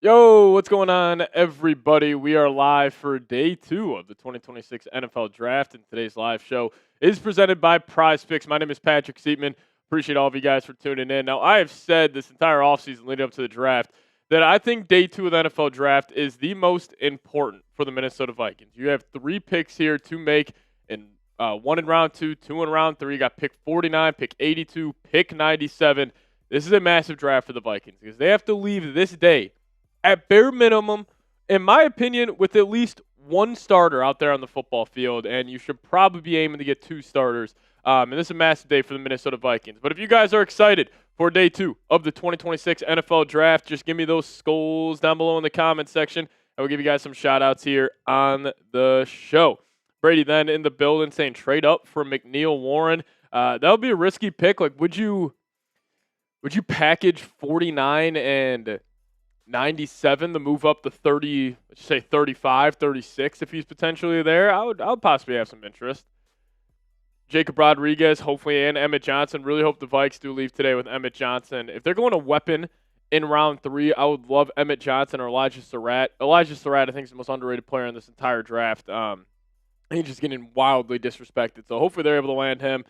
Yo, what's going on, everybody? We are live for day 2 of the 2026 NFL Draft, and today's live show is presented by PrizePicks. My name is Patrick Seatman. Appreciate all of you guys for tuning in. Now, I have said this entire offseason leading up to the draft that I think day 2 of the NFL Draft is the most important for the Minnesota Vikings. You have 3 picks here to make, and one in round 2, 2 in round 3. You got pick 49, pick 82, pick 97. This is a massive draft for the Vikings because they have to leave this day at bare minimum, in my opinion, with at least one starter out there on the football field, and you should probably be aiming to get 2 starters. And this is a massive day for the Minnesota Vikings. But if you guys are excited for day 2 of the 2026 NFL Draft, just give me those skulls down below in the comment section, and we'll give you guys some shout-outs here on the show. Brady then in the building saying trade up for McNeil Warren. That would be a risky pick. Like, would you package 49 and 97 to move up to 30, let's say 35, 36 if he's potentially there? I would possibly have some interest. Jacob Rodriguez, hopefully, and Emmett Johnson. Really hope the Vikes do leave today with Emmett Johnson. If they're going a weapon in round 3, I would love Emmett Johnson or Elijah Surratt. Elijah Surratt, I think, is the most underrated player in this entire draft. He's just getting wildly disrespected. So hopefully they're able to land him.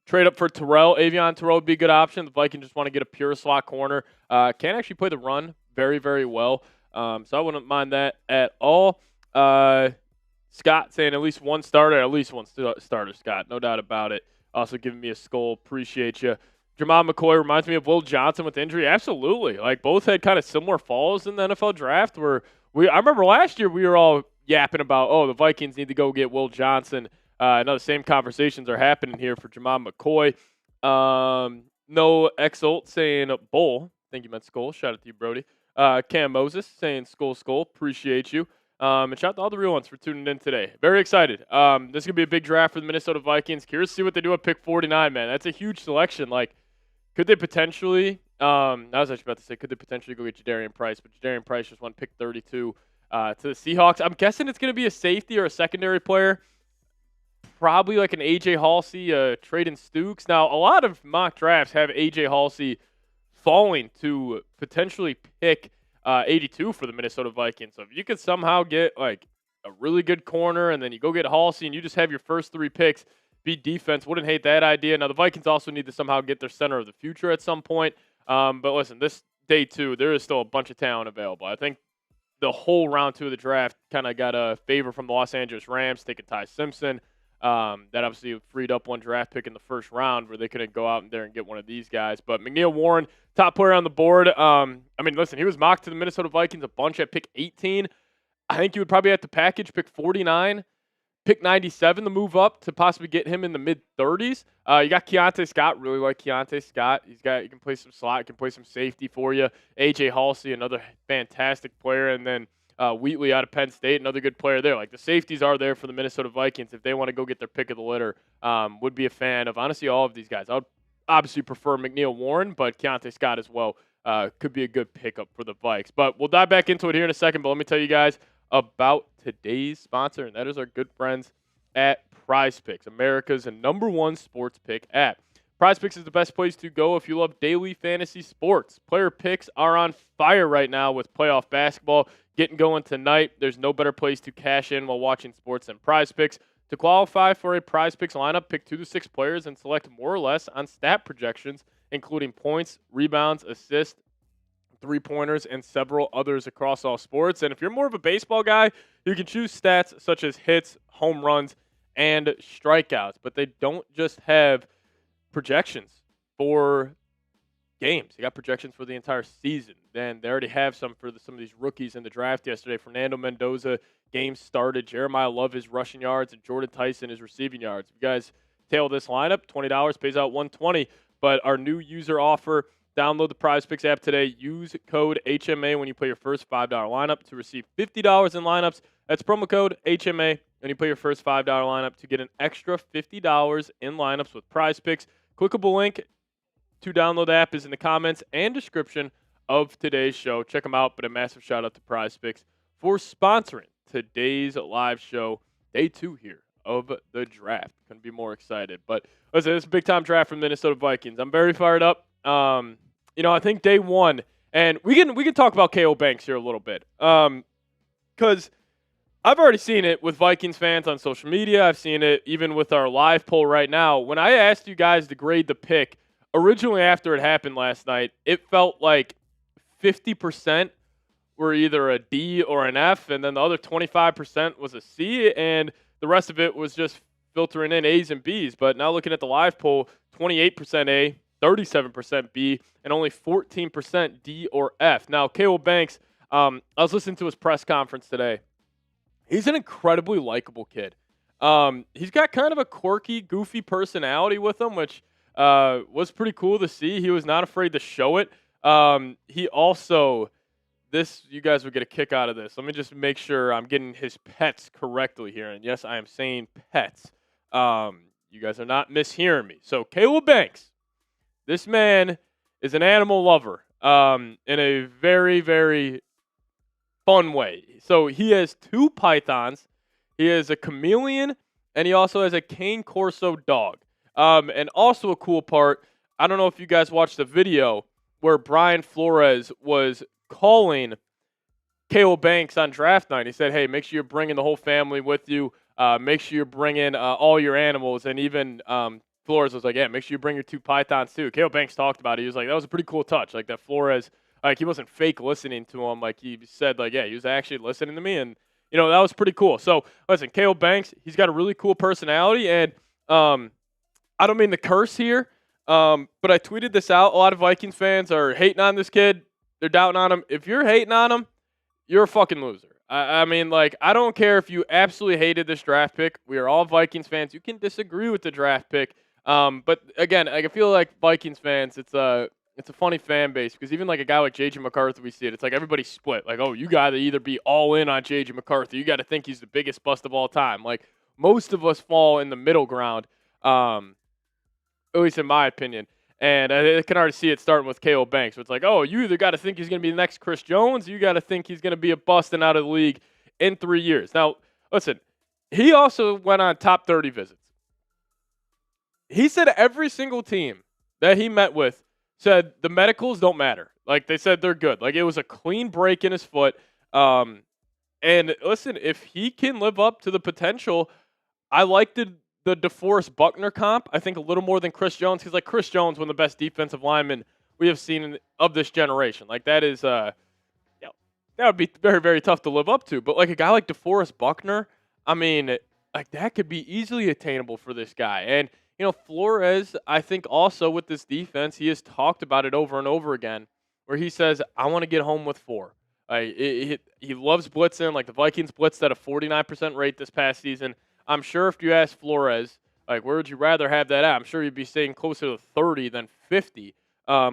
Trade up for Terrell. Avion Terrell would be a good option. The Vikings just want to get a pure slot corner. Can actually play the run very, very well. So I wouldn't mind that at all. Scott saying at least one starter. At least one starter, Scott. No doubt about it. Also giving me a skull. Appreciate you. Jamal McCoy reminds me of Will Johnson with injury. Absolutely. Like, both had kind of similar falls in the NFL draft where I remember last year we were all yapping about, the Vikings need to go get Will Johnson. I know the same conversations are happening here for Jamal McCoy. No Exult saying Bull. I think you meant Skull. Shout out to you, Brody. Cam Moses saying Skull. Appreciate you. And shout out to all the real ones for tuning in today. Very excited. This is going to be a big draft for the Minnesota Vikings. Curious to see what they do at pick 49, man. That's a huge selection. Like, could they potentially I was actually about to say, could they potentially go get Jadarian Price? But Jadarian Price just won pick 32 to the Seahawks. I'm guessing it's going to be a safety or a secondary player. Probably like an A.J. Halsey, Traden Stukes. Now, a lot of mock drafts have A.J. Halsey falling to potentially pick 82 for the Minnesota Vikings. So if you could somehow get like a really good corner and then you go get Halsey and you just have your first 3 picks be defense, wouldn't hate that idea. Now, the Vikings also need to somehow get their center of the future at some point. But listen, this day 2, there is still a bunch of talent available. I think the whole round 2 of the draft kind of got a favor from the Los Angeles Rams taking Ty Simpson. That obviously freed up one draft pick in the first round where they couldn't go out there and get one of these guys. But McNeil Warren, top player on the board. Listen, he was mocked to the Minnesota Vikings a bunch at pick 18. I think you would probably have to package pick 49, pick 97 to move up to possibly get him in the mid-30s. You got Keontae Scott. Really like Keontae Scott. He can play some slot. He can play some safety for you. A.J. Halsey, another fantastic player. And then Wheatley out of Penn State, another good player there. Like, the safeties are there for the Minnesota Vikings if they want to go get their pick of the litter. Would be a fan of, honestly, all of these guys. I would obviously prefer McNeil Warren, but Keontae Scott as well could be a good pickup for the Vikes. But we'll dive back into it here in a second. But let me tell you guys about today's sponsor, and that is our good friends at PrizePicks, America's #1 sports pick app. PrizePicks is the best place to go if you love daily fantasy sports. Player picks are on fire right now with playoff basketball getting going tonight. There's no better place to cash in while watching sports than PrizePicks. To qualify for a PrizePicks lineup, pick 2 to 6 players and select more or less on stat projections, including points, rebounds, assists, 3-pointers, and several others across all sports. And if you're more of a baseball guy, you can choose stats such as hits, home runs, and strikeouts. But they don't just have projections for games. They got projections for the entire season. Then they already have some for some of these rookies in the draft yesterday. Fernando Mendoza, game started. Jeremiah Love is rushing yards, and Jordan Tyson is receiving yards. If you guys tail this lineup, $20 pays out $120. But our new user offer, download the PrizePicks app today. Use code HMA when you play your first $5 lineup to receive $50 in lineups. That's promo code HMA when you play your first $5 lineup to get an extra $50 in lineups with PrizePicks. Clickable link to download the app is in the comments and description of today's show. Check them out. But a massive shout out to PrizePicks for sponsoring today's live show, day 2 here of the draft. Couldn't be more excited. But listen, it's a big time draft from Minnesota Vikings. I'm very fired up. I think day 1, And we can talk about Kaleb Banks here a little bit. Because I've already seen it with Vikings fans on social media. I've seen it even with our live poll right now. When I asked you guys to grade the pick, originally after it happened last night, it felt like 50% were either a D or an F, and then the other 25% was a C, and the rest of it was just filtering in A's and B's. But now looking at the live poll, 28% A, 37% B, and only 14% D or F. Now, Kaleb Banks, I was listening to his press conference today. He's an incredibly likable kid. He's got kind of a quirky, goofy personality with him, which was pretty cool to see. He was not afraid to show it. He also, you guys would get a kick out of this. Let me just make sure I'm getting his pets correctly here. And yes, I am saying pets. You guys are not mishearing me. So Kaleb Banks, this man is an animal lover in a very, very fun way. So he has 2 pythons. He has a chameleon, and he also has a cane corso dog. And also a cool part, I don't know if you guys watched the video where Brian Flores was calling Kaleb Banks on draft night. He said, hey, make sure you're bringing the whole family with you. Make sure you're bringing all your animals. And even Flores was like, yeah, make sure you bring your 2 pythons too. Kaleb Banks talked about it. He was like, that was a pretty cool touch. Like that Flores, like he wasn't fake listening to him. Like he said, like, yeah, he was actually listening to me. And, you know, that was pretty cool. So, listen, Kaleb Banks, he's got a really cool personality. And I don't mean to curse here, but I tweeted this out. A lot of Vikings fans are hating on this kid. They're doubting on him. If you're hating on him, you're a fucking loser. I mean, like, I don't care if you absolutely hated this draft pick. We are all Vikings fans. You can disagree with the draft pick. But, again, I feel like Vikings fans, it's a funny fan base because even like a guy like J.J. McCarthy, we see it. It's like everybody's split. Like, oh, you got to either be all in on J.J. McCarthy. You got to think he's the biggest bust of all time. Like, most of us fall in the middle ground, at least in my opinion. And I can already see it starting with Kaleb Banks. So it's like, oh, you either got to think he's going to be the next Chris Jones, or you got to think he's going to be a bust and out of the league in 3 years. Now, listen, he also went on top 30 visits. He said every single team that he met with said the medicals don't matter. Like, they said they're good. Like, it was a clean break in his foot. And listen, if he can live up to the potential, I like the DeForest Buckner comp, I think a little more than Chris Jones. Because, like, Chris Jones, one of the best defensive linemen we have seen of this generation. Like, that is, that would be very, very tough to live up to. But, like, a guy like DeForest Buckner, I mean, like, that could be easily attainable for this guy. And, you know, Flores, I think also with this defense, he has talked about it over and over again, where he says, I want to get home with 4. He loves blitzing. Like, the Vikings blitzed at a 49% rate this past season. I'm sure if you ask Flores, like, where would you rather have that at? I'm sure he'd be saying closer to 30 than 50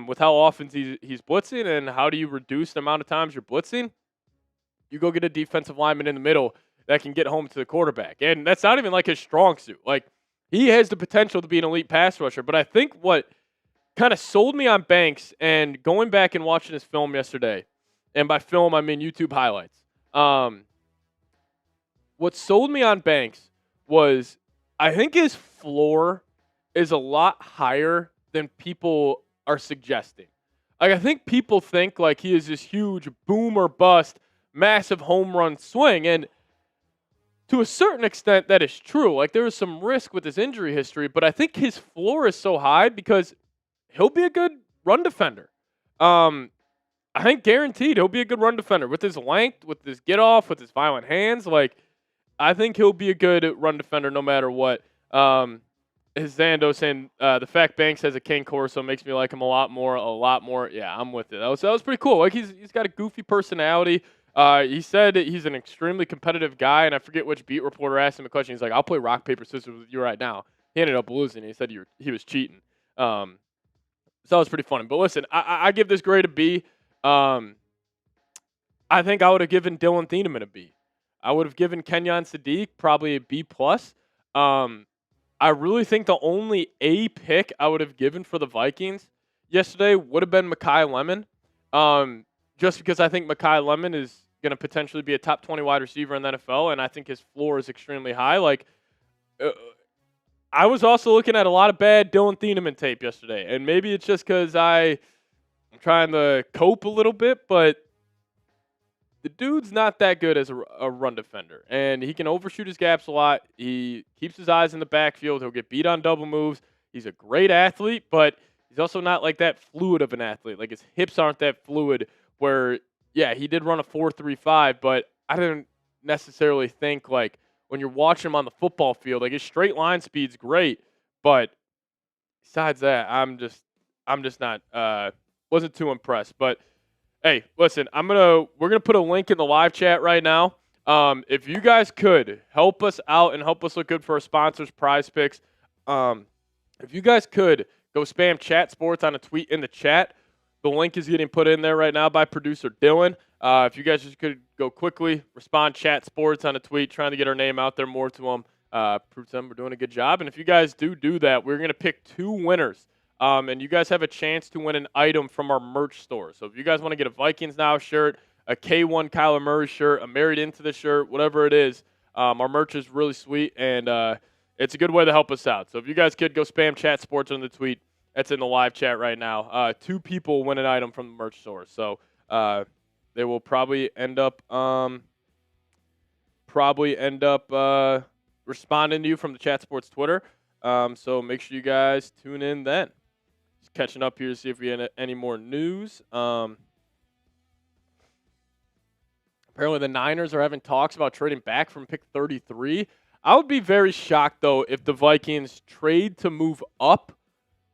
with how often he's blitzing and how do you reduce the amount of times you're blitzing. You go get a defensive lineman in the middle that can get home to the quarterback. And that's not even like his strong suit. Like, he has the potential to be an elite pass rusher. But I think what kind of sold me on Banks, and going back and watching his film yesterday, and by film I mean YouTube highlights, what sold me on Banks was I think his floor is a lot higher than people are suggesting. Like, I think people think like he is this huge boom or bust, massive home run swing, and to a certain extent that is true. Like, there was some risk with his injury history, but I think his floor is so high because he'll be a good run defender. I think guaranteed he'll be a good run defender with his length, with his get off, with his violent hands. Like, I think he'll be a good run defender no matter what. His Zando saying the fact Banks has a cane corso makes me like him a lot more. Yeah, I'm with it. That was pretty cool. Like, he's got a goofy personality. He said he's an extremely competitive guy, and I forget which beat reporter asked him a question. He's like, I'll play rock, paper, scissors with you right now. He ended up losing. He said he was cheating. So that was pretty funny. But listen, I give this grade a B. I think I would have given Dylan Thieneman a B. I would have given Kenyon Sadiq probably a B+. I really think the only A pick I would have given for the Vikings yesterday would have been Mekhi Lemon. Just because I think Mekhi Lemon is going to potentially be a top 20 wide receiver in the NFL, and I think his floor is extremely high. Like, I was also looking at a lot of bad Dylan Thieneman tape yesterday, and maybe it's just because I I'm trying to cope a little bit, but the dude's not that good as a run defender, and he can overshoot his gaps a lot. He keeps his eyes in the backfield. He'll get beat on double moves. He's a great athlete, but he's also not like that fluid of an athlete. Like his hips aren't that fluid where, yeah, he did run a 4.35, but I didn't necessarily think like when you're watching him on the football field, like his straight line speed's great, but besides that, I'm just not wasn't too impressed. But hey, listen, we're gonna put a link in the live chat right now. If you guys could help us out and help us look good for our sponsors, PrizePicks, if you guys could go spam Chat Sports on a tweet in the chat. The link is getting put in there right now by producer Dylan. If you guys just could go quickly respond Chat Sports on a tweet, trying to get our name out there more to them, prove to them we're doing a good job. And if you guys do that, we're gonna pick 2 winners. And you guys have a chance to win an item from our merch store. So if you guys want to get a Vikings Now shirt, a K1 Kyler Murray shirt, a Married Into the shirt, whatever it is, our merch is really sweet, and it's a good way to help us out. So if you guys could go spam Chat Sports on the tweet, that's in the live chat right now. 2 people win an item from the merch store. So they will probably end up responding to you from the Chat Sports Twitter. So make sure you guys tune in then. Just catching up here to see if we had any more news. Apparently the Niners are having talks about trading back from pick 33. I would be very shocked, though, if the Vikings trade to move up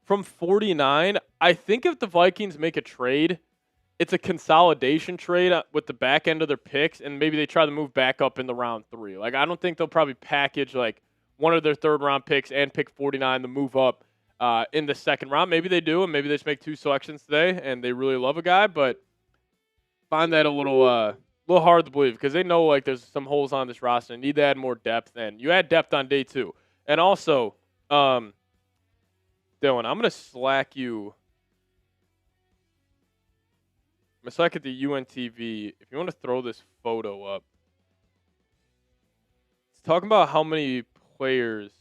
from 49. I think if the Vikings make a trade, it's a consolidation trade with the back end of their picks, and maybe they try to move back up in the round 3. Like, I don't think they'll probably package, like, one of their third-round picks and pick 49 to move up in the second round. Maybe they do, and maybe they just make 2 selections today, and they really love a guy, but find that a little hard to believe because they know, like, there's some holes on this roster and need to add more depth, and you add depth on day 2. And also, Dylan, I'm going to slack you. I'm going to slack at the UNTV. If you want to throw this photo up. It's talking about how many players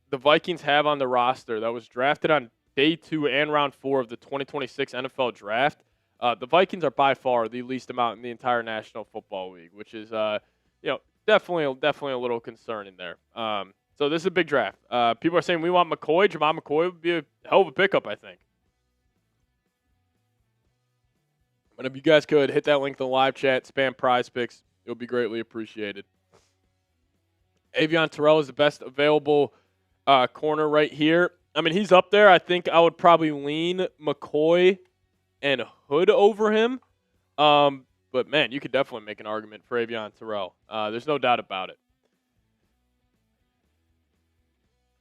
the Vikings have on the roster that was drafted on day 2 and round 4 of the 2026 NFL Draft. The Vikings are by far the least amount in the entire National Football League, which is, definitely a little concerning there. So this is a big draft. People are saying we want McCoy. Jamal McCoy would be a hell of a pickup, I think. But if you guys could hit that link in the live chat, spam PrizePicks, it would be greatly appreciated. Avion Terrell is the best available corner right here. I mean, he's up there. I think I would probably lean McCoy and Hood over him. But, man, you could definitely make an argument for Avion Terrell. There's no doubt about it.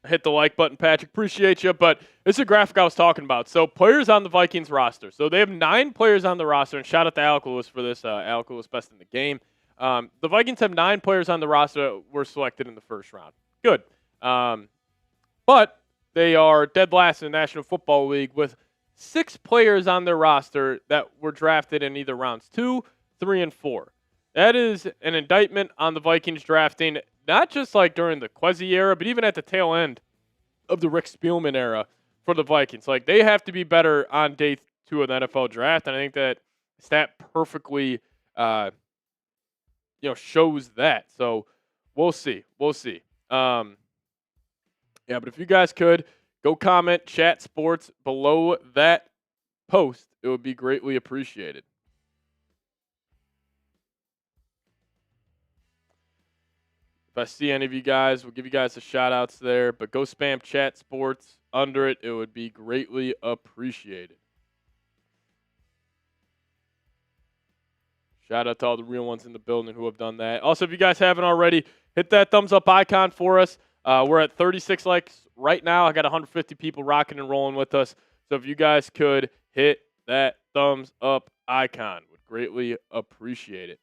Hit the like button, Patrick. Appreciate you. But this is a graphic I was talking about. So, players on the Vikings roster. So, they have 9 players on the roster. And shout out to Alec Lewis for this. Alec Lewis, best in the game. The Vikings have 9 players on the roster that were selected in the first round. Good. But they are dead last in the National Football League with 6 players on their roster that were drafted in either rounds 2, 3, and 4. That is an indictment on the Vikings drafting, not just like during the Quezzy era, but even at the tail end of the Rick Spielman era for the Vikings. Like, they have to be better on day 2 of the NFL Draft, and I think that stat perfectly shows that. So we'll see. Yeah, but if you guys could go comment Chat Sports below that post, it would be greatly appreciated. If I see any of you guys, we'll give you guys the shout outs there, but go spam Chat Sports under it. It would be greatly appreciated. Shout out to all the real ones in the building who have done that. Also, if you guys haven't already, hit that thumbs up icon for us. We're at 36 likes right now. I got 150 people rocking and rolling with us. So if you guys could hit that thumbs up icon, would greatly appreciate it.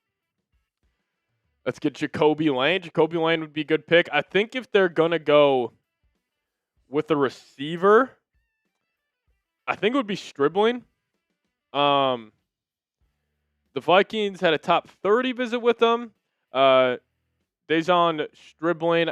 Let's get Jacoby Lane. Jacoby Lane would be a good pick. I think if they're going to go with a receiver, I think it would be Stribling. The Vikings had a top 30 visit with them. Dejon Stribling,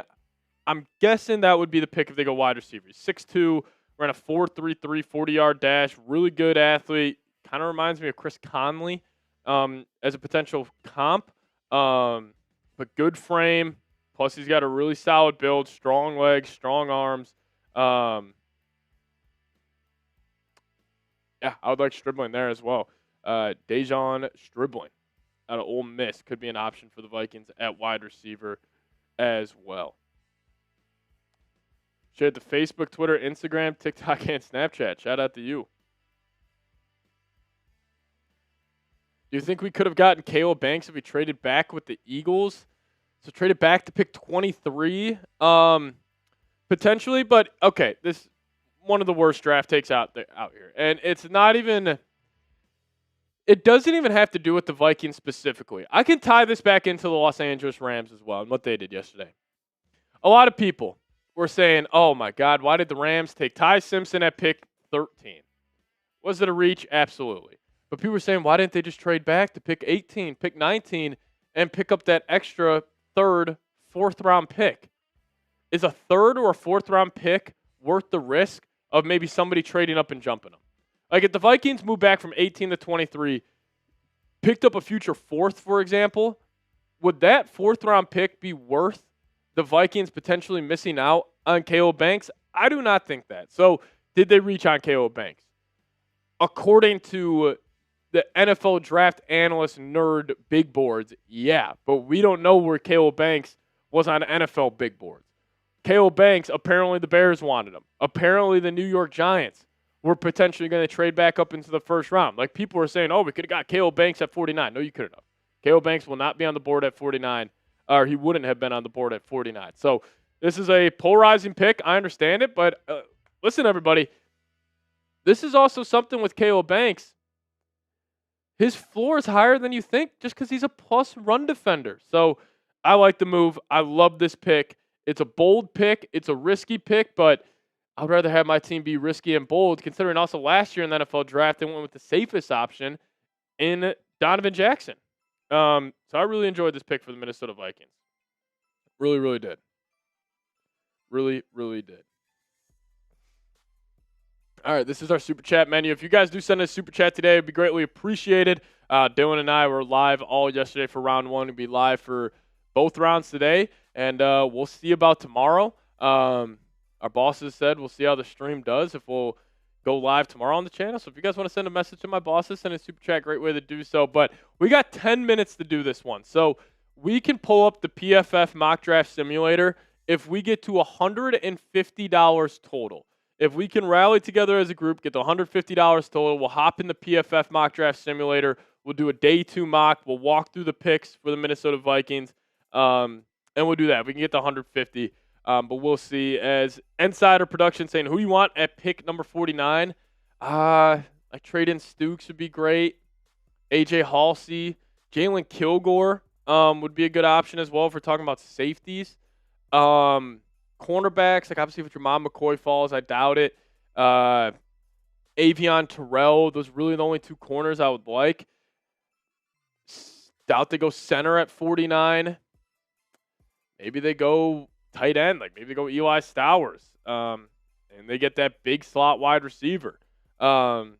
I'm guessing that would be the pick if they go wide receiver. 6'2", Ran a 4.33 40-yard dash. Really good athlete. Kind of reminds me of Chris Conley as a potential comp. But good frame. Plus, he's got a really solid build, strong legs, strong arms. Yeah, I would like Stribling there as well. Dejon Stribling out of Ole Miss could be an option for the Vikings at wide receiver as well. Shared the Facebook, Twitter, Instagram, TikTok, and Snapchat. Shout out to you. Do you think we could have gotten Kaleb Banks if we traded back with the Eagles? So traded back to pick 23, potentially. But okay, this is one of the worst draft takes out here, and it's not even. It doesn't even have to do with the Vikings specifically. I can tie this back into the Los Angeles Rams as well and what they did yesterday. A lot of people were saying, "Oh my God, why did the Rams take Ty Simpson at pick 13? Was it a reach? Absolutely." But people were saying, why didn't they just trade back to pick 18, pick 19, and pick up that extra third, fourth round pick? Is a third or a fourth round pick worth the risk of maybe somebody trading up and jumping them? Like if the Vikings moved back from 18 to 23, picked up a future fourth, for example, would that fourth round pick be worth the Vikings potentially missing out on Kaleb Banks? I do not think that. So did they reach on Kaleb Banks? According to the NFL draft analyst nerd big boards, yeah, but we don't know where Kaleb Banks was on NFL big boards. Kaleb Banks, apparently the Bears wanted him. Apparently the New York Giants were potentially going to trade back up into the first round. Like people were saying, oh, we could have got Kaleb Banks at 49. No, you couldn't have. Kaleb Banks will not be on the board at 49, or he wouldn't have been on the board at 49. So this is a polarizing pick. I understand it, but listen, everybody, this is also something with Kaleb Banks. His floor is higher than you think just because he's a plus run defender. So I like the move. I love this pick. It's a bold pick. It's a risky pick, but I'd rather have my team be risky and bold, considering also last year in the NFL draft, they went with the safest option in Donovan Jackson. So I really enjoyed this pick for the Minnesota Vikings. Really, really did. Really, really did. All right, this is our Super Chat menu. If you guys do send us a Super Chat today, it would be greatly appreciated. Dylan and I were live all yesterday for round one. We'll be live for both rounds today, and we'll see about tomorrow. Our bosses said we'll see how the stream does, if we'll go live tomorrow on the channel. So if you guys want to send a message to my bosses, send a Super Chat, great way to do so. But we got 10 minutes to do this one. So we can pull up the PFF mock draft simulator if we get to $150 total. If we can rally together as a group, get to $150 total, we'll hop in the PFF mock draft simulator. We'll do a day 2 mock. We'll walk through the picks for the Minnesota Vikings, and we'll do that. If we can get to 150, but we'll see. As Insider Production saying, who you want at pick number 49? Like trade-in Stukes would be great. AJ Halsey, Jalen Kilgore would be a good option as well if we're talking about safeties. Cornerbacks, like obviously if Jamal McCoy falls, I doubt it. Avion Terrell, those are really the only two corners I would like. Doubt they go center at 49. Maybe they go tight end, like maybe they go Eli Stowers, and they get that big slot wide receiver. But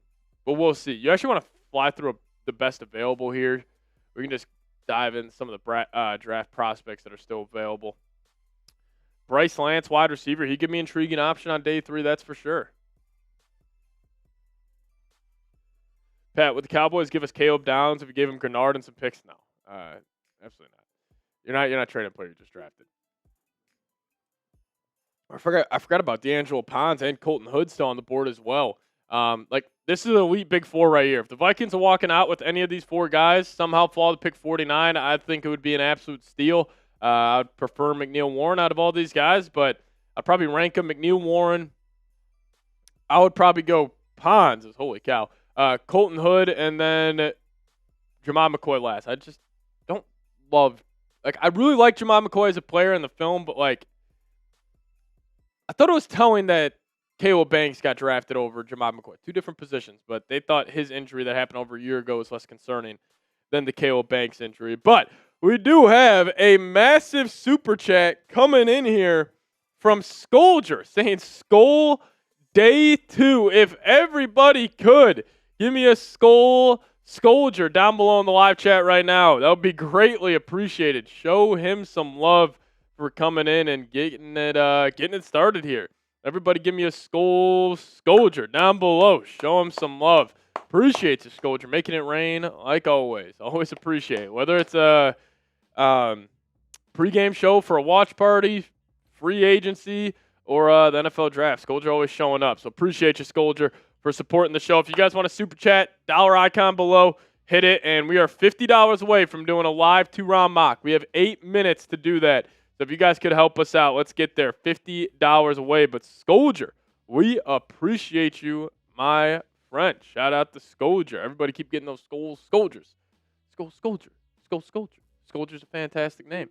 we'll see. You actually want to fly through the best available here. We can just dive in some of the draft prospects that are still available. Bryce Lance, wide receiver. He give me an intriguing option on day 3, that's for sure. Pat, would the Cowboys give us Caleb Downs if we gave him Gennard and some picks? No, absolutely not. You're not trading a player you just drafted. I forgot about D'Angelo Ponds and Colton Hood still on the board as well. Like this is an elite big 4 right here. If the Vikings are walking out with any of these 4 guys, somehow fall to pick 49, I think it would be an absolute steal. I'd prefer McNeil Warren out of all these guys, but I'd probably rank him McNeil Warren. I would probably go Ponds, holy cow. Colton Hood, and then Jamal McCoy last. I just don't love, like, I really like Jamal McCoy as a player in the film, but, like, I thought it was telling that Kaleb Banks got drafted over Jamal McCoy. 2 different positions, but they thought his injury that happened over a year ago was less concerning than the Kaleb Banks injury. But we do have a massive super chat coming in here from Skolger saying Skol day 2. If everybody could give me a Scolger down below in the live chat right now, that would be greatly appreciated. Show him some love for coming in and getting it started here. Everybody give me a Scolger down below. Show him some love. Appreciate you, Scolger, making it rain like always. Always appreciate it. Whether it's a pregame show for a watch party, free agency, or the NFL draft. Scolger always showing up. So appreciate you, Scolger, for supporting the show. If you guys want to super chat, dollar icon below, hit it. And we are $50 away from doing a live 2-round mock. We have 8 minutes to do that. So if you guys could help us out, let's get there. $50 away. But Scolger, we appreciate you, my friend. Shout out to Scolger. Everybody keep getting those Scolgers. Scolger. Scolger's a fantastic name.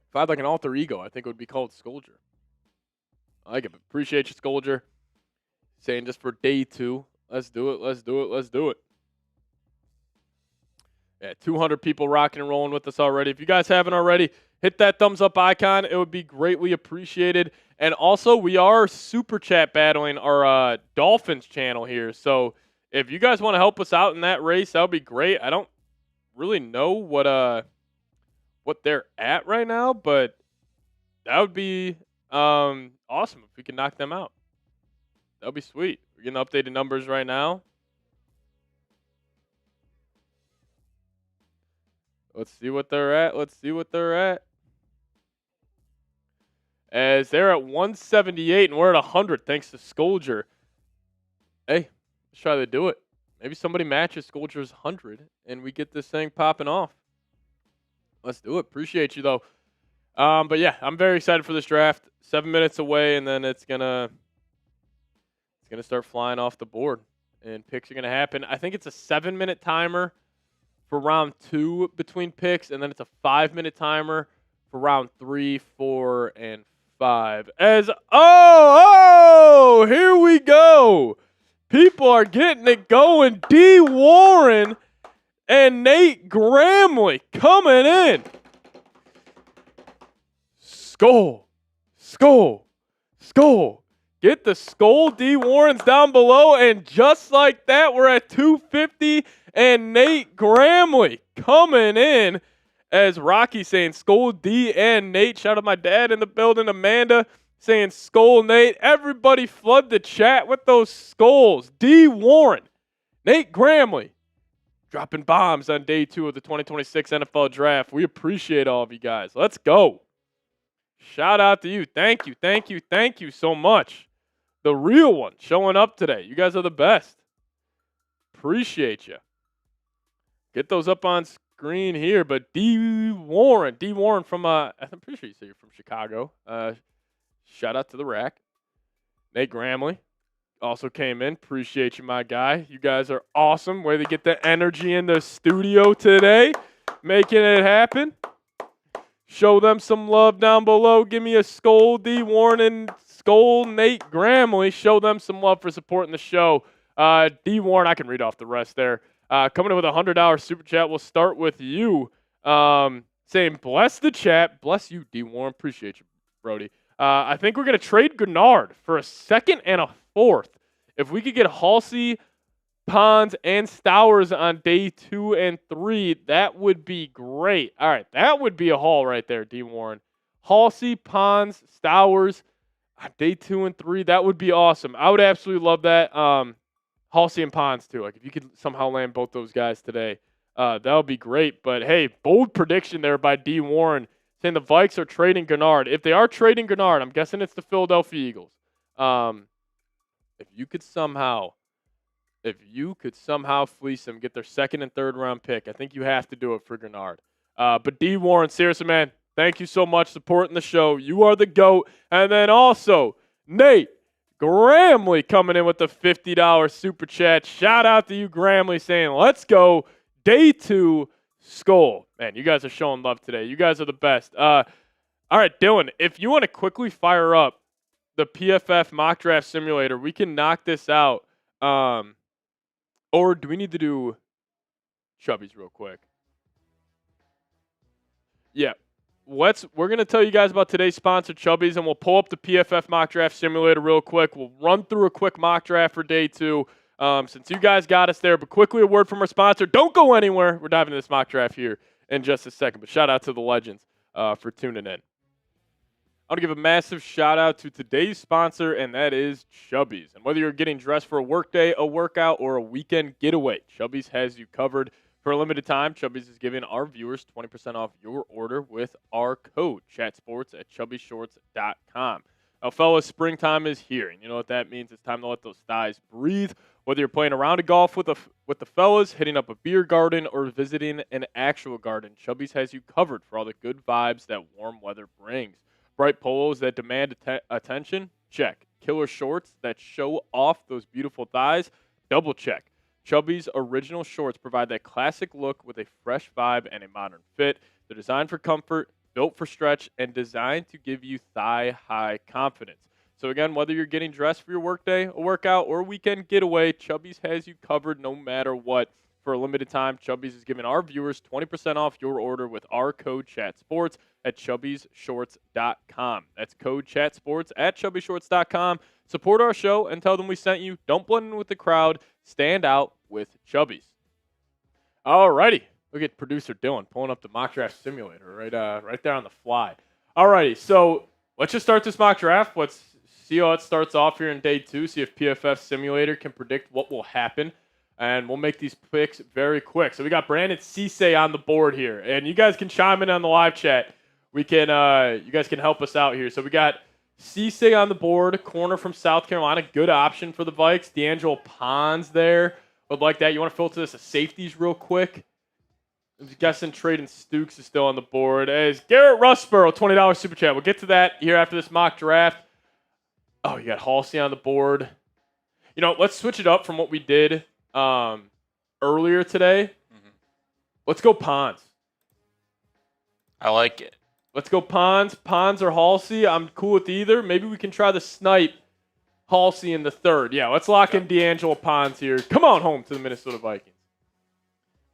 If I had like an alter ego, I think it would be called Scolger. I like it. Appreciate you, Scolger. Saying just for day 2. Let's do it. Yeah, 200 people rocking and rolling with us already. If you guys haven't already, hit that thumbs up icon. It would be greatly appreciated. And also, we are super chat battling our Dolphins channel here. So if you guys want to help us out in that race, that would be great. I don't really know what they're at right now, but that would be awesome if we can knock them out. That would be sweet. We're getting updated numbers right now. Let's see what they're at. As they're at 178 and we're at 100 thanks to Scolger. Hey, let's try to do it. Maybe somebody matches Scolger's 100 and we get this thing popping off. Let's do it. Appreciate you, though. But, yeah, I'm very excited for this draft. 7 minutes away, and then it's gonna start flying off the board. And picks are going to happen. I think it's a 7-minute timer for round 2 between picks, and then it's a 5-minute timer for round 3, 4, and 5. Here we go. People are getting it going. D. Warren and Nate Gramley coming in. Skull. Get the Skull D. Warrens down below. And just like that, we're at 250. And Nate Gramley coming in. As Rocky saying Skull D and Nate. Shout out my dad in the building. Amanda saying Skull Nate. Everybody flood the chat with those skulls. D. Warren. Nate Gramley. Dropping bombs on day 2 of the 2026 NFL Draft. We appreciate all of you guys. Let's go. Shout out to you. Thank you so much. The real one showing up today. You guys are the best. Appreciate you. Get those up on screen here. But D. Warren from, I'm pretty sure you say you're from Chicago. Shout out to the rack. Nate Gramley also came in. Appreciate you, my guy. You guys are awesome. Way to get the energy in the studio today. Making it happen. Show them some love down below. Give me a Skull D. Warren and Skull Nate Gramley. Show them some love for supporting the show. D. Warren, I can read off the rest there. Coming in with a $100 super chat. We'll start with you. Saying, bless the chat. Bless you, D. Warren. Appreciate you, Brody. I think we're going to trade Gennard for a 2nd and a 4th. If we could get Halsey, Pons, and Stowers on day 2 and 3, that would be great. All right, that would be a haul right there, D. Warren. Halsey, Pons, Stowers on day 2 and 3, that would be awesome. I would absolutely love that. Halsey and Pons, too. Like, if you could somehow land both those guys today, that would be great. But, hey, bold prediction there by D. Warren saying the Vikes are trading Gennard. If they are trading Gennard, I'm guessing it's the Philadelphia Eagles. If you could somehow fleece them, get their 2nd and 3rd round pick, I think you have to do it for Gennard. But D. Warren, seriously, man, thank you so much supporting the show. You are the GOAT. And then also, Nate Gramley coming in with the $50 super chat. Shout out to you, Gramley, saying, let's go. Day 2, Skull. Man, you guys are showing love today. You guys are the best. All right, Dylan, if you want to quickly fire up the PFF mock draft simulator, we can knock this out. Or do we need to do Chubbies real quick? Yeah. we're going to tell you guys about today's sponsor, Chubbies, and we'll pull up the PFF mock draft simulator real quick. We'll run through a quick mock draft for day 2 since you guys got us there. But quickly, a word from our sponsor. Don't go anywhere. We're diving into this mock draft here in just a second. But shout out to the legends for tuning in. I want to give a massive shout out to today's sponsor, and that is Chubbies. And whether you're getting dressed for a workday, a workout, or a weekend getaway, Chubbies has you covered. For a limited time, Chubbies is giving our viewers 20% off your order with our code, ChatSports at ChubbyShorts.com. Now, fellas, springtime is here, and you know what that means. It's time to let those thighs breathe. Whether you're playing a round of golf with the fellas, hitting up a beer garden, or visiting an actual garden, Chubbies has you covered for all the good vibes that warm weather brings. Bright polos that demand attention? Check. Killer shorts that show off those beautiful thighs? Double check. Chubby's original shorts provide that classic look with a fresh vibe and a modern fit. They're designed for comfort, built for stretch, and designed to give you thigh-high confidence. So again, whether you're getting dressed for your workday, a workout, or a weekend getaway, Chubby's has you covered no matter what. For a limited time, Chubby's is giving our viewers 20% off your order with our code ChatSports at ChubbyShorts.com. That's code ChatSports at ChubbyShorts.com. Support our show and tell them we sent you. Don't blend in with the crowd. Stand out with Chubby's. Alrighty. Look at producer Dylan pulling up the mock draft simulator right there on the fly. Alrighty, so let's just start this mock draft. Let's see how it starts off here in day 2. See if PFF simulator can predict what will happen. And we'll make these picks very quick. So we got Brandon Cisse on the board here. And you guys can chime in on the live chat. You guys can help us out here. So we got Cisse on the board, corner from South Carolina. Good option for the Vikes. D'Angelo Pons there. Would like that. You want to filter this as safeties real quick? I'm guessing Traden Stukes is still on the board. As Garrett Russborough, $20 super chat. We'll get to that here after this mock draft. Oh, you got Halsey on the board. You know, let's switch it up from what we did earlier today. Mm-hmm. Let's go Pons. I like it. Let's go Pons. Pons or Halsey. I'm cool with either. Maybe we can try the snipe Halsey in the 3rd. Yeah, let's lock in D'Angelo Pons here. Come on home to the Minnesota Vikings.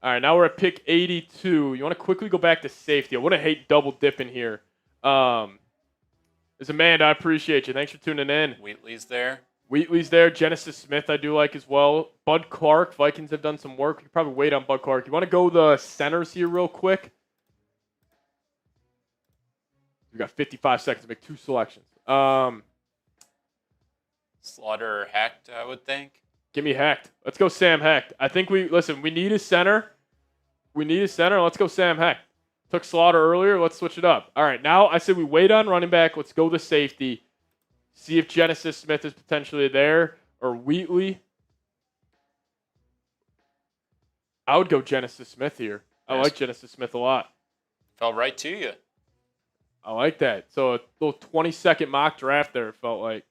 All right, now we're at pick 82. You want to quickly go back to safety. I wouldn't hate double dipping here. As Amanda, I appreciate you. Thanks for tuning in. Wheatley's there. Wheatley's there. Genesis Smith I do like as well. Bud Clark. Vikings have done some work. You could probably wait on Bud Clark. You want to go the centers here real quick? We got 55 seconds to make 2 selections. Slaughter or Hecht, I would think. Give me Hecht. Let's go Sam Hecht. I think we need a center. Let's go Sam Hecht. Took Slaughter earlier. Let's switch it up. All right, now I said we wait on running back. Let's go the safety. See if Genesis Smith is potentially there or Wheatley. I would go Genesis Smith here. I like Genesis Smith a lot. Fell right to you. I like that. So a little 20-second mock draft there, it felt like.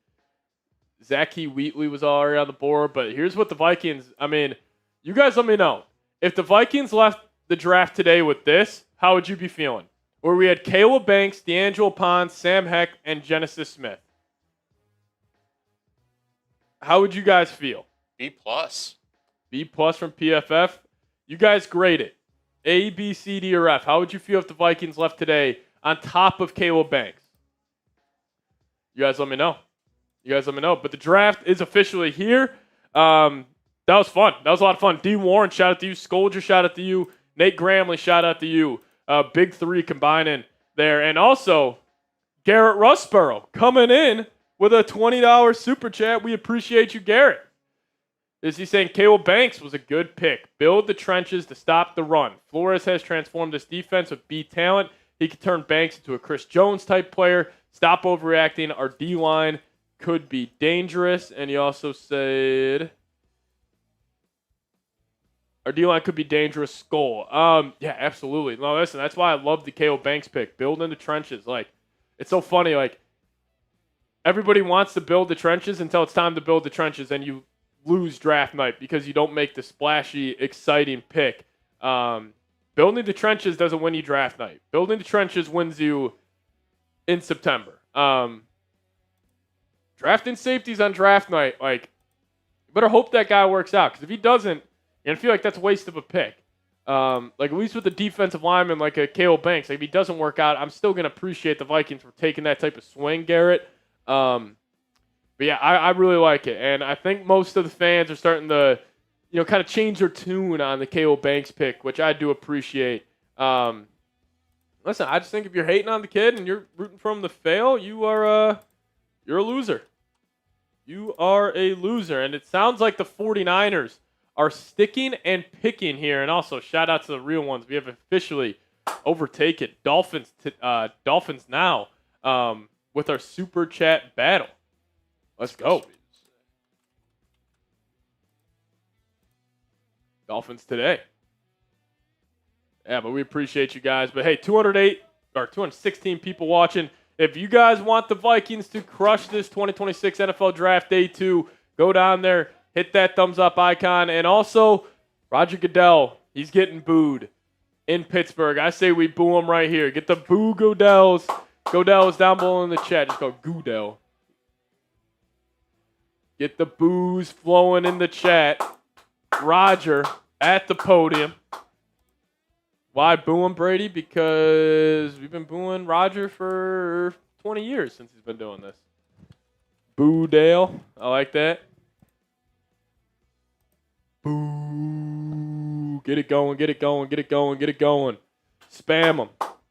Zachy Wheatley was already on the board, but here's what the Vikings, you guys let me know. If the Vikings left the draft today with this, how would you be feeling? Where we had Kaleb Banks, D'Angelo Pons, Sam Hecht, and Genesis Smith. How would you guys feel? B+. B+ from PFF. You guys grade it. A, B, C, D, or F. How would you feel if the Vikings left today on top of Kaleb Banks? You guys let me know. But the draft is officially here. That was fun. That was a lot of fun. D. Warren, shout out to you. Scolger, shout out to you. Nate Gramley, shout out to you. Big 3 combining there. And also, Garrett Russborough coming in with a $20 super chat. We appreciate you, Garrett. Is he saying Kaleb Banks was a good pick? Build the trenches to stop the run. Flores has transformed this defense with B talent. He could turn Banks into a Chris Jones type player. Stop overreacting. Our D-line could be dangerous. And he also said our D-line could be dangerous. Skull. Yeah, absolutely. No, listen, that's why I love the Kaleb Banks pick. Build in the trenches. Like, it's so funny. Like, everybody wants to build the trenches until it's time to build the trenches, and you lose draft night because you don't make the splashy, exciting pick. Building the trenches doesn't win you draft night. Building the trenches wins you in September. Drafting safeties on draft night, like, you better hope that guy works out. Because if he doesn't, you're going to feel like that's a waste of a pick. Like at least with the defensive lineman like a Kaleb Banks, like if he doesn't work out, I'm still gonna appreciate the Vikings for taking that type of swing, Garrett. But yeah, I really like it, and I think most of the fans are starting to, kind of change their tune on the Kaleb Banks pick, which I do appreciate. Listen, I just think if you're hating on the kid and you're rooting for him to fail, you're a loser. You are a loser, and it sounds like the 49ers are sticking and picking here. And also, shout out to the real ones. We have officially overtaken Dolphins now with our Super Chat battle. Let's go. Dolphins today. Yeah, but we appreciate you guys. But hey, 216 people watching. If you guys want the Vikings to crush this 2026 NFL Draft Day 2, go down there, hit that thumbs up icon. And also, Roger Goodell, he's getting booed in Pittsburgh. I say we boo him right here. Get the boo Goodells. Goodell's down below in the chat. Just go Goodell. Get the boos flowing in the chat. Roger at the podium. Why boo him, Brady? Because we've been booing Roger for 20 years since he's been doing this. Boo Dale. I like that. Boo. Get it going, get it going, get it going, get it going. Spam them.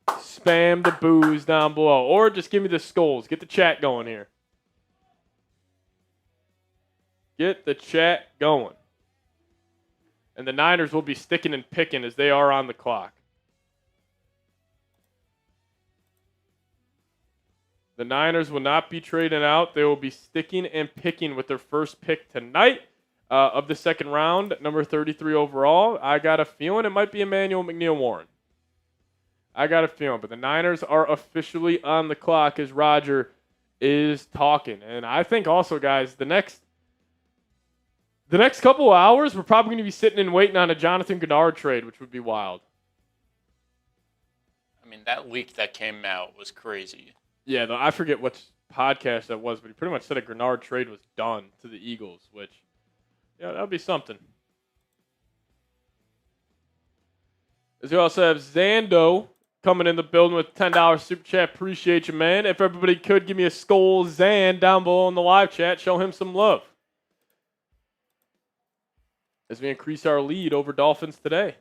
Spam the boos down below. Or just give me the skulls. Get the chat going here. Get the chat going. And the Niners will be sticking and picking as they are on the clock. The Niners will not be trading out. They will be sticking and picking with their first pick tonight of the second round, number 33 overall. I got a feeling it might be Emmanuel McNeil-Warren. I got a feeling. But the Niners are officially on the clock as Roger is talking. And I think also, guys, the next couple of hours, we're probably going to be sitting and waiting on a Jonathan Gennard trade, which would be wild. I mean, that leak that came out was crazy. Yeah, I forget what podcast that was, but he pretty much said a Gennard trade was done to the Eagles, which, that would be something. As we also have Zando coming in the building with $10 super chat. Appreciate you, man. If everybody could give me a skull Zan down below in the live chat, show him some love. As we increase our lead over Dolphins today.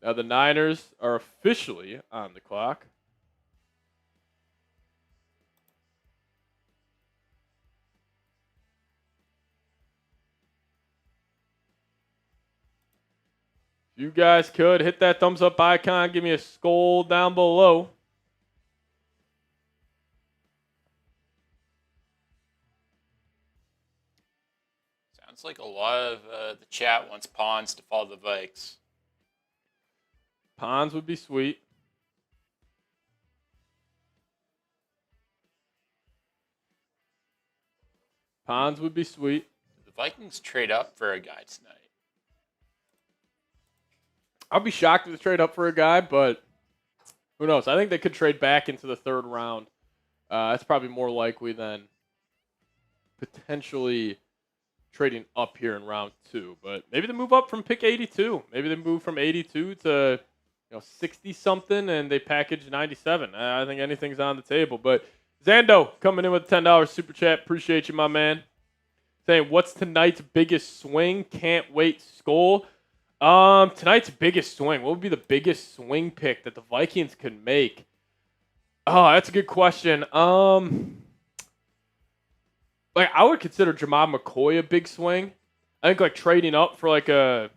Now the Niners are officially on the clock. If you guys could hit that thumbs up icon, give me a skull down below. Sounds like a lot of the chat wants Pawns to follow the Vikes. Pawns would be sweet. Pawns would be sweet. The Vikings trade up for a guy tonight. I'll be shocked if they trade up for a guy, but who knows? I think they could trade back into the third round. That's probably more likely than potentially trading up here in round 2. But maybe they move up from pick 82. Maybe they move from 82 to 60-something, and they package 97. I think anything's on the table. But Zando coming in with $10 super chat. Appreciate you, my man. Saying, what's tonight's biggest swing? Can't wait, Skull. Tonight's biggest swing. What would be the biggest swing pick that the Vikings could make? Oh, that's a good question. I would consider Jamal McCoy a big swing. I think trading up for a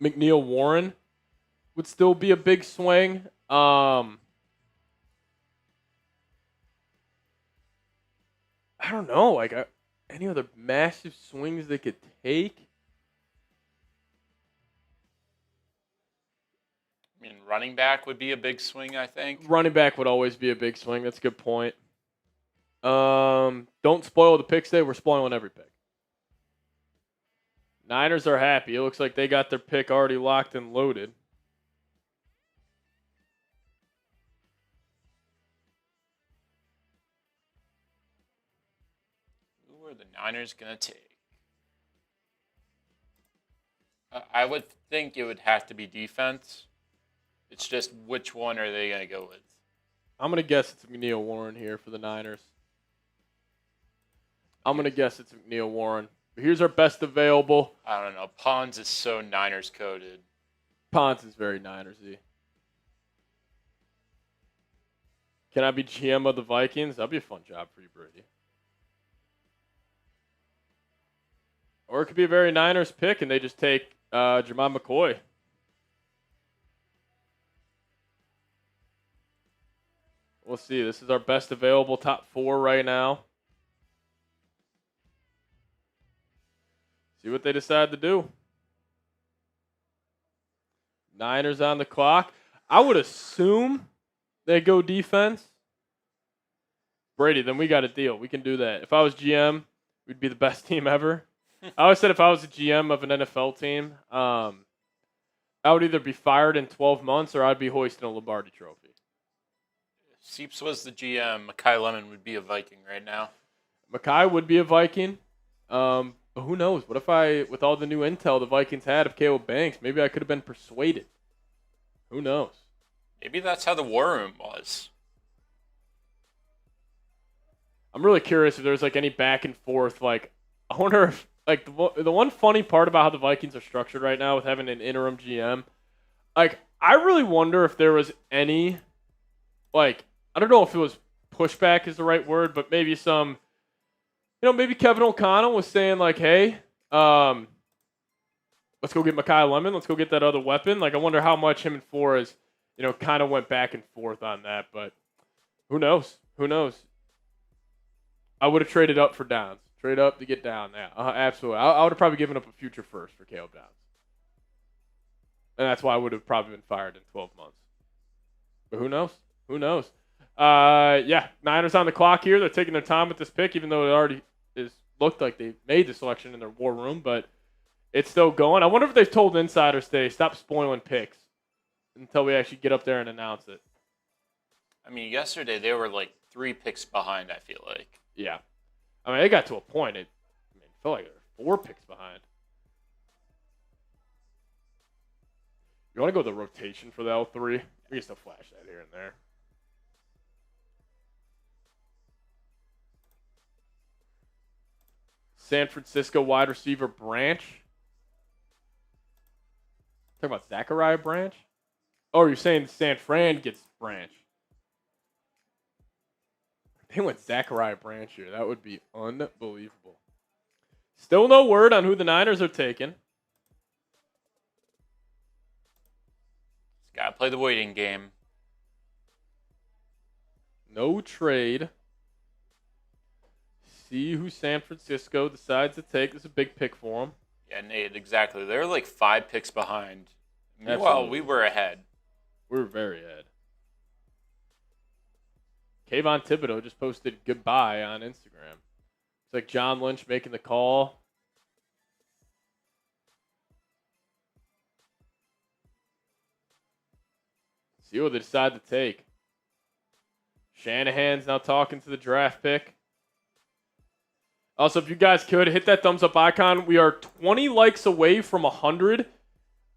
McNeil-Warren would still be a big swing. I don't know. Any other massive swings they could take? I mean, running back would be a big swing, I think. Running back would always be a big swing. That's a good point. Don't spoil the picks today. We're spoiling every pick. Niners are happy. It looks like they got their pick already locked and loaded. the Niners going to take? I would think it would have to be defense. It's just which one are they going to go with? I'm going to guess it's McNeil Warren here for the Niners. I'm going to guess it's McNeil Warren. Here's our best available. I don't know. Pons is so Niners coded. Pons is very Niners-y. Can I be GM of the Vikings? That'd be a fun job for you, Brady. Or it could be a very Niners pick, and they just take Jermon McCoy. We'll see. This is our best available top 4 right now. See what they decide to do. Niners on the clock. I would assume they go defense. Brady, then we got a deal. We can do that. If I was GM, we'd be the best team ever. I always said if I was a GM of an NFL team, I would either be fired in 12 months or I'd be hoisting a Lombardi trophy. If Seeps was the GM, Makai Lemon would be a Viking right now. Makai would be a Viking. But who knows? What if with all the new intel the Vikings had of Kaleb Banks, maybe I could have been persuaded. Who knows? Maybe that's how the war room was. I'm really curious if there's like any back and forth. Like, I wonder if like the one funny part about how the Vikings are structured right now with having an interim GM. Like, I really wonder if there was any, like, I don't know if it was pushback is the right word, but maybe some. Maybe Kevin O'Connell was saying, like, hey, let's go get Makai Lemon. Let's go get that other weapon. Like, I wonder how much him and Flores, kind of went back and forth on that. But who knows? Who knows? I would have traded up for Downs. Trade up to get down. Yeah, absolutely. I would have probably given up a future first for Kaleb Downs. And that's why I would have probably been fired in 12 months. But who knows? Who knows? Yeah, Niners on the clock here. They're taking their time with this pick, even though it already looked like they made the selection in their war room, but it's still going. I wonder if they've told insiders today, stop spoiling picks until we actually get up there and announce it. I mean, yesterday they were like 3 picks behind, I feel like. Yeah. I mean, it got to a point. It felt like they were 4 picks behind. You want to go with the rotation for the L3? We can still flash that here and there. San Francisco wide receiver Branch. Talking about Zachariah Branch? Oh, you're saying San Fran gets Branch. They went Zachariah Branch here. That would be unbelievable. Still no word on who the Niners are taking. Got to play the waiting game. No trade. See who San Francisco decides to take. This is a big pick for them. Yeah, Nate, exactly. They're like 5 picks behind. Meanwhile, we were ahead. We were very ahead. Kayvon Thibodeau just posted goodbye on Instagram. It's like John Lynch making the call. See what they decide to take. Shanahan's now talking to the draft pick. Also, if you guys could, hit that thumbs up icon. We are 20 likes away from 100.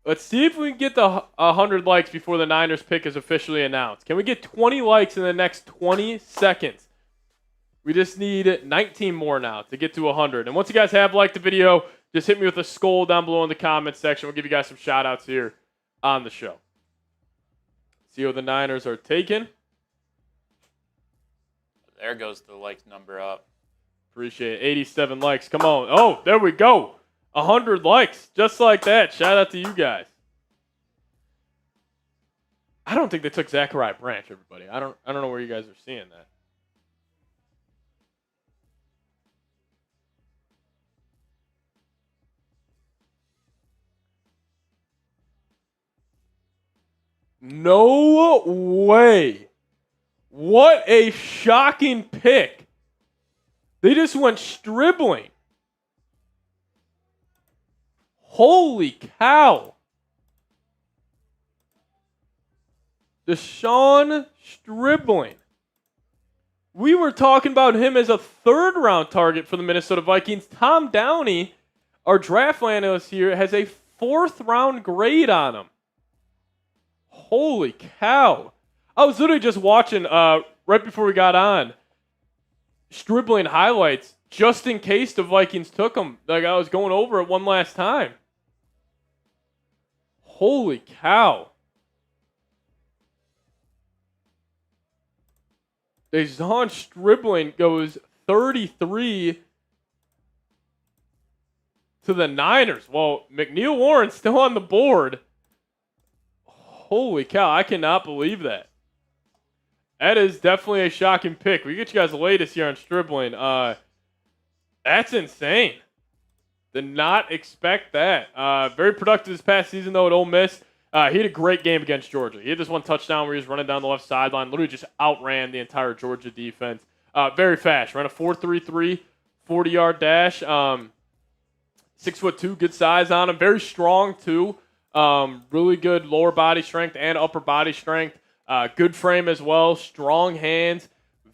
Let's see if we can get the 100 likes before the Niners pick is officially announced. Can we get 20 likes in the next 20 seconds? We just need 19 more now to get to 100. And once you guys have liked the video, just hit me with a skull down below in the comments section. We'll give you guys some shout outs here on the show. See what the Niners are taking. There goes the likes number up. Appreciate it. 87 likes. Come on. Oh, there we go. 100 likes. Just like that. Shout out to you guys. I don't think they took Zachariah Branch, everybody. I don't know where you guys are seeing that. No way. What a shocking pick. They just went Stribling. Holy cow. Deshaun Stribling. We were talking about him as a third-round target for the Minnesota Vikings. Tom Downey, our draft analyst here, has a fourth-round grade on him. Holy cow. I was literally just watching right before we got on Stribling highlights just in case the Vikings took him. Like, I was going over it one last time. Holy cow. Dejan Stribling goes 33 to the Niners. Well, McNeil Warren's still on the board. Holy cow, I cannot believe that. That is definitely a shocking pick. We get you guys the latest here on Stribling. That's insane. Did not expect that. Very productive this past season, though, at Ole Miss. He had a great game against Georgia. He had this one touchdown where he was running down the left sideline, literally just outran the entire Georgia defense. Very fast. Ran a 4.33, 40-yard dash. 6'2", good size on him. Very strong, too. Really good lower body strength and upper body strength. Good frame as well. Strong hands.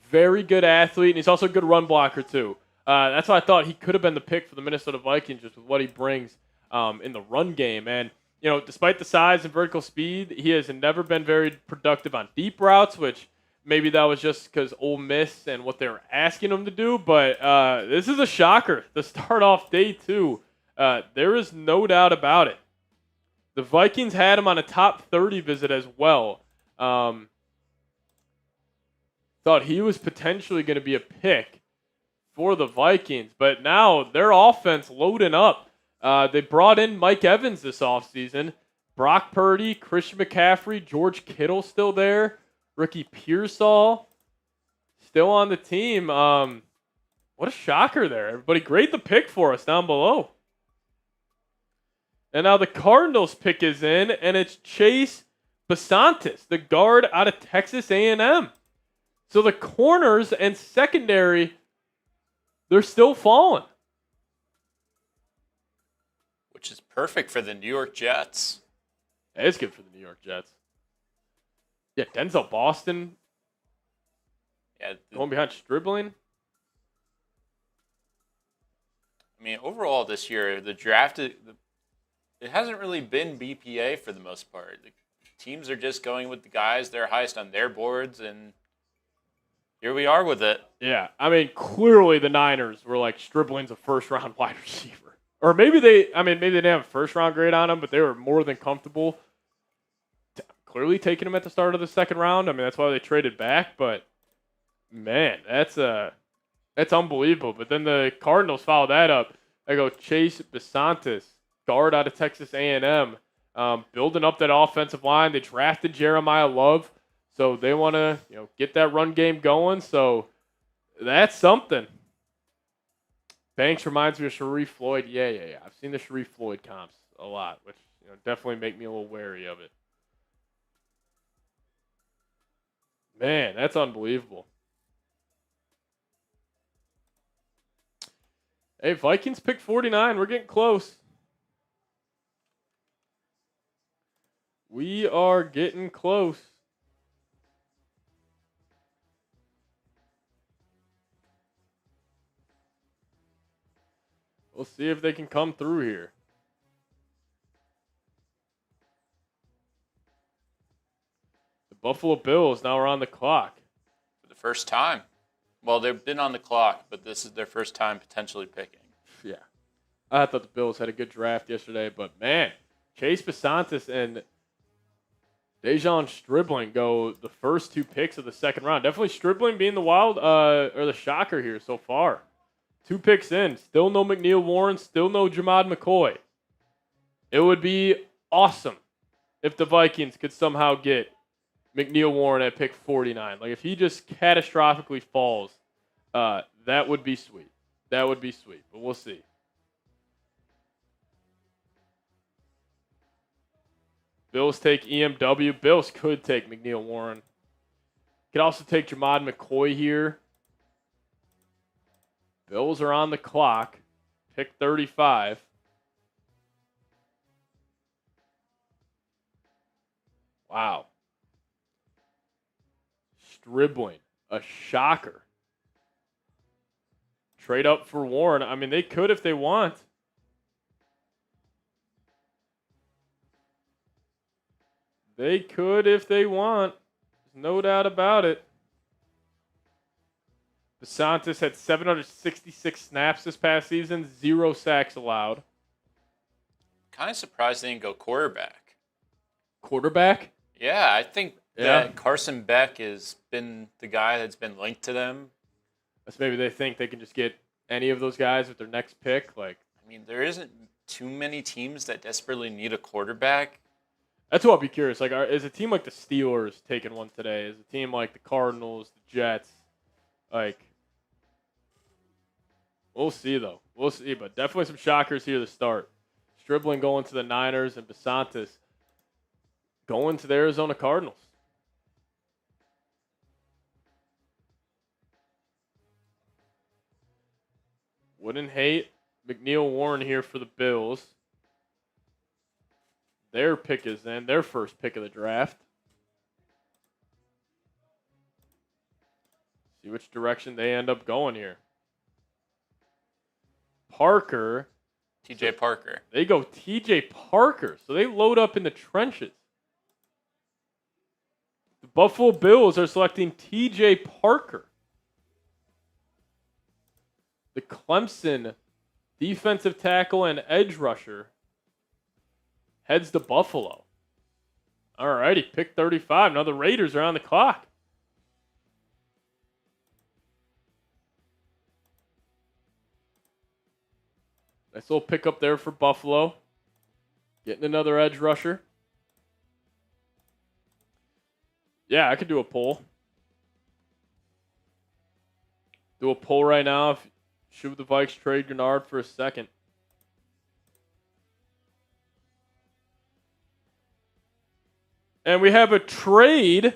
Very good athlete. And he's also a good run blocker, too. That's why I thought he could have been the pick for the Minnesota Vikings just with what he brings in the run game. And, you know, despite the size and vertical speed, he has never been very productive on deep routes, which maybe that was just because Ole Miss and what they were asking him to do. But this is a shocker to start off day 2. There is no doubt about it. The Vikings had him on a top 30 visit as well. Thought he was potentially going to be a pick for the Vikings, but now their offense loading up. They brought in Mike Evans this offseason. Brock Purdy, Christian McCaffrey, George Kittle still there. Ricky Pearsall still on the team. What a shocker there. Everybody grade the pick for us down below. And now the Cardinals pick is in, and it's Chase Basantis, the guard out of Texas A&M. So the corners and secondary, they're still falling. Which is perfect for the New York Jets. It is good for the New York Jets. Yeah, Denzel Boston going behind Stribling. I mean, overall this year, the draft, it hasn't really been BPA for the most part. The teams are just going with the guys that are highest on their boards, and here we are with it. Yeah, I mean, clearly the Niners were like, Stribling's a first-round wide receiver. Or maybe they didn't have a first-round grade on him, but they were more than comfortable clearly taking him at the start of the second round. I mean, that's why they traded back, but man, that's unbelievable. But then the Cardinals followed that up. They go Chase Basantis, guard out of Texas A&M, building up that offensive line. They drafted Jeremiah Love, so they want to get that run game going. So that's something. Banks reminds me of Sharif Floyd. Yeah. I've seen the Sharif Floyd comps a lot, which definitely make me a little wary of it. Man, that's unbelievable. Hey, Vikings pick 49. We're getting close. We are getting close. We'll see if they can come through here. The Buffalo Bills now are on the clock. For the first time. Well, they've been on the clock, but this is their first time potentially picking. Yeah. I thought the Bills had a good draft yesterday, but man, Chase Basantis and Dejan Stribling go the first 2 picks of the second round. Definitely Stribling being the or the shocker here so far. 2 picks in. Still no McNeil Warren. Still no Jamad McCoy. It would be awesome if the Vikings could somehow get McNeil Warren at pick 49. Like, if he just catastrophically falls, that would be sweet. That would be sweet, but we'll see. Bills take EMW. Bills could take McNeil Warren. Could also take Jamad McCoy here. Bills are on the clock. Pick 35. Wow. Stribling. A shocker. Trade up for Warren. I mean, they could if they want. They could if they want. There's no doubt about it. DeSantis had 766 snaps this past season, 0 sacks allowed. Kind of surprised they didn't go quarterback. Quarterback? Yeah, I think that Carson Beck has been the guy that's been linked to them. That's maybe they think they can just get any of those guys with their next pick. Like, I mean, there isn't too many teams that desperately need a quarterback. that's what I'll be curious. Like, is a team like the Steelers taking one today? Is a team like the Cardinals, the Jets? Like, we'll see, though. We'll see. But definitely some shockers here to start. Stribling going to the Niners and DeSantis going to the Arizona Cardinals. Wouldn't hate McNeil Warren here for the Bills. Their pick is in, their first pick of the draft. See which direction they end up going here. Parker. T.J. Parker. They go T.J. Parker. So they load up in the trenches. The Buffalo Bills are selecting T.J. Parker. The Clemson defensive tackle and edge rusher heads to Buffalo. All righty, pick 35. Now the Raiders are on the clock. Nice little pickup there for Buffalo. Getting another edge rusher. Yeah, I could do a poll. Do a poll right now. Should the Vikes trade Gennard for a second? And we have a trade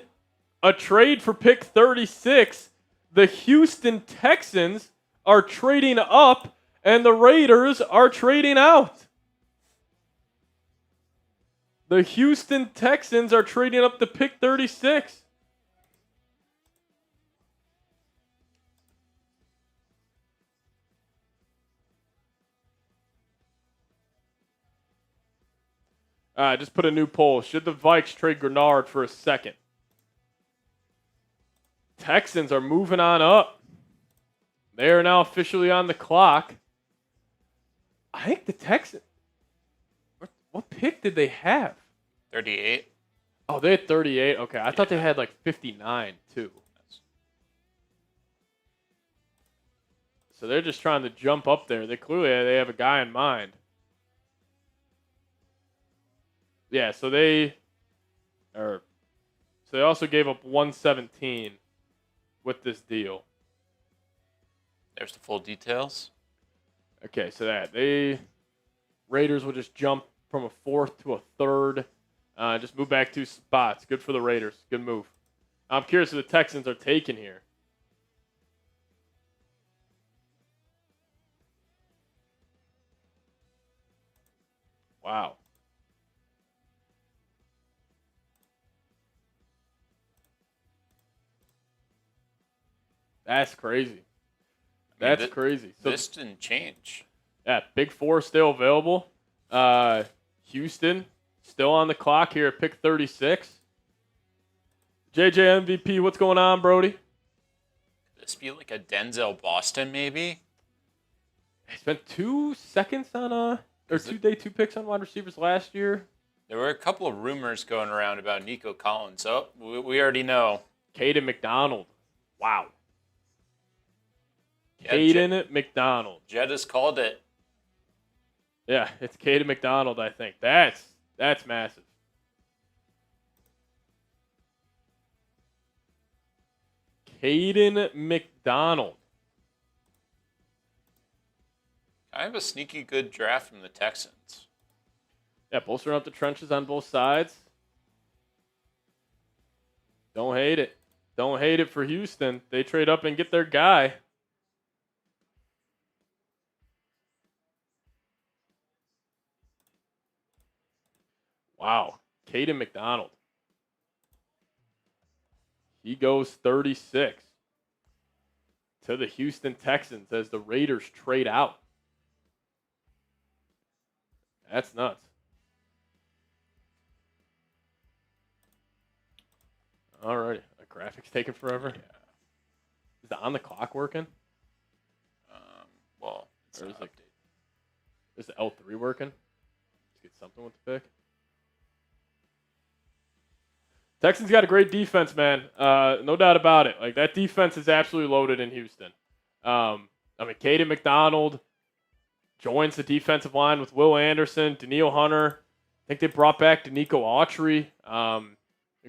for pick 36. The Houston Texans are trading up, and the Raiders are trading out. The Houston Texans are trading up to pick 36. Just put a new poll. Should the Vikes trade Gennard for a second? Texans are moving on up. They are now officially on the clock. I think the Texans... What pick did they have? 38. Oh, they had 38. Okay, I thought they had like 59 too. So they're just trying to jump up there. They clearly have a guy in mind. Yeah, so they also gave up 117 with this deal. There's the full details. Okay, so Raiders will just jump from a fourth to a third. Just move back 2 spots. Good for the Raiders. Good move. I'm curious who the Texans are taking here. Wow. That's crazy. That's crazy. So this didn't change. Yeah, Big Four still available. Houston still on the clock here at pick 36. JJ MVP, what's going on, Brody? Could this be like a Denzel Boston, maybe? He spent 2 seconds on or 2 picks on wide receivers last year. There were a couple of rumors going around about Nico Collins. So we already know. Caden McDonald. Wow. Yeah, Caden McDonald. Jed has called it. Yeah, it's Caden McDonald, I think. That's massive. Caden McDonald. Kind of a sneaky good draft from the Texans. Yeah, bolstering up the trenches on both sides. Don't hate it. Don't hate it for Houston. They trade up and get their guy. Wow. Caden McDonald. He goes 36 to the Houston Texans as the Raiders trade out. That's nuts. Alrighty. The graphics taking forever? Yeah. Is the on the clock working? Well, it's an update. Is the L3 working? Let's get something with the pick. Texans got a great defense, man. No doubt about it. Like, that defense is absolutely loaded in Houston. Kaleb McDonald joins the defensive line with Will Anderson, Danielle Hunter. I think they brought back Danico Autry. A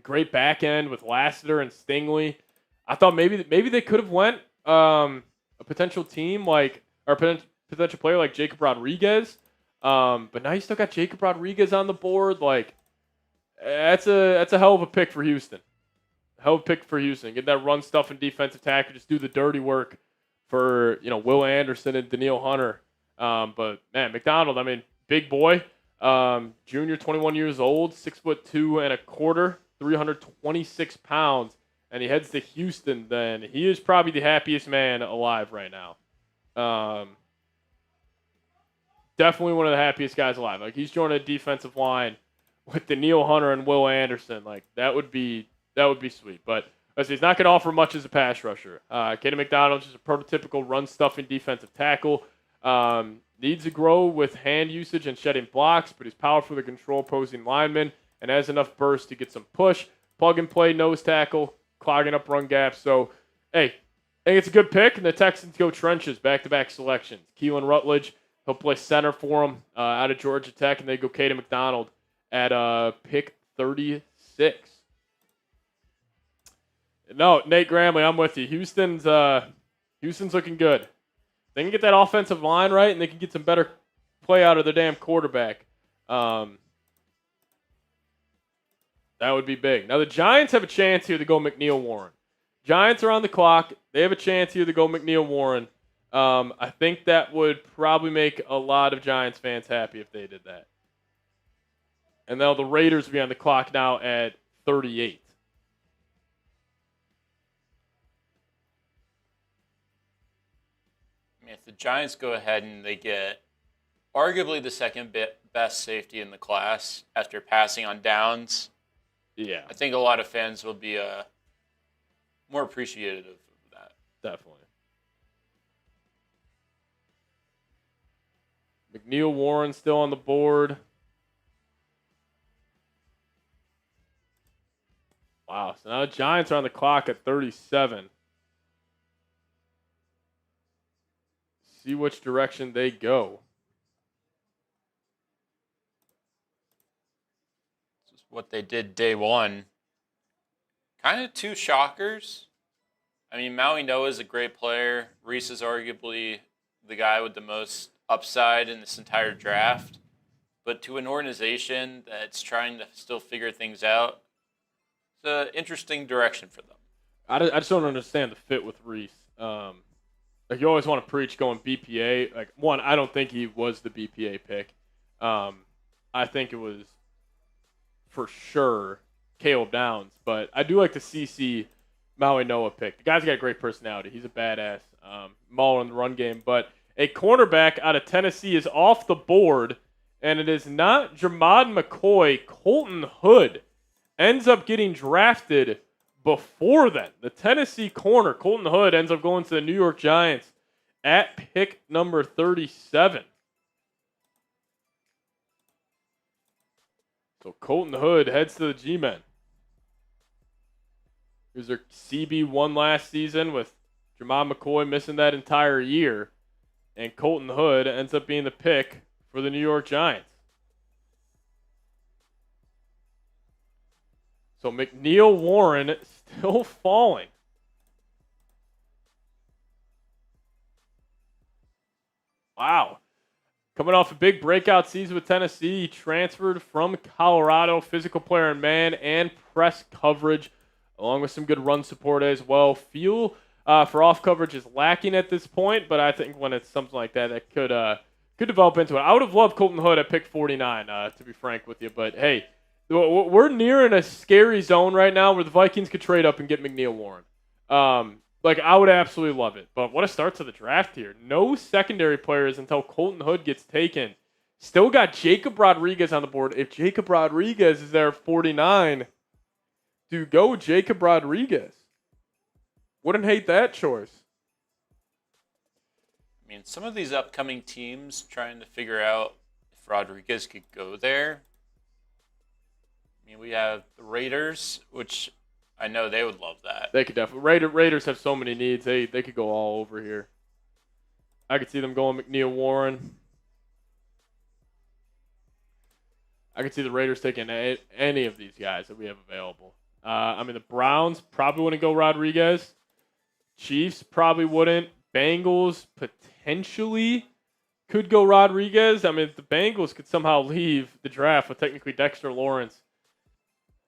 great back end with Lassiter and Stingley. I thought maybe they could have went a potential team like, or potential player like Jacob Rodriguez. But now you still got Jacob Rodriguez on the board. Like, that's a hell of a pick for Houston. Get that run stuff and defensive tackle. Just do the dirty work for Will Anderson and Danielle Hunter. But man, McDonald, big boy, junior, 21 years old, 6'2" and a quarter, 326 pounds, and he heads to Houston. Then he is probably the happiest man alive right now. Definitely one of the happiest guys alive. Like, he's joining a defensive line with Danielle Hunter and Will Anderson. Like, that would be sweet. But he's not going to offer much as a pass rusher. Kaleb McDonald's just a prototypical run-stuffing defensive tackle. Needs to grow with hand usage and shedding blocks, but he's powerful to control opposing linemen and has enough burst to get some push. Plug-and-play nose tackle, clogging up run gaps. So, hey, I think it's a good pick, and the Texans go trenches, back-to-back selections. Keelan Rutledge, he'll play center for them out of Georgia Tech, and they go Kaleb McDonald at pick 36. No, Nate Gramley, I'm with you. Houston's looking good. They can get that offensive line right, and they can get some better play out of their damn quarterback. That would be big. Now, the Giants have a chance here to go McNeil Warren. Giants are on the clock. They have a chance here to go McNeil Warren. I think that would probably make a lot of Giants fans happy if they did that. And now the Raiders will be on the clock now at 38. If the Giants go ahead and they get arguably the second best safety in the class after passing on downs, yeah, I think a lot of fans will be more appreciative of that. Definitely. McNeil Warren still on the board. Wow, so now the Giants are on the clock at 37. See which direction they go. This is what they did day one. Kind of two shockers. Maui Noah is a great player. Reese is arguably the guy with the most upside in this entire draft. But to an organization that's trying to still figure things out, it's an interesting direction for them. I just don't understand the fit with Reese. You always want to preach going BPA. One, I don't think he was the BPA pick. I think it was for sure Caleb Downs. But I do like the CC Maui Noah pick. The guy's got a great personality. He's a badass. Mauler in the run game. But a cornerback out of Tennessee is off the board, and it is not Jermod McCoy. Colton Hood ends up getting drafted before then. The Tennessee corner, Colton Hood, ends up going to the New York Giants at pick number 37. So Colton Hood heads to the G-Men. He was their CB1 last season with Jermod McCoy missing that entire year. And Colton Hood ends up being the pick for the New York Giants. So McNeil Warren still falling. Wow. Coming off a big breakout season with Tennessee, he transferred from Colorado, physical player in man and press coverage, along with some good run support as well. Feel for off coverage is lacking at this point, but I think when it's something like that, that could develop into it. I would have loved Colton Hood at pick 49, to be frank with you, but hey, we're nearing a scary zone right now where the Vikings could trade up and get McNeil Warren. Like, I would absolutely love it. But what a start to the draft here. No secondary players until Colton Hood gets taken. Still got Jacob Rodriguez on the board. If Jacob Rodriguez is there at 49, dude, go Jacob Rodriguez. Wouldn't hate that choice. I mean, some of these upcoming teams trying to figure out if Rodriguez could go there. I mean, we have the Raiders, which I know they would love that. They could definitely. Raiders have so many needs. They could go all over here. I could see them going McNeil Warren. I could see the Raiders taking any of these guys that we have available. I mean, the Browns probably wouldn't go Rodriguez. Chiefs probably wouldn't. Bengals potentially could go Rodriguez. I mean, if the Bengals could somehow leave the draft with technically Dexter Lawrence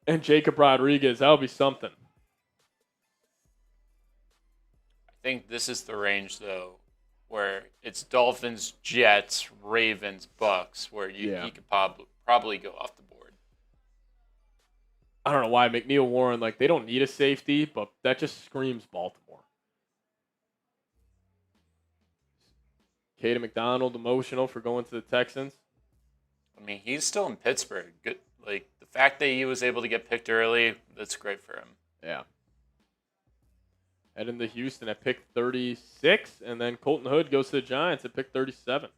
and Jacob Rodriguez, that would be something. I think this is the range, though, where it's Dolphins, Jets, Ravens, Bucks, where he could probably go off the board. I don't know why McNeil Warren, like, they don't need a safety, but that just screams Baltimore. Caden McDonald emotional for going to the Texans. I mean, he's still in Pittsburgh. Good, like the fact that he was able to get picked early, that's great for him. Yeah. Heading to Houston at pick 36, and then Colton Hood goes to the Giants at pick 37.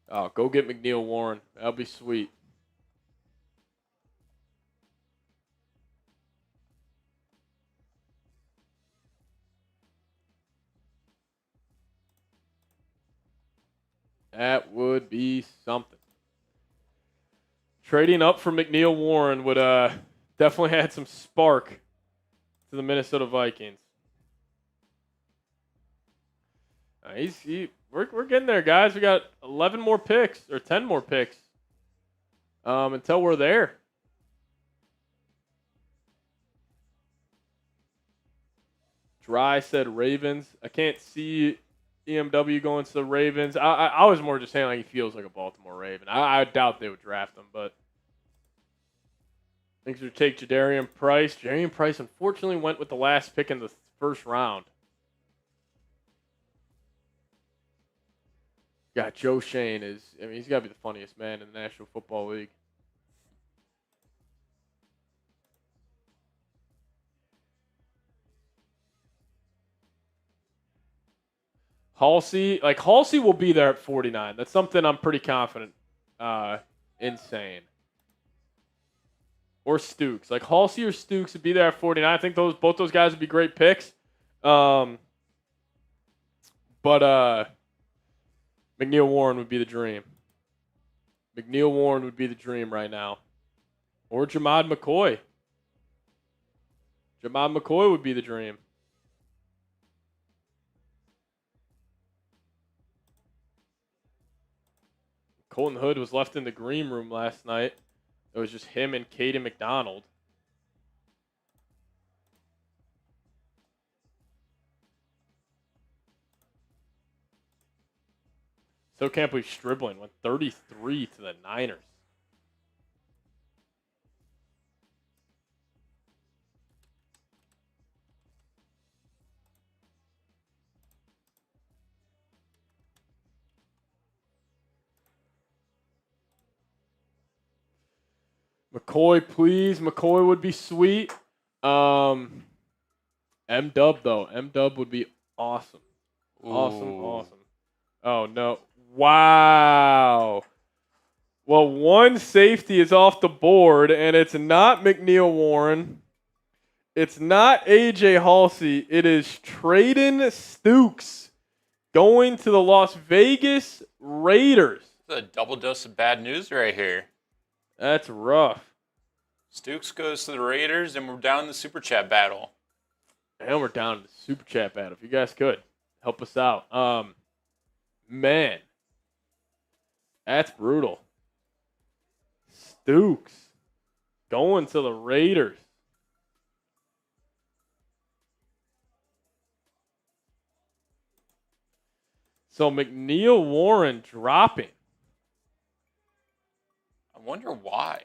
Oh, go get McNeil Warren. That'll be sweet. That would be something. Trading up for McNeil Warren would definitely add some spark to the Minnesota Vikings. We're getting there, guys. We got 11 more picks or 10 more picks until we're there. Dry said Ravens. I can't see EMW going to the Ravens. I was more just saying like he feels like a Baltimore Raven. I doubt they would draft him, but I think they would take Jadarian Price. Jadarian Price unfortunately went with the last pick in the first round. God, Joe Shane he's got to be the funniest man in the National Football League. Halsey will be there at 49. That's something I'm pretty confident. Insane. Or Stukes. Like Halsey or Stukes would be there at 49. I think both those guys would be great picks. But McNeil Warren would be the dream. McNeil Warren would be the dream right now. Or Jamad McCoy. Jamad McCoy would be the dream. Colton Hood was left in the green room last night. It was just him and Caden McDonald. Still can't believe Stribling went 33 to the Niners. McCoy, please. McCoy would be sweet. M-Dub, though. M-Dub would be awesome. Awesome. Oh, no. Wow. Well, one safety is off the board, and it's not McNeil Warren. It's not A.J. Halsey. It is Traden Stukes going to the Las Vegas Raiders. It's a double dose of bad news right here. That's rough. Stukes goes to the Raiders, and we're down in the Super Chat battle. And we're down in the Super Chat battle. If you guys could, help us out. Man. That's brutal. Stukes going to the Raiders. So McNeil Warren dropping. I wonder why.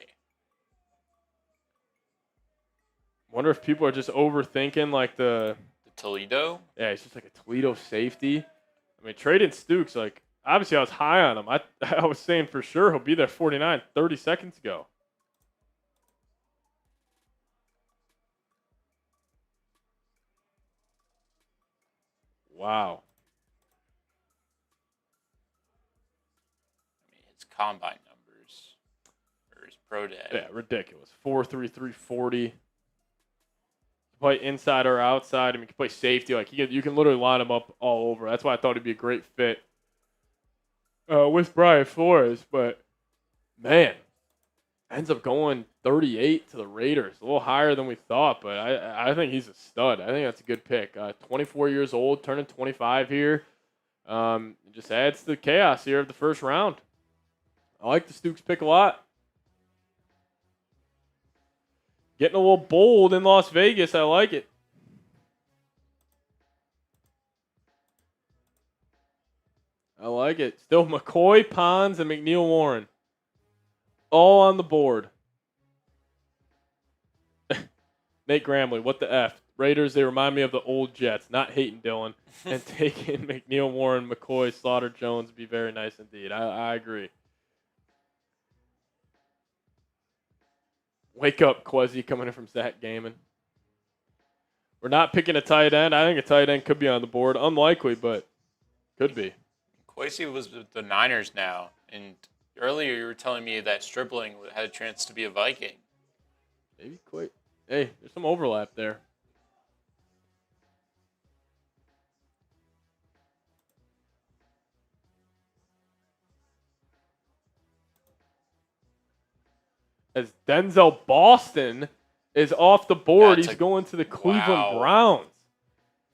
Wonder if people are just overthinking like The Toledo. yeah, he's just like a Toledo safety. I mean, trading Stukes, like obviously I was high on him. I was saying for sure he'll be there 49 30 seconds ago. Wow. I mean, his combine numbers or his pro day. Yeah, ridiculous. 4.33 40. Play inside or outside. I mean, he can play safety. Like you can literally line him up all over. That's why I thought he'd be a great fit with Brian Flores. But man, ends up going 38 to the Raiders, a little higher than we thought. But I think he's a stud. I think that's a good pick. 24 years old, turning 25 here. Just adds to the chaos here of the first round. I like the Stukes pick a lot. Getting a little bold in Las Vegas. I like it. I like it. Still McCoy, Pons, and McNeil Warren. All on the board. Nate Gramley, what the F? Raiders, they remind me of the old Jets. Not hating Dylan. And taking McNeil Warren, McCoy, Slaughter, Jones would be very nice indeed. I agree. Wake up, Quezzy, coming in from Zach Gaiman. We're not picking a tight end. I think a tight end could be on the board. Unlikely, but could be. Quasi was with the Niners now, and earlier you were telling me that Stripling had a chance to be a Viking. Maybe quite. Hey, there's some overlap there. As Denzel Boston is off the board. He's going to the Cleveland Browns.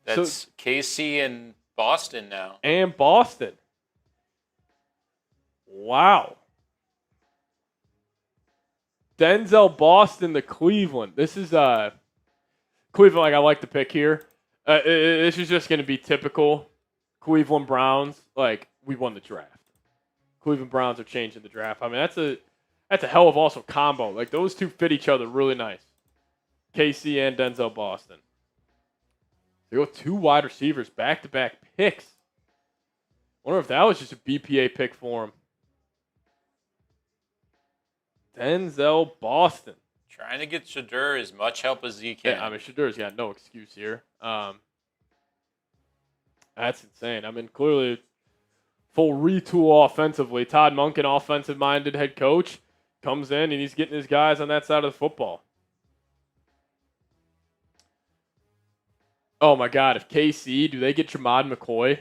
That's KC and Boston now. And Boston. Wow. Denzel Boston to Cleveland. This is Cleveland, like I like the pick here. This is just going to be typical Cleveland Browns. Like, we won the draft. Cleveland Browns are changing the draft. I mean, that's a hell of also combo. Like, those two fit each other really nice. KC and Denzel Boston. They go two wide receivers, back-to-back picks. Wonder if that was just a BPA pick for him. Denzel Boston. Trying to get Shadur as much help as he can. Yeah, I mean, Shadur's got no excuse here. That's insane. I mean, clearly full retool offensively. Todd Monken, offensive-minded head coach, comes in and he's getting his guys on that side of the football. Oh, my God. If KC, do they get Jamad McCoy?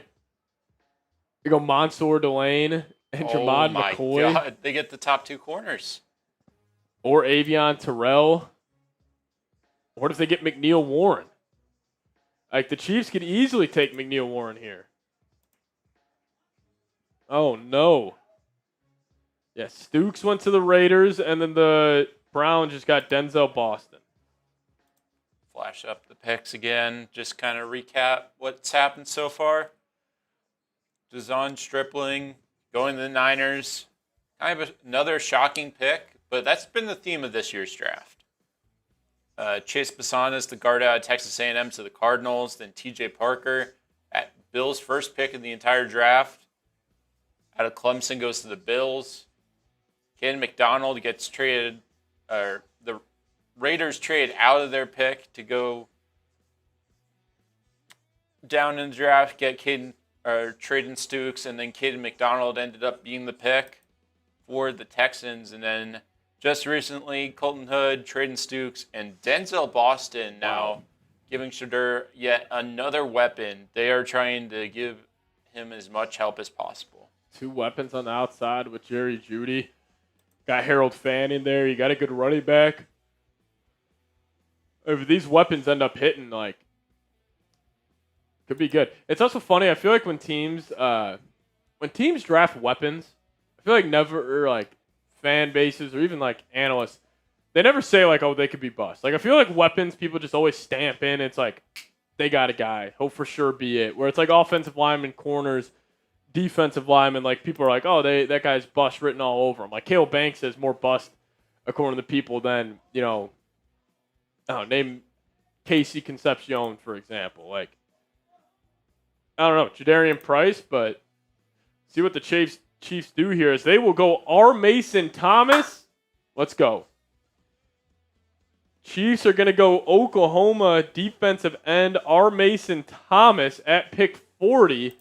They go Mansour Delane and Jamad McCoy. Oh, my God. They get the top two corners. Or Avion Terrell. What if they get McNeil Warren? Like, the Chiefs could easily take McNeil Warren here. Oh, no. Yeah, Stukes went to the Raiders, and then the Browns just got Denzel Boston. Flash up the picks again. Just kind of recap what's happened so far. Dazon Stripling going to the Niners. Kind of another shocking pick, but that's been the theme of this year's draft. Chase Basanas, the guard out of Texas A&M, to the Cardinals. Then T.J. Parker at Bills' first pick in the entire draft. Out of Clemson goes to the Bills. Ken McDonald gets traded, or the Raiders trade out of their pick to go down in the draft, get Caden, or Traden Stukes, and then Caden McDonald ended up being the pick for the Texans. And then just recently, Colton Hood, Traden Stukes, and Denzel Boston now giving Shadur yet another weapon. They are trying to give him as much help as possible. Two weapons on the outside with Jerry Jeudy. Got Harold Fanning there. You got a good running back. If these weapons end up hitting, like, could be good. It's also funny. I feel like when teams draft weapons, I feel like never, like, fan bases or even, like, analysts, they never say, like, oh, they could be bust. Like, I feel like weapons, people just always stamp in. It's like, they got a guy. He'll for sure be it. Where it's like offensive linemen, corners, defensive linemen, like, people are like, oh, that guy's bust written all over him. Like, Kaleb Banks is more bust, according to people, than, you know, name Casey Concepcion, for example. Like, I don't know, Jadarian Price, but see what the Chiefs do here is they will go R. Mason Thomas. Let's go. Chiefs are going to go Oklahoma defensive end R. Mason Thomas at pick 40.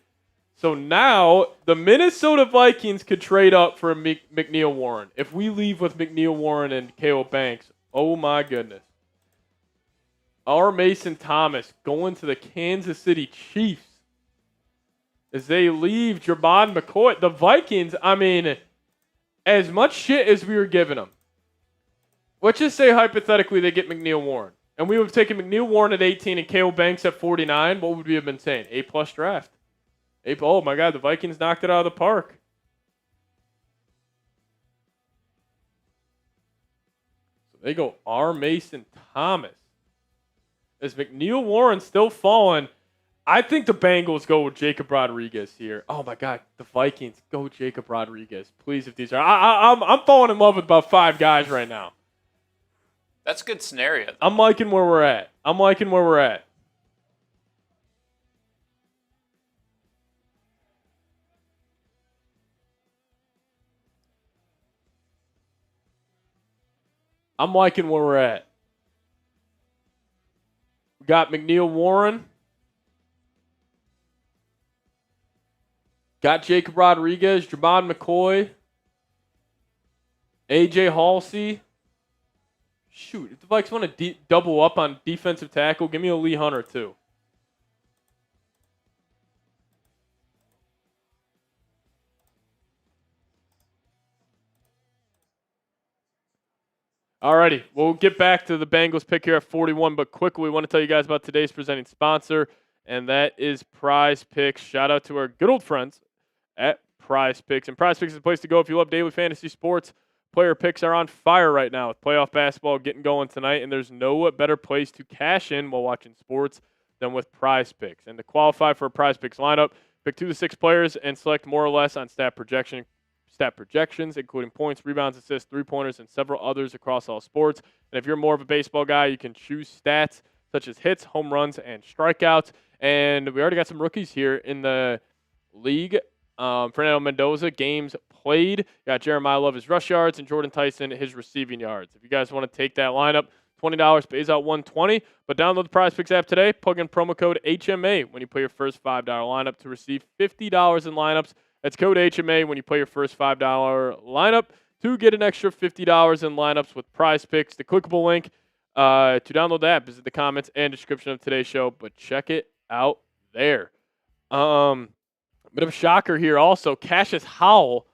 So now the Minnesota Vikings could trade up for McNeil Warren. If we leave with McNeil Warren and Kaleb Banks, oh my goodness. R. Mason Thomas going to the Kansas City Chiefs. As they leave Jermon McCoy. The Vikings, I mean, as much shit as we were giving them. Let's just say hypothetically they get McNeil Warren. And we would have taken McNeil Warren at 18 and Kaleb Banks at 49. What would we have been saying? A-plus draft. Oh my God, the Vikings knocked it out of the park. So they go R. Mason Thomas. Is McNeil Warren still falling? I think the Bengals go with Jacob Rodriguez here. Oh my God, the Vikings go Jacob Rodriguez. Please, if these are, I'm falling in love with about 5 guys right now. That's a good scenario. I'm liking where we're at. We got McNeil Warren. Got Jacob Rodriguez, Jermon McCoy, AJ Halsey. Shoot, if the Vikes want to double up on defensive tackle, give me a Lee Hunter too. Alrighty, we'll get back to the Bengals pick here at 41, but quickly we want to tell you guys about today's presenting sponsor, and that is PrizePicks. Shout out to our good old friends at PrizePicks. And PrizePicks is the place to go if you love daily fantasy sports. Player picks are on fire right now with playoff basketball getting going tonight, and there's no better place to cash in while watching sports than with PrizePicks. And to qualify for a PrizePicks lineup, pick 2 to 6 players and select more or less on stat projections, including points, rebounds, assists, three-pointers, and several others across all sports. And if you're more of a baseball guy, you can choose stats such as hits, home runs, and strikeouts. And we already got some rookies here in the league. Fernando Mendoza, games played. Got Jeremiah Love, his rush yards, and Jordan Tyson, his receiving yards. If you guys want to take that lineup, $20 pays out $120. But download the PrizePicks app today. Plug in promo code HMA when you play your first $5 lineup to receive $50 in lineups. That's code HMA when you play your first $5 lineup to get an extra $50 in lineups with PrizePicks. The clickable link to download the app is in the comments and description of today's show, but check it out there. Bit of a shocker here also. Cassius Howell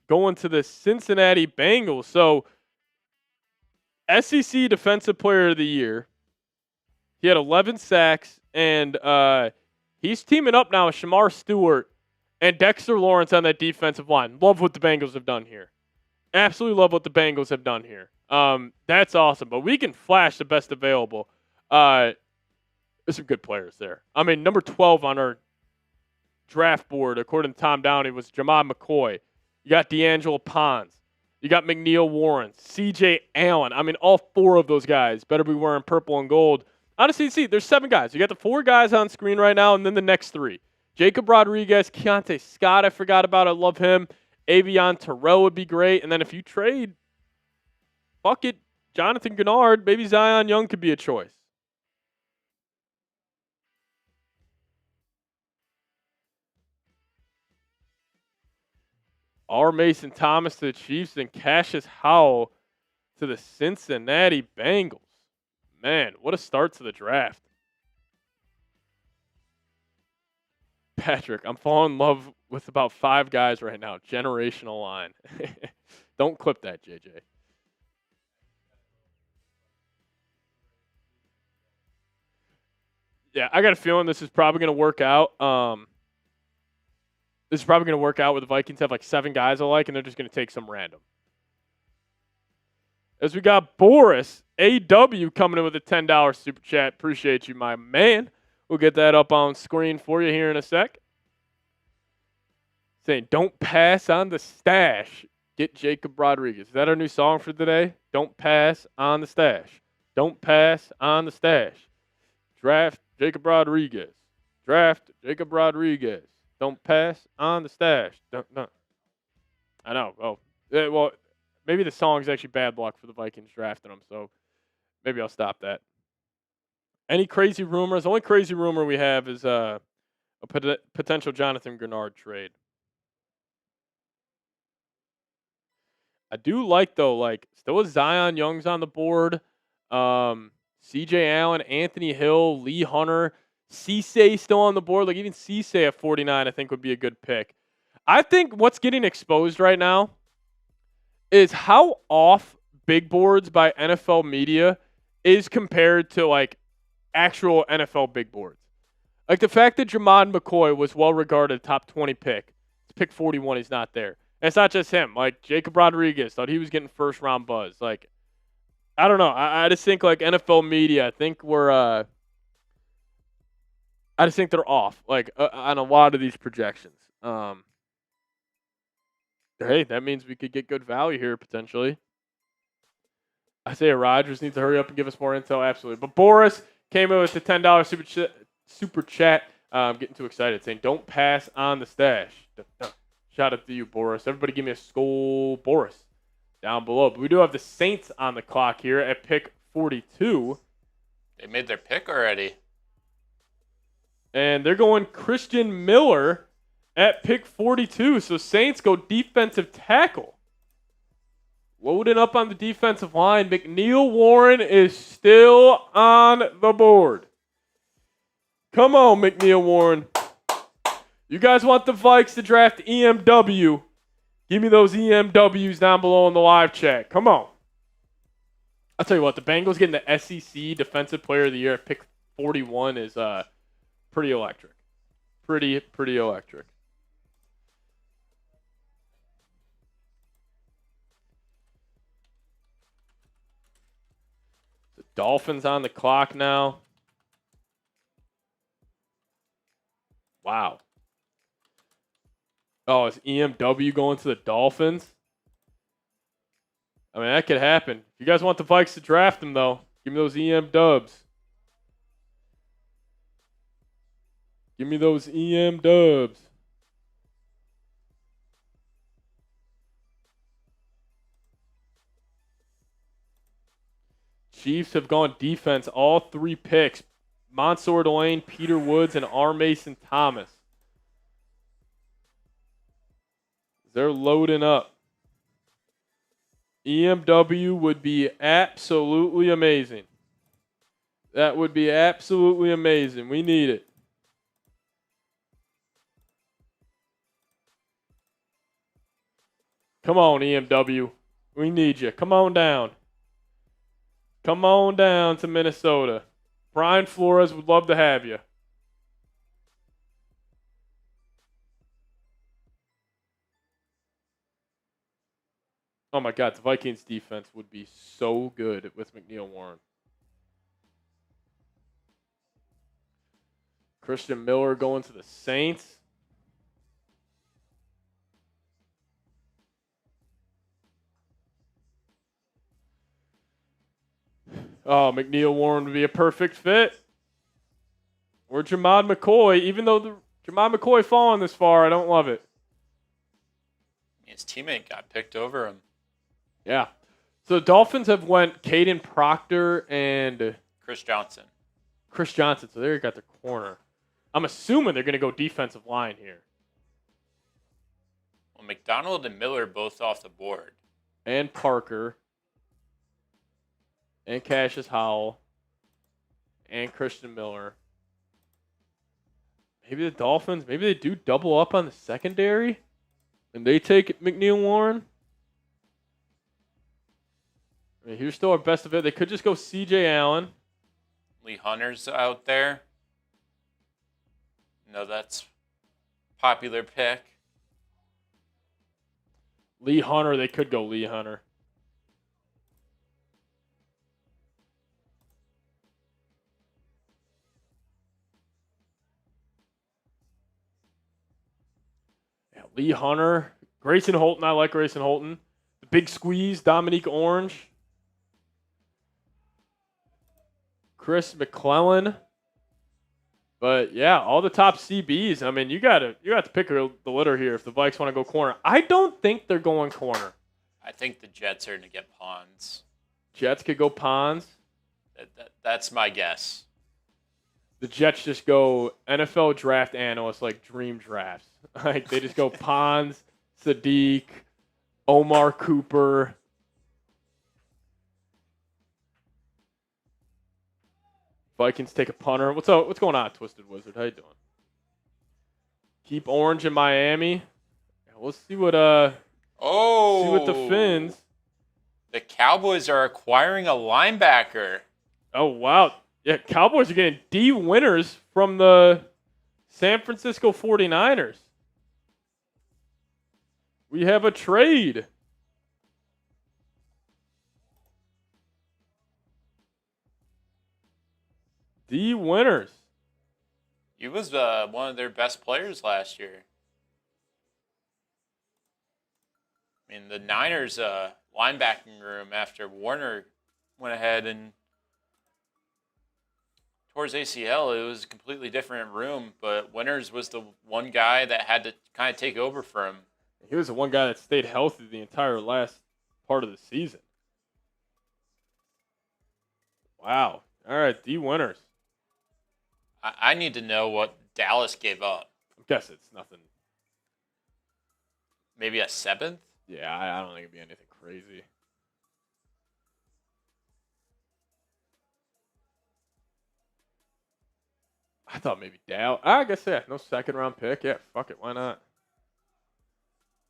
going to the Cincinnati Bengals. So, SEC Defensive Player of the Year. He had 11 sacks, and he's teaming up now with Shamar Stewart and Dexter Lawrence on that defensive line. Love what the Bengals have done here. Absolutely love what the Bengals have done here. That's awesome. But we can flash the best available. There's some good players there. I mean, number 12 on our draft board, according to Tom Downey, was Jermon McCoy. You got D'Angelo Pons. You got McNeil Warren, C.J. Allen. I mean, all 4 of those guys better be wearing purple and gold. Honestly, see, there's 7 guys. You got the 4 guys on screen right now, and then the next 3. Jacob Rodriguez, Keontae Scott, I forgot about. I love him. Avion Terrell would be great. And then if you trade, fuck it, Jonathan Gennard, maybe Zion Young could be a choice. R. Mason Thomas to the Chiefs and Cassius Howell to the Cincinnati Bengals. Man, what a start to the draft. Patrick, I'm falling in love with about 5 guys right now. Generational line. Don't clip that, JJ. Yeah, I got a feeling this is probably going to work out. This is probably going to work out where the Vikings have like 7 guys alike, and they're just going to take some random. As we got Boris AW coming in with a $10 super chat. Appreciate you, my man. We'll get that up on screen for you here in a sec. Saying, don't pass on the stash. Get Jacob Rodriguez. Is that our new song for today? Don't pass on the stash. Don't pass on the stash. Draft Jacob Rodriguez. Draft Jacob Rodriguez. Don't pass on the stash. Don't. I know. Oh, well, maybe the song's actually bad luck for the Vikings drafting him, so maybe I'll stop that. Any crazy rumors? The only crazy rumor we have is a potential Jonathan Gennard trade. I do like, though, like, still a Zion Young's on the board. CJ Allen, Anthony Hill, Lee Hunter, Cisse still on the board. Like, even Cisse at 49, I think, would be a good pick. I think what's getting exposed right now is how off big boards by NFL media is compared to, like, actual NFL big boards. Like, the fact that Jamad McCoy was well-regarded top 20 pick. It's pick 41, he's not there. And it's not just him. Like, Jacob Rodriguez thought he was getting first-round buzz. Like, I don't know. I just think, like, NFL media, I think I just think they're off, like, on a lot of these projections. Hey, that means we could get good value here, potentially. Isaiah Rodgers needs to hurry up and give us more intel, absolutely. But Boris came in with the $10 super chat. I'm getting too excited, saying, don't pass on the stash. Shout out to you, Boris. Everybody give me a skull, Boris, down below. But we do have the Saints on the clock here at pick 42. They made their pick already. And they're going Christian Miller at pick 42. So Saints go defensive tackle. Loading up on the defensive line. McNeil Warren is still on the board. Come on, McNeil Warren. You guys want the Vikes to draft EMW? Give me those EMWs down below in the live chat. Come on. I'll tell you what, the Bengals getting the SEC Defensive Player of the Year at pick 41 is pretty electric. Pretty electric. The Dolphins on the clock now. Wow. Oh, is EMW going to the Dolphins? I mean, that could happen. If you guys want the Vikes to draft them, though, give me those EM dubs. Give me those EM dubs. Chiefs have gone defense all 3 picks. Mansour Delane, Peter Woods, and R. Mason Thomas. They're loading up. EMW would be absolutely amazing. That would be absolutely amazing. We need it. Come on, EMW. We need you. Come on down. Come on down to Minnesota. Brian Flores would love to have you. Oh my God, the Vikings defense would be so good with McNeil Warren. Christian Miller going to the Saints. Oh, McNeil Warren would be a perfect fit. Or Jamad McCoy, even though Jamad McCoy falling this far, I don't love it. His teammate got picked over him. Yeah. So the Dolphins have went Caden Proctor and Chris Johnson. So there you got the corner. I'm assuming they're going to go defensive line here. Well, McDonald and Miller both off the board. And Parker. And Cassius Howell. And Christian Miller. Maybe the Dolphins, maybe they do double up on the secondary. And they take McNeil Warren. I mean, here's still our best of it. They could just go CJ Allen. Lee Hunter's out there. No, that's popular pick. Lee Hunter, they could go Lee Hunter. Yeah, Lee Hunter. Grayson Holton, I like Grayson Holton. The big squeeze, Dominique Orange. Chris McClellan. But yeah, all the top CBs. I mean, you got to pick the litter here if the Vikes want to go corner. I don't think they're going corner. I think the Jets are going to get Pons. Jets could go Pons. That's my guess. The Jets just go NFL draft analysts like dream drafts. Like they just go Pons, Sadiq, Omar Cooper. Vikings take a punter. What's up? What's going on, Twisted Wizard? How you doing? Keep Orange in Miami. We'll see what see what the Finns. The Cowboys are acquiring a linebacker. Oh wow. Yeah, Cowboys are getting D winners from the San Francisco 49ers. We have a trade. D winners. He was one of their best players last year. I mean, the Niners' linebacking room after Warner went ahead and tore his ACL, it was a completely different room, but Winters was the one guy that had to kind of take over for him. He was the one guy that stayed healthy the entire last part of the season. Wow. All right, D winners. I need to know what Dallas gave up. I guess it's nothing. Maybe a 7th? Yeah, I don't think it'd be anything crazy. I thought maybe Dallas. I guess, yeah, no second round pick. Yeah, fuck it. Why not?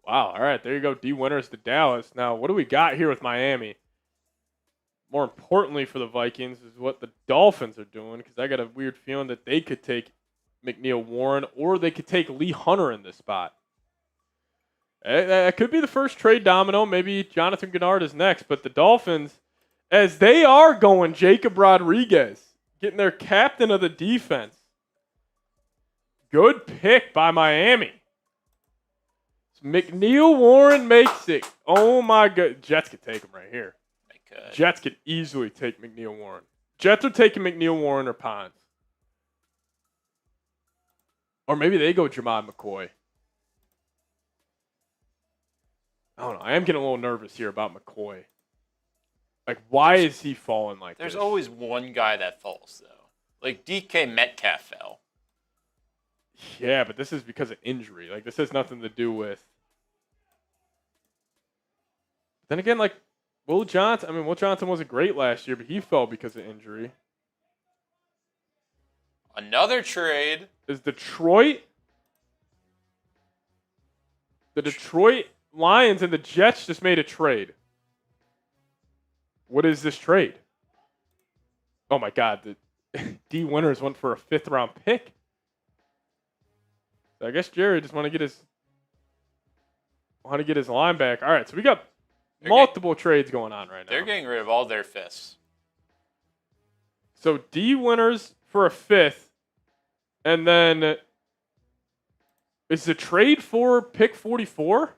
Wow. All right, there you go. D winners to Dallas. Now, what do we got here with Miami? More importantly for the Vikings is what the Dolphins are doing, because I got a weird feeling that they could take McNeil Warren or they could take Lee Hunter in this spot. That could be the first trade domino. Maybe Jonathan Gennard is next. But the Dolphins, as they are going Jacob Rodriguez, getting their captain of the defense. Good pick by Miami. McNeil Warren makes it. Oh, my God. Jets could take him right here. Jets could easily take McNeil Warren. Jets are taking McNeil Warren or Pons. Or maybe they go Jamad McCoy. I don't know. I am getting a little nervous here about McCoy. Like, why is he falling like There's this? always one guy that falls, though. Like, DK Metcalf fell. Yeah, but this is because of injury. Like, this has nothing to do with... Then again, like, Will Johnson wasn't great last year, but he fell because of injury. Another trade. Is Detroit... The Detroit Lions and the Jets just made a trade. What is this trade? Oh, my God. The D winners went for a 5th-round pick. So I guess Jerry just want to get his line back. All right, so we got multiple trades going on right now. They're getting rid of all their 5ths. So D winners for a 5th, and then is the trade for pick 44?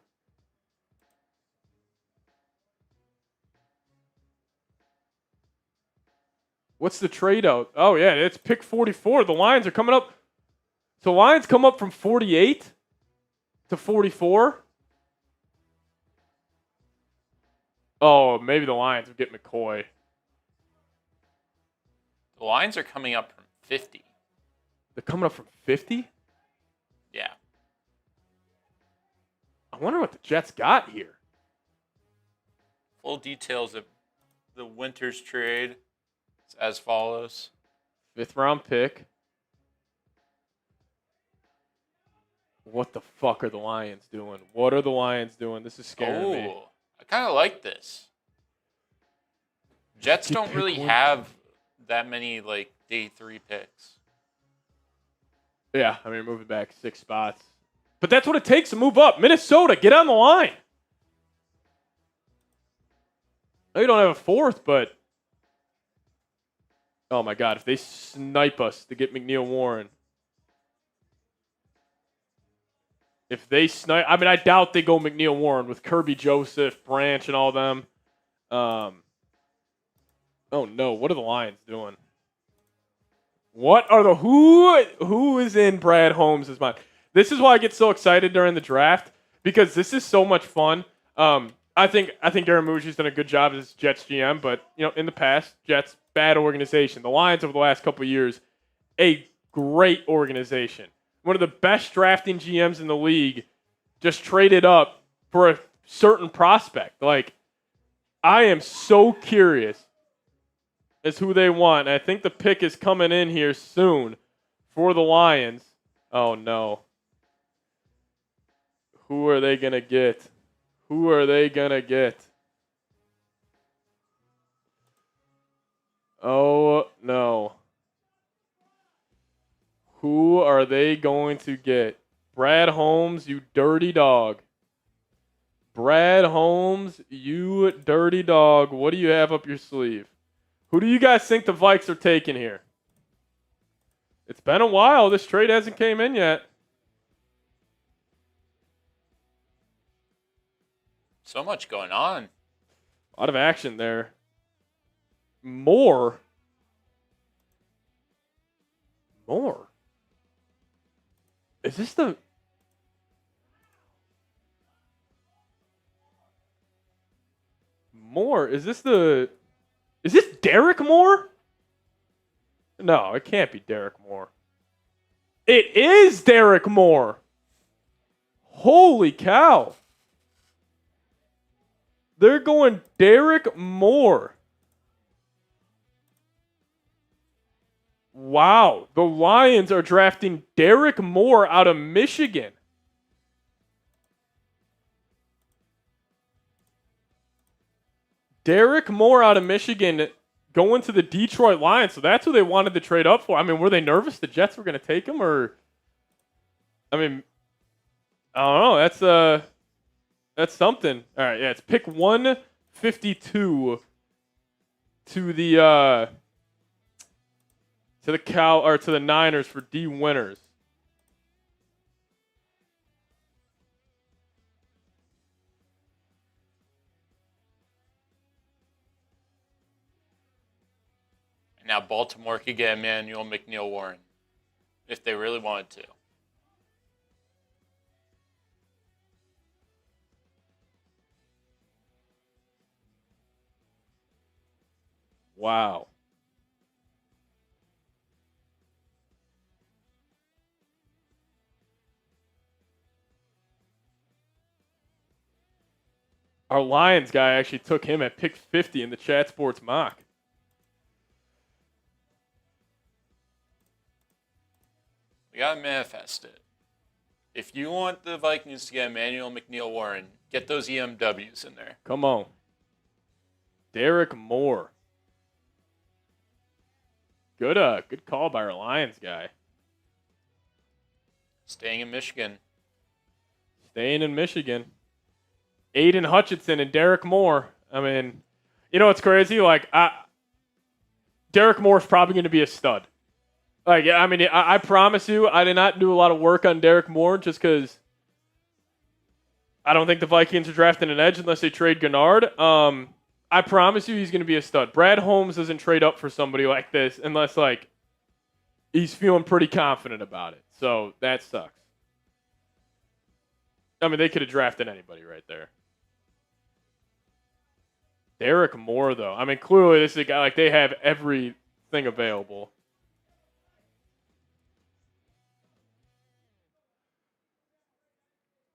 What's the trade out? Oh yeah, it's pick 44. The Lions are coming up. So Lions come up from 48 to 44. Oh, maybe the Lions will get McCoy. The Lions are coming up from 50. They're coming up from 50? Yeah. I wonder what the Jets got here. Full details of the Winters trade is as follows. 5th-round pick. What the fuck are the Lions doing? What are the Lions doing? This is scaring me. I kind of like this. Jets don't really have that many, like, day 3 picks. Yeah, I mean, moving back 6 spots. But that's what it takes to move up. Minnesota, get on the line. I know you don't have a 4th, but... Oh, my God. If they snipe us to get McNeil Warren... If they snipe, I mean, I doubt they go McNeil Warren with Kirby Joseph, Branch, and all them. Oh no, what are the Lions doing? What are the who is in Brad Holmes' mind? This is why I get so excited during the draft because this is so much fun. I think Darren Muji's done a good job as Jets GM, but in the past, Jets bad organization. The Lions over the last couple of years, a great organization. One of the best drafting GMs in the league, just traded up for a certain prospect. Like, I am so curious as who they want. I think the pick is coming in here soon for the Lions. Oh, no. Who are they going to get? Who are they going to get? Oh, no. Who are they going to get? Brad Holmes, you dirty dog. Brad Holmes, you dirty dog. What do you have up your sleeve? Who do you guys think the Vikes are taking here? It's been a while. This trade hasn't came in yet. So much going on. A lot of action there. More. Is this the... Moore? Is this Derek Moore? No, it can't be Derek Moore. It is Derek Moore. Holy cow. They're going Derek Moore. Wow. The Lions are drafting Derek Moore out of Michigan. Derek Moore out of Michigan going to the Detroit Lions. So that's who they wanted to trade up for. I mean, were they nervous the Jets were going to take him? Or, I mean, I don't know. That's something. All right, yeah, it's pick 152 to the Niners for D winners. Now Baltimore could get Emmanuel McNeil-Warren if they really wanted to. Wow. Our Lions guy actually took him at pick 50 in the Chat Sports mock. We got to manifest it. If you want the Vikings to get Emmanuel McNeil-Warren, get those EMWs in there. Come on. Derek Moore. Good call by our Lions guy. Staying in Michigan. Aiden Hutchinson and Derek Moore. I mean, it's crazy. Like, Derek Moore's probably going to be a stud. Like, I mean, I promise you, I did not do a lot of work on Derek Moore just because I don't think the Vikings are drafting an edge unless they trade Gennard. I promise you he's going to be a stud. Brad Holmes doesn't trade up for somebody like this unless, like, he's feeling pretty confident about it. So that sucks. I mean, they could have drafted anybody right there. Derek Moore, though. I mean, clearly this is a guy, like, they have everything available.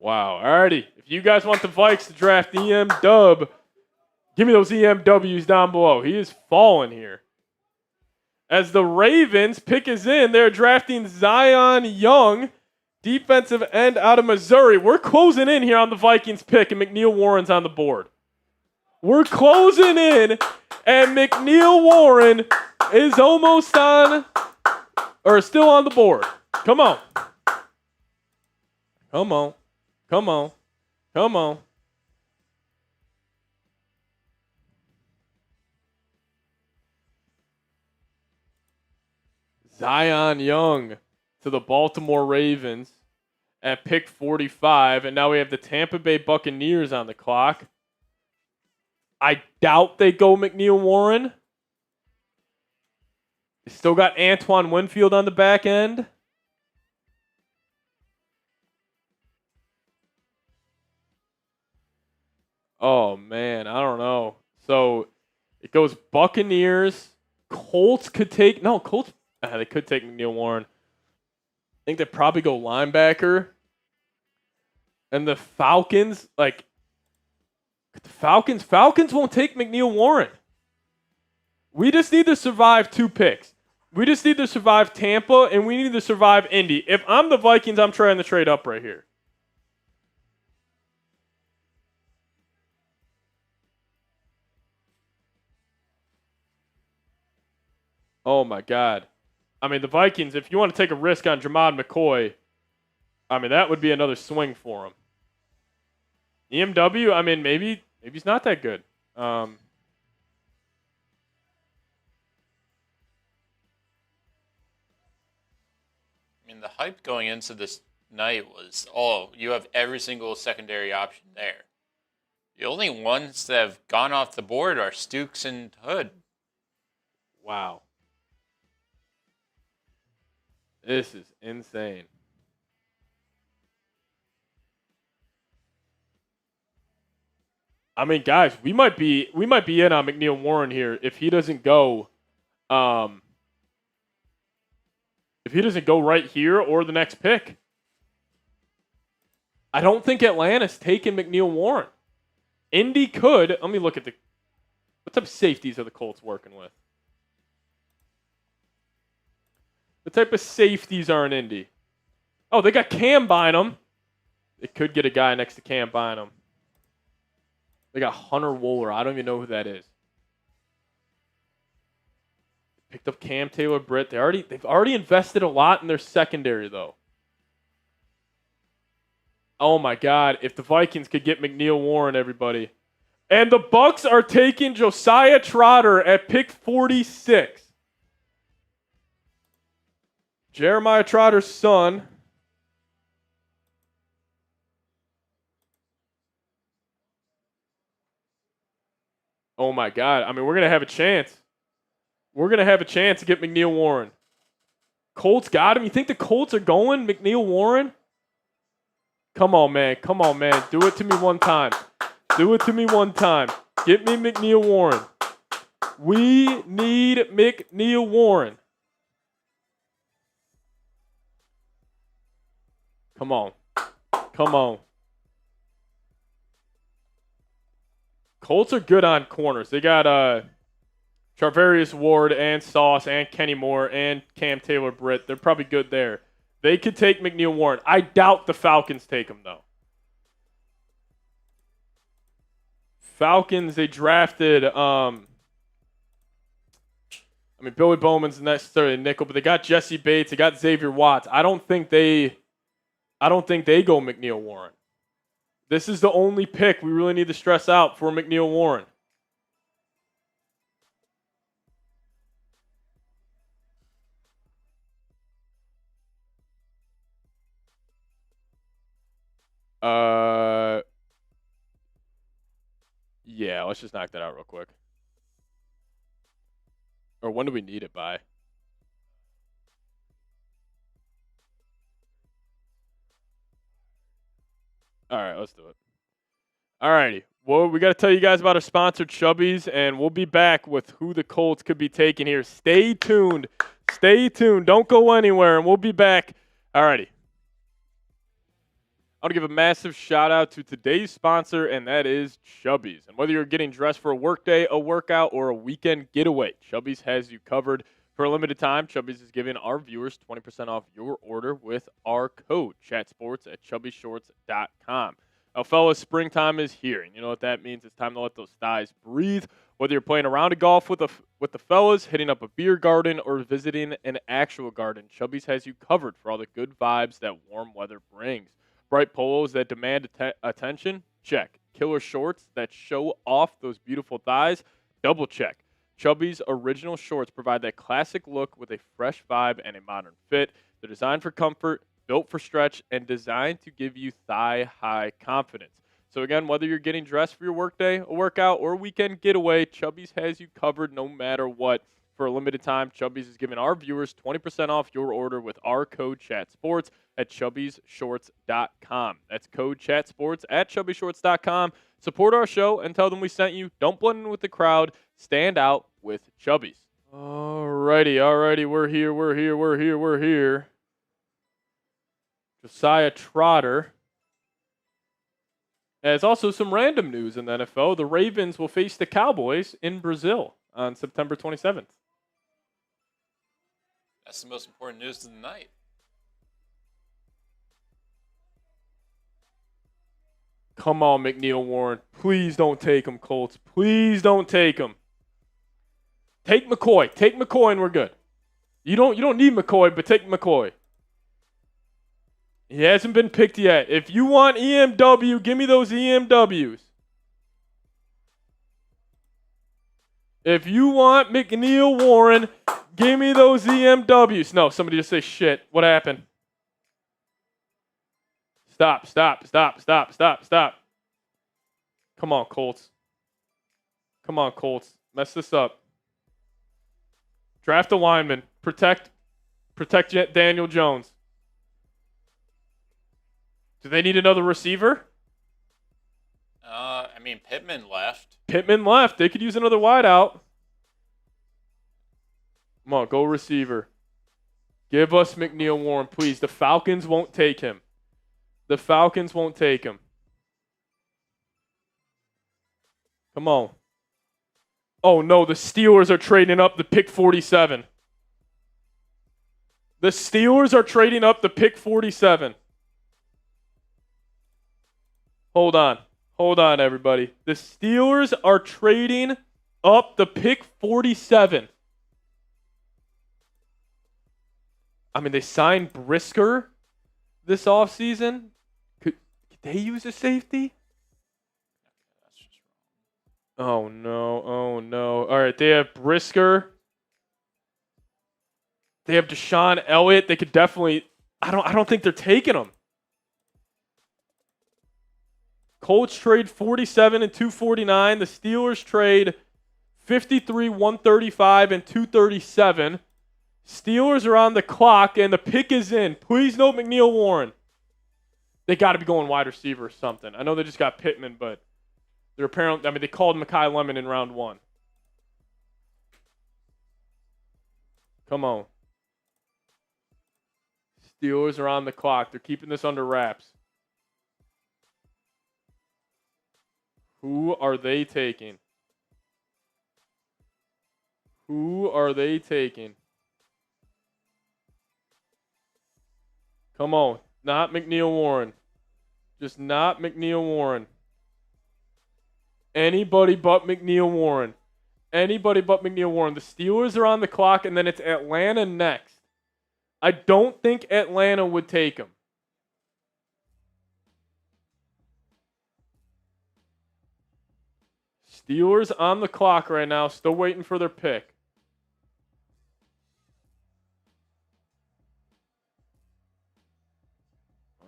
Wow. Alrighty. If you guys want the Vikes to draft EM Dub, give me those EMWs down below. He is falling here. As the Ravens pick is in, they're drafting Zion Young, defensive end out of Missouri. We're closing in here on the Vikings pick, and McNeil-Warren's on the board. We're closing in, and McNeil-Warren is almost on, or still on the board. Come on. Come on. Come on. Come on. Zion Young to the Baltimore Ravens at pick 45. And now we have the Tampa Bay Buccaneers on the clock. I doubt they go McNeil-Warren. They still got Antoine Winfield on the back end. Oh, man, I don't know. So it goes Buccaneers. Colts could take – no, Colts they could take McNeil Warren. I think they probably go linebacker. And the Falcons, Falcons won't take McNeil Warren. We just need to survive 2 picks. We just need to survive Tampa, and we need to survive Indy. If I'm the Vikings, I'm trying to trade up right here. Oh, my God. I mean, the Vikings, if you want to take a risk on Jamad McCoy, I mean, that would be another swing for him. EMW, I mean, maybe he's not that good. I mean, the hype going into this night was, oh, you have every single secondary option there. The only ones that have gone off the board are Stukes and Hood. Wow. This is insane. I mean, guys, we might be in on McNeil Warren here if he doesn't go right here or the next pick. I don't think Atlanta's taking McNeil Warren. Indy could. Let me look at what type of safeties are the Colts working with? What type of safeties are in Indy? Oh, they got Cam Bynum. They could get a guy next to Cam Bynum. They got Hunter Wooler. I don't even know who that is. Picked up Cam Taylor-Britt. They've already invested a lot in their secondary, though. Oh, my God. If the Vikings could get McNeil Warren, everybody. And the Bucs are taking Josiah Trotter at pick 46. Jeremiah Trotter's son. Oh, my God. I mean, we're going to have a chance. We're going to have a chance to get McNeil Warren. Colts got him. You think the Colts are going McNeil Warren? Come on, man. Come on, man. Do it to me one time. Do it to me one time. Get me McNeil Warren. We need McNeil Warren. Come on. Come on. Colts are good on corners. They got Charvarius Ward and Sauce and Kenny Moore and Cam Taylor-Britt. They're probably good there. They could take McNeil Warren. I doubt the Falcons take him, though. Falcons, they drafted, Billy Bowman's necessarily a nickel, but they got Jesse Bates. They got Xavier Watts. I don't think they go McNeil Warren. This is the only pick we really need to stress out for McNeil Warren. Yeah, let's just knock that out real quick. Or when do we need it by? All right, let's do it. All righty. Well, we got to tell you guys about our sponsor, Chubby's, and we'll be back with who the Colts could be taking here. Stay tuned. Stay tuned. Don't go anywhere, and we'll be back. All righty. I want to give a massive shout out to today's sponsor, and that is Chubby's. And whether you're getting dressed for a workday, a workout, or a weekend getaway, Chubby's has you covered. For a limited time, Chubby's is giving our viewers 20% off your order with our code, chatsports@chubbyshorts.com. Now, fellas, springtime is here, and you know what that means. It's time to let those thighs breathe. Whether you're playing a round of golf with the fellas, hitting up a beer garden, or visiting an actual garden, Chubby's has you covered for all the good vibes that warm weather brings. Bright polos that demand attention? Check. Killer shorts that show off those beautiful thighs? Double check. Chubby's original shorts provide that classic look with a fresh vibe and a modern fit. They're designed for comfort, built for stretch, and designed to give you thigh-high confidence. So again, whether you're getting dressed for your workday, a workout, or a weekend getaway, Chubby's has you covered no matter what. for a limited time, Chubby's is giving our viewers 20% off your order with our code ChatSports at Chubby'sShorts.com. That's code ChatSports at ChubbyShorts.com. Support our show and tell them we sent you. Don't blend in with the crowd. Stand out with Chubby's. Alrighty. We're here. Josiah Trotter. There's also some random news in the NFL. The Ravens will face the Cowboys in Brazil on September 27th. That's the most important news of the night. Come on, McNeil Warren. Please don't take him, Colts. Please don't take him. Take McCoy. Take McCoy and we're good. You don't need McCoy, but take McCoy. He hasn't been picked yet. If you want EMW, give me those EMWs. If you want McNeil Warren, give me those EMWs. No, somebody just say shit. What happened? Stop. Come on, Colts. Mess this up. Draft a lineman. Protect Daniel Jones. Do they need another receiver? Pittman left. They could use another wideout. Come on, go receiver. Give us McNeil Warren, please. The Falcons won't take him. Come on. Oh, no, the Steelers are trading up the pick 47. Hold on, everybody. The Steelers are trading up the pick 47. They signed Brisker this offseason. Could they use a safety? Oh, no. All right, they have Brisker. They have Deshaun Elliott. They could definitely... I don't think they're taking him. Colts trade 47 and 249. The Steelers trade 53, 135, and 237. Steelers are on the clock, and the pick is in. Please note McNeil Warren. They got to be going wide receiver or something. I know they just got Pittman, but they're apparently... they called Mekhi Lemon in round 1. Come on. Steelers are on the clock. They're keeping this under wraps. Who are they taking? Come on. Not McNeil Warren. Just not McNeil Warren. Anybody but McNeil Warren. The Steelers are on the clock, and then it's Atlanta next. I don't think Atlanta would take him. Steelers on the clock right now, still waiting for their pick.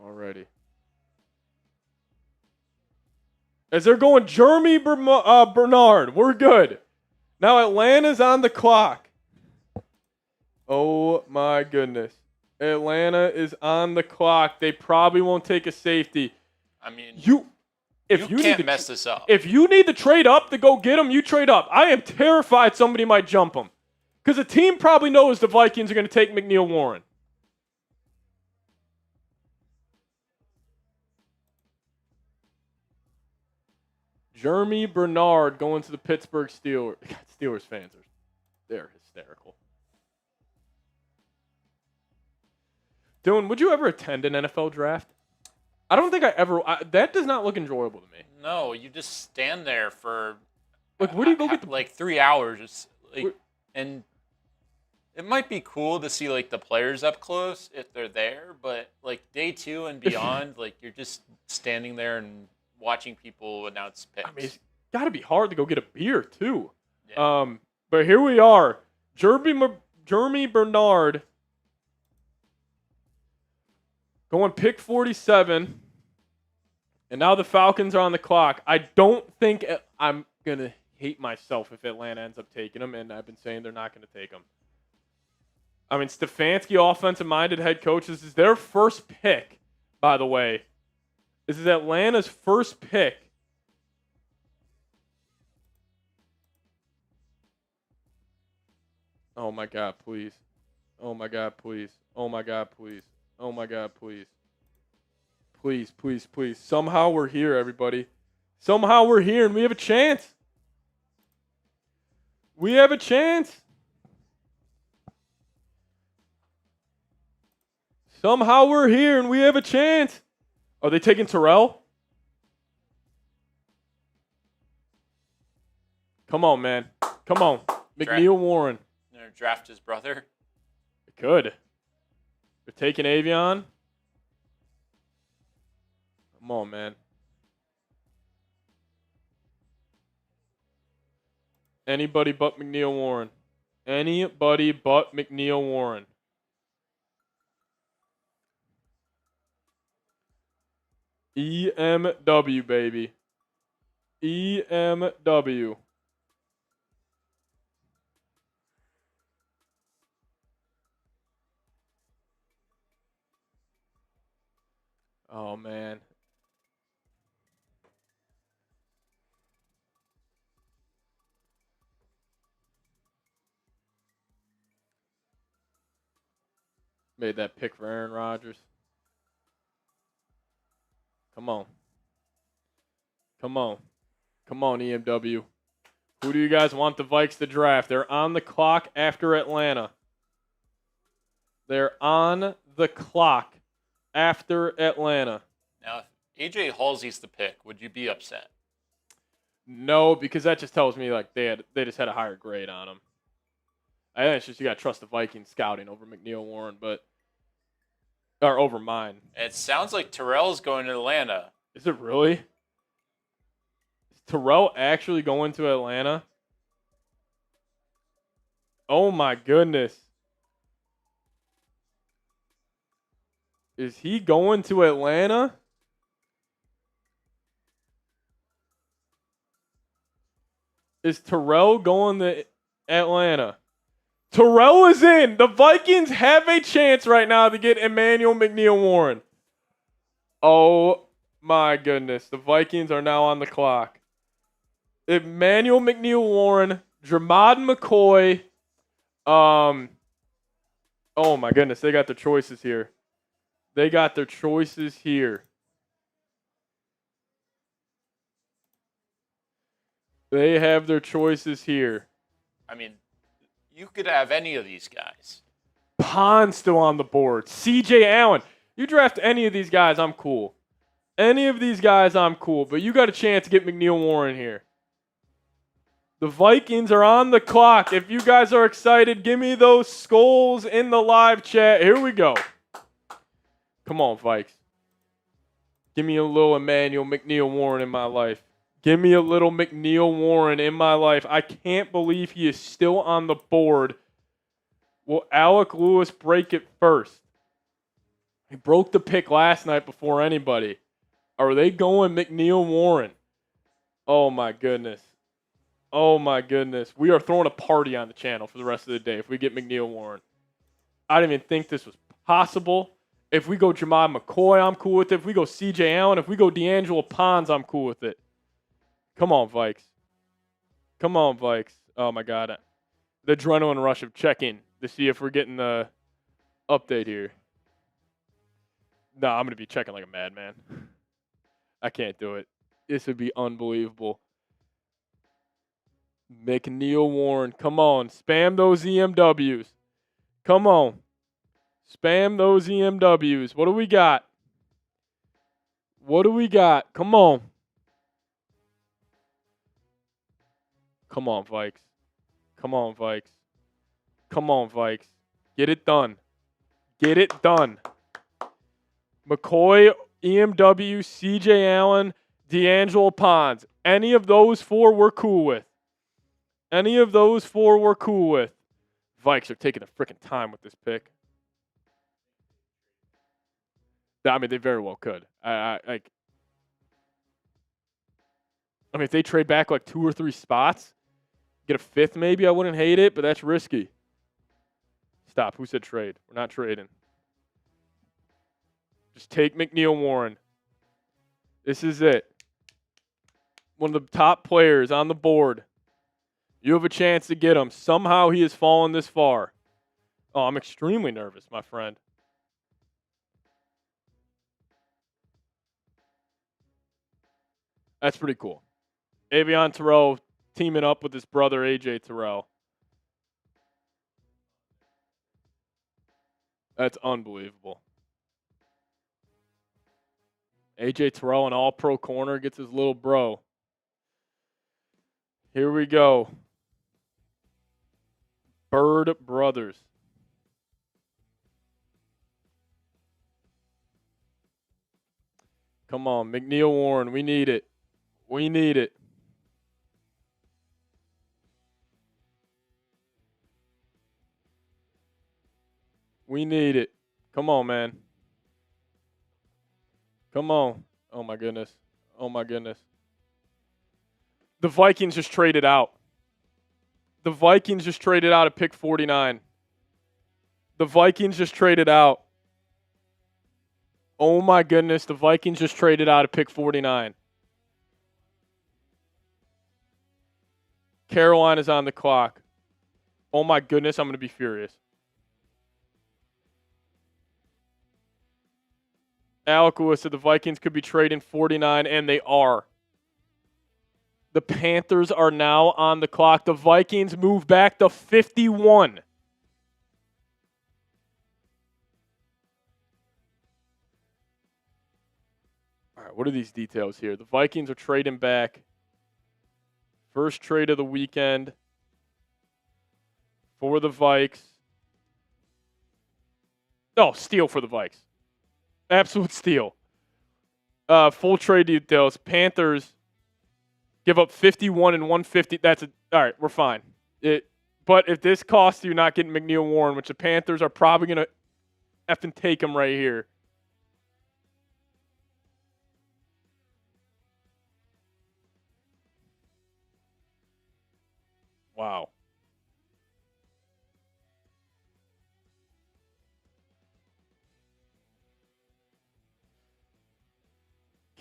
Alrighty. As they're going Jeremy Bernard, we're good. Now Atlanta's on the clock. Oh my goodness. Atlanta is on the clock. They probably won't take a safety. You can't mess this up. If you need to trade up to go get him, you trade up. I am terrified somebody might jump him. Because the team probably knows the Vikings are going to take McNeil Warren. Jeremy Bernard going to the Pittsburgh Steelers. Steelers fans they're hysterical. Dylan, would you ever attend an NFL draft? I don't think that does not look enjoyable to me. No, you just stand there for where do you go get 3 hours? And it might be cool to see the players up close if they're there, but day 2 and beyond, you're just standing there and watching people announce picks. It's got to be hard to go get a beer too. Yeah. But here we are, Jeremy Bernard. Going pick 47, and now the Falcons are on the clock. I don't think I'm going to hate myself if Atlanta ends up taking him, and I've been saying they're not going to take him. I mean, Stefanski, offensive-minded head coach. This is their first pick, by the way. This is Atlanta's first pick. Oh, my God, please. Oh, my God, please. Oh, my God, please. Oh, my God, please. Please, please, please. Somehow we're here, everybody. Somehow we're here, and we have a chance. We have a chance. Somehow we're here, and we have a chance. Are they taking Terrell? Come on, man. Come on. McNeil Warren. They're draft his brother. They could. They're taking Avion. Come on, man. Anybody but McNeil Warren. Anybody but McNeil Warren. EMW, baby. EMW. Oh, man. Made that pick for Aaron Rodgers. Come on. Come on. Come on, EMW. Who do you guys want the Vikes to draft? They're on the clock after Atlanta. They're on the clock after Atlanta. Now, if AJ Halsey's the pick, would you be upset? No, because that just tells me like they just had a higher grade on him. I think it's just you got to trust the Vikings scouting over McNeil Warren, or over mine. It sounds like Terrell's going to Atlanta. Is it really? Is Terrell actually going to Atlanta? Oh my goodness. Is he going to Atlanta? Is Terrell going to Atlanta? Terrell is in. The Vikings have a chance right now to get Emmanuel McNeil Warren. Oh my goodness. The Vikings are now on the clock. Emmanuel McNeil Warren, Jermod McCoy. Oh my goodness. They got their choices here. They got their choices here. They have their choices here. I mean, you could have any of these guys. Pond still on the board. CJ Allen. You draft any of these guys, I'm cool. Any of these guys, I'm cool. But you got a chance to get McNeil Warren here. The Vikings are on the clock. If you guys are excited, give me those skulls in the live chat. Here we go. Come on, Vikes. Give me a little Emmanuel McNeil Warren in my life. Give me a little McNeil Warren in my life. I can't believe he is still on the board. Will Alec Lewis break it first? He broke the pick last night before anybody. Are they going McNeil Warren? Oh, my goodness. Oh, my goodness. We are throwing a party on the channel for the rest of the day if we get McNeil Warren. I didn't even think this was possible. If we go Jermod McCoy, I'm cool with it. If we go CJ Allen, if we go D'Angelo Ponds, I'm cool with it. Come on, Vikes. Come on, Vikes. Oh, my God. The adrenaline rush of checking to see if we're getting the update here. No, I'm going to be checking like a madman. I can't do it. This would be unbelievable. McNeil Warren. Come on. Spam those EMWs. Come on. Spam those EMWs. What do we got? What do we got? Come on. Come on, Vikes. Come on, Vikes. Come on, Vikes. Get it done. Get it done. McCoy, EMW, CJ Allen, D'Angelo Ponds. Any of those four we're cool with. Any of those four we're cool with. Vikes are taking a freaking time with this pick. I mean, they very well could. I mean, if they trade back like 2 or 3 spots, get a 5th maybe, I wouldn't hate it, but that's risky. Stop. Who said trade? We're not trading. Just take McNeil Warren. This is it. One of the top players on the board. You have a chance to get him. Somehow he has fallen this far. Oh, I'm extremely nervous, my friend. That's pretty cool. Avion Terrell teaming up with his brother, AJ Terrell. That's unbelievable. AJ Terrell, an all-pro corner, gets his little bro. Here we go. Bird Brothers. Come on, McNeil Warren. We need it. We need it. We need it. Come on, man. Come on. Oh, my goodness. Oh, my goodness. The Vikings just traded out. The Vikings just traded out at pick 49. The Vikings just traded out. Oh, my goodness. The Vikings just traded out at pick 49. Carolina's on the clock. Oh, my goodness. I'm going to be furious. Alec Lewis said the Vikings could be trading 49, and they are. The Panthers are now on the clock. The Vikings move back to 51. All right, what are these details here? The Vikings are trading back. First trade of the weekend for the Vikes. Oh, steal for the Vikes. Absolute steal. Full trade details. Panthers give up 51 and 150. All right, we're fine. But if this costs you not getting McNeil Warren, which the Panthers are probably going to effing take him right here. Wow.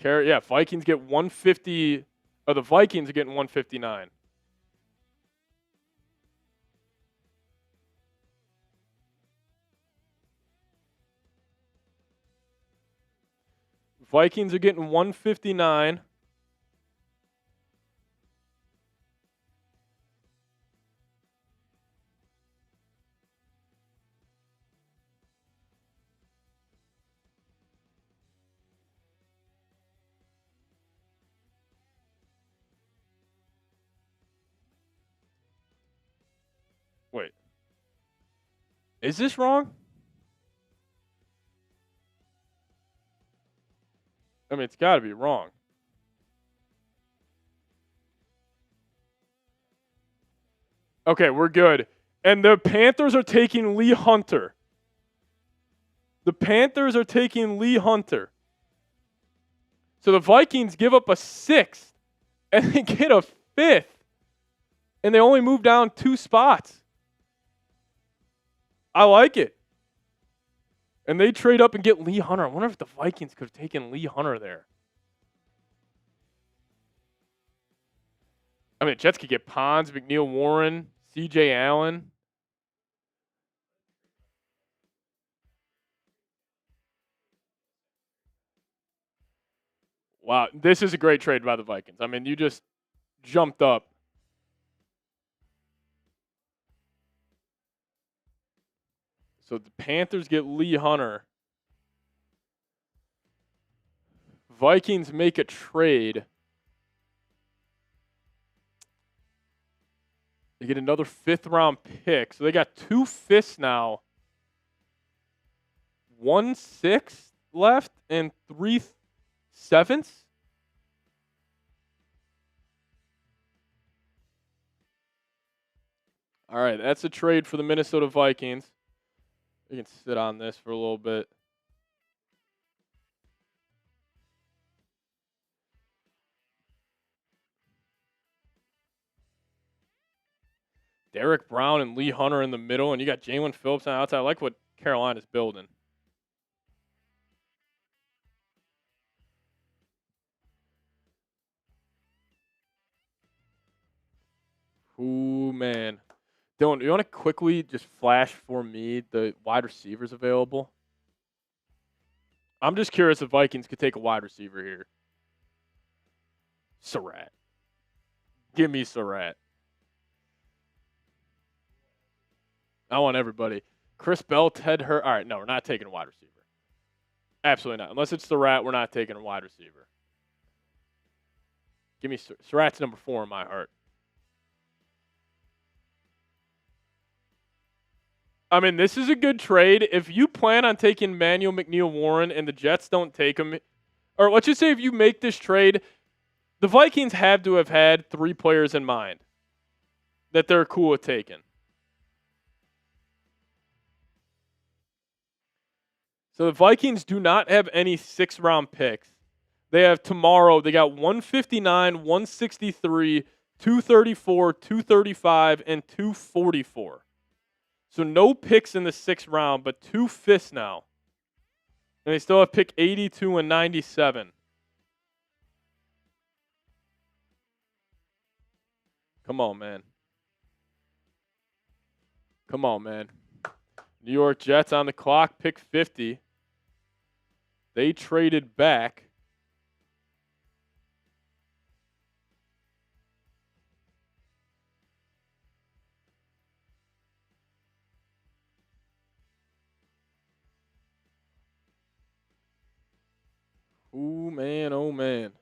Yeah, Vikings get 150. The Vikings are getting 159. Vikings are getting 159. Wait. Is this wrong? I mean, it's got to be wrong. Okay, we're good. And the Panthers are taking Lee Hunter. The Panthers are taking Lee Hunter. So the Vikings give up a 6th and they get a 5th. And they only move down 2 spots. I like it. And they trade up and get Lee Hunter. I wonder if the Vikings could have taken Lee Hunter there. I mean, Jets could get Pons, McNeil Warren, C.J. Allen. Wow, this is a great trade by the Vikings. I mean, you just jumped up. So the Panthers get Lee Hunter. Vikings make a trade. They get another 5th-round pick. So they got 2 5ths now. 1 6th left and 3 7ths. All right, that's a trade for the Minnesota Vikings. We can sit on this for a little bit. Derek Brown and Lee Hunter in the middle, and you got Jalen Phillips on the outside. I like what Carolina's building. Ooh, man. Dylan, do you want to quickly just flash for me the wide receivers available? I'm just curious if Vikings could take a wide receiver here. Surratt. Give me Surratt. I want everybody. Chris Bell, Ted Hurt. All right, no, we're not taking a wide receiver. Absolutely not. Unless it's Surratt, we're not taking a wide receiver. Give me Surratt's number 4 in my heart. I mean, this is a good trade. If you plan on taking Manuel McNeil-Warren and the Jets don't take him, or let's just say if you make this trade, the Vikings have to have had 3 players in mind that they're cool with taking. So the Vikings do not have any 6th-round picks. They have tomorrow, they got 159, 163, 234, 235, and 244. So no picks in the 6th round, but 2 5ths now. And they still have pick 82 and 97. Come on, man. Come on, man. New York Jets on the clock, pick 50. They traded back. Ooh, man, oh, man.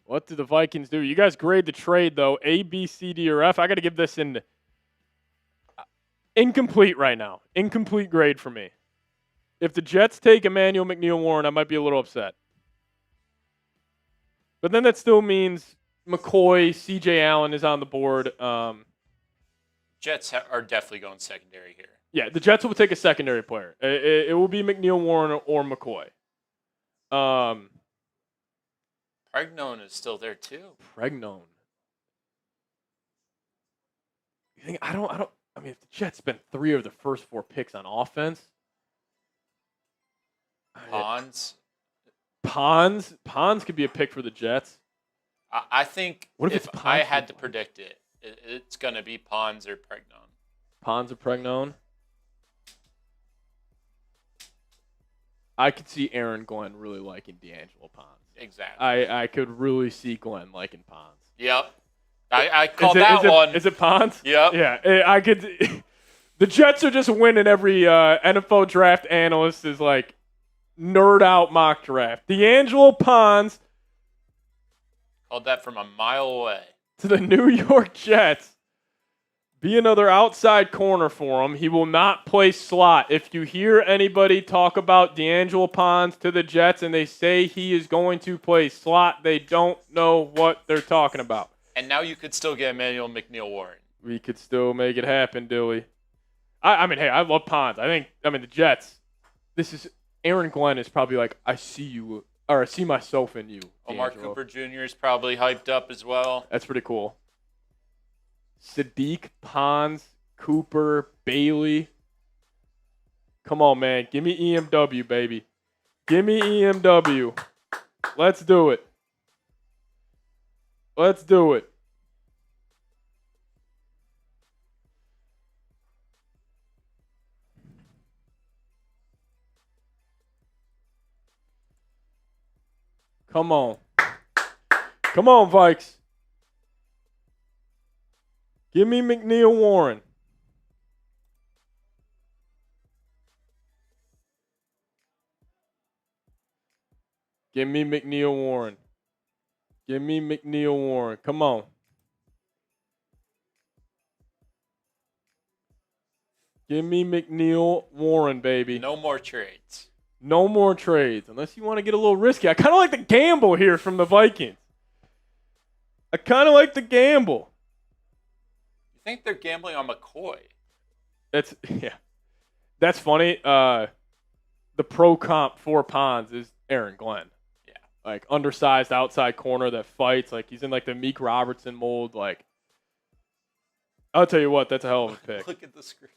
What do the Vikings do? You guys grade the trade, though. A, B, C, D, or F. I got to give this in incomplete right now. Incomplete grade for me. If the Jets take Emmanuel McNeil-Warren, I might be a little upset. But then that still means McCoy, C.J. Allen is on the board. Jets are definitely going secondary here. Yeah, the Jets will take a secondary player. It will be McNeil-Warren or McCoy. Pregnone is still there too. Pregnone. You think I mean, if the Jets spent 3 of the first 4 picks on offense, Pons could be a pick for the Jets. I think what if I had to predict it, it's going to be Pons or Pregnone. Pons or Pregnone. I could see Aaron Glenn really liking D'Angelo Pons. Exactly. I could really see Glenn liking Pons. Yep. I called that one. Is it Pons? Yep. Yeah. I could. The Jets are just winning every NFL draft analyst is like nerd out mock draft. D'Angelo Pons. Called that from a mile away. To the New York Jets. Be another outside corner for him. He will not play slot. If you hear anybody talk about D'Angelo Pons to the Jets and they say he is going to play slot, they don't know what they're talking about. And now you could still get Emmanuel McNeil-Warren. We could still make it happen, Dilly. I mean, hey, I love Pons. The Jets, Aaron Glenn is probably like, I see you, or I see myself in you. Omar D'Angelo. Cooper Jr. is probably hyped up as well. That's pretty cool. Sadiq, Pons, Cooper, Bailey. Come on, man. Give me EMW, baby. Give me EMW. Let's do it. Let's do it. Come on. Come on, Vikes. Give me McNeil-Warren. Give me McNeil-Warren. Give me McNeil-Warren. Come on. Give me McNeil-Warren, baby. No more trades. No more trades, unless you want to get a little risky. I kind of like the gamble here from the Vikings. I kind of like the gamble. You think they're gambling on McCoy? That's funny. The pro comp for Pons is Aaron Glenn. Yeah. Like undersized outside corner that fights. Like he's in like the Meek Robertson mold. Like I'll tell you what, that's a hell of a pick. Look at the screen.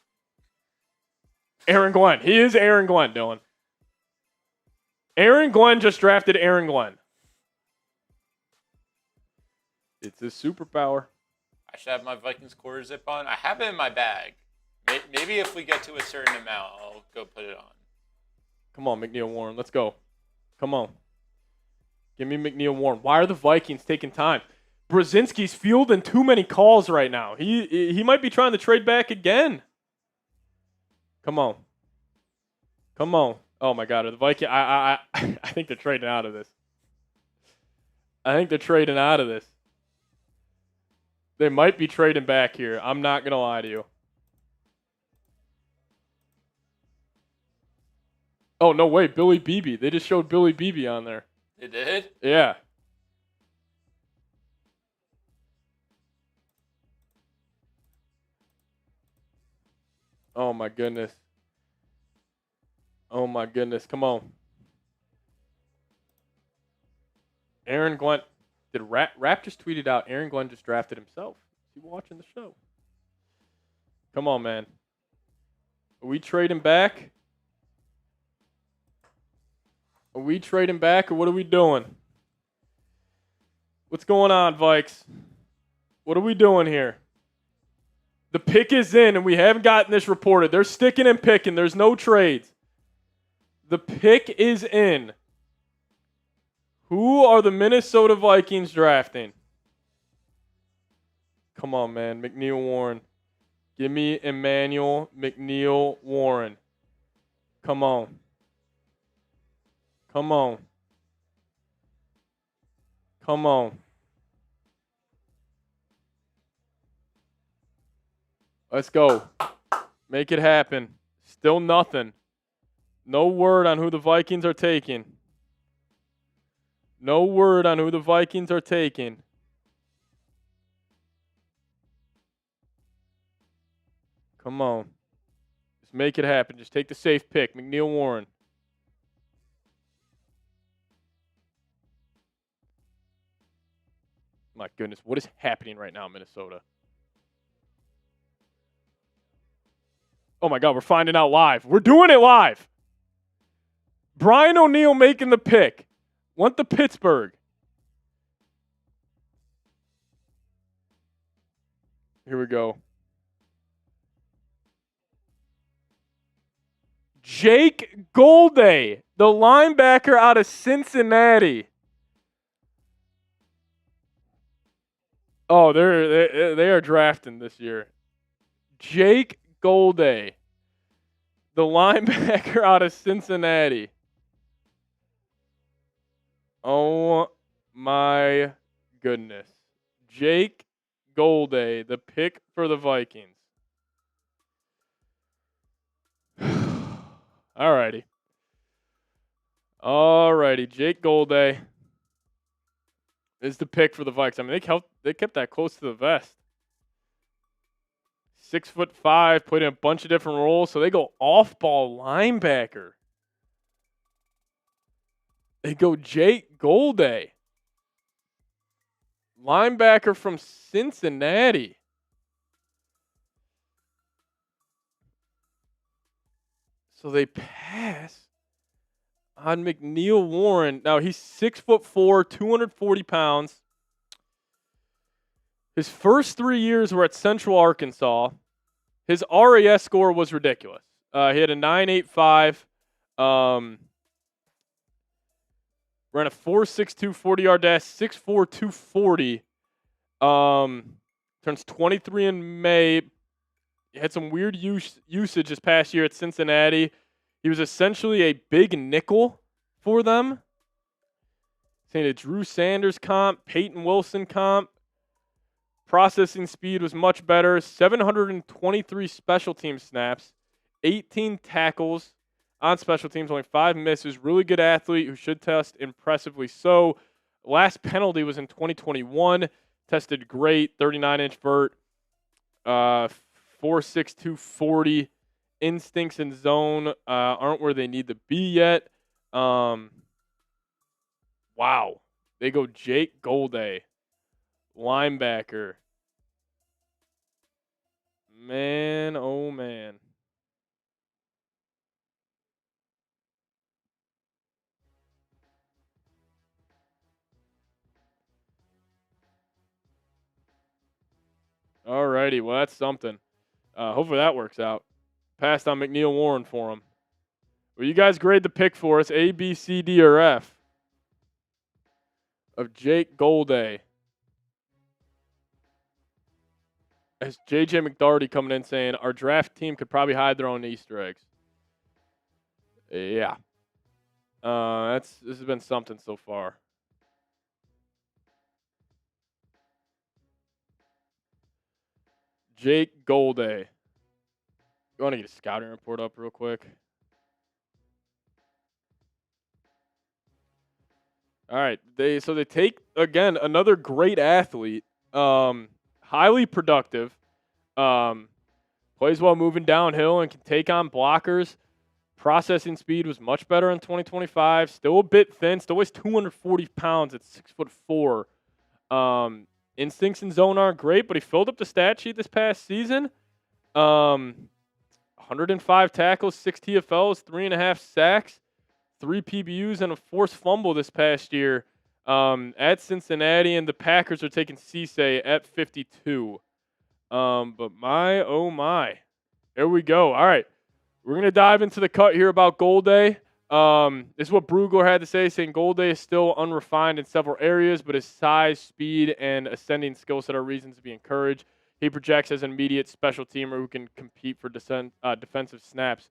Aaron Glenn. He is Aaron Glenn, Dylan. Aaron Glenn just drafted Aaron Glenn. It's his superpower. I should have my Vikings quarter zip on. I have it in my bag. Maybe if we get to a certain amount, I'll go put it on. Come on, McNeil Warren. Let's go. Come on. Give me McNeil Warren. Why are the Vikings taking time? Brzezinski's fielding too many calls right now. He might be trying to trade back again. Come on. Come on. Oh my God. Are the Vikings? I think they're trading out of this. I think they're trading out of this. They might be trading back here. I'm not going to lie to you. Oh, no way. Billy Beebe. They just showed Billy Beebe on there. They did? Yeah. Oh, my goodness. Oh, my goodness. Come on. Aaron Glenn. Did Rap just tweeted out Aaron Glenn just drafted himself? Is he watching the show? Come on, man. Are we trading back? Are we trading back or what are we doing? What's going on, Vikes? What are we doing here? The pick is in and we haven't gotten this reported. They're sticking and picking. There's no trades. The pick is in. Who are the Minnesota Vikings drafting? Come on, man. McNeil Warren. Give me Emmanuel McNeil Warren. Come on. Come on. Come on. Let's go. Make it happen. Still nothing. No word on who the Vikings are taking. No word on who the Vikings are taking. Come on. Just make it happen. Just take the safe pick. McNeil Warren. My goodness. What is happening right now in Minnesota? Oh, my God. We're finding out live. We're doing it live. Brian O'Neill making the pick. Went to Pittsburgh. Here we go. Jake Golday, the linebacker out of Cincinnati. Oh, they are drafting this year. Jake Golday, the linebacker out of Cincinnati. Oh my goodness. Jake Golday, the pick for the Vikings. Alrighty. Alrighty. Jake Golday is the pick for the Vikings. I mean, they kept that close to the vest. 6'5", played in a bunch of different roles, so they go off-ball linebacker. They go Jake Golday, linebacker from Cincinnati. So they pass on McNeil Warren. Now he's 6'4", 240 pounds. His first 3 years were at Central Arkansas. His RAS score was ridiculous. He had a 9.85. Ran a 4.62 40-yard dash, 6'4", 240. Turns 23 in May. He had some weird usage this past year at Cincinnati. He was essentially a big nickel for them. Saying a Drew Sanders comp, Peyton Wilson comp. Processing speed was much better. 723 special team snaps, 18 tackles on special teams, only 5 misses. Really good athlete who should test impressively so. Last penalty was in 2021. Tested great, 39-inch vert, 4.6, 240. Instincts in zone aren't where they need to be yet. Wow. They go Jake Golday, linebacker. Man, oh man. Alrighty, well that's something. Hopefully that works out. Passed on McNeil Warren for him. Well, you guys grade the pick for us, A, B, C, D, or F of Jake Golday. As JJ McDarty coming in saying our draft team could probably hide their own Easter eggs. Yeah. This has been something so far. Jake Golday. You want to get a scouting report up real quick? All right. They take again another great athlete, highly productive, plays well moving downhill and can take on blockers. Processing speed was much better in 2025. Still a bit thin. Still weighs 240 pounds at 6'4". Instincts in zone aren't great, but he filled up the stat sheet this past season. 105 tackles, 6 TFLs, 3.5 sacks, 3 PBUs, and a forced fumble this past year at Cincinnati, and the Packers are taking Cisse at 52. But my, oh my. There we go. All right. We're going to dive into the cut here about Golday. This is what Brugler had to say, saying Golday is still unrefined in several areas, but his size, speed, and ascending skill set are reasons to be encouraged. He projects as an immediate special teamer who can compete for defensive snaps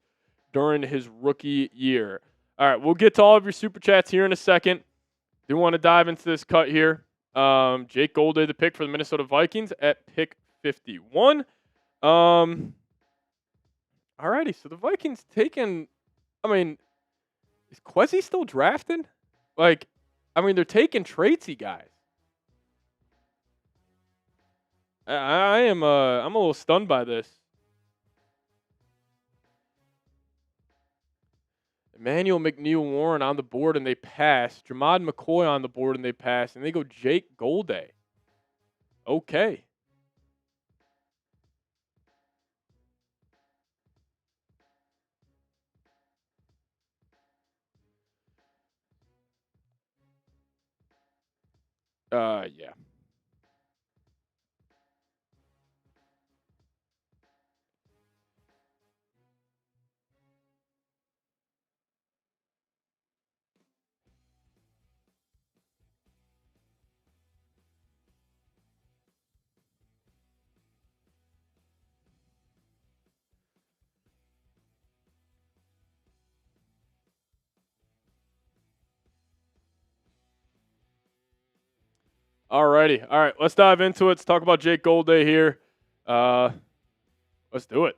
during his rookie year. All right, we'll get to all of your super chats here in a second. Do want to dive into this cut here. Jake Golday, the pick for the Minnesota Vikings at pick 51. Alrighty, so the Vikings taking, is Quezzy still drafted? They're taking traitsy guys. I'm a little stunned by this. Emmanuel McNeil Warren on the board and they pass. Jamad McCoy on the board and they pass. And they go Jake Golday. Okay. Yeah. Alrighty. All right, let's dive into it. Let's talk about Jake Golday here. Let's do it.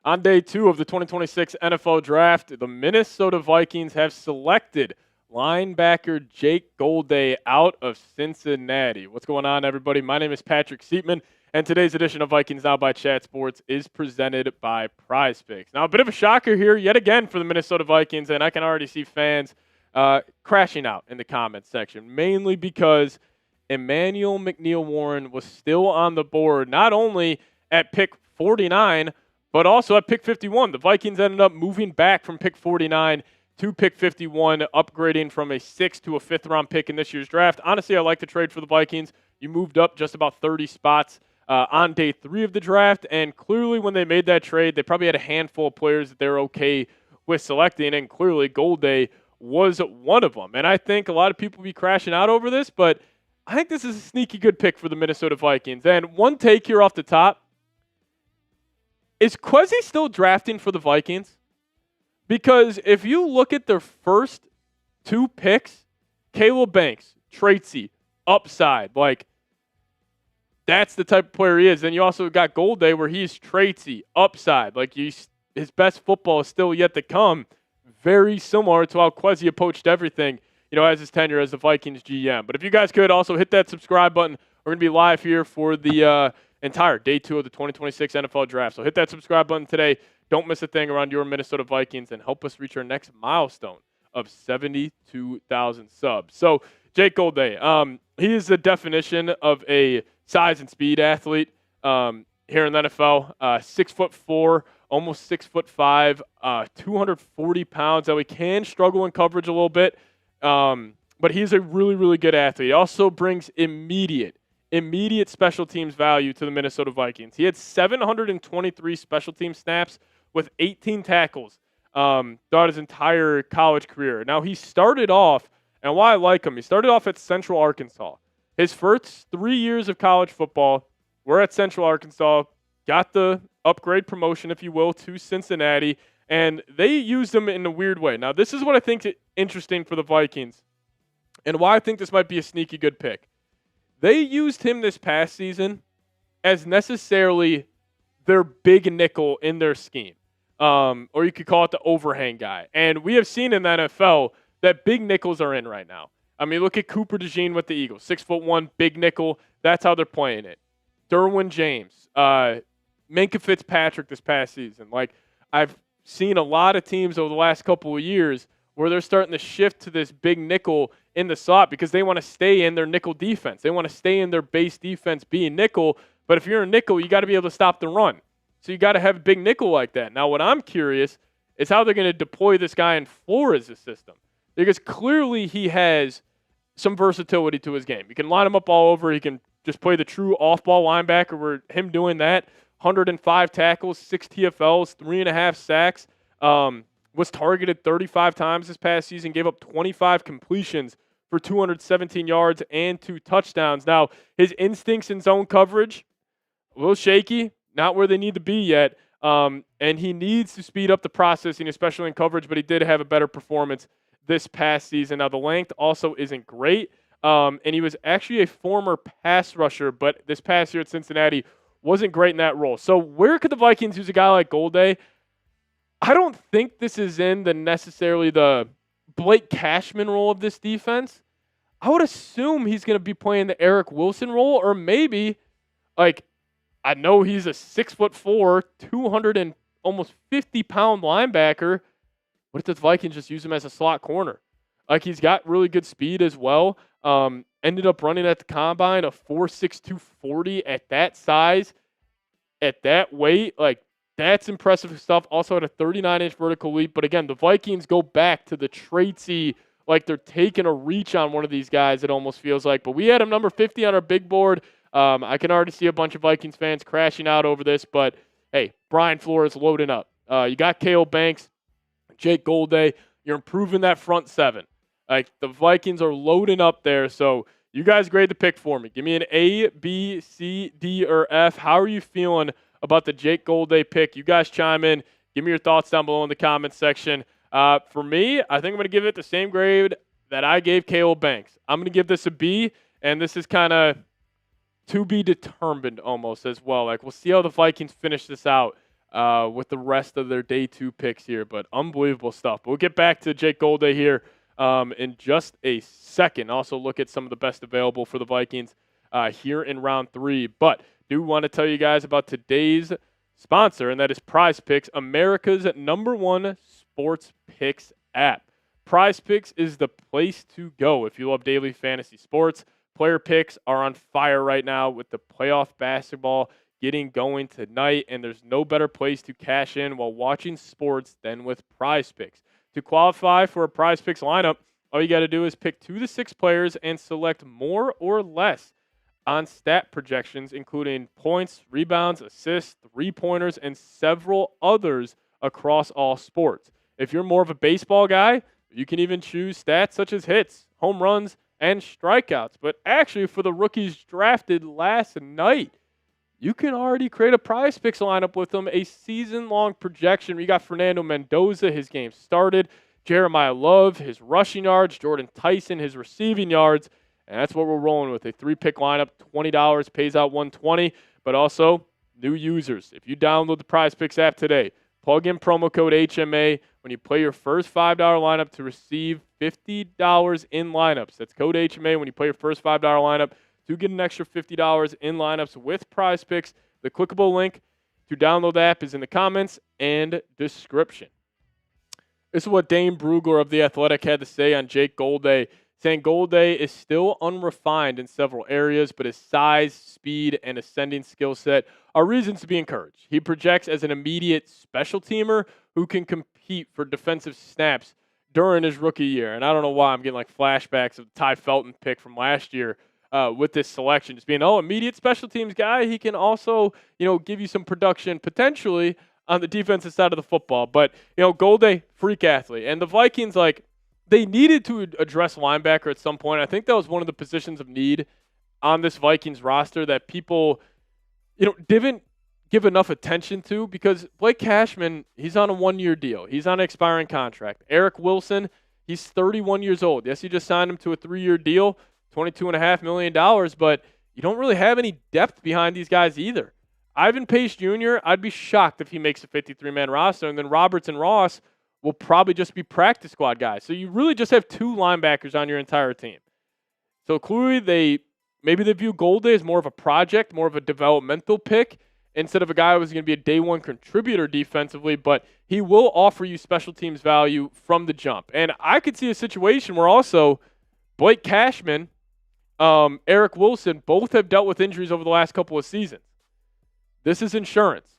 On day 2 of the 2026 NFL Draft, the Minnesota Vikings have selected linebacker Jake Golday out of Cincinnati. What's going on, everybody? My name is Patrick Seatman, and today's edition of Vikings Now by Chat Sports is presented by PrizePicks. Now, a bit of a shocker here yet again for the Minnesota Vikings, and I can already see fans crashing out in the comments section, mainly because Emmanuel McNeil Warren was still on the board, not only at pick 49, but also at pick 51. The Vikings ended up moving back from pick 49 to pick 51, upgrading from a 6th to a 5th-round pick in this year's draft. Honestly, I like the trade for the Vikings. You moved up just about 30 spots on day 3 of the draft, and clearly when they made that trade, they probably had a handful of players that they're okay with selecting, and clearly Golday was one of them. And I think a lot of people will be crashing out over this, but I think this is a sneaky good pick for the Minnesota Vikings. And one take here off the top, is Quezzy still drafting for the Vikings? Because if you look at their first 2 picks, Kaleb Banks, traitsy, upside, that's the type of player he is. Then you also got Golday where he's traitsy, upside, his best football is still yet to come. Very similar to how Quezzy approached everything, as his tenure as the Vikings GM. But if you guys could also hit that subscribe button, we're going to be live here for the entire day 2 of the 2026 NFL Draft. So hit that subscribe button today. Don't miss a thing around your Minnesota Vikings and help us reach our next milestone of 72,000 subs. So Jake Golday. He is the definition of a size and speed athlete here in the NFL. 6'4", almost 6'5", 240 pounds. Now he can struggle in coverage a little bit, but he's a really, really good athlete. He also brings immediate special teams value to the Minnesota Vikings. He had 723 special team snaps with 18 tackles throughout his entire college career. Now he started off, and why I like him, he started off at Central Arkansas. His first 3 years of college football were at Central Arkansas, got the upgrade promotion, if you will, to Cincinnati, and they used him in a weird way. Now, this is what I think is interesting for the Vikings and why I think this might be a sneaky good pick. They used him this past season as necessarily their big nickel in their scheme, or you could call it the overhang guy. And we have seen in the NFL that big nickels are in right now. I mean, look at Cooper DeJean with the Eagles, 6'1", big nickel. That's how they're playing it. Derwin James, Minkah Fitzpatrick this past season. Like, I've seen a lot of teams over the last couple of years where they're starting to shift to this big nickel in the slot because they want to stay in their nickel defense. They want to stay in their base defense being nickel. But if you're a nickel, you got to be able to stop the run. So you got to have a big nickel like that. Now, what I'm curious is how they're going to deploy this guy in Flores' system. Because clearly he has some versatility to his game. You can line him up all over. He can just play the true off-ball linebacker. Where him doing that, 105 tackles, 6 TFLs, 3.5 sacks, was targeted 35 times this past season, gave up 25 completions for 217 yards and 2 touchdowns. Now, his instincts in zone coverage, a little shaky, not where they need to be yet, and he needs to speed up the processing, especially in coverage, but he did have a better performance this past season. Now, the length also isn't great, and he was actually a former pass rusher, but this past year at Cincinnati wasn't great in that role. So where could the Vikings use a guy like Golday? I don't think this is in necessarily the Blake Cashman role of this defense. I would assume he's going to be playing the Eric Wilson role, or maybe, like, I know he's a 6'4", 200 and almost 50-pound linebacker. What if the Vikings just use him as a slot corner? Like, he's got really good speed as well. Ended up running at the combine a 4.6 240 at that size, at that weight. Like, that's impressive stuff. Also had a 39-inch vertical leap. But again, the Vikings go back to the traitsy, like they're taking a reach on one of these guys, it almost feels like. But we had him number 50 on our big board. I can already see a bunch of Vikings fans crashing out over this. But, hey, Brian Flores loading up. You got Kaleb Banks, Jake Golday. You're improving that front seven. Like, the Vikings are loading up there. So you guys grade the pick for me. Give me an A, B, C, D, or F. How are you feeling about the Jake Golday pick? You guys chime in. Give me your thoughts down below in the comments section. For me, I think I'm going to give it the same grade that I gave Kaleb Banks. I'm going to give this a B, and this is kind of to be determined almost as well. Like, we'll see how the Vikings finish this out with the rest of their day 2 picks here, but unbelievable stuff. But we'll get back to Jake Golday here in just a second. Also look at some of the best available for the Vikings here in round 3. But do want to tell you guys about today's sponsor, and that is PrizePicks, America's #1 sports picks app. PrizePicks is the place to go if you love daily fantasy sports. Player picks are on fire right now with the playoff basketball getting going tonight, and there's no better place to cash in while watching sports than with PrizePicks. To qualify for a PrizePicks lineup, all you got to do is pick 2 to 6 players and select more or less on stat projections, including points, rebounds, assists, 3-pointers, and several others across all sports. If you're more of a baseball guy, you can even choose stats such as hits, home runs, and strikeouts. But actually, for the rookies drafted last night, you can already create a PrizePicks lineup with them, a season-long projection. We got Fernando Mendoza, his game started, Jeremiah Love, his rushing yards, Jordan Tyson, his receiving yards, and that's what we're rolling with. A 3-pick lineup, $20, pays out $120, but also new users. If you download the PrizePicks app today, plug in promo code HMA when you play your first $5 lineup to receive $50 in lineups. That's code HMA when you play your first $5 lineup to get an extra $50 in lineups with PrizePicks. The clickable link to download the app is in the comments and description. This is what Dane Brugler of The Athletic had to say on Jake Golday. saying Golladay is still unrefined in several areas, but his size, speed, and ascending skill set are reasons to be encouraged. He projects as an immediate special teamer who can compete for defensive snaps during his rookie year. And I don't know why I'm getting like flashbacks of the Ty Felton pick from last year with this selection. Just being, immediate special teams guy. He can also, give you some production potentially on the defensive side of the football. But, Golladay, freak athlete. And the Vikings, they needed to address linebacker at some point. I think that was one of the positions of need on this Vikings roster that people, didn't give enough attention to, because Blake Cashman, he's on a 1-year deal. He's on an expiring contract. Eric Wilson, he's 31 years old. Yes, you just signed him to a 3-year deal, $22.5 million, but you don't really have any depth behind these guys either. Ivan Pace Jr., I'd be shocked if he makes a 53-man roster, and then Roberts and Ross will probably just be practice squad guys. So you really just have 2 linebackers on your entire team. So clearly maybe they view Golladay as more of a project, more of a developmental pick, instead of a guy who was going to be a day one contributor defensively, but he will offer you special teams value from the jump. And I could see a situation where also Blake Cashman, Eric Wilson, both have dealt with injuries over the last couple of seasons. This is insurance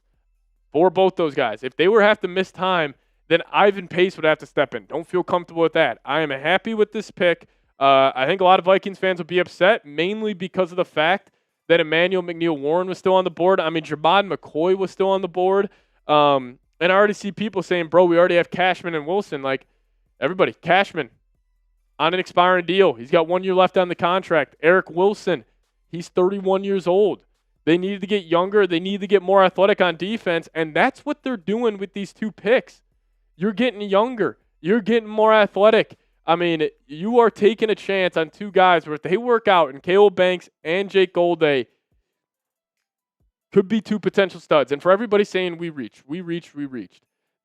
for both those guys. If they were to have to miss time, then Ivan Pace would have to step in. Don't feel comfortable with that. I am happy with this pick. I think a lot of Vikings fans will be upset, mainly because of the fact that Emmanuel McNeil-Warren was still on the board. I mean, Jermod McCoy was still on the board. And I already see people saying, bro, we already have Cashman and Wilson. Like, everybody, Cashman on an expiring deal. He's got 1 year left on the contract. Eric Wilson, he's 31 years old. They needed to get younger. They need to get more athletic on defense, and that's what they're doing with these 2 picks. You're getting younger. You're getting more athletic. I mean, you are taking a chance on 2 guys where if they work out, and Kaleb Banks and Jake Golladay could be 2 potential studs. And for everybody saying we reached,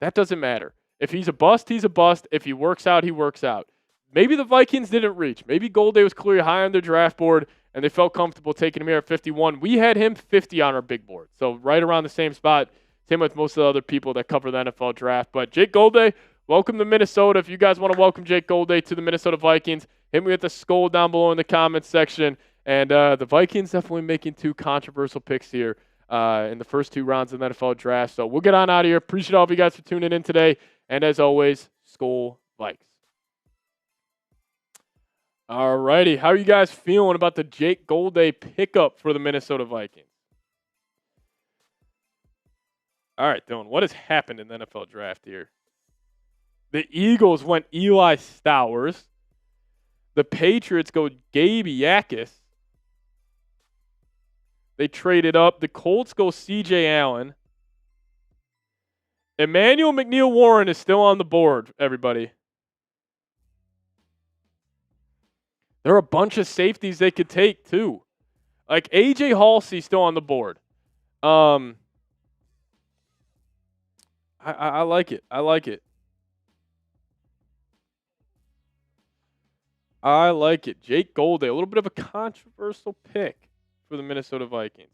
that doesn't matter. If he's a bust, he's a bust. If he works out, he works out. Maybe the Vikings didn't reach. Maybe Golladay was clearly high on their draft board, and they felt comfortable taking him here at 51. We had him 50 on our big board, so right around the same spot. Same with most of the other people that cover the NFL draft. But Jake Golladay, welcome to Minnesota. If you guys want to welcome Jake Golladay to the Minnesota Vikings, hit me with the skull down below in the comments section. And the Vikings definitely making 2 controversial picks here in the first 2 rounds of the NFL draft. So we'll get on out of here. Appreciate all of you guys for tuning in today. And as always, Skol Vikes. All righty. How are you guys feeling about the Jake Golladay pickup for the Minnesota Vikings? All right, Dylan, what has happened in the NFL draft here? The Eagles went Eli Stowers. The Patriots go Gabe Yakis. They traded up. The Colts go C.J. Allen. Emmanuel McNeil-Warren is still on the board, everybody. There are a bunch of safeties they could take, too. Like, A.J. Halsey's still on the board. I like it. I like it. I like it. Jake Golladay, a little bit of a controversial pick for the Minnesota Vikings.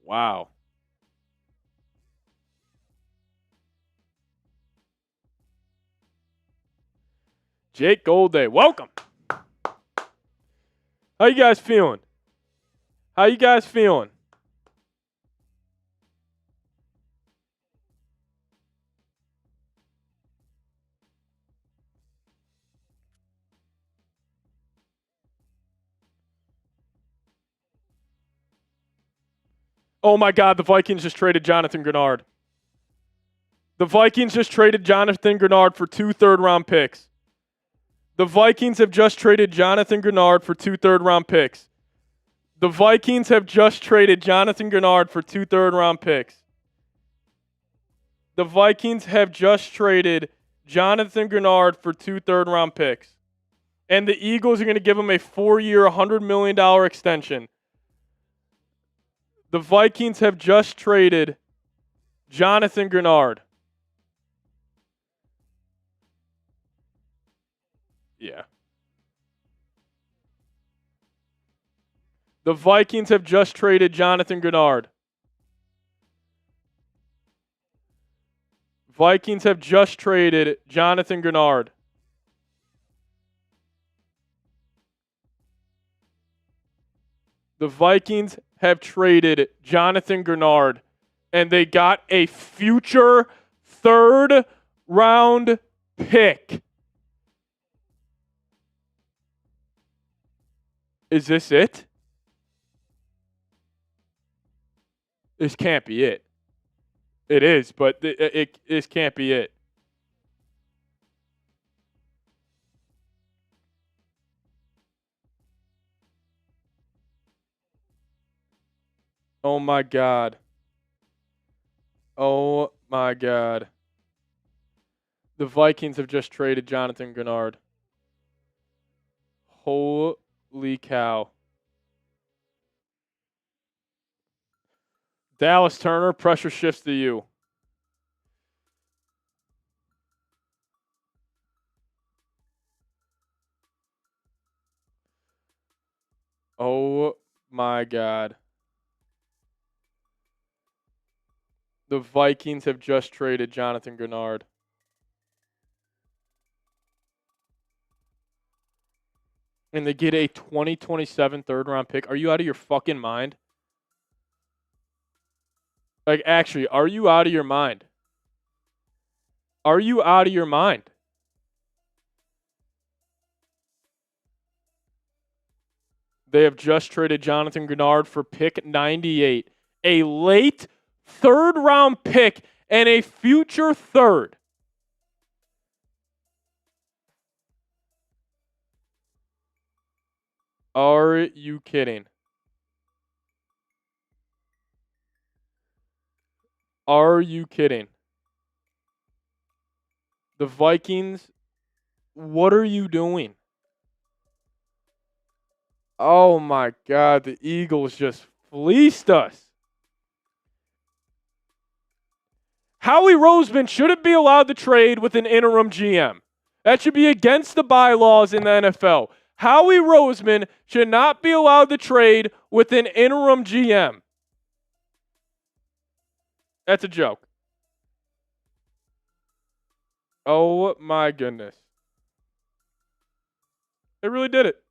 Wow. Jake Golladay, welcome. How you guys feeling? How you guys feeling? Oh my God, the Vikings just traded Jonathan Gennard. The Vikings just traded Jonathan Gennard for 2 third-round picks. The Vikings have just traded Jonathan Gennard for 2 third-round picks. The Vikings have just traded Jonathan Gennard for 2 third-round picks. The Vikings have just traded Jonathan Gennard for 2 third-round picks. And the Eagles are going to give him a 4-year, $100 million extension. The Vikings have just traded Jonathan Gennard. Yeah. The Vikings have just traded Jonathan Gennard. Vikings have just traded Jonathan Gennard. The Vikings have traded Jonathan Gennard, and they got a future third-round pick. Is this it? This can't be it. It is, but this can't be it. Oh, my God. Oh, my God. The Vikings have just traded Jonathan Gennard. Holy cow. Dallas Turner, pressure shifts to you. Oh, my God. The Vikings have just traded Jonathan Gennard. And they get a 2027 third-round pick. Are you out of your fucking mind? Like, actually, are you out of your mind? Are you out of your mind? They have just traded Jonathan Gennard for pick 98. A late third-round pick and a future third. Are you kidding? Are you kidding? The Vikings, what are you doing? Oh my God, the Eagles just fleeced us. Howie Roseman shouldn't be allowed to trade with an interim GM. That should be against the bylaws in the NFL. Howie Roseman should not be allowed to trade with an interim GM. That's a joke. Oh my goodness. They really did it.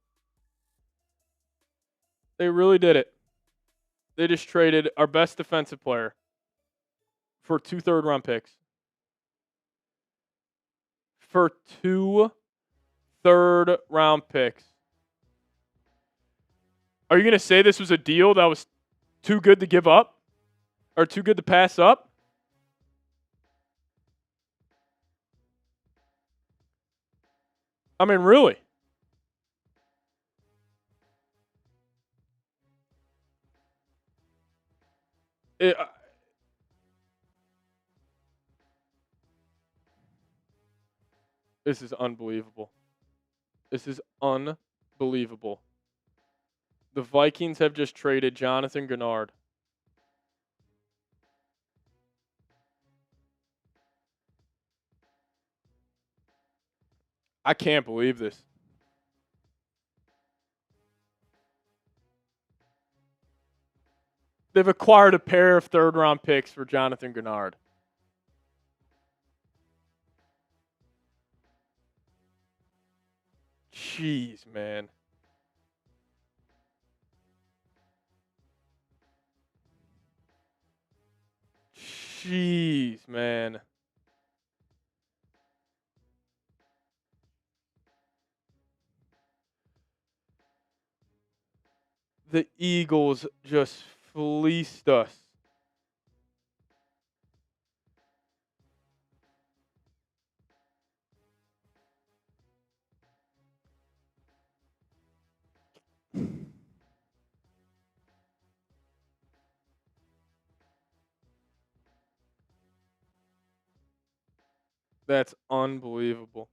They really did it. They just traded our best defensive player for 2 third-round picks. For 2 third-round picks. Are you going to say this was a deal that was too good to give up? Or too good to pass up? I mean, really? This is unbelievable. This is unbelievable. The Vikings have just traded Jonathan Gennard. I can't believe this. They've acquired a pair of third-round picks for Jonathan Gennard. Jeez, man. Jeez, man. The Eagles just fleeced us. That's unbelievable.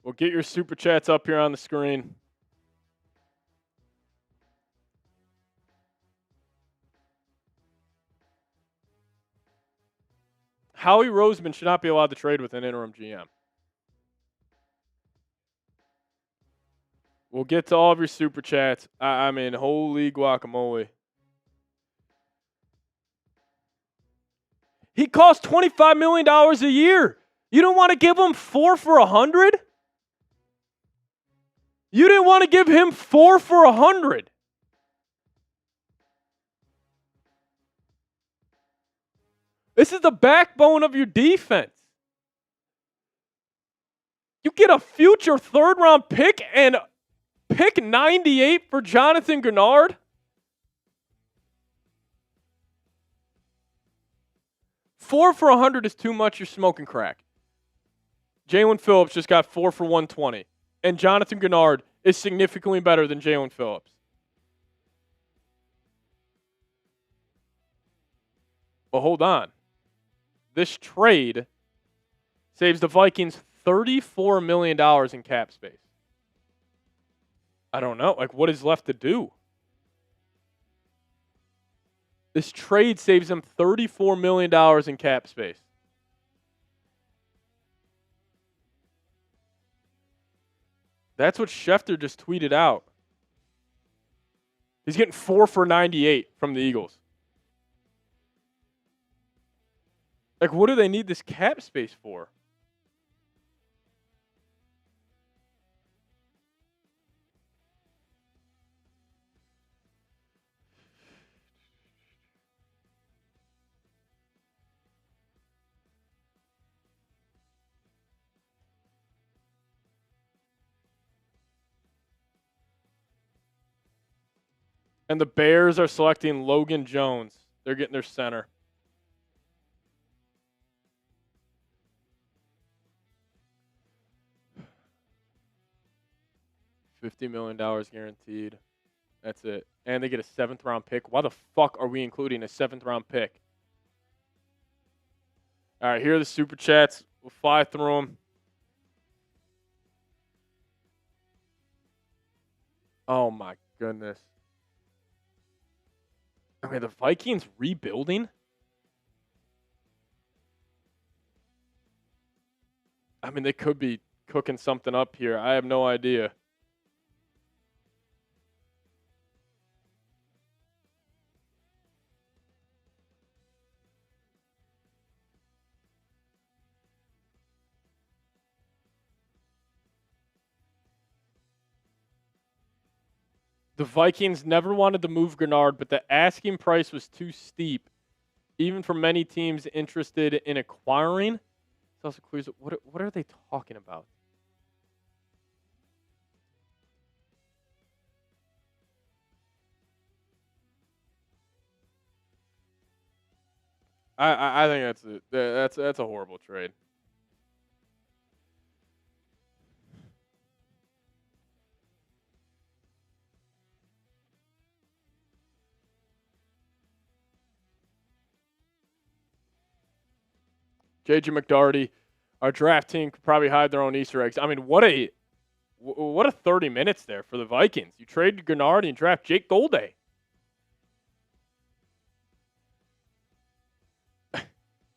Well, get your super chats up here on the screen. Howie Roseman should not be allowed to trade with an interim GM. We'll get to all of your super chats. I mean, holy guacamole. He costs $25 million a year. You don't want to give him 4 for 100? You didn't want to give him 4 for 100. This is the backbone of your defense. You get a future third-round pick and pick 98 for Jonathan Gennard? $4 for 100 is too much. You're smoking crack. Jalen Phillips just got 4 for 120. And Jonathan Gennard is significantly better than Jalen Phillips. But hold on. This trade saves the Vikings $34 million in cap space. I don't know. Like, what is left to do? This trade saves them $34 million in cap space. That's what Schefter just tweeted out. He's getting 4 for 98 from the Eagles. Like, what do they need this cap space for? And the Bears are selecting Logan Jones. They're getting their center. $50 million guaranteed. That's it. And they get a 7th-round pick. Why the fuck are we including a 7th-round pick? All right, here are the super chats. We'll fly through them. Oh, my goodness. I mean, the Vikings rebuilding? I mean, they could be cooking something up here. I have no idea. The Vikings never wanted to move Gennard, but the asking price was too steep, even for many teams interested in acquiring. It's also clear. What are they talking about? I think that's a horrible trade. JJ McDarty, our draft team could probably hide their own Easter eggs. I mean, what a 30 minutes there for the Vikings. You trade Gennard and you draft Jake Golday.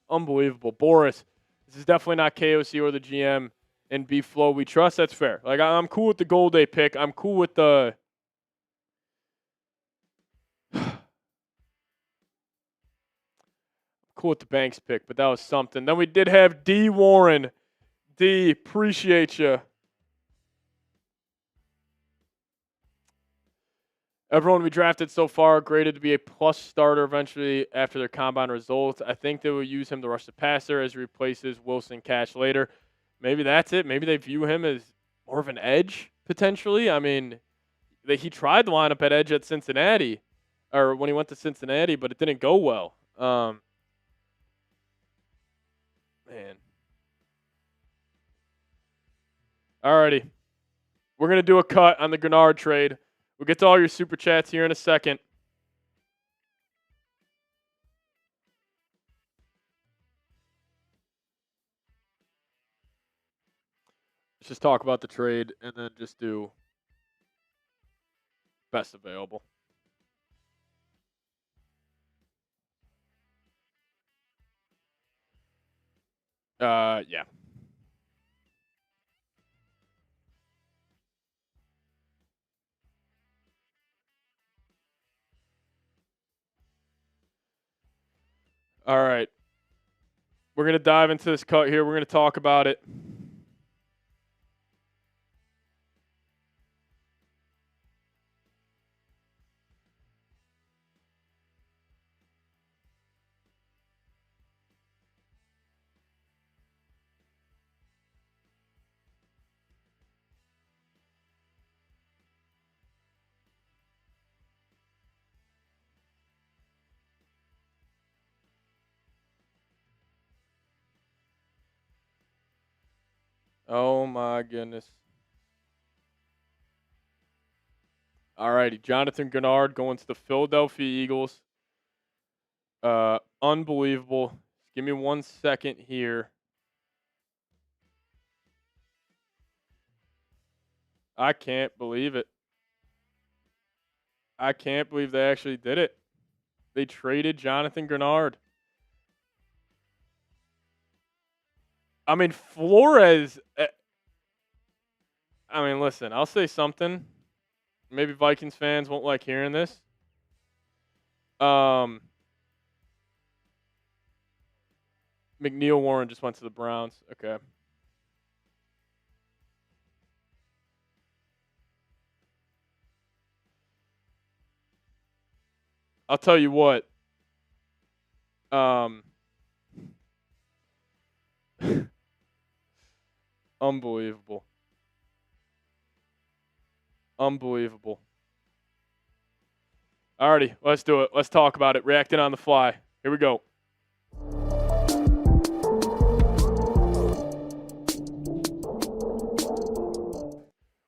Unbelievable. Boris, this is definitely not KOC or the GM and B Flow we trust. That's fair. Like, I'm cool with the Golday pick. I'm cool with the Banks pick, but that was something. Then we did have D. Warren. D, appreciate you. Everyone we drafted so far graded to be a plus starter eventually after their combine results. I think they will use him to rush the passer as he replaces Wilson Cash later. Maybe that's it. Maybe they view him as more of an edge, potentially. I mean, he tried to line up at edge at Cincinnati, or when he went to Cincinnati, but it didn't go well. Man. Alrighty. We're going to do a cut on the Gennard trade. We'll get to all your super chats here in a second. Let's just talk about the trade and then just do best available. Yeah. All right. We're going to dive into this cut here. We're going to talk about it. Oh, my goodness. All righty. Jonathan Gennard going to the Philadelphia Eagles. Unbelievable. Give me 1 second here. I can't believe it. I can't believe they actually did it. They traded Jonathan Gennard. I mean, Flores. I mean, listen, I'll say something. Maybe Vikings fans won't like hearing this. McNeil Warren just went to the Browns. Okay. I'll tell you what. Unbelievable. Unbelievable. Alrighty, let's do it. Let's talk about it. Reacting on the fly. Here we go.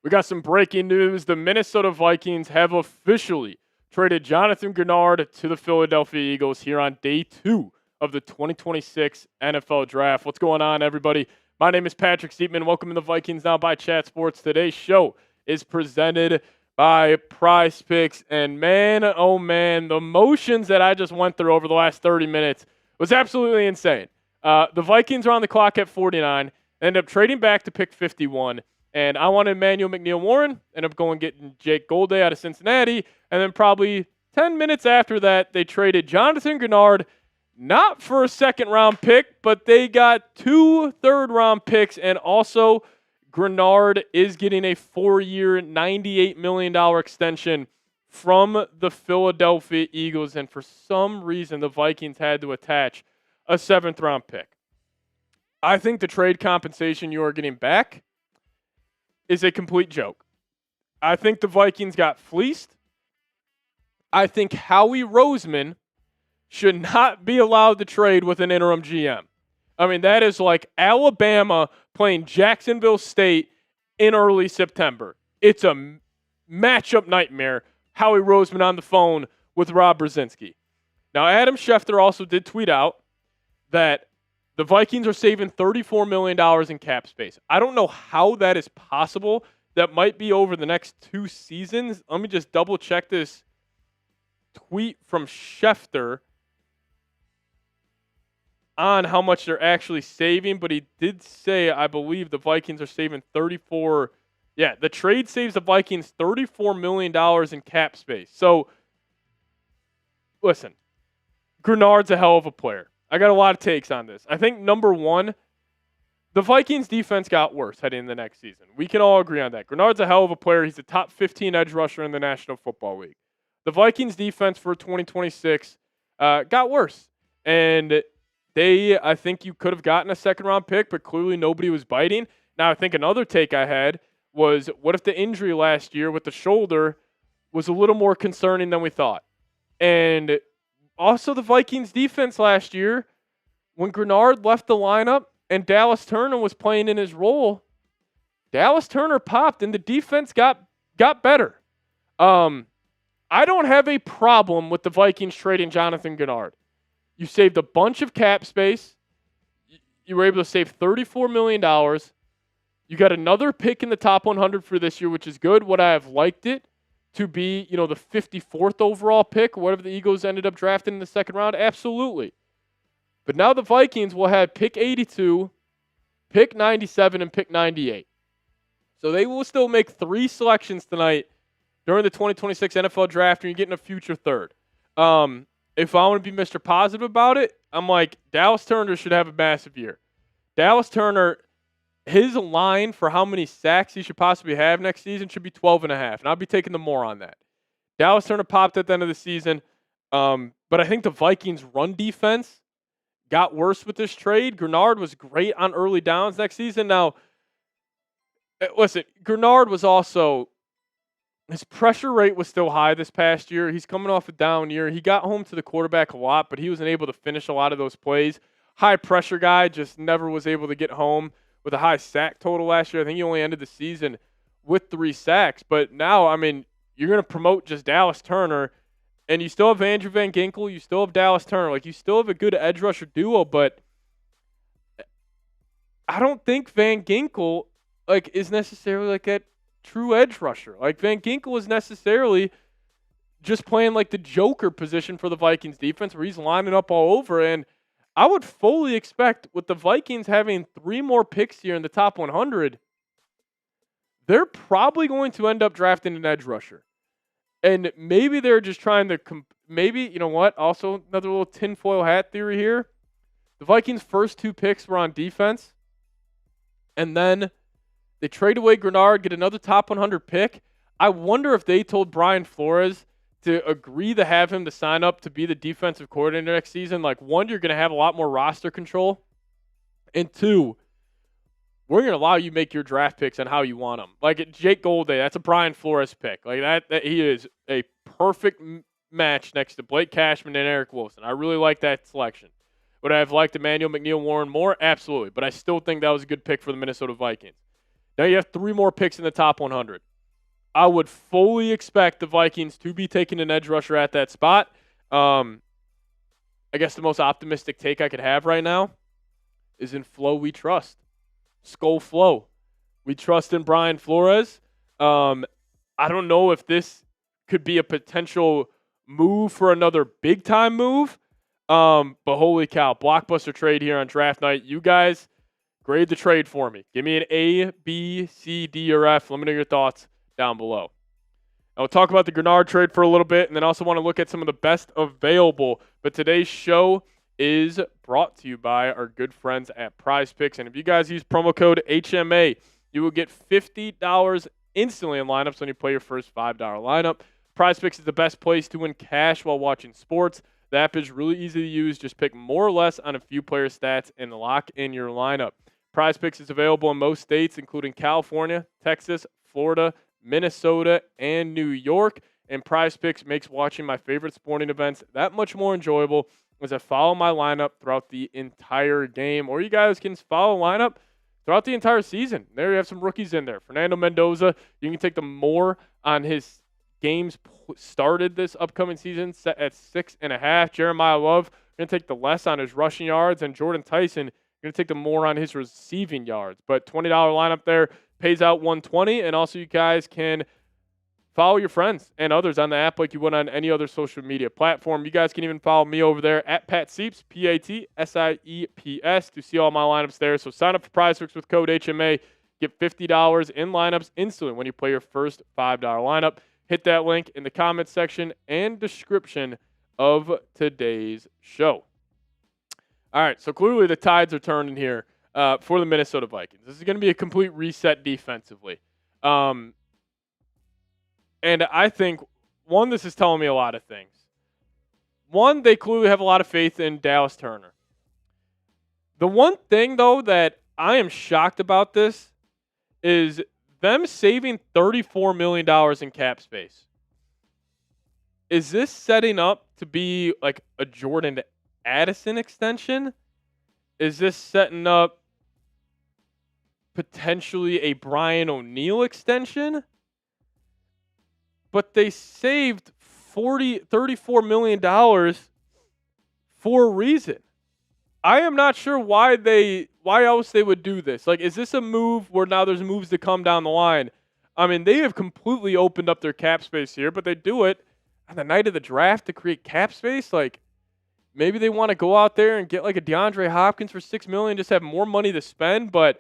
We got some breaking news. The Minnesota Vikings have officially traded Jonathan Gennard to the Philadelphia Eagles here on day 2 of the 2026 NFL Draft. What's going on, everybody? My name is Patrick Seatman. Welcome to the Vikings Now by Chat Sports. Today's show is presented by PrizePicks. And man, oh man, the motions that I just went through over the last 30 minutes was absolutely insane. The Vikings are on the clock at 49, ended up trading back to pick 51. And I wanted Emmanuel McNeil Warren, ended up going getting Jake Golday out of Cincinnati. And then probably 10 minutes after that, they traded Jonathan Gennard, not for a second-round pick, but they got 2 third-round picks. And also, Gennard is getting a 4-year, $98 million extension from the Philadelphia Eagles. And for some reason, the Vikings had to attach a 7th-round pick. I think the trade compensation you are getting back is a complete joke. I think the Vikings got fleeced. I think Howie Roseman should not be allowed to trade with an interim GM. I mean, that is like Alabama playing Jacksonville State in early September. It's a matchup nightmare. Howie Roseman on the phone with Rob Brzezinski. Now, Adam Schefter also did tweet out that the Vikings are saving $34 million in cap space. I don't know how that is possible. That might be over the next 2 seasons. Let me just double check this tweet from Schefter on how much they're actually saving. But he did say, I believe the Vikings are saving 34. Yeah, the trade saves the Vikings $34 million in cap space. So, listen, Gennard's a hell of a player. I got a lot of takes on this. I think, number one, the Vikings defense got worse heading into the next season. We can all agree on that. Gennard's a hell of a player. He's a top 15 edge rusher in the National Football League. The Vikings defense for 2026 got worse. And I think you could have gotten a 2nd-round pick, but clearly nobody was biting. Now, I think another take I had was, what if the injury last year with the shoulder was a little more concerning than we thought? And also, the Vikings defense last year, when Gennard left the lineup and Dallas Turner was playing in his role, Dallas Turner popped and the defense got better. I don't have a problem with the Vikings trading Jonathan Gennard. You saved a bunch of cap space. You were able to save $34 million. You got another pick in the top 100 for this year, which is good. Would I have liked it to be, the 54th overall pick, whatever the Eagles ended up drafting in the 2nd round? Absolutely. But now the Vikings will have pick 82 pick 97 and pick 98. So they will still make 3 selections tonight during the 2026 NFL Draft, and you're getting a future third. If I want to be Mr. Positive about it, I'm like, Dallas Turner should have a massive year. Dallas Turner, his line for how many sacks he should possibly have next season should be 12.5, and I'll be taking the more on that. Dallas Turner popped at the end of the season, but I think the Vikings' run defense got worse with this trade. Gennard was great on early downs next season. Now, listen, Gennard was also, his pressure rate was still high this past year. He's coming off a down year. He got home to the quarterback a lot, but he wasn't able to finish a lot of those plays. High pressure guy, just never was able to get home with a high sack total last year. I think he only ended the season with 3 sacks. But now, I mean, you're going to promote just Dallas Turner, and you still have Andrew Van Ginkel. You still have Dallas Turner. Like, you still have a good edge rusher duo, but I don't think Van Ginkel, like, is necessarily like a true edge rusher. Like, Van Ginkel is necessarily just playing like the joker position for the Vikings defense, where he's lining up all over. And I would fully expect, with the Vikings having 3 more picks here in the top 100, they're probably going to end up drafting an edge rusher. And maybe they're just trying to maybe, you know what, also another little tinfoil hat theory here. The Vikings' first 2 picks were on defense, and then they trade away Gennard, get another top 100 pick. I wonder if they told Brian Flores to agree to have him to sign up to be the defensive coordinator next season. Like, 1, you're going to have a lot more roster control. And 2, we're going to allow you to make your draft picks on how you want them. Like, Jake Golday, that's a Brian Flores pick. Like, that he is a perfect match next to Blake Cashman and Eric Wilson. I really like that selection. Would I have liked Emmanuel McNeil-Warren more? Absolutely. But I still think that was a good pick for the Minnesota Vikings. Now you have 3 more picks in the top 100. I would fully expect the Vikings to be taking an edge rusher at that spot. I guess the most optimistic take I could have right now is in Flo we trust. Skull Flo. We trust in Brian Flores. I don't know if this could be a potential move for another big-time move. But holy cow, blockbuster trade here on draft night. You guys, grade the trade for me. Give me an A, B, C, D, or F. Let me know your thoughts down below. I'll talk about the Gennard trade for a little bit, and then also want to look at some of the best available. But today's show is brought to you by our good friends at PrizePicks. And if you guys use promo code HMA, you will get $50 instantly in lineups when you play your first $5 lineup. PrizePicks is the best place to win cash while watching sports. The app is really easy to use. Just pick more or less on a few player stats and lock in your lineup. PrizePicks is available in most states, including California, Texas, Florida, Minnesota, and New York. And PrizePicks makes watching my favorite sporting events that much more enjoyable as I follow my lineup throughout the entire game. Or you guys can follow lineup throughout the entire season. There you have some rookies in there. Fernando Mendoza, you can take the more on his games started this upcoming season, set at 6.5. Jeremiah Love, going to take the less on his rushing yards. And Jordan Tyson, going to take the more on his receiving yards. But $20 lineup there pays out $120. And also you guys can follow your friends and others on the app like you would on any other social media platform. You guys can even follow me over there at Pat Sieps, PATSIEPS, to see all my lineups there. So sign up for PrizePicks with code HMA. Get $50 in lineups instantly when you play your first $5 lineup. Hit that link in the comments section and description of today's show. All right, so clearly the tides are turning here for the Minnesota Vikings. This is going to be a complete reset defensively. And I think, one, this is telling me a lot of things. One, they clearly have a lot of faith in Dallas Turner. The one thing, though, that I am shocked about this is them saving $34 million in cap space. Is this setting up to be like a Jordan Addison extension? Is this setting up potentially a Brian O'Neill extension? But they saved $34 million for a reason. I am not sure why else they would do this. Like, is this a move where now there's moves to come down the line? I mean, they have completely opened up their cap space here, but they do it on the night of the draft to create cap space. Like, maybe they want to go out there and get like a DeAndre Hopkins for $6 million, just have more money to spend. But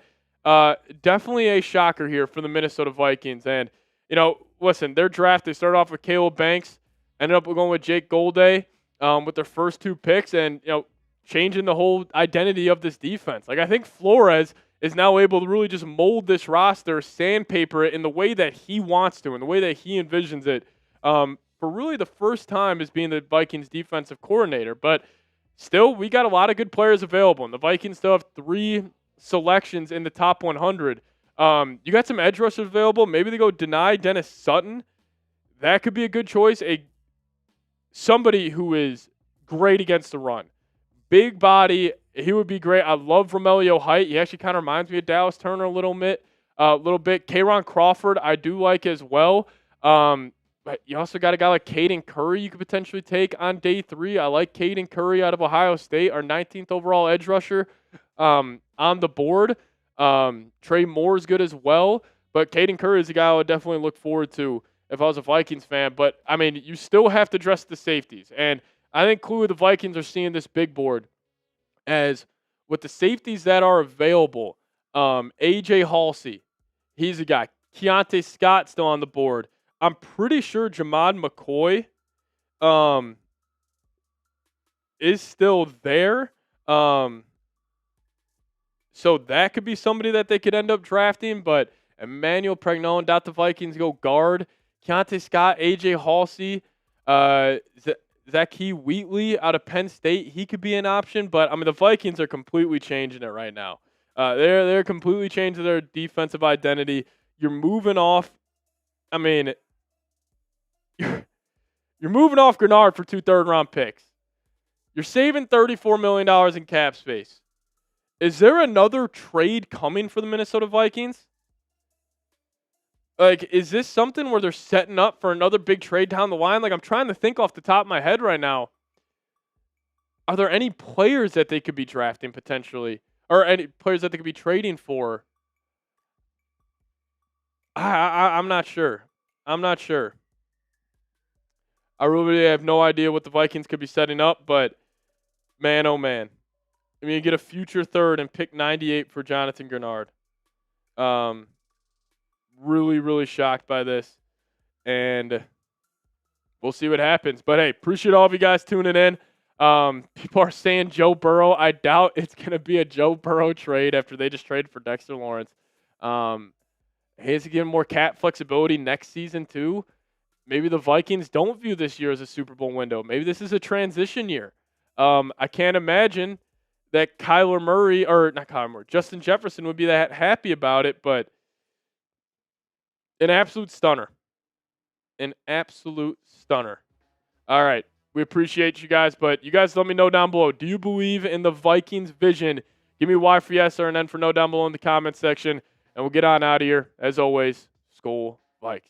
definitely a shocker here for the Minnesota Vikings. And, listen, their draft, they started off with Kaleb Banks, ended up going with Jake Golday with their first 2 picks and, changing the whole identity of this defense. Like, I think Flores is now able to really just mold this roster, sandpaper it in the way that he wants to, in the way that he envisions it, for really the first time as being the Vikings defensive coordinator. But still, we got a lot of good players available, and the Vikings still have 3 selections in the top 100. You got some edge rushers available. Maybe they go deny Dennis Sutton. That could be a good choice. Somebody who is great against the run. Big body. He would be great. I love Romelio Height. He actually kind of reminds me of Dallas Turner a little bit. K'Ron Crawford, I do like as well. But you also got a guy like Caden Curry you could potentially take on day 3. I like Caden Curry out of Ohio State, our 19th overall edge rusher on the board. Trey Moore's good as well. But Caden Curry is a guy I would definitely look forward to if I was a Vikings fan. But, I mean, you still have to address the safeties. And I think clearly the Vikings are seeing this big board as with the safeties that are available. A.J. Halsey, he's a guy. Keontae Scott still on the board. I'm pretty sure Jamad McCoy is still there. So that could be somebody that they could end up drafting. But Emmanuel Pregnon, the Vikings go guard. Keontae Scott, A.J. Halsey, Zakee Wheatley out of Penn State. He could be an option. But, I mean, the Vikings are completely changing it right now. They're completely changing their defensive identity. You're moving off. I mean, you're moving off Gennard for 2 third-round picks. You're saving $34 million in cap space. Is there another trade coming for the Minnesota Vikings? Like, is this something where they're setting up for another big trade down the line? Like, I'm trying to think off the top of my head right now. Are there any players that they could be drafting potentially? Or any players that they could be trading for? I'm not sure. I really have no idea what the Vikings could be setting up, but man, oh man. I mean, you get a future third and pick 98 for Jonathan Gennard. Really, really shocked by this. And we'll see what happens. But hey, appreciate all of you guys tuning in. People are saying Joe Burrow. I doubt it's going to be a Joe Burrow trade after they just traded for Dexter Lawrence. He has to give him more cap flexibility next season too. Maybe the Vikings don't view this year as a Super Bowl window. Maybe this is a transition year. I can't imagine that Justin Jefferson would be that happy about it, but an absolute stunner. All right. We appreciate you guys, but you guys let me know down below. Do you believe in the Vikings vision? Give me Y for yes or an N for no down below in the comment section, and we'll get on out of here. As always, Skol Vikes.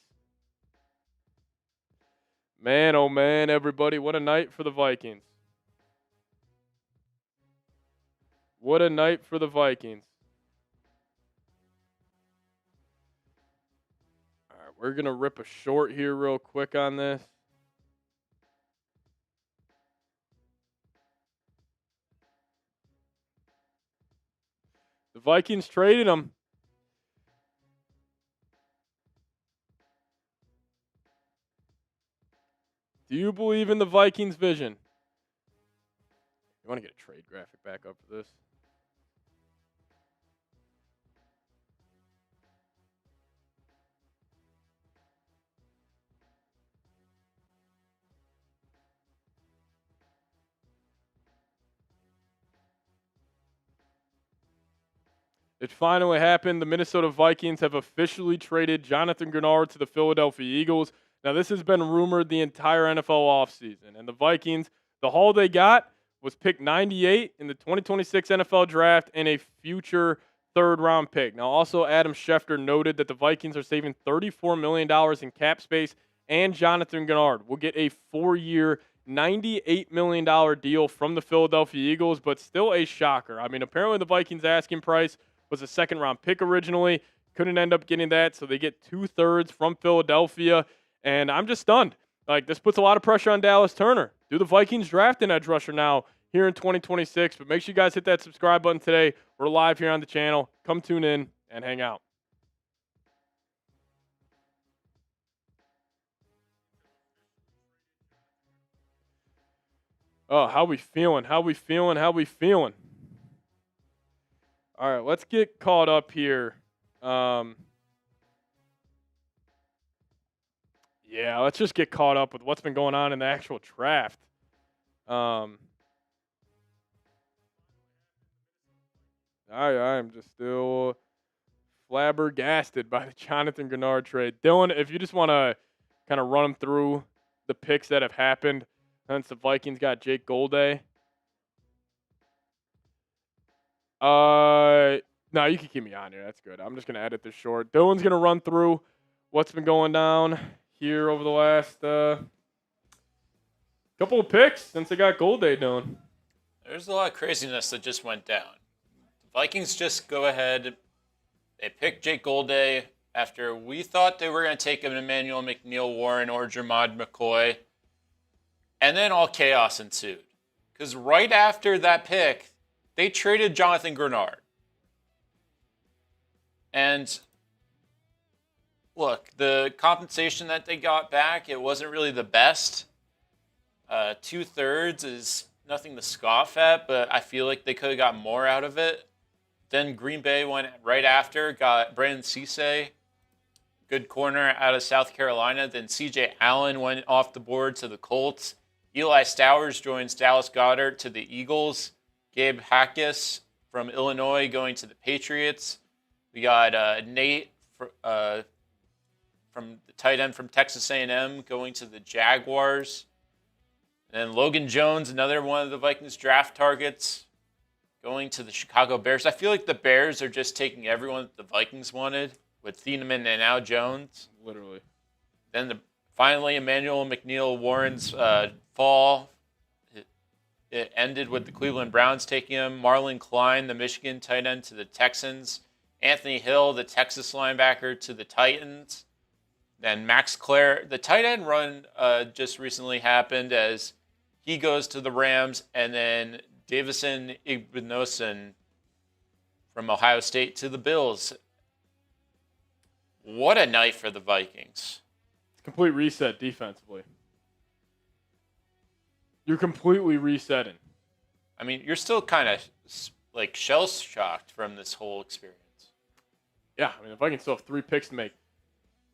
Man, oh man, everybody, what a night for the Vikings. What a night for the Vikings. All right, we're going to rip a short here real quick on this. The Vikings traded him. Do you believe in the Vikings vision? You want to get a trade graphic back up for this? It finally happened. The Minnesota Vikings have officially traded Jonathan Gennard to the Philadelphia Eagles. Now, this has been rumored the entire NFL offseason. And the Vikings, the haul they got was pick 98 in the 2026 NFL Draft and a future third-round pick. Now, also, Adam Schefter noted that the Vikings are saving $34 million in cap space, and Jonathan Gennard will get a 4-year, $98 million deal from the Philadelphia Eagles, but still a shocker. I mean, apparently the Vikings' asking price was a second-round pick originally. Couldn't end up getting that, so they get 2/3 from Philadelphia. And I'm just stunned. Like, this puts a lot of pressure on Dallas Turner. Do the Vikings draft an edge rusher now here in 2026? But make sure you guys hit that subscribe button today. We're live here on the channel. Come tune in and hang out. Oh, how we feeling? How we feeling? How we feeling? All right, let's get caught up here. Yeah, let's just get caught up with what's been going on in the actual draft. I'm just still flabbergasted by the Jonathan Gennard trade. Dylan, if you just want to kind of run them through the picks that have happened since the Vikings got Jake Golday. No, you can keep me on here. That's good. I'm just going to edit this short. Dylan's going to run through what's been going down here over the last couple of picks since they got Golday, Dylan. There's a lot of craziness that just went down. The Vikings just go ahead. They picked Jake Golday after we thought they were going to take him Emmanuel McNeil Warren or Jermod McCoy. And then all chaos ensued. Because right after that pick, they traded Jonathan Gennard. And look, the compensation that they got back, it wasn't really the best. 2/3 is nothing to scoff at, but I feel like they could have got more out of it. Then Green Bay went right after, got Brandon Cisse, good corner out of South Carolina. Then C.J. Allen went off the board to the Colts. Eli Stowers joins Dallas Goedert to the Eagles. Gabe Hackis from Illinois going to the Patriots. We got Nate from the tight end from Texas A&M going to the Jaguars. And then Logan Jones, another one of the Vikings draft targets, going to the Chicago Bears. I feel like the Bears are just taking everyone that the Vikings wanted with Thieneman and now Jones. Literally. Then finally, Emmanuel McNeil Warren's fall. It ended with the Cleveland Browns taking him. Marlon Klein, the Michigan tight end, to the Texans. Anthony Hill, the Texas linebacker, to the Titans. Then Max Clare, the tight end run just recently happened as he goes to the Rams. And then Davison Igbinosun from Ohio State to the Bills. What a night for the Vikings. Complete reset defensively. You're completely resetting. I mean, you're still kind of like shell-shocked from this whole experience. Yeah, I mean, if I can still have 3 picks to make.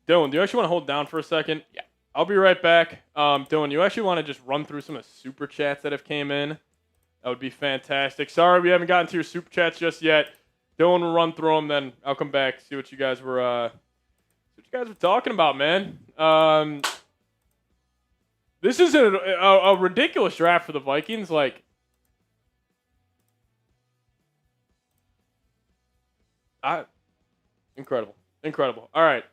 Dylan, do you actually want to hold down for a second? Yeah. I'll be right back. Dylan, you actually want to just run through some of the super chats that have came in? That would be fantastic. Sorry we haven't gotten to your super chats just yet. Dylan will run through them, then I'll come back, see what you guys were talking about, man. This is a ridiculous draft for the Vikings. Like, incredible. All right.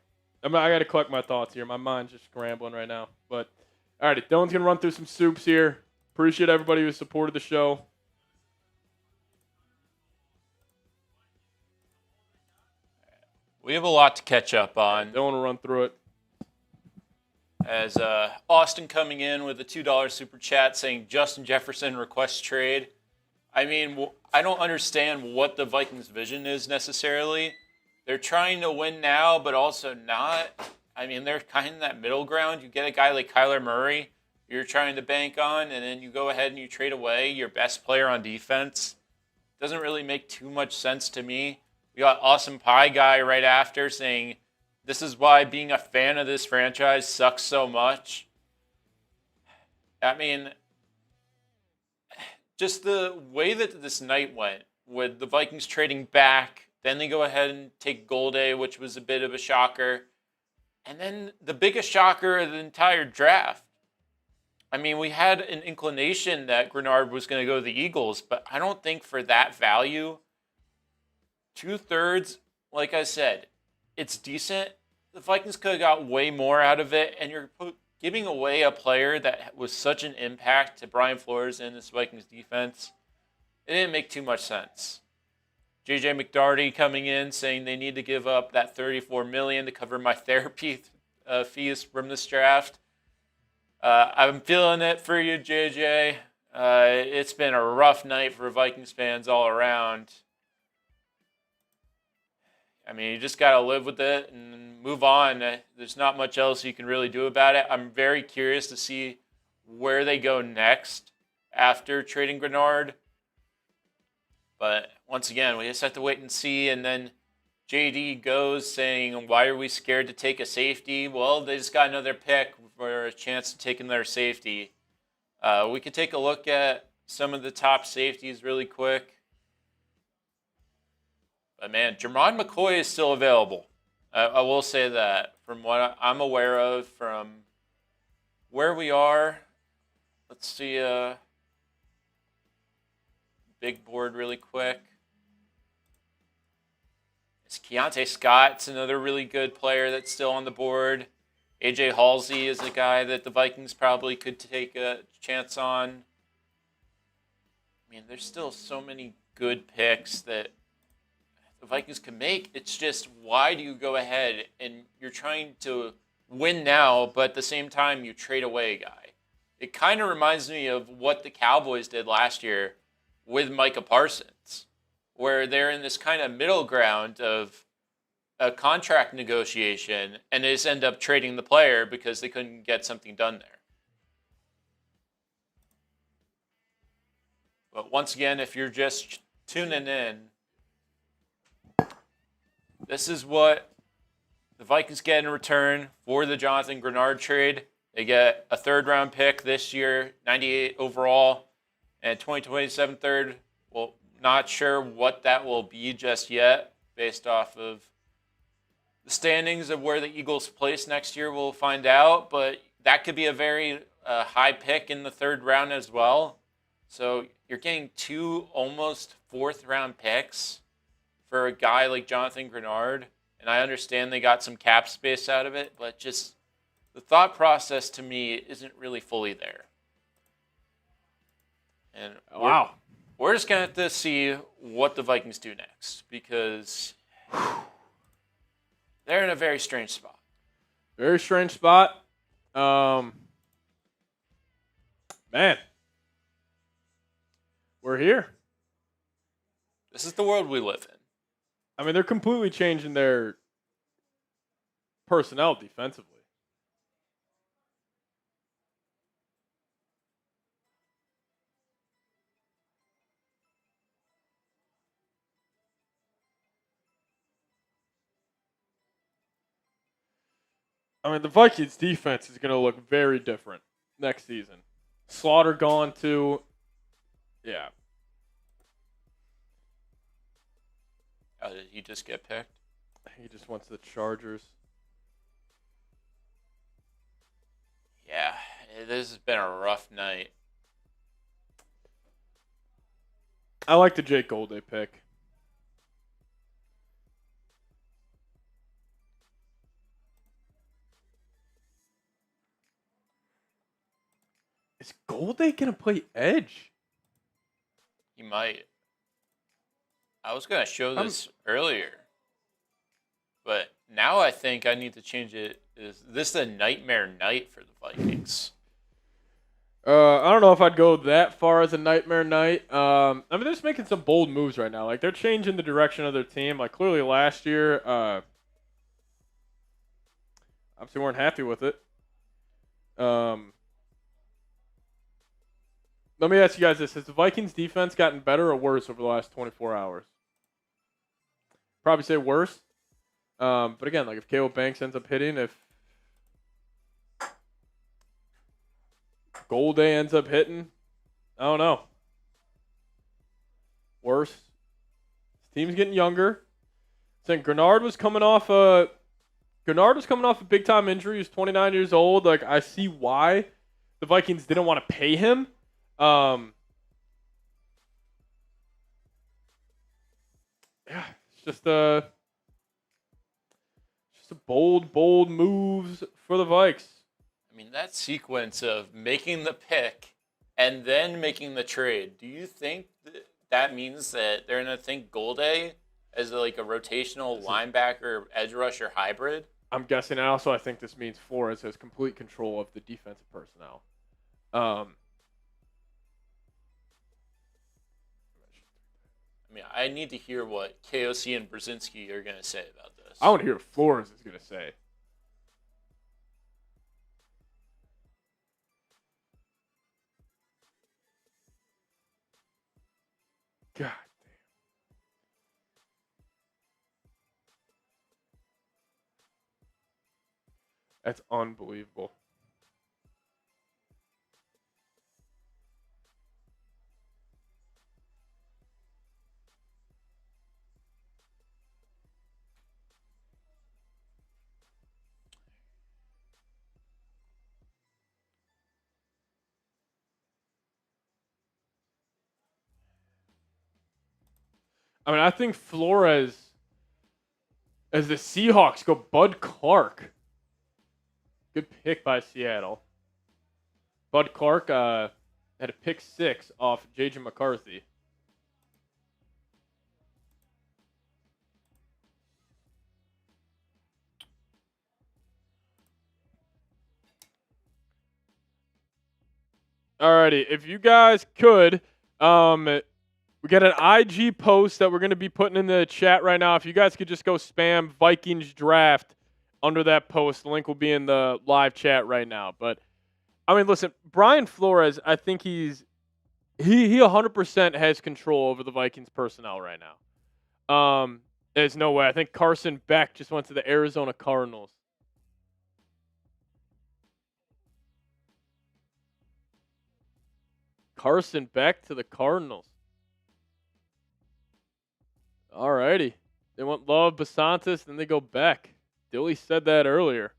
I got to collect my thoughts here. My mind's just scrambling right now. But, all right, Dylan's going to run through some soups here. Appreciate everybody who supported the show. We have a lot to catch up on. Dylan will run through it. As Austin coming in with a $2 super chat saying Justin Jefferson requests trade. I mean, I don't understand what the Vikings' vision is necessarily. They're trying to win now, but also not. I mean, they're kind of in that middle ground. You get a guy like Kyler Murray you're trying to bank on, and then you go ahead and you trade away your best player on defense. Doesn't really make too much sense to me. We got Awesome Pie Guy right after saying, this is why being a fan of this franchise sucks so much. I mean, just the way that this night went, with the Vikings trading back, then they go ahead and take Golday, which was a bit of a shocker. And then the biggest shocker of the entire draft. I mean, we had an inclination that Gennard was going to go to the Eagles, but I don't think for that value, 2/3, like I said, it's decent. The Vikings could have got way more out of it, and you're giving away a player that was such an impact to Brian Flores and this Vikings defense. It didn't make too much sense. JJ McDarty coming in saying they need to give up that $34 million to cover my therapy fees from this draft. I'm feeling it for you, JJ. It's been a rough night for Vikings fans all around. I mean, you just got to live with it and move on. There's not much else you can really do about it. I'm very curious to see where they go next after trading Gennard. But once again, we just have to wait and see. And then JD goes saying, why are we scared to take a safety? Well, they just got another pick for a chance to take another safety. We could take a look at some of the top safeties really quick. But man, Jermon McCoy is still available. I will say that from what I'm aware of, from where we are. Let's see big board really quick. It's Keontae Scott's another really good player that's still on the board. AJ Halsey is a guy that the Vikings probably could take a chance on. I mean, there's still so many good picks that the Vikings can make. It's just, why do you go ahead and you're trying to win now, but at the same time you trade away a guy? It kind of reminds me of what the Cowboys did last year with Micah Parsons, where they're in this kind of middle ground of a contract negotiation and they just end up trading the player because they couldn't get something done there. But once again, if you're just tuning in, this is what the Vikings get in return for the Jonathan Gennard trade. They get a third-round pick this year, 98 overall, and 2027 third. Well, not sure what that will be just yet based off of the standings of where the Eagles place next year. We'll find out, but that could be a very high pick in the third round as well. So you're getting two almost fourth-round picks for a guy like Jonathan Gennard, and I understand they got some cap space out of it, but just the thought process to me isn't really fully there. And Wow. We're just going to have to see what the Vikings do next, because they're in a very strange spot. Very strange spot. Man. We're here. This is the world we live in. I mean, they're completely changing their personnel defensively. I mean, the Vikings defense is going to look very different next season. Slaughter gone too. Yeah. Oh, did he just get picked? He just wants the Chargers. Yeah, this has been a rough night. I like the Jake Golday pick. Is Golday going to play edge? He might. I was going to show this earlier, but now I think I need to change it. Is this a nightmare night for the Vikings? I don't know if I'd go that far as a nightmare night. I mean, they're just making some bold moves right now. Like, they're changing the direction of their team. Like, clearly last year, obviously weren't happy with it. Let me ask you guys this. Has the Vikings defense gotten better or worse over the last 24 hours? Probably say worse. But again, like if Kaleb Banks ends up hitting, if Golday ends up hitting, I don't know. Worse. This team's getting younger. Saying Gennard was coming off a big time injury. He's 29 years old. Like, I see why the Vikings didn't want to pay him. Yeah, it's just a bold moves for the Vikes. I mean, that sequence of making the pick and then making the trade, do you think that means that they're going to think Golday as like a rotational linebacker, edge rusher hybrid? I'm guessing. And also, I think this means Flores has complete control of the defensive personnel. I mean, I need to hear what KOC and Brzezinski are going to say about this. I want to hear what Flores is going to say. God damn. That's unbelievable. I mean, I think Flores, as the Seahawks go, Bud Clark. Good pick by Seattle. Bud Clark had a pick 6 off J.J. McCarthy. Alrighty, if you guys could, we got an IG post that we're going to be putting in the chat right now. If you guys could just go spam Vikings draft under that post, the link will be in the live chat right now. But I mean, listen, Brian Flores, I think he 100% has control over the Vikings personnel right now. There's no way. I think Carson Beck just went to the Arizona Cardinals. Carson Beck to the Cardinals. Alrighty. They want Love, Basantis, then they go Beck. Dilly said that earlier.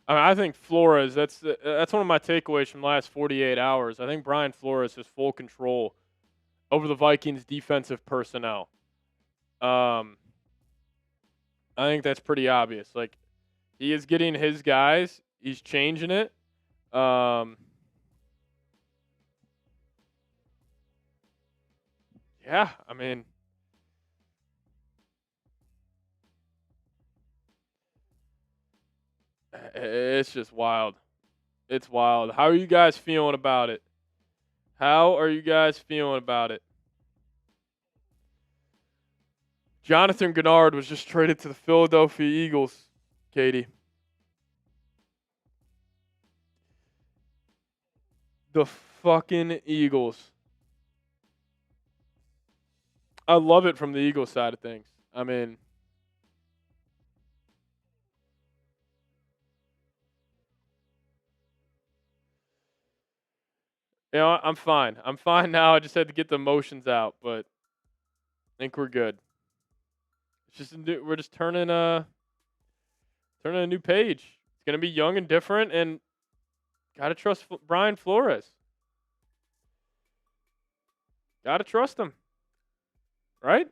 I mean, I think Flores, that's one of my takeaways from the last 48 hours. I think Brian Flores has full control over the Vikings defensive personnel. I think that's pretty obvious. Like, he is getting his guys. He's changing it. Yeah, I mean, it's just wild. It's wild. How are you guys feeling about it? How are you guys feeling about it? Jonathan Gennard was just traded to the Philadelphia Eagles, Katie. The fucking Eagles. I love it from the Eagles side of things. I mean, you know, I'm fine. I'm fine now. I just had to get the emotions out, but I think we're good. It's just we're just turning a new page. It's gonna be young and different, and gotta trust Brian Flores. Gotta trust him, right?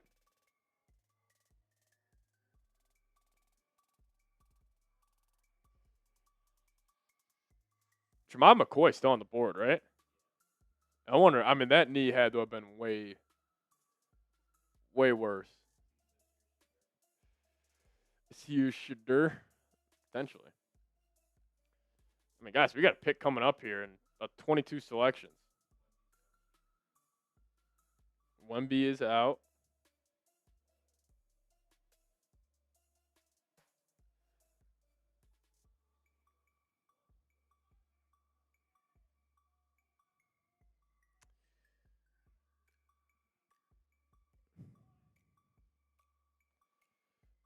Jamal McCoy still on the board, right? I wonder. I mean, that knee had to have been way worse. Is he Shadur? Potentially. I mean, guys, we got a pick coming up here in 22 selections. Wemby is out.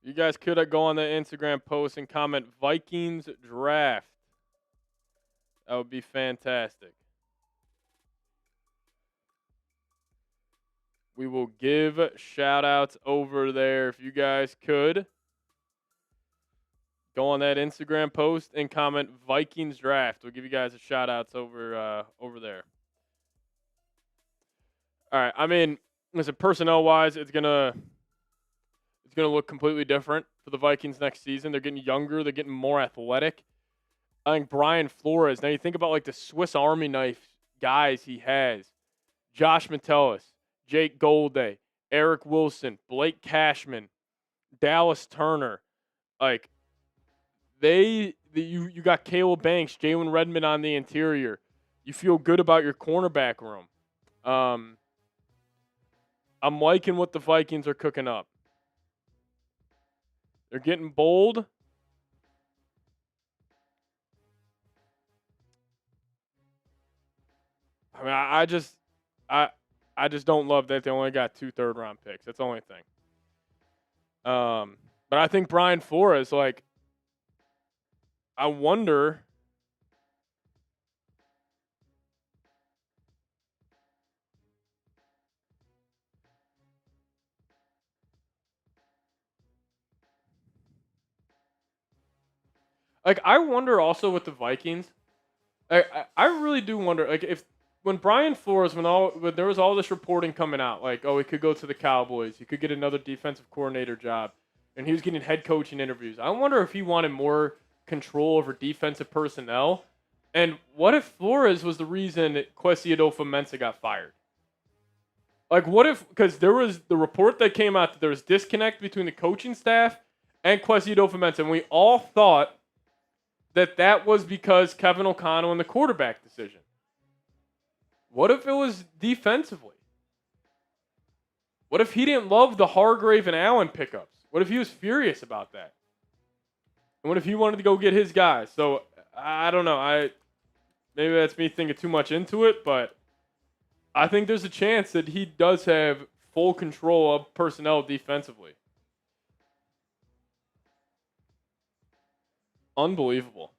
You guys could go on the Instagram post and comment Vikings draft. That would be fantastic. We will give shout outs over there if you guys could. go on that Instagram post and comment Vikings draft. We'll give you guys a shout outs over there. All right. I mean, listen, personnel wise, it's gonna look completely different for the Vikings next season. They're getting younger. They're getting more athletic. I think Brian Flores. Now you think about like the Swiss Army knife guys he has: Josh Metellus, Jake Golday, Eric Wilson, Blake Cashman, Dallas Turner. Like you got Kaleb Banks, Jalen Redmond on the interior. You feel good about your cornerback room. I'm liking what the Vikings are cooking up. They're getting bold. I mean, I just don't love that they only got 2 third-round picks. That's the only thing. But I think Brian Flores, like, I wonder. Like, I wonder also with the Vikings. I really do wonder, like, if when Brian Flores, when there was all this reporting coming out, like, oh, he could go to the Cowboys, he could get another defensive coordinator job, and he was getting head coaching interviews. I wonder if he wanted more control over defensive personnel. And what if Flores was the reason Kwesi Adolfo-Mensah got fired? Like, what if, because there was the report that came out that there was disconnect between the coaching staff and Kwesi Adolfo-Mensah, and we all thought that was because Kevin O'Connell and the quarterback decision. What if it was defensively? What if he didn't love the Hargrave and Allen pickups? What if he was furious about that? And what if he wanted to go get his guys? So, I don't know. Maybe that's me thinking too much into it, but I think there's a chance that he does have full control of personnel defensively. Unbelievable.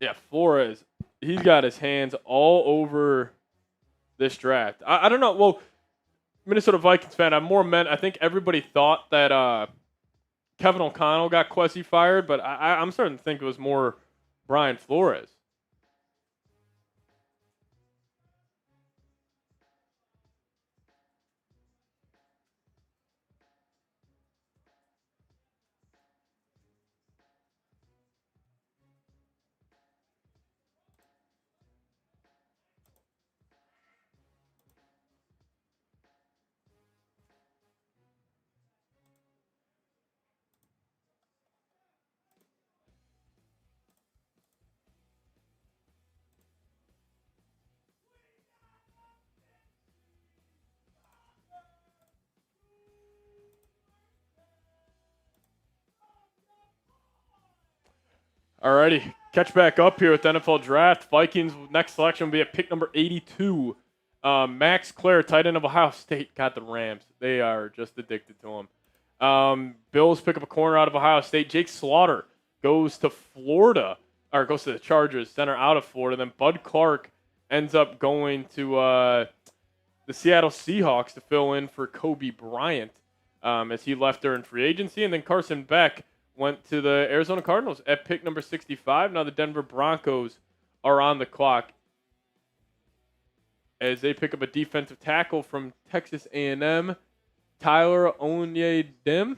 Yeah, Flores, he's got his hands all over this draft. I don't know. Well, Minnesota Vikings fan, I think everybody thought that Kevin O'Connell got Kwesi fired, but I'm starting to think it was more Brian Flores. Alrighty, catch back up here with the NFL Draft. Vikings next selection will be at pick number 82. Max Clare, tight end of Ohio State, got the Rams. They are just addicted to him. Bills pick up a corner out of Ohio State. Jake Slaughter goes to Florida, or goes to the Chargers, center out of Florida. Then Bud Clark ends up going to the Seattle Seahawks to fill in for Kobe Bryant as he left there in free agency. And then Carson Beck went to the Arizona Cardinals at pick number 65. Now the Denver Broncos are on the clock as they pick up a defensive tackle from Texas A&M, Tyler Onyedem.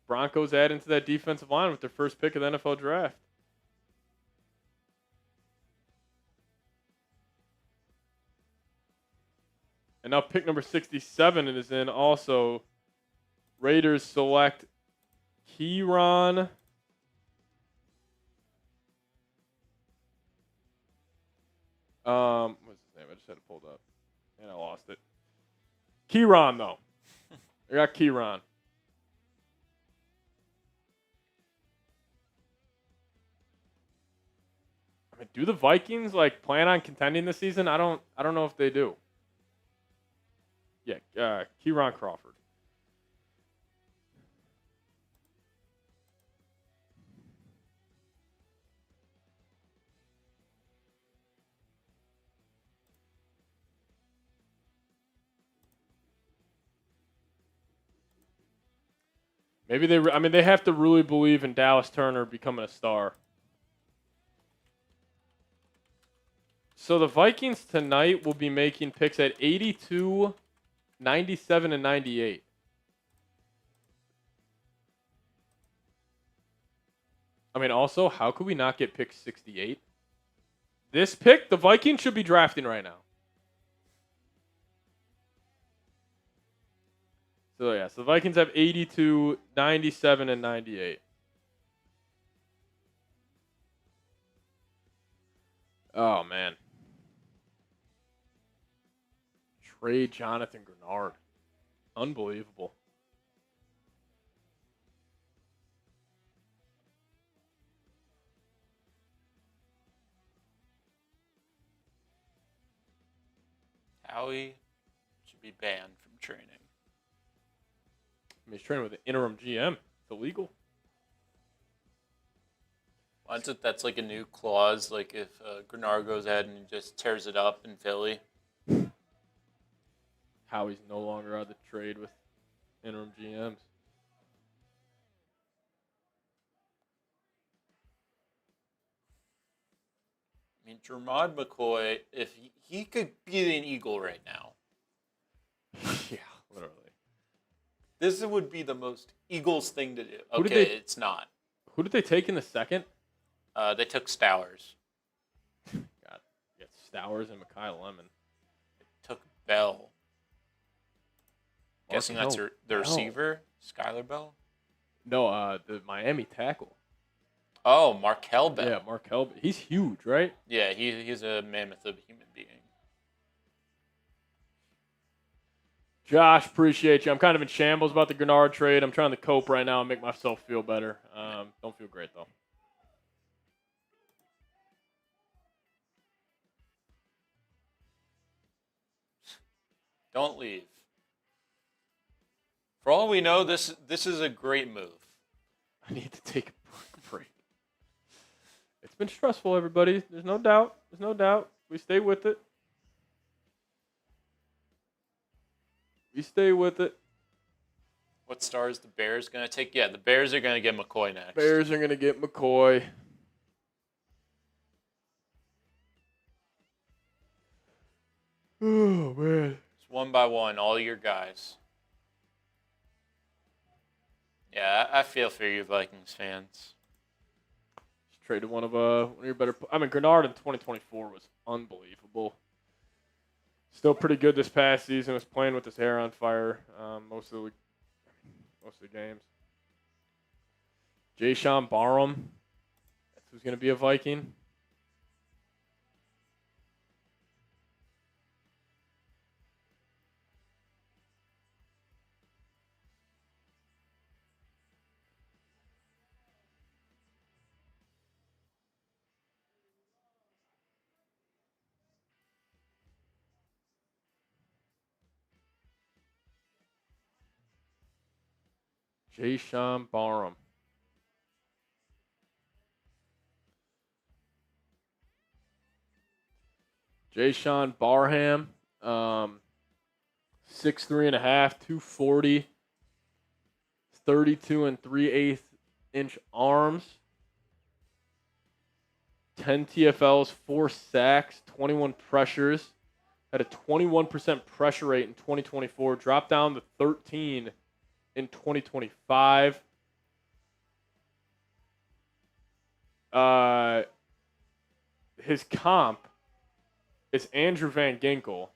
Broncos add into that defensive line with their first pick of the NFL Draft. And now pick number 67 is in also. Raiders select Kieran. What's his name? I just had it pulled up. And I lost it. Kieran, though. I got Kieran. I mean, do the Vikings plan on contending this season? I don't know if they do. Yeah, Kieran Crawford. Maybe I mean, they have to really believe in Dallas Turner becoming a star. So the Vikings tonight will be making picks at 82, 97, and 98. I mean, also, how could we not get pick 68? This pick, the Vikings should be drafting right now. So, yeah, so the Vikings have 82, 97, and 98. Oh, man. Trade Jonathan Gennard. Unbelievable. Howie should be banned from training. I mean, he's training with an interim GM. It's illegal. Why is it that's like a new clause? Like if Gennard goes ahead and just tears it up in Philly. Howie's no longer allowed to trade with interim GMs. I mean, Jermod McCoy, if he could be an Eagle right now. Yeah, literally. This would be the most Eagles thing to do. Okay, it's not. Who did they take in the second? They took Stowers. God, you got Stowers and Mekhi Lemon. They took Bell. Guessing that's the Bell. receiver, Skylar Bell. No, the Miami tackle. Oh, Markel Bell. Yeah, Markel. He's huge, right? Yeah, he's a mammoth of a human being. Josh, appreciate you. I'm kind of in shambles about the Gennard trade. I'm trying to cope right now and make myself feel better. Don't feel great, though. Don't leave. For all we know, this is a great move. I need to take a break. It's been stressful, everybody. There's no doubt. There's no doubt. We stay with it. We stay with it. What star is the Bears going to take? Yeah, the Bears are going to get McCoy next. Bears are going to get McCoy. Oh, man. It's one by one, all your guys. Yeah, I feel for you Vikings fans. Just traded one of your better. I mean, Gennard in 2024 was unbelievable. Still pretty good this past season. Was playing with his hair on fire most of the games. Jayshon Barham. That's who's going to be a Viking. Jayshon Barham. Jayshon Barham, 6'3.5", 240, 32 3/8 inch arms, 10 TFLs, 4 sacks, 21 pressures, had a 21% pressure rate in 2024, dropped down to 13 in 2025. His comp is Andrew Van Ginkel.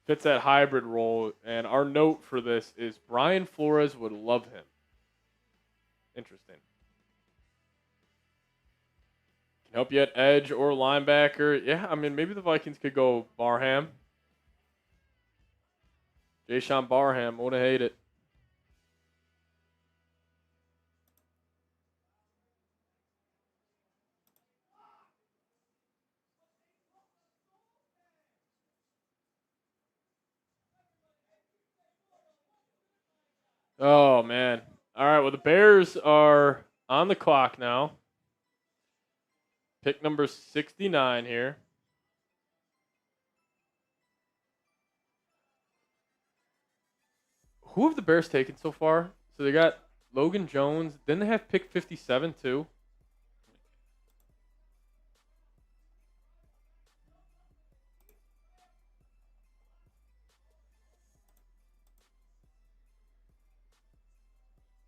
Fits that hybrid role, and our note for this is Brian Flores would love him. Interesting. Can help you at edge or linebacker. Yeah, I mean, maybe the Vikings could go Barham. Jayshon Barham, wouldn't hate it. Oh, man. All right, well, the Bears are on the clock now. Pick number 69 here. Who have the Bears taken so far? So they got Logan Jones. Then they have pick 57 too.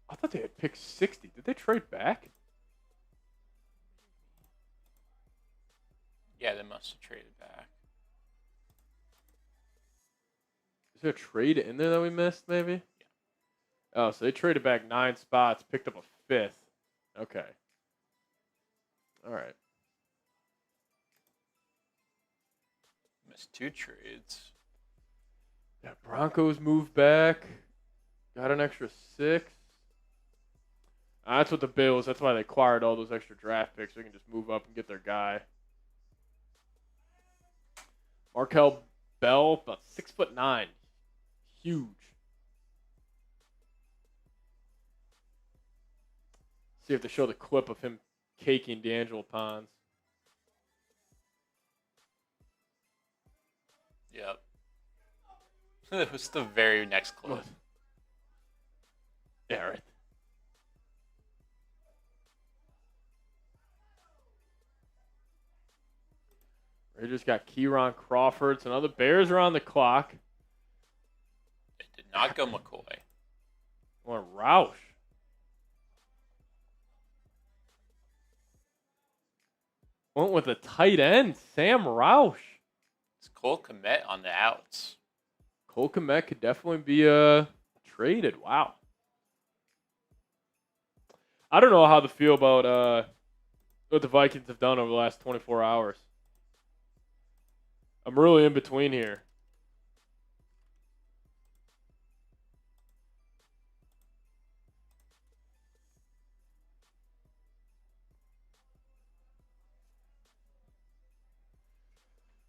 I thought they had pick 60. Did they trade back? Yeah, they must have traded back. Is there a trade in there that we missed, maybe? Yeah. Oh, so they traded back 9 spots, picked up a 5th. Okay. All right. Missed 2 trades. Yeah, Broncos moved back. Got an extra 6. That's what the Bills. That's why they acquired all those extra draft picks. So they can just move up and get their guy. Kaleb Bell, about 6'9". Huge. See if they show the clip of him caking D'Angelo Pons. Yep. It was the very next clip. What? Yeah, right. Raiders got Kieran Crawford. So now the Bears are on the clock. It did not go McCoy. Or Roush. Went with a tight end, Sam Roush. It's Cole Kmet on the outs. Cole Kmet could definitely be traded. Wow. I don't know how to feel about what the Vikings have done over the last 24 hours. I'm really in between here.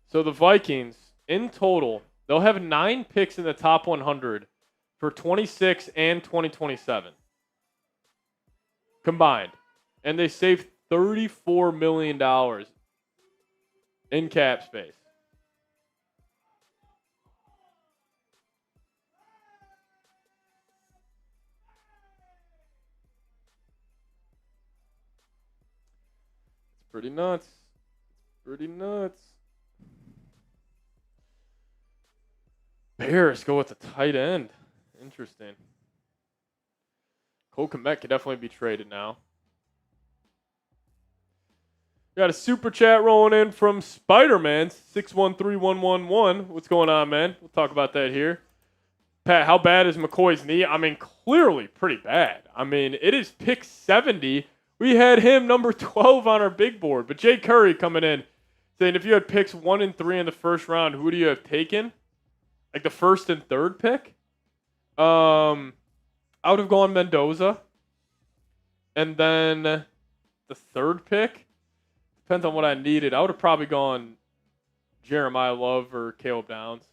So the Vikings, in total, they'll have 9 picks in the top 100 for 26 and 2027 combined. And they saved $34 million in cap space. It's pretty nuts. It's pretty nuts. Bears go with the tight end. Interesting. Cole Kmet could definitely be traded now. Got a super chat rolling in from Spider-Man 613111. What's going on, man? We'll talk about that here. Pat, how bad is McCoy's knee? I mean, clearly pretty bad. I mean, it is pick 70. We had him number 12 on our big board. But Jay Curry coming in saying if you had picks 1 and 3 in the first round, who do you have taken? Like the first and third pick? I would have gone Mendoza. And then the third pick, depends on what I needed. I would have probably gone Jeremiah Love or Caleb Downs.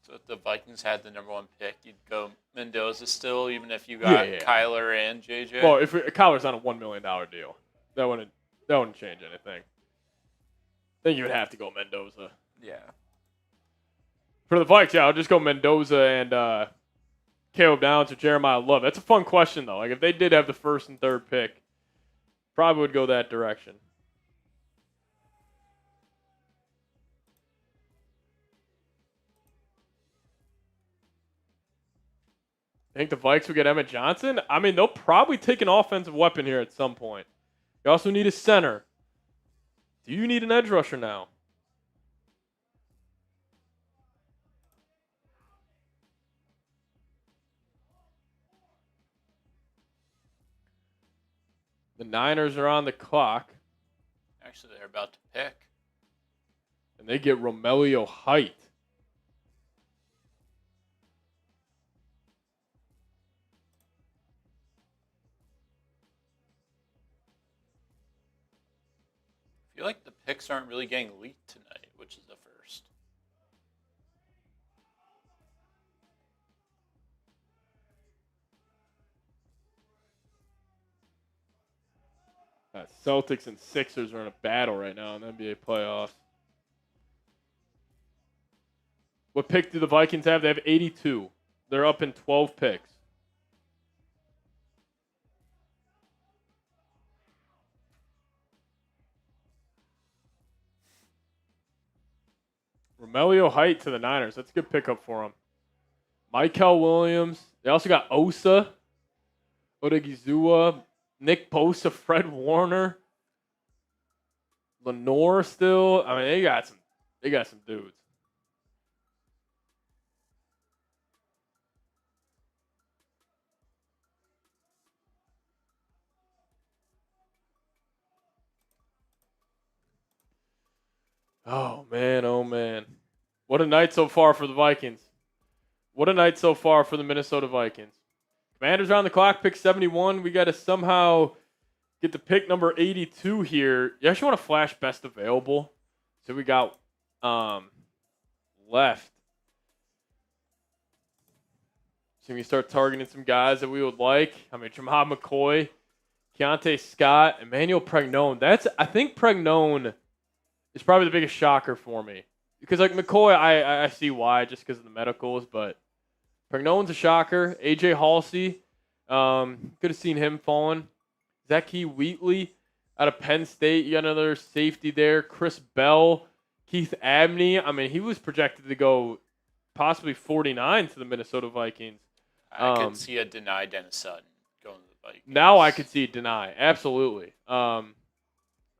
So if the Vikings had the number 1 pick, you'd go Mendoza still, even if you got Kyler and JJ? Well, if Kyler's on a $1 million deal, that wouldn't change anything. Then you would have to go Mendoza. Yeah. For the Vikes, yeah, I'll just go Mendoza and Caleb Downs or Jeremiah Love. That's a fun question, though. Like, if they did have the first and third pick, probably would go that direction. I think the Vikes would get Emmett Johnson. I mean, they'll probably take an offensive weapon here at some point. You also need a center. Do you need an edge rusher now? The Niners are on the clock. Actually, they're about to pick. And they get Romelio Height. I feel like the picks aren't really getting leaked tonight, which is the first. Celtics and Sixers are in a battle right now in the NBA playoffs. What pick do the Vikings have? They have 82. They're up in 12 picks. Romelio Height to the Niners. That's a good pickup for him. Michael Williams. They also got Osa, Odigizua, Nick Bosa, Fred Warner, Lenore still. I mean, they got some dudes. Oh man, oh man. What a night so far for the Vikings. What a night so far for the Minnesota Vikings. Commanders are on the clock, pick 71. We got to somehow get the pick number 82 here. You actually want to flash best available. So we got left. So we start targeting some guys that we would like. I mean, Jamal McCoy, Keontae Scott, Emmanuel Pregnone. I think Pregnone is probably the biggest shocker for me. Because like McCoy, I see why, just because of the medicals, but Pregnone's a shocker. AJ Halsey, could have seen him falling. Zachy Wheatley out of Penn State. You got another safety there. Chris Bell, Keith Abney. I mean, he was projected to go possibly 49 to the Minnesota Vikings. I could see a deny Dennis Sutton going to the Vikings. Now I could see deny. Absolutely. I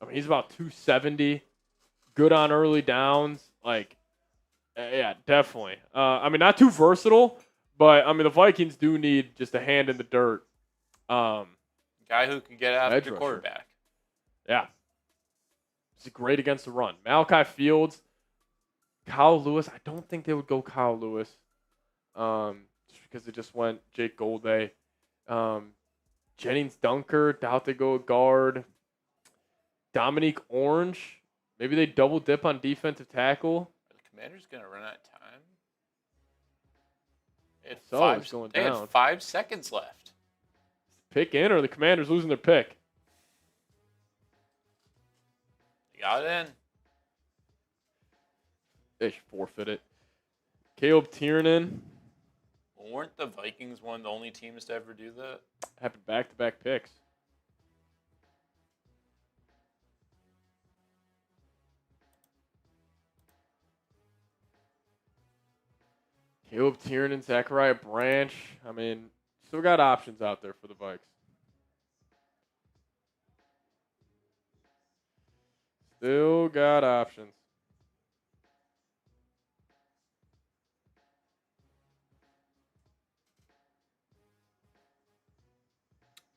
mean, he's about 270. Good on early downs. Like, yeah, definitely. I mean, not too versatile, but, I mean, the Vikings do need just a hand in the dirt. Guy who can get after the quarterback. Yeah. He's great against the run. Malachi Fields, Kyle Lewis. I don't think they would go Kyle Lewis just because they just went Jake Golday. Jennings Dunker, doubt they go guard. Dominique Orange. Maybe they double dip on defensive tackle. Are the Commanders going to run out of time? They had 5 seconds left. Pick in, or the Commanders losing their pick? They got it in. They should forfeit it. Kaleb Tiernan. Well, weren't the Vikings one of the only teams to ever do that? Happened back-to-back picks. Kaleb Tiernan, Zachariah Branch. I mean, still got options out there for the Vikes. Still got options.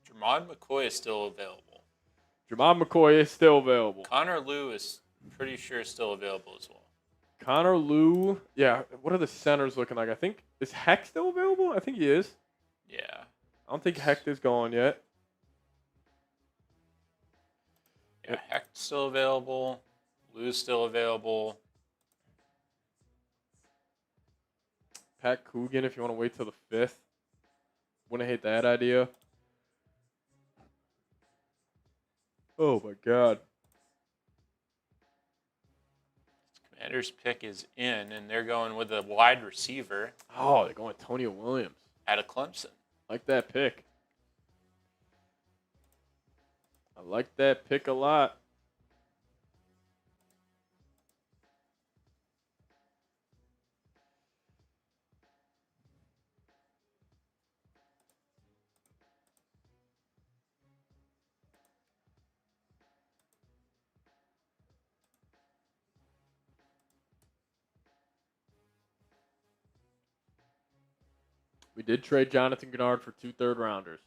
Jermod McCoy is still available. Jermod McCoy is still available. Connor Lew is pretty sure still available as well. Connor Lew. Yeah, what are the centers looking like? I think, is Heck still available? I think he is. Yeah. I don't think Hecht is gone yet. Yeah, Hecht's still available. Lew's still available. Pat Coogan, if you want to wait till the 5th. Wouldn't hate that idea. Oh, my God. Commander's pick is in, and they're going with a wide receiver. Oh, they're going Antonio Williams. Out of Clemson. Like that pick. I like that pick a lot. We did trade Jonathan Gennard for 2 third-rounders.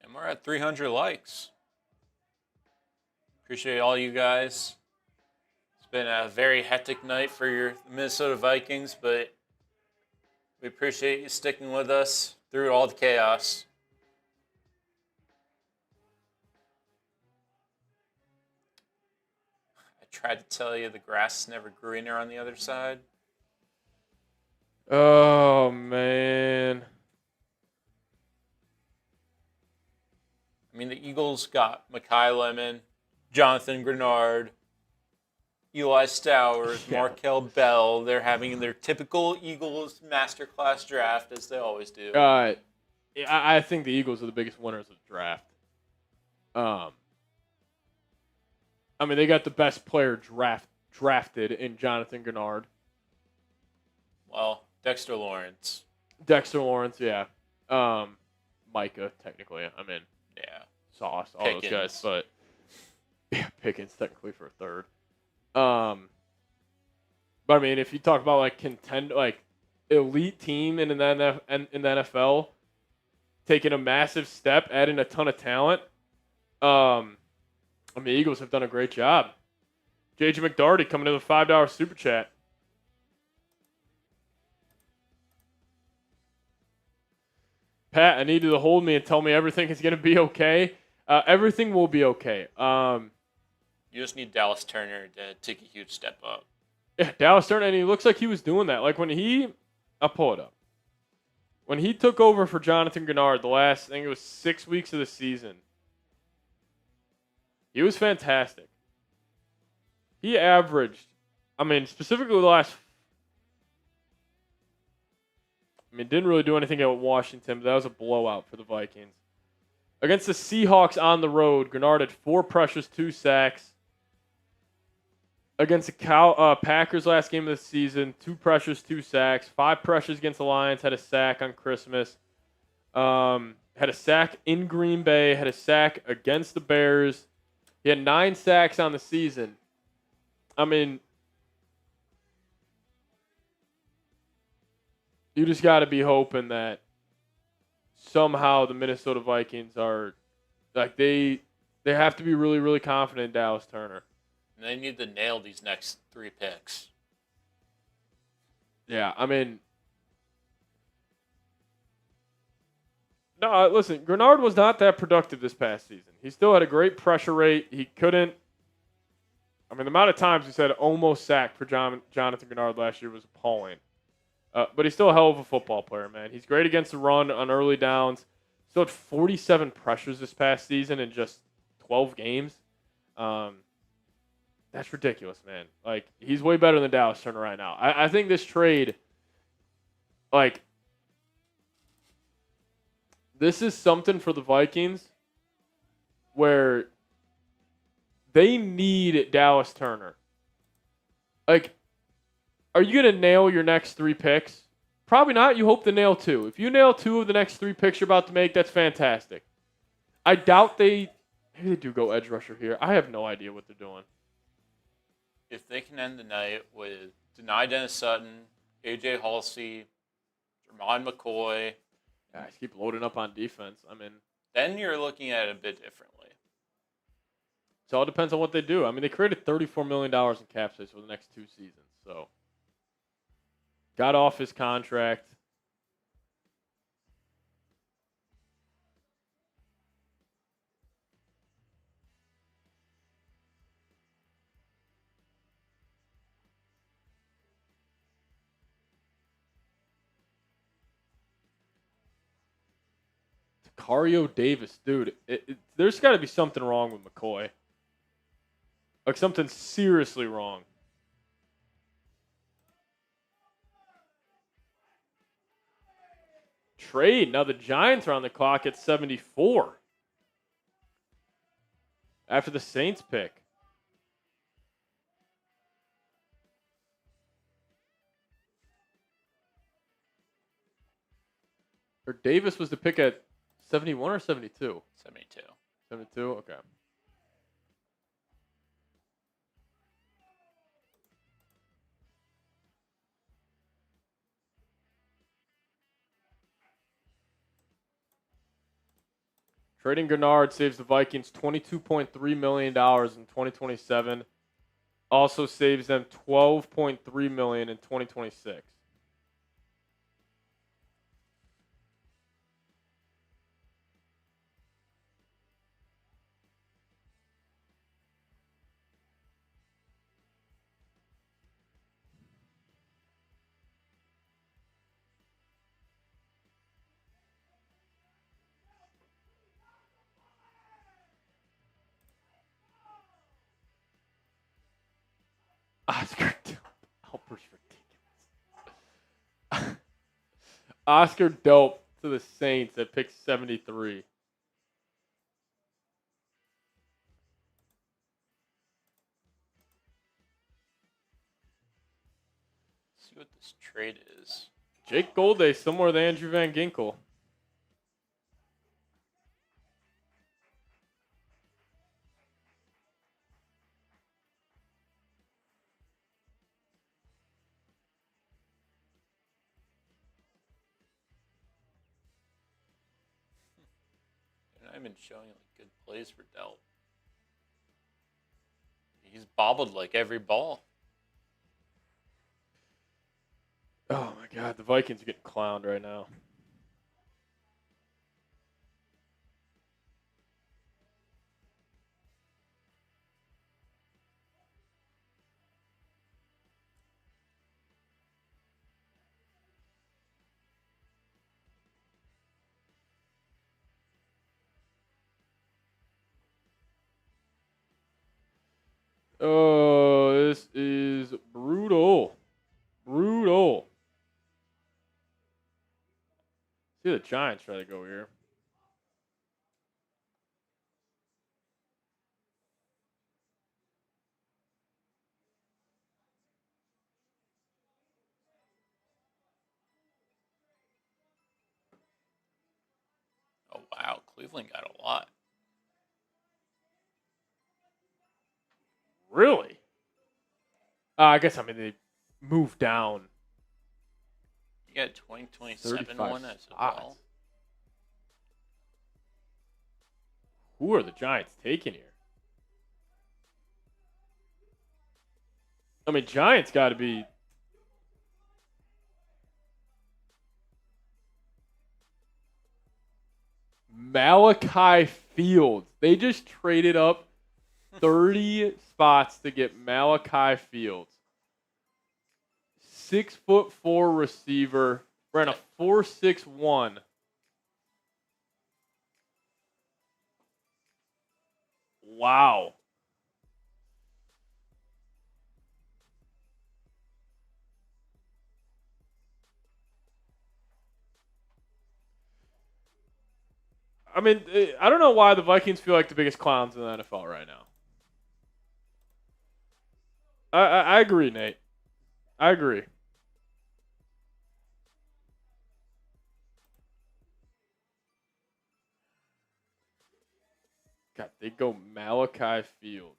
And we're at 300 likes. Appreciate all you guys. It's been a very hectic night for your Minnesota Vikings, but we appreciate you sticking with us through all the chaos. tried to tell you the grass is never greener on the other side? Oh, man. I mean, the Eagles got Mekhi Lemon, Jonathan Grenard, Eli Stowers, Yeah. Markel Bell. They're having their typical Eagles masterclass draft, as they always do. I think the Eagles are the biggest winners of the draft. I mean, they got the best player drafted in Jonathan Gennard. Well, Dexter Lawrence. Dexter Lawrence, yeah. Micah, technically. I mean, Yeah. Sauce, all Pickens. those guys. But, yeah, Pickens technically for a third. But, I mean, if you talk about, elite team in the NFL, taking a massive step, adding a ton of talent, I mean, the Eagles have done a great job. J.J. McDarty coming to the $5 Super Chat. Pat, I need you to hold me and tell me everything is going to be okay. Everything will be okay. You just need Dallas Turner to take a huge step up. Yeah, Dallas Turner, and he looks like he was doing that. Like I'll pull it up. When he took over for Jonathan Gennard the last, I think it was 6 weeks of the season, he was fantastic. He averaged, specifically the last, didn't really do anything at Washington, but that was a blowout for the Vikings. Against the Seahawks on the road, Gennard had 4 pressures, 2 sacks. Against the Packers last game of the season, 2 pressures, 2 sacks. 5 pressures against the Lions, had a sack on Christmas. Had a sack in Green Bay, had a sack against the Bears. He had 9 sacks on the season. I mean, you just got to be hoping that somehow the Minnesota Vikings are, they have to be really, really confident in Dallas Turner. And they need to nail these next 3 picks. Yeah, no, listen, Gennard was not that productive this past season. He still had a great pressure rate. He couldn't. The amount of times he said almost sacked for Jonathan Gennard last year was appalling. But he's still a hell of a football player, man. He's great against the run on early downs. Still had 47 pressures this past season in just 12 games. That's ridiculous, man. He's way better than Dallas Turner right now. I think this trade, this is something for the Vikings where they need Dallas Turner. Are you going to nail your next 3 picks? Probably not. You hope to nail 2. If you nail 2 of the next 3 picks you're about to make, that's fantastic. I doubt maybe they do go edge rusher here. I have no idea what they're doing. If they can end the night with Denai Dennis Sutton, A.J. Halsey, Jermon McCoy. Guys, keep loading up on defense. Then you're looking at it a bit differently. It all depends on what they do. They created $34 million in cap space for the next 2 seasons. So, got off his contract. Cario Davis, dude, there's got to be something wrong with McCoy. Something seriously wrong. Trade. Now the Giants are on the clock at 74. After the Saints pick. Or Davis was the pick at 71 or 72? 72. 72? Okay. Trading Gennard saves the Vikings $22.3 million in 2027. Also saves them $12.3 million in 2026. number's ridiculous. Oscar Dope to the Saints at pick 73. Let's see what this trade is. Jake Golday somewhere with Andrew Van Ginkel. They're not even showing like good plays for Delt. He's bobbled like every ball. Oh my God, the Vikings are getting clowned right now. Oh, this is brutal. Brutal. See the Giants try to go here. Oh wow, Cleveland got a lot. Really? I guess, I mean, they moved down. You got 2027 one as spots. well. Who are the Giants taking here? I mean, Giants got to be... Malachi Fields. They just traded up 30 spots to get Malachi Fields. 6'4" receiver. Ran a 4.61. Wow. I mean, I don't know why the Vikings feel like the biggest clowns in the NFL right now. I agree, Nate. I agree. God, they go Malachi Fields.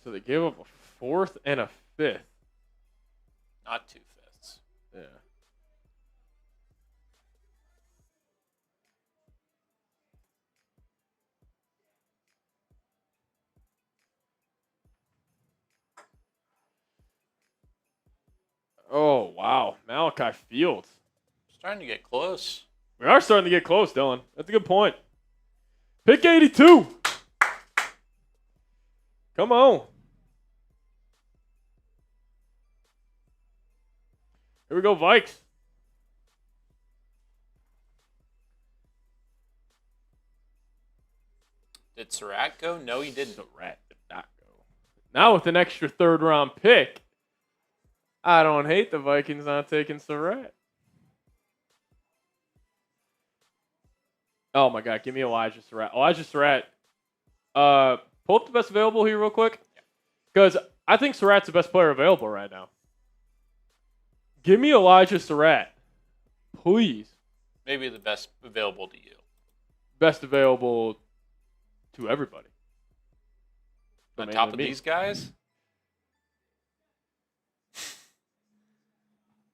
So they gave up a fourth and a fifth. Not 2/5. Yeah. Oh, wow. Malachi Fields. Starting to get close. We are starting to get close, Dylan. That's a good point. Pick 82. Come on. Here we go, Vikes. Did Surratt go? No, he didn't. Surratt did not go. Now with an extra third-round pick, I don't hate the Vikings not taking Surratt. Oh, my God. Give me Elijah Surratt. Elijah Surratt. Pull up the best available here real quick. Because I think Surratt's the best player available right now. Give me Elijah Surratt. Please. Maybe the best available to you. Best available to everybody. On top of these guys?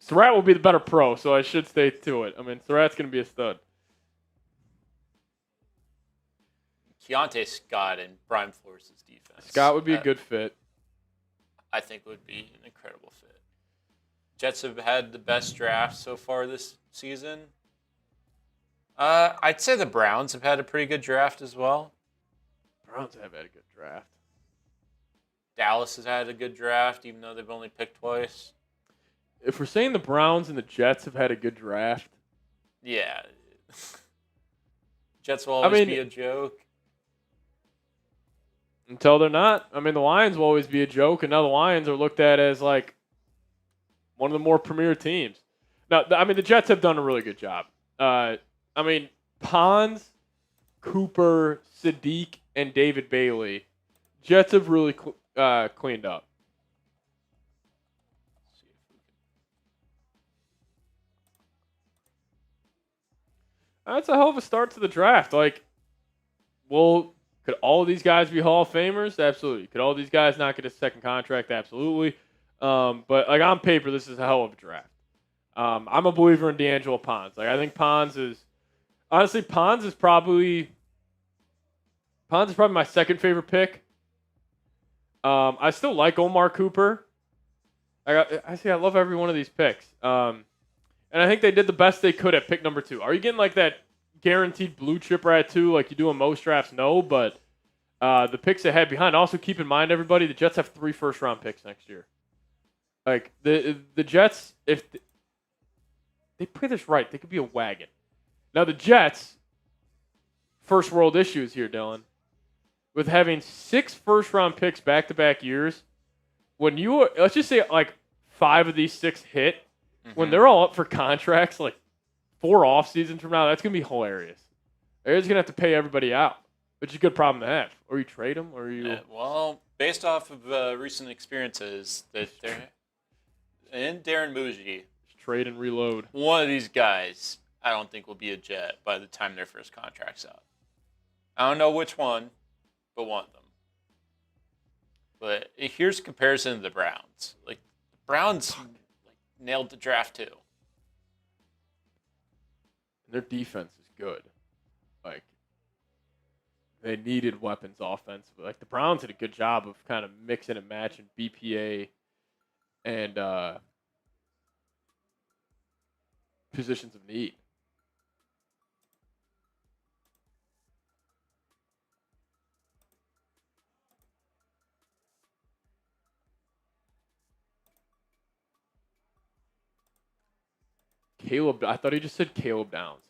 Surratt will be the better pro, so I should stay to it. I mean, Surratt's going to be a stud. Keontae Scott and Brian Flores' defense. Scott would be a good fit. I think would be an incredible fit. Jets have had the best draft so far this season. I'd say the Browns have had a pretty good draft as well. Browns have had a good draft. Dallas has had a good draft, even though they've only picked twice. If we're saying the Browns and the Jets have had a good draft, Yeah. Jets will always be a joke. Until they're not. I mean, the Lions will always be a joke, and now the Lions are looked at as like one of the more premier teams. Now, I mean, the Jets have done a really good job. I mean, Pons, Cooper, Sadiq, and David Bailey. Jets have really cleaned up. That's a hell of a start to the draft. Like, well, could all of these guys be Hall of Famers? Absolutely. Could all these guys not get a second contract? Absolutely. But like on paper, this is a hell of a draft. I'm a believer in D'Angelo Pons. Like I think Pons is probably my second favorite pick. I still like Omar Cooper. I love every one of these picks. And I think they did the best they could at pick number 2. Are you getting like that guaranteed blue chipper at 2 like you do in most drafts? No, but the picks they had behind. Also keep in mind, everybody, the Jets have 3 first-round picks next year. Like the Jets, if they play this right, they could be a wagon. Now the Jets, first world issues here, Dylan, with having 6 first-round picks back-to-back years. When let's just say like 5 of these 6 hit, when they're all up for contracts, like 4 off seasons from now, that's gonna be hilarious. They're just gonna have to pay everybody out, which is a good problem to have. Or you trade them, or you. Well, based off of recent experiences, that they're and Darren Bougie, trade and reload. One of these guys, I don't think will be a Jet by the time their first contract's out. I don't know which one, but one of them. But here's a comparison to the Browns. Like the Browns nailed the draft too. Their defense is good. Like they needed weapons offensively. Like the Browns did a good job of kind of mixing and matching BPA and positions of need. I thought he just said Kaleb Downs.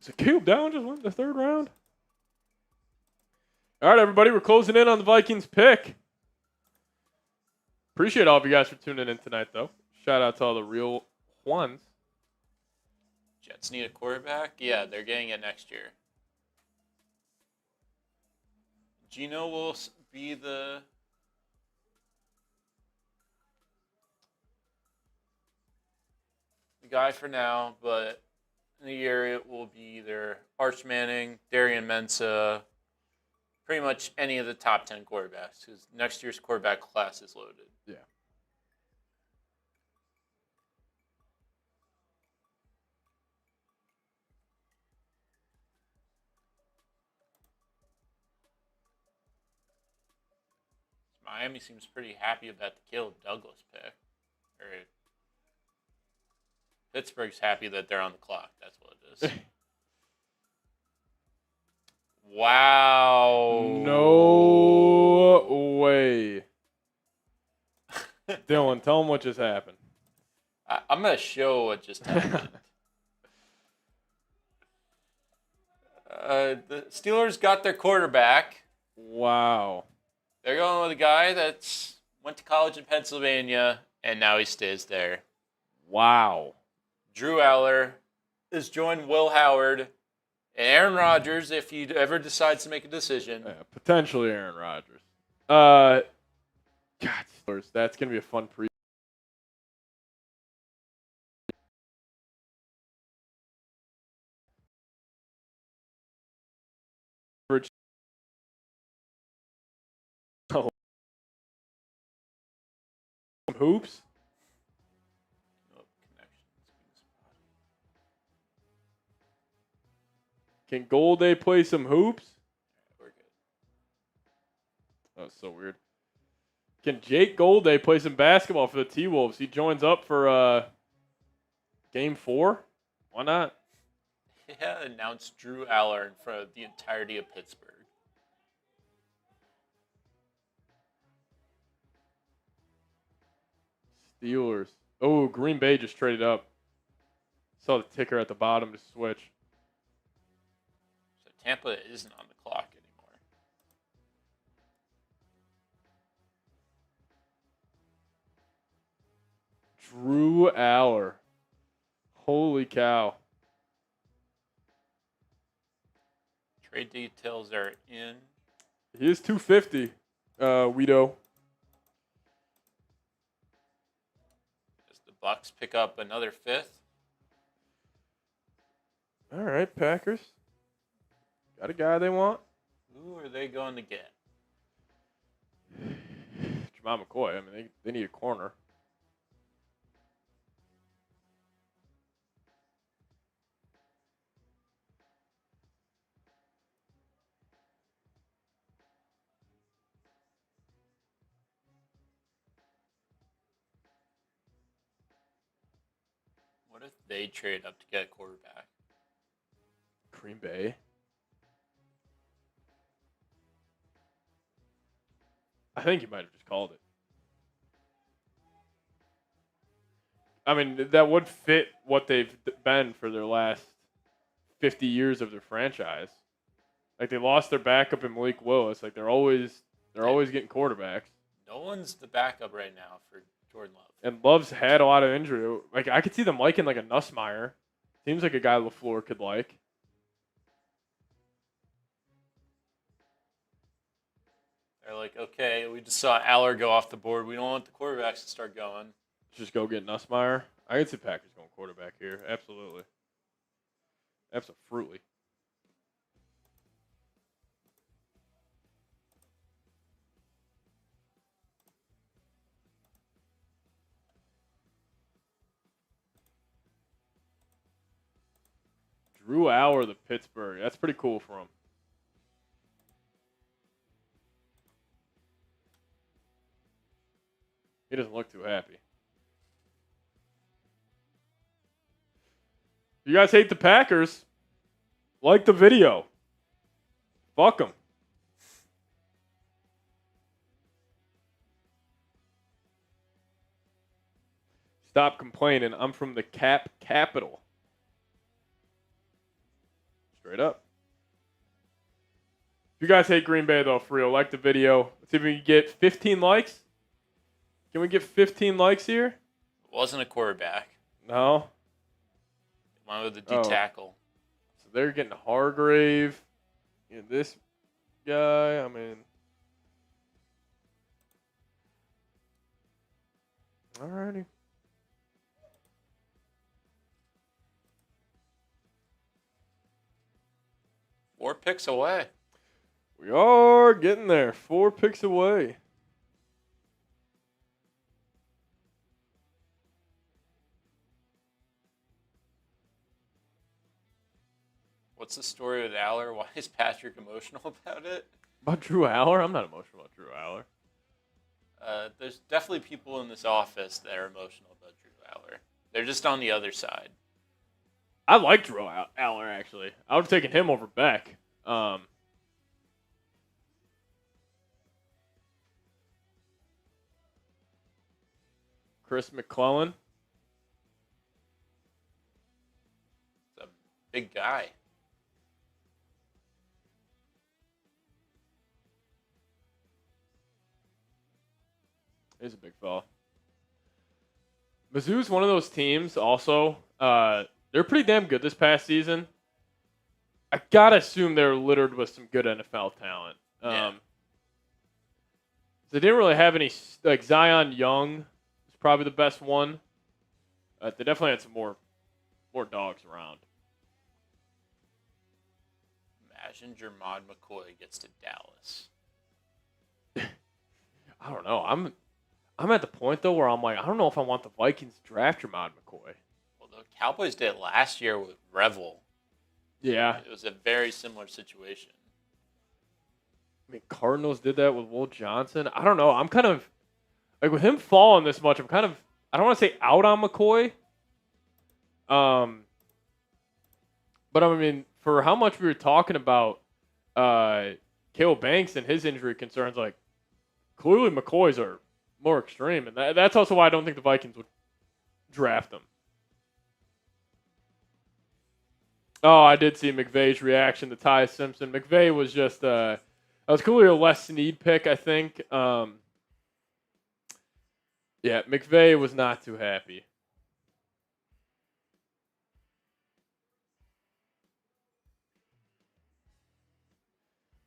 So Kaleb Downs just went in the 3rd round? All right, everybody, we're closing in on the Vikings pick. Appreciate all of you guys for tuning in tonight, though. Shout out to all the real ones. Jets need a quarterback? Yeah, they're getting it next year. Geno will be the guy for now, but in a year it will be either Arch Manning, Darian Mensah, pretty much any of the top 10 quarterbacks, because next year's quarterback class is loaded. Yeah. Miami seems pretty happy about the Caleb Douglas pick. Or Pittsburgh's happy that they're on the clock. That's what it is. Wow. No way. Dylan, tell them what just happened. I'm going to show what just happened. The Steelers got their quarterback. Wow. They're going with a guy that went to college in Pennsylvania, and now he stays there. Wow. Drew Aller has joined Will Howard and Aaron Rodgers if he ever decides to make a decision. Yeah, potentially Aaron Rodgers. God, Steelers, that's going to be a fun pre. Hoops. Can Golday play some hoops? We're good. That's so weird. Can Jake Golday play some basketball for the T-Wolves? He joins up for Game 4. Why not? Yeah, announced Drew Aller in front of the entirety of Pittsburgh. Steelers. Oh, Green Bay just traded up. Saw the ticker at the bottom to switch. So Tampa isn't on the clock anymore. Drew Aller. Holy cow. Trade details are in. He is 250, Weedo. Does the Bucks pick up another fifth? All right, Packers. Got a guy they want. Who are they going to get? Jamal McCoy. I mean, they need a corner. What if they trade up to get a quarterback? Green Bay. I think you might have just called it. I mean, that would fit what they've been for their last 50 years of their franchise. Like, they lost their backup in Malik Willis. Like, they're always getting quarterbacks. No one's the backup right now for Jordan Love. And Love's had a lot of injury. Like, I could see them liking like a Nussmeier. Seems like a guy LaFleur could like. They're like, okay, we just saw Aller go off the board. We don't want the quarterbacks to start going. Just go get Nussmeier. I could see Packers going quarterback here. Absolutely. Absolutely. Drew Aller, the Pittsburgh. That's pretty cool for him. He doesn't look too happy. If you guys hate the Packers, like the video. Fuck them. Stop complaining. I'm from the cap capital. Straight up. If you guys hate Green Bay, though, for real, like the video. Let's see if we can get 15 likes. Can we get 15 likes here? It wasn't a quarterback. No. One with the D tackle. So they're getting Hargrave. Yeah, this guy, I mean. Alrighty. Four picks away. We are getting there. 4 picks away. What's the story with Aller? Why is Patrick emotional about it? About Drew Aller? I'm not emotional about Drew Aller. There's definitely people in this office that are emotional about Drew Aller. They're just on the other side. I like Drew Aller, actually. I would have taken him over Beck. Chris McClellan. It's a big guy. He's a big fella. Mizzou's one of those teams also. They're pretty damn good this past season. I gotta assume they're littered with some good NFL talent. Yeah. They didn't really have any, like Zion Young is probably the best one. They definitely had some more dogs around. Imagine Jermod McCoy gets to Dallas. I don't know. I'm at the point though where I'm like, I don't know if I want the Vikings to draft Jermod McCoy. Well, the Cowboys did it last year with Revel. Yeah. It was a very similar situation. I mean, Cardinals did that with Will Johnson. I don't know. I'm kind of like with him falling this much. I don't want to say out on McCoy. But I mean, for how much we were talking about Kaleb Banks and his injury concerns, like clearly McCoy's are more extreme, and that's also why I don't think the Vikings would draft him. Oh, I did see McVay's reaction to Ty Simpson. McVay was just that was clearly a Les Snead pick, I think. Yeah, McVay was not too happy.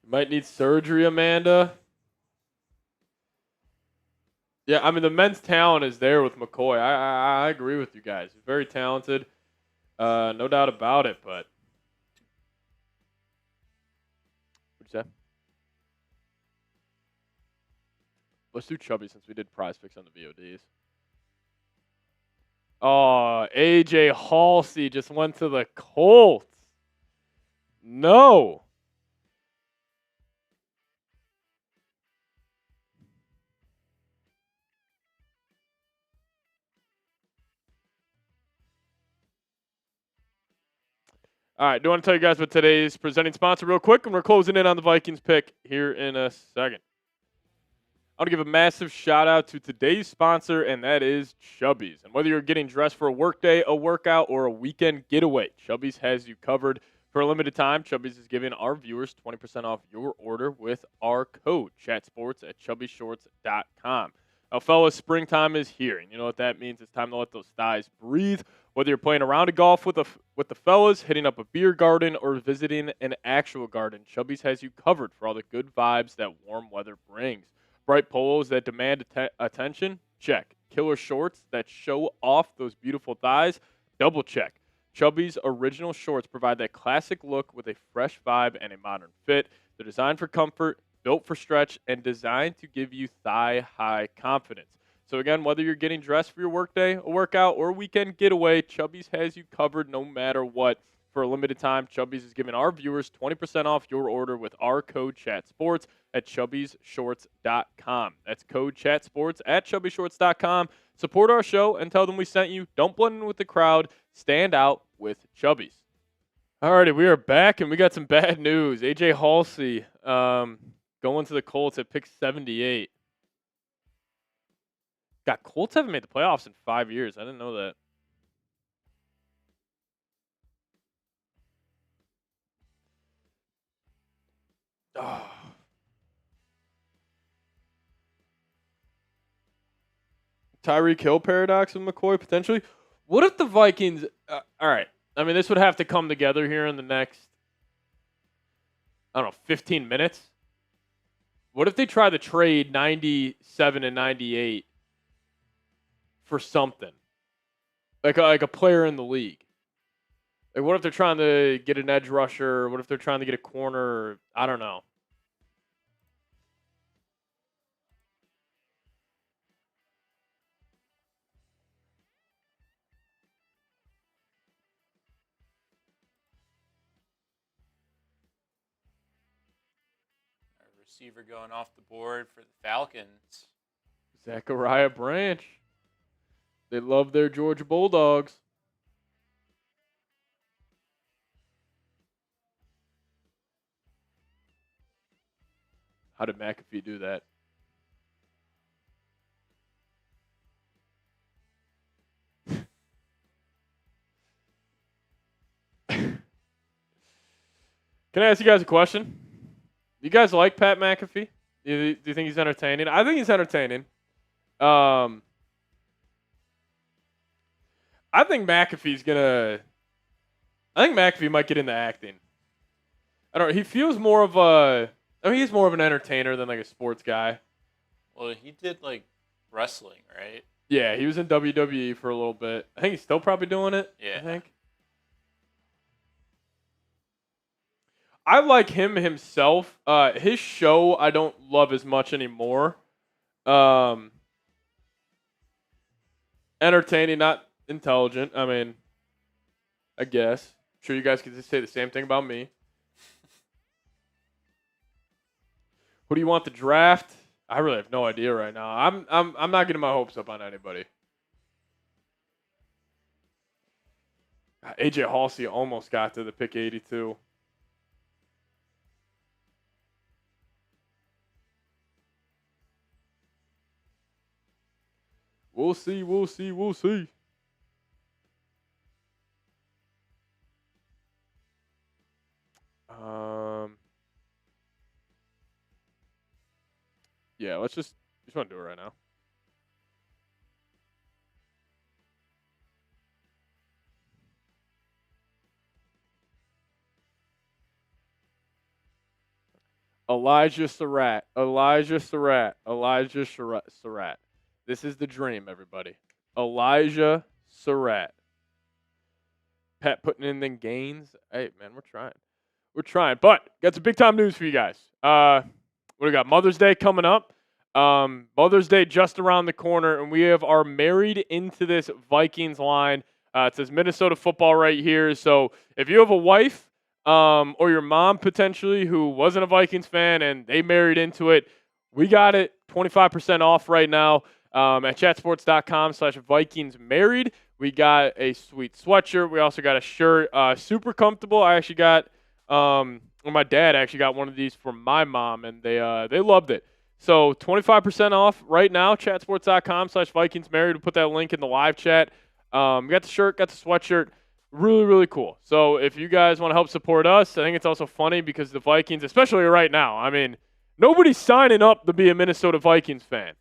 Might need surgery, Amanda. Yeah, I mean the men's talent is there with McCoy. I agree with you guys. He's very talented, no doubt about it. But what'd you say? Let's do Chubby since we did PrizePicks on the VODs. Oh, AJ Halsey just went to the Colts. No. All right, do want to tell you guys about today's presenting sponsor real quick, and we're closing in on the Vikings pick here in a second. I want to give a massive shout out to today's sponsor, and that is Chubby's. And whether you're getting dressed for a workday, a workout, or a weekend getaway, Chubby's has you covered. For a limited time, Chubby's is giving our viewers 20% off your order with our code ChatSports at chubbyshorts.com. Now, fellas, springtime is here, and you know what that means. It's time to let those thighs breathe. Whether you're playing a round of golf with the fellas, hitting up a beer garden, or visiting an actual garden, Chubby's has you covered for all the good vibes that warm weather brings. Bright polos that demand attention? Check. Killer shorts that show off those beautiful thighs? Double check. Chubby's original shorts provide that classic look with a fresh vibe and a modern fit. They're designed for comfort, built for stretch, and designed to give you thigh-high confidence. So again, whether you're getting dressed for your workday, a workout, or a weekend getaway, Chubby's has you covered no matter what. For a limited time, Chubby's is giving our viewers 20% off your order with our code ChatSports at chubbyshorts.com. That's code ChatSports at chubbyshorts.com. Support our show and tell them we sent you. Don't blend in with the crowd. Stand out with Chubby's. Alrighty, we are back, and we got some bad news. AJ Halsey going to the Colts at pick 78. God, Colts haven't made the playoffs in 5 years. I didn't know that. Oh. Tyreek Hill paradox with McCoy potentially. What if the Vikings? All right. I mean, this would have to come together here in the next, I don't know, 15 minutes. What if they try to trade 97 and 98 for something? Like a player in the league. Like, what if they're trying to get an edge rusher? What if they're trying to get a corner? I don't know. Receiver going off the board for the Falcons. Zachariah Branch. They love their Georgia Bulldogs. How did McAfee do that? Can I ask you guys a question? You guys like Pat McAfee? Do you think he's entertaining? I think he's entertaining. I think McAfee's gonna. I think McAfee might get into acting. I don't know. He feels more of a. I mean, he's more of an entertainer than like a sports guy. Well, he did like wrestling, right? Yeah, he was in WWE for a little bit. I think he's still probably doing it. Yeah. I think. I like him himself. His show I don't love as much anymore. Entertaining, not intelligent. I mean, I guess. I'm sure you guys could just say the same thing about me. Who do you want to draft? I really have no idea right now. I'm not getting my hopes up on anybody. AJ Halsey almost got to the pick 82. We'll see. We'll see. We'll see. Yeah, let's just want to do it right now. Elijah Surratt. This is the dream, everybody. Elijah Surratt. Pat putting in the gains. Hey, man, we're trying. But got some big time news for you guys. What do we got? Mother's Day coming up. Mother's Day just around the corner, and we have our married into this Vikings line. It says Minnesota football right here. So if you have a wife or your mom potentially who wasn't a Vikings fan and they married into it, we got it 25% off right now at chatsports.com/Vikings married. We got a sweet sweatshirt. We also got a shirt, super comfortable. I actually got, my dad actually got one of these for my mom, and they loved it. So 25% off right now, chatsports.com/Vikings married. We'll put that link in the live chat. We got the shirt, got the sweatshirt. Really, really cool. So if you guys want to help support us, I think it's also funny because the Vikings, especially right now, I mean, nobody's signing up to be a Minnesota Vikings fan.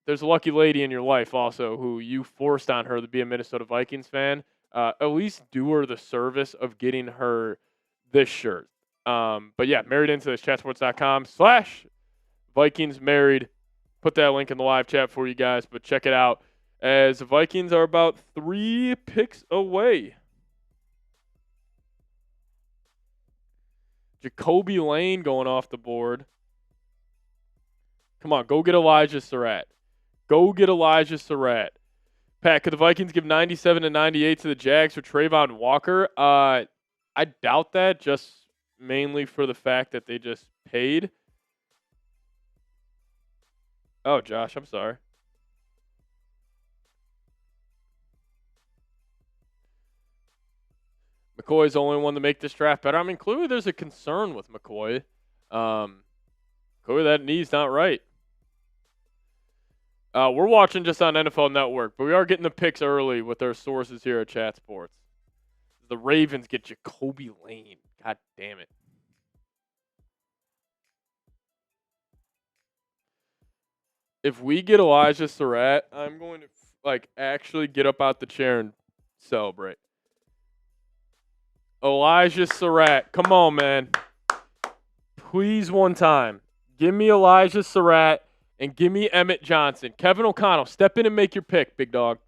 There's a lucky lady in your life also who you forced on her to be a Minnesota Vikings fan. At least do her the service of getting her this shirt. But yeah, married into this, chatsports.com/Vikings married. Put that link in the live chat for you guys, but check it out as the Vikings are about 3 picks away. Jacoby Lane going off the board. Come on, go get Elijah Surratt. Pat, could the Vikings give 97-98 to the Jags for Trayvon Walker? I doubt that, just mainly for the fact that they just paid. Oh, Josh, I'm sorry. McCoy's the only one to make this draft better. I mean, clearly there's a concern with McCoy. Clearly that knee's not right. We're watching just on NFL Network, but we are getting the picks early with our sources here at Chat Sports. The Ravens get Jacoby Lane. God damn it. If we get Elijah Surratt, I'm going to actually get up out the chair and celebrate. Elijah Surratt. Come on, man. Please, one time. Give me Elijah Surratt and give me Emmett Johnson. Kevin O'Connell, step in and make your pick, big dog.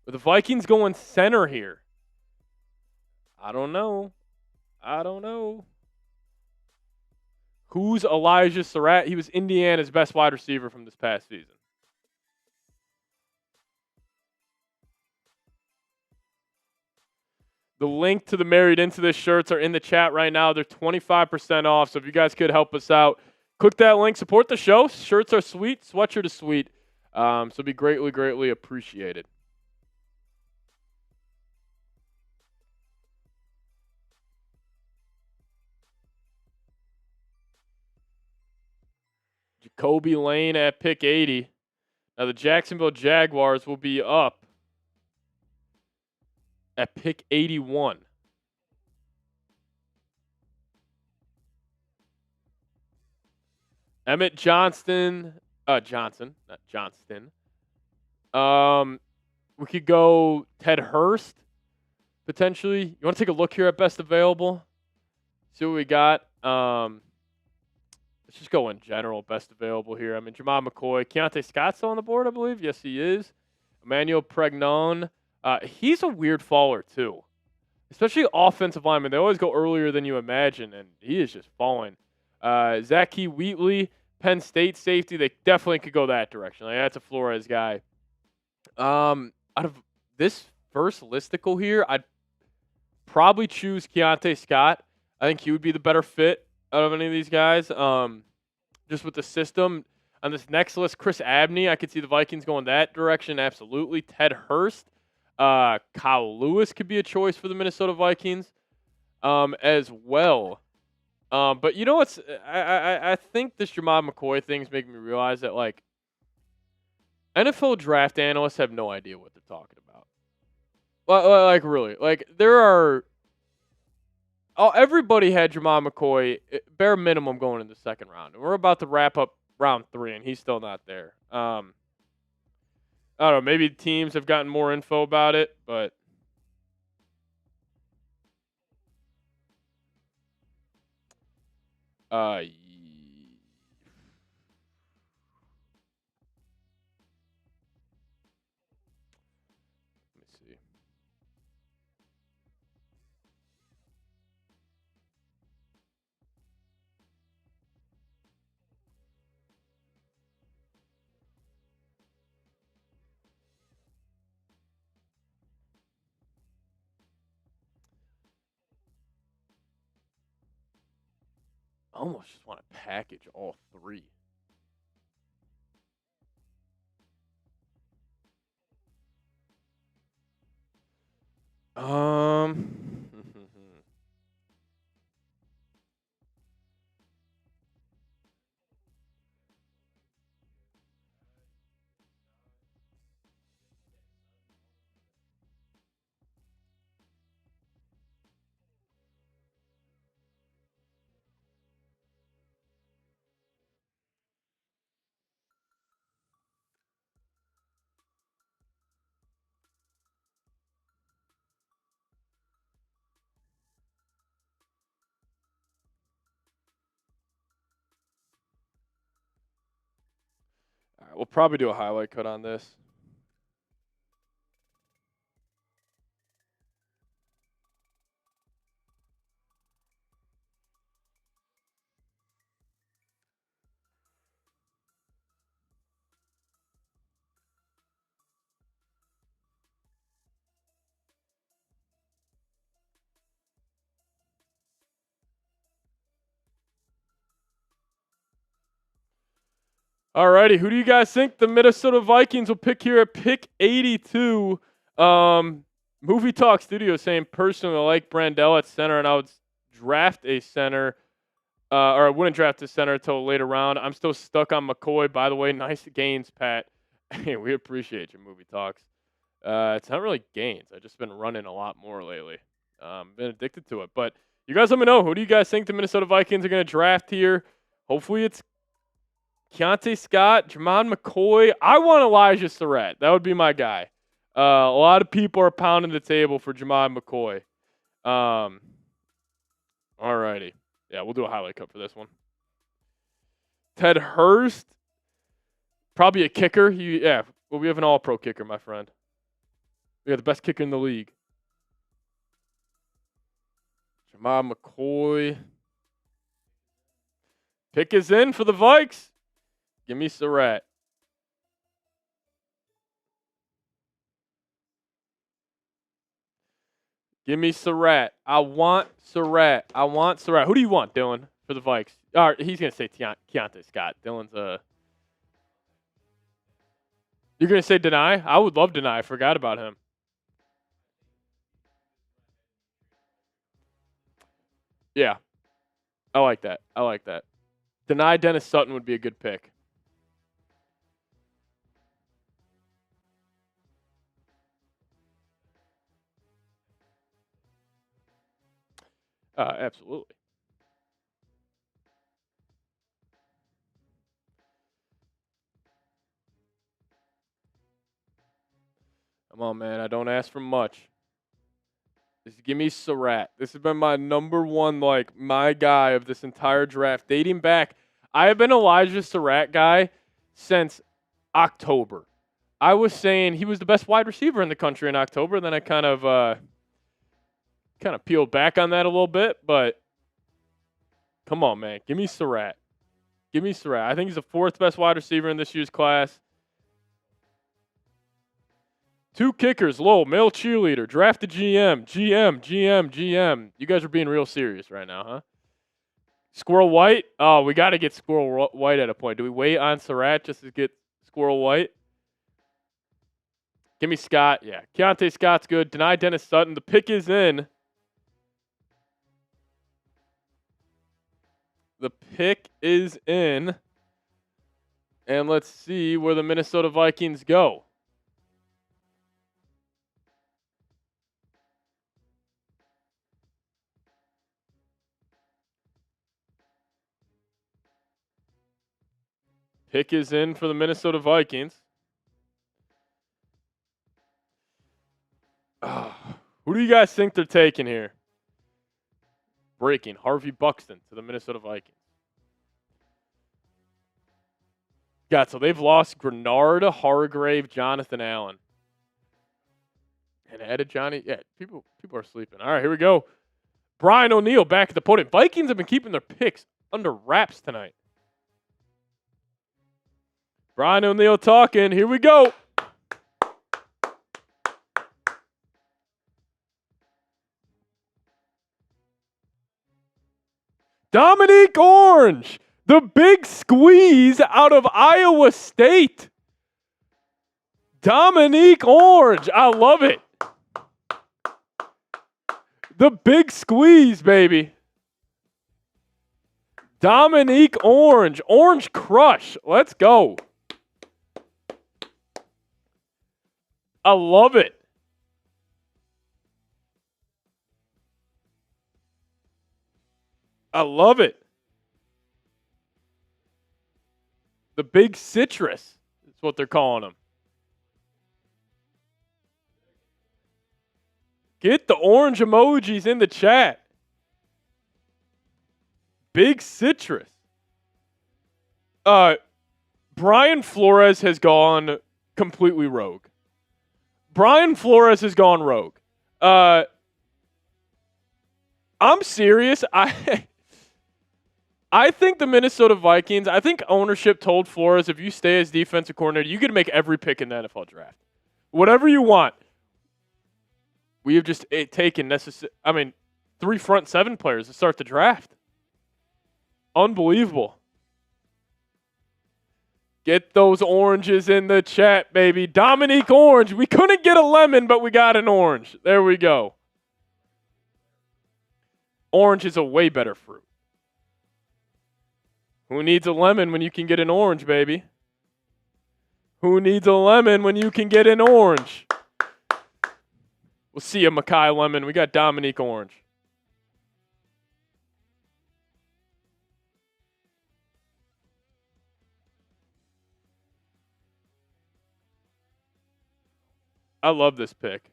But the Vikings going center here. I don't know. Who's Elijah Surratt? He was Indiana's best wide receiver from this past season. The link to the married into this shirts are in the chat right now. They're 25% off, so if you guys could help us out, click that link. Support the show. Shirts are sweet. Sweatshirt is sweet. So it'd be greatly, greatly appreciated. Jacoby Lane at pick 80. Now the Jacksonville Jaguars will be up at pick 81. Emmett Johnson, not Johnston. We could go Ted Hurst, potentially. You want to take a look here at best available? See what we got. Let's just go in general, best available here. I mean, Jamal McCoy. Keontae Scott's still on the board, I believe. Yes, he is. Emmanuel Pregnon. He's a weird faller, too. Especially offensive linemen. They always go earlier than you imagine, and he is just falling. Zachy Wheatley, Penn State safety. They definitely could go that direction. That's a Flores guy. Out of this first listicle here, I'd probably choose Keontae Scott. I think he would be the better fit out of any of these guys. Just with the system. On this next list, Chris Abney, I could see the Vikings going that direction, absolutely. Ted Hurst. Kyle Lewis could be a choice for the Minnesota Vikings as well. But you know what's I think this Jamal McCoy thing's making me realize that like NFL draft analysts have no idea what they're talking about. Like really, like there are. Oh, everybody had Jamal McCoy bare minimum going in the second round, and we're about to wrap up round 3, and he's still not there. I don't know. Maybe teams have gotten more info about it, but let me see. I almost just want to package all 3. All right, we'll probably do a highlight cut on this. Alrighty, who do you guys think the Minnesota Vikings will pick here at pick 82? Movie Talk Studio saying personally I like Brandell at center, and I would draft a center, or I wouldn't draft a center until later round. I'm still stuck on McCoy. By the way, nice gains, Pat. Hey, we appreciate your Movie Talks. It's not really gains. I've just been running a lot more lately. Been addicted to it. But you guys let me know. Who do you guys think the Minnesota Vikings are going to draft here? Hopefully it's Keontae Scott, Jermon McCoy. I want Elijah Surratt. That would be my guy. A lot of people are pounding the table for Jermon McCoy. Alrighty. Yeah, we'll do a highlight cut for this one. Ted Hurst. Probably a kicker. We have an all-pro kicker, my friend. We got the best kicker in the league. Jermon McCoy. Pick is in for the Vikes. Give me Surratt. Give me Surratt. I want Surratt. Who do you want, Dylan, for the Vikes? All right, he's going to say Keontae Scott. Dylan's You're going to say Deny? I would love Deny. I forgot about him. Yeah. I like that. Deny Dennis Sutton would be a good pick. Absolutely. Come on, man. I don't ask for much. Just give me Surratt. This has been my number one, my guy of this entire draft. Dating back, I have been Elijah Surratt guy since October. I was saying he was the best wide receiver in the country in October. Then I kind of peeled back on that a little bit. But come on, man. Give me Surratt. I think he's the 4th best wide receiver in this year's class. 2 kickers, Lowell, male cheerleader, drafted GM. You guys are being real serious right now, huh? Squirrel White? Oh, we got to get Squirrel White at a point. Do we wait on Surratt just to get Squirrel White? Give me Scott. Yeah, Keontae Scott's good. Deny Dennis Sutton. The pick is in. The pick is in. And let's see where the Minnesota Vikings go. Pick is in for the Minnesota Vikings. Who do you guys think they're taking here? Breaking Harvey Buxton to the Minnesota Vikings. So they've lost Gennard, Hargrave, Jonathan Allen. And added Johnny. Yeah, people are sleeping. All right, here we go. Brian O'Neill back at the podium. Vikings have been keeping their picks under wraps tonight. Brian O'Neill talking. Here we go. Dominique Orange, the big squeeze out of Iowa State. Dominique Orange, I love it. The big squeeze, baby. Dominique Orange, Orange Crush. Let's go. I love it. I love it. The big citrus is what they're calling them. Get the orange emojis in the chat. Big citrus. Brian Flores has gone completely rogue. Brian Flores has gone rogue. I'm serious. I think the Minnesota Vikings, I think ownership told Flores, if you stay as defensive coordinator, you get to make every pick in the NFL draft. Whatever you want. We have just taken 3 front 7 players to start the draft. Unbelievable. Get those oranges in the chat, baby. Dominique Orange. We couldn't get a lemon, but we got an orange. There we go. Orange is a way better fruit. Who needs a lemon when you can get an orange, baby? Who needs a lemon when you can get an orange? We'll see you, Makai Lemon. We got Dominique Orange. I love this pick.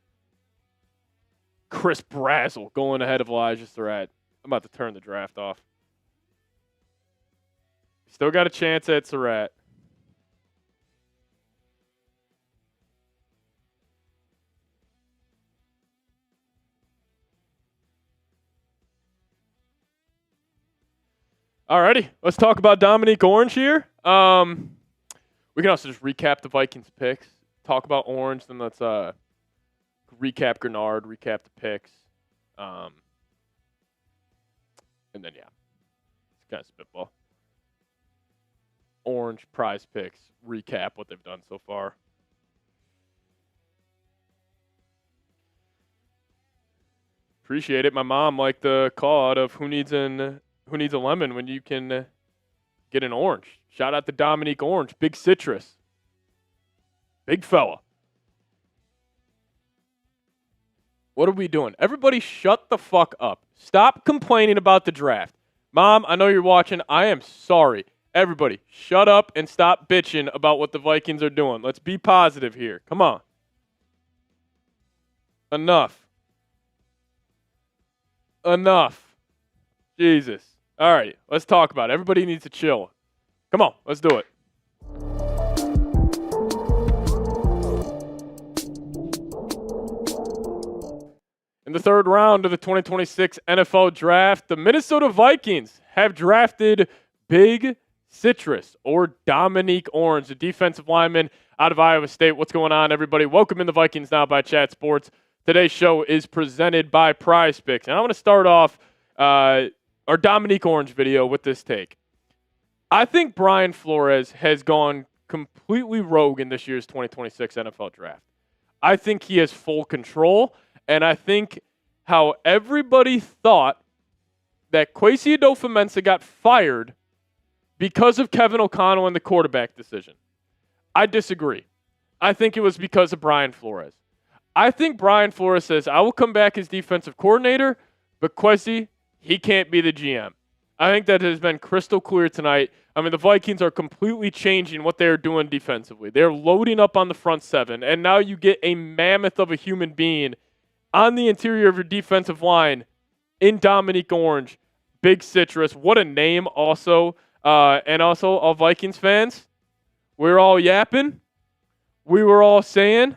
Chris Brazzle going ahead of Elijah Surratt. I'm about to turn the draft off. Still got a chance at Surratt. Alrighty, let's talk about Dominique Orange here. We can also just recap the Vikings picks, talk about Orange, then let's recap Gennard, recap the picks, and then it's kind of spitball. Orange, PrizePicks, recap what they've done so far. Appreciate it. My mom liked the call out of who needs a lemon when you can get an orange. Shout out to Dominique Orange, big citrus, big fella. What are we doing? Everybody shut the fuck up. Stop complaining about the draft. Mom, I know you're watching. I am sorry. Everybody, shut up and stop bitching about what the Vikings are doing. Let's be positive here. Come on. Enough. Jesus. All right, let's talk about it. Everybody needs to chill. Come on, let's do it. In the third round of the 2026 NFL Draft, the Minnesota Vikings have drafted Big Citrus, or Dominique Orange, the defensive lineman out of Iowa State. What's going on, everybody? Welcome in the Vikings Now by Chat Sports. Today's show is presented by PrizePicks. And I want to start off our Dominique Orange video with this take. I think Brian Flores has gone completely rogue in this year's 2026 NFL Draft. I think he has full control, and I think how everybody thought that Kwesi Adofo-Mensah got fired because of Kevin O'Connell and the quarterback decision. I disagree. I think it was because of Brian Flores. I think Brian Flores says, I will come back as defensive coordinator, but Kwesi, he can't be the GM. I think that has been crystal clear tonight. I mean, the Vikings are completely changing what they're doing defensively. They're loading up on the front seven, and now you get a mammoth of a human being on the interior of your defensive line in Dominique Orange. Big Citrus. What a name also. And also, all Vikings fans, we're all yapping. We were all saying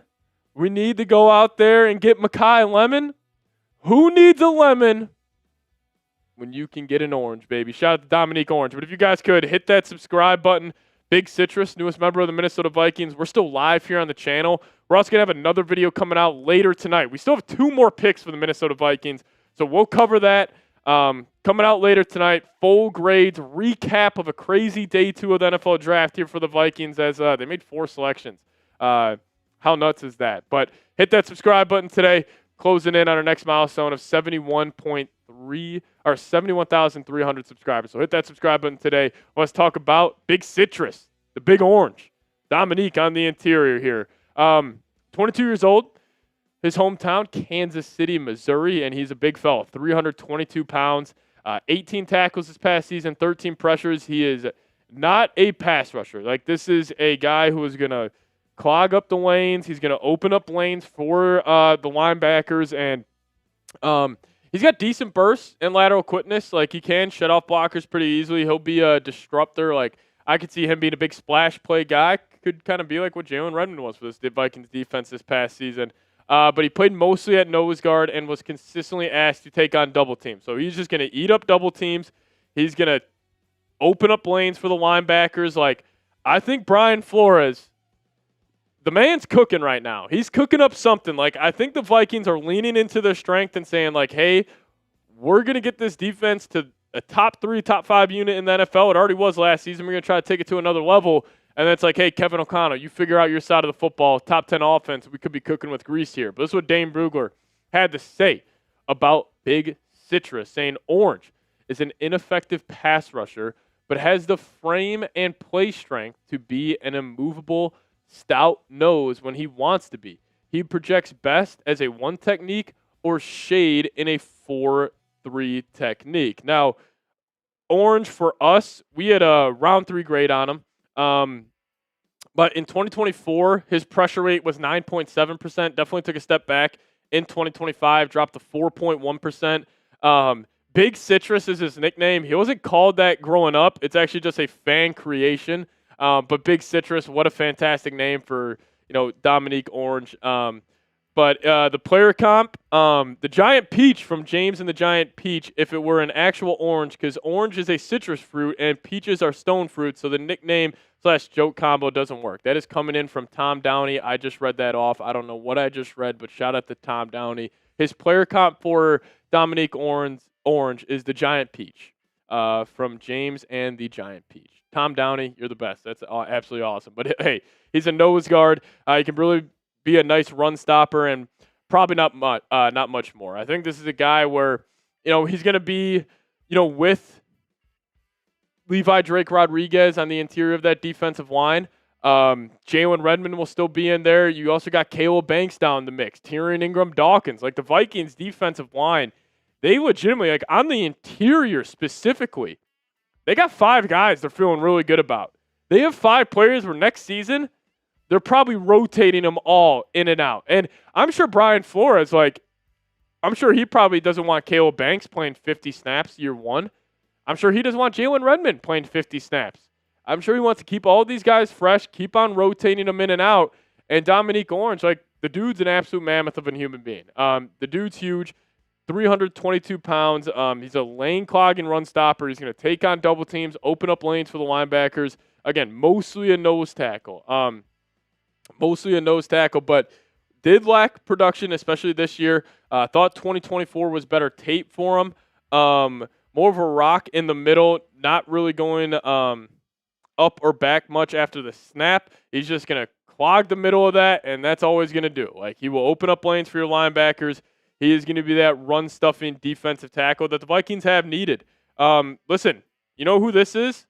we need to go out there and get Makai Lemon. Who needs a lemon when you can get an orange, baby? Shout out to Dominique Orange. But if you guys could, hit that subscribe button. Big Citrus, newest member of the Minnesota Vikings. We're still live here on the channel. We're also going to have another video coming out later tonight. We still have 2 more picks for the Minnesota Vikings, so we'll cover that. Coming out later tonight, full grades, recap of a crazy day 2 of the NFL draft here for the Vikings as they made 4 selections. How nuts is that? But hit that subscribe button today. Closing in on our next milestone of 71,300 subscribers. So hit that subscribe button today. Let's talk about Big Citrus, the Big Orange. Dominique on the interior here. 22 years old. His hometown, Kansas City, Missouri, and he's a big fella, 322 pounds, 18 tackles this past season, 13 pressures. He is not a pass rusher. Like, this is a guy who is going to clog up the lanes. He's going to open up lanes for the linebackers, and he's got decent bursts and lateral quickness. Like, he can shut off blockers pretty easily. He'll be a disruptor. Like, I could see him being a big splash play guy. Could kind of be like what Jalen Redmond was for this Vikings defense this past season. But he played mostly at nose guard and was consistently asked to take on double teams. So he's just going to eat up double teams. He's going to open up lanes for the linebackers. Like, I think Brian Flores, the man's cooking right now. He's cooking up something. Like, I think the Vikings are leaning into their strength and saying, like, hey, we're going to get this defense to a top 3, top 5 unit in the NFL. It already was last season. We're going to try to take it to another level. And then it's like, hey, Kevin O'Connell, you figure out your side of the football, top 10 offense. We could be cooking with grease here. But this is what Dane Brugler had to say about Big Citrus, saying Orange is an ineffective pass rusher, but has the frame and play strength to be an immovable, stout nose when he wants to be. He projects best as a 1 technique or shade in a 4-3 technique. Now, Orange for us, we had a round 3 grade on him. But in 2024, his pressure rate was 9.7%. Definitely took a step back. In 2025, dropped to 4.1%. Big Citrus is his nickname. He wasn't called that growing up. It's actually just a fan creation. But Big Citrus, what a fantastic name for, Dominique Orange. But the player comp, the Giant Peach from James and the Giant Peach, if it were an actual orange, because orange is a citrus fruit and peaches are stone fruit, so the nickname/joke combo doesn't work. That is coming in from Tom Downey. I just read that off. I don't know what I just read, but shout out to Tom Downey. His player comp for Dominique Orange is the Giant Peach from James and the Giant Peach. Tom Downey, you're the best. That's absolutely awesome. But hey, he's a nose guard. He can really be a nice run stopper and probably not much more. I think this is a guy where, he's going to be, with Levi Drake Rodriguez on the interior of that defensive line. Jalen Redmond will still be in there. You also got Kaleb Banks down the mix. Tyrion Ingram Dawkins. Like, the Vikings defensive line, they legitimately, like, on the interior specifically, they got 5 guys they're feeling really good about. They have 5 players where next season, they're probably rotating them all in and out. And I'm sure Brian Flores, I'm sure he probably doesn't want Kaleb Banks playing 50 snaps year 1. I'm sure he doesn't want Jalen Redmond playing 50 snaps. I'm sure he wants to keep all these guys fresh, keep on rotating them in and out. And Dominique Orange, the dude's an absolute mammoth of a human being. The dude's huge, 322 pounds. He's a lane clogging run stopper. He's going to take on double teams, open up lanes for the linebackers. Again, mostly a nose tackle. But did lack production, especially this year. Thought 2024 was better tape for him. More of a rock in the middle, not really going up or back much after the snap. He's just going to clog the middle of that, and that's all he's going to do. Like, he will open up lanes for your linebackers. He is going to be that run-stuffing defensive tackle that the Vikings have needed. Listen, you know who this is?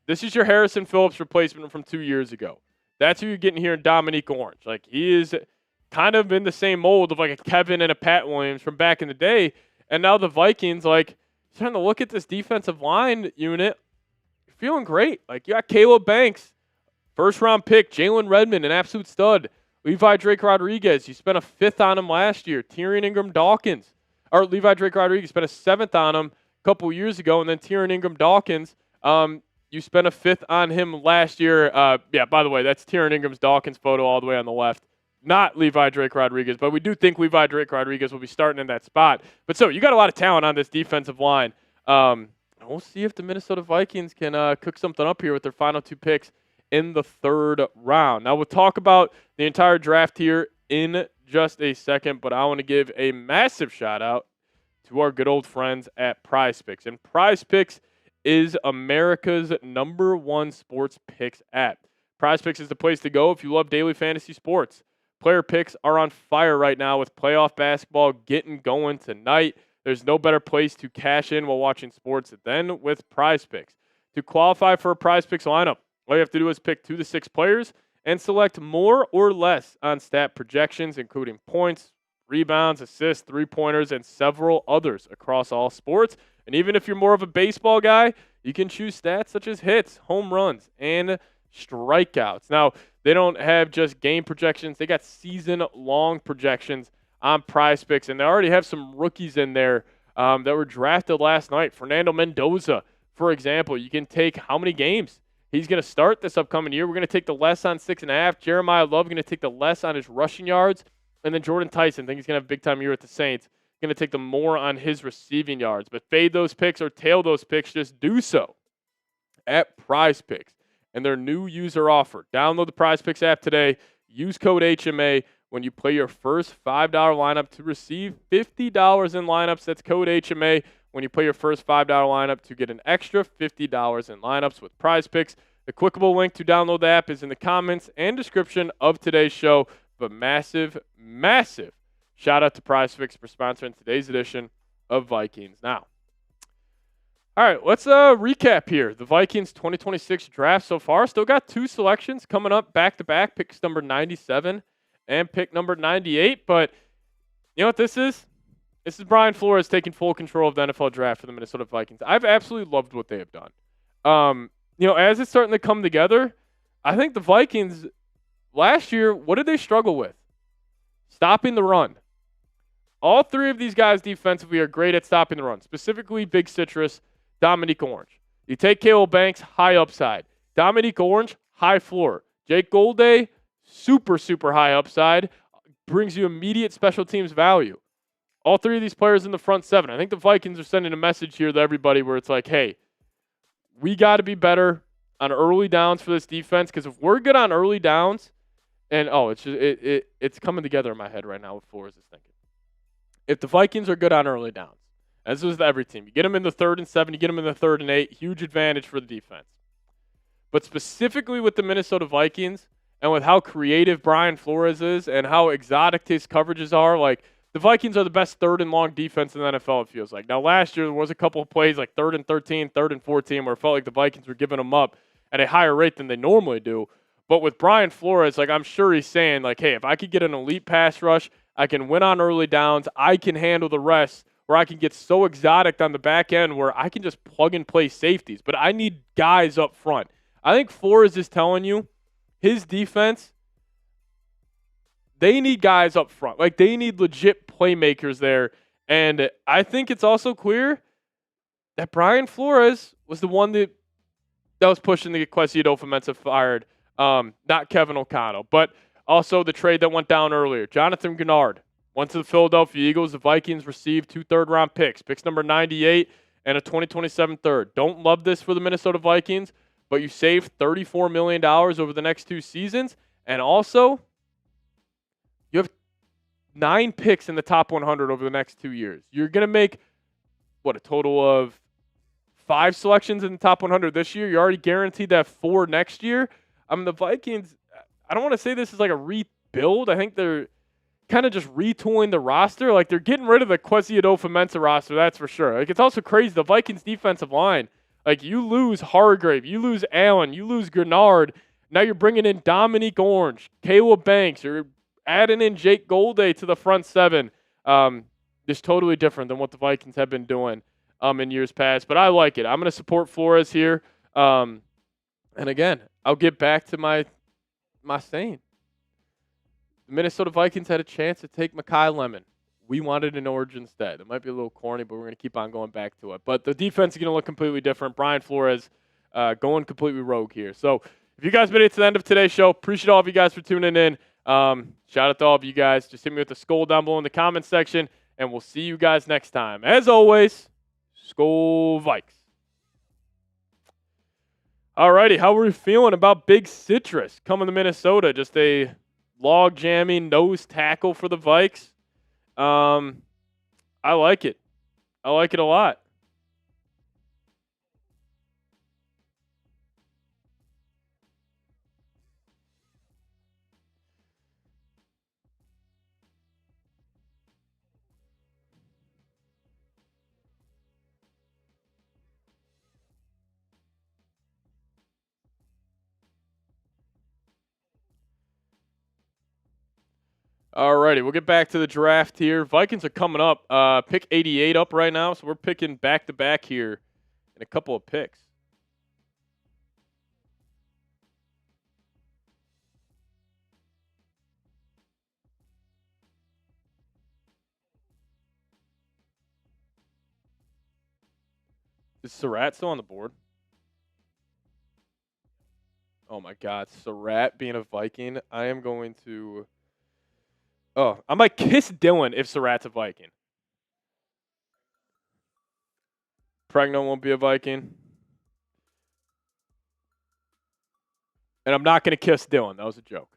This is your Harrison Phillips replacement from 2 years ago. That's who you're getting here in Dominique Orange. Like, he is kind of in the same mold of like a Kevin and a Pat Williams from back in the day. And now the Vikings, like, trying to look at this defensive line unit, you're feeling great. Like, you got Kaleb Banks, first-round pick, Jalen Redmond, an absolute stud. Levi Drake Rodriguez, you spent a 5th on him last year. Tyrion Ingram Dawkins, or Levi Drake Rodriguez spent a 7th on him a couple years ago, and then Tyrion Ingram Dawkins, you spent a 5th on him last year. Yeah, by the way, that's Tyrion Ingram's Dawkins photo all the way on the left. Not Levi Drake Rodriguez, but we do think Levi Drake Rodriguez will be starting in that spot. But so, you got a lot of talent on this defensive line. We'll see if the Minnesota Vikings can cook something up here with their final 2 picks in the 3rd round. Now, we'll talk about the entire draft here in just a second, but I want to give a massive shout-out to our good old friends at PrizePicks. And PrizePicks is America's #1 sports picks app. PrizePicks is the place to go if you love daily fantasy sports. Player picks are on fire right now with playoff basketball getting going tonight. There's no better place to cash in while watching sports than with PrizePicks. To qualify for a PrizePicks lineup, all you have to do is pick 2 to 6 players and select more or less on stat projections, including points, rebounds, assists, three-pointers, and several others across all sports. And even if you're more of a baseball guy, you can choose stats such as hits, home runs, and strikeouts. Now, they don't have just game projections. They got season-long projections on PrizePicks, and they already have some rookies in there that were drafted last night. Fernando Mendoza, for example. You can take how many games he's going to start this upcoming year. We're going to take the less on 6.5. Jeremiah Love going to take the less on his rushing yards. And then Jordan Tyson, I think he's going to have a big-time year with the Saints. Going to take the more on his receiving yards. But fade those picks or tail those picks, just do so at PrizePicks. And their new user offer. Download the PrizePicks app today. Use code HMA when you play your first $5 lineup to receive $50 in lineups. That's code HMA when you play your first $5 lineup to get an extra $50 in lineups with PrizePicks. The clickable link to download the app is in the comments and description of today's show. But massive, massive shout out to PrizePicks for sponsoring today's edition of Vikings Now. All right, let's recap here. The Vikings 2026 draft so far. Still got 2 selections coming up back-to-back. Picks number 97 and pick number 98. But you know what this is? This is Brian Flores taking full control of the NFL draft for the Minnesota Vikings. I've absolutely loved what they have done. As it's starting to come together, I think the Vikings last year, what did they struggle with? Stopping the run. All 3 of these guys defensively are great at stopping the run, specifically Big Citrus, Dominique Orange. You take Kaleb Banks, high upside. Dominique Orange, high floor. Jake Golday, super, super high upside, brings you immediate special teams value. All 3 of these players in the front 7. I think the Vikings are sending a message here to everybody where it's like, hey, we got to be better on early downs for this defense, because if we're good on early downs, and it's coming together in my head right now what Flores is thinking. If the Vikings are good on early downs, as is every team, you get them in the 3rd and 7, you get them in the 3rd and 8, huge advantage for the defense. But specifically with the Minnesota Vikings and with how creative Brian Flores is and how exotic his coverages are, like, the Vikings are the best 3rd and long defense in the NFL, it feels like. Now, last year there was a couple of plays like 3rd and 13, 3rd and 14 where it felt like the Vikings were giving them up at a higher rate than they normally do. But with Brian Flores, like, I'm sure he's saying, like, hey, if I could get an elite pass rush, I can win on early downs, I can handle the rest, where I can get so exotic on the back end where I can just plug and play safeties. But I need guys up front. I think Flores is telling you his defense, they need guys up front. Like, they need legit playmakers there. And I think it's also clear that Brian Flores was the one that was pushing to get Kwesi Adofo-Mensah fired. Not Kevin O'Connell, but also the trade that went down earlier. Jonathan Gennard went to the Philadelphia Eagles. The Vikings received 2 third-round picks, picks number 98 and a 2027 third. Don't love this for the Minnesota Vikings, but you save $34 million over the next 2 seasons, and also you have 9 picks in the top 100 over the next 2 years. You're going to make, a total of 5 selections in the top 100 this year. You're already guaranteed that 4 next year. The Vikings, I don't want to say this is like a rebuild. I think they're kind of just retooling the roster. Like, they're getting rid of the Kwesi Adolfo-Mensah roster, that's for sure. Like, it's also crazy. The Vikings defensive line, like, you lose Hargrave, you lose Allen, you lose Gennard. Now you're bringing in Dominique Orange, Kaleb Banks. You're adding in Jake Golday to the front seven. Just totally different than what the Vikings have been doing in years past. But I like it. I'm going to support Flores here. And again, I'll get back to my saying. The Minnesota Vikings had a chance to take Mekhi Lemon. We wanted an Orange instead. It might be a little corny, but we're going to keep on going back to it. But the defense is going to look completely different. Brian Flores going completely rogue here. So if you guys made it to the end of today's show, appreciate all of you guys for tuning in. Shout out to all of you guys. Just hit me with a skull down below in the comments section, and we'll see you guys next time. As always, Skol Vikes. Alrighty, how are we feeling about Big Citrus coming to Minnesota? Just a log jamming nose tackle for the Vikes. I like it. I like it a lot. Alrighty, we'll get back to the draft here. Vikings are coming up. Pick 88 up right now, so we're picking back-to-back here in a couple of picks. Is Surratt still on the board? Oh my God, Surratt being a Viking. I am going to... Oh, I might kiss Dylan if Surratt's a Viking. Pregno won't be a Viking. And I'm not going to kiss Dylan. That was a joke.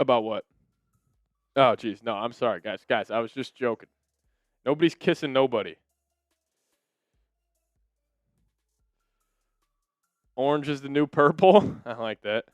About what? Oh, geez. No, I'm sorry, guys. Guys, I was just joking. Nobody's kissing nobody. Orange is the new purple. I like that.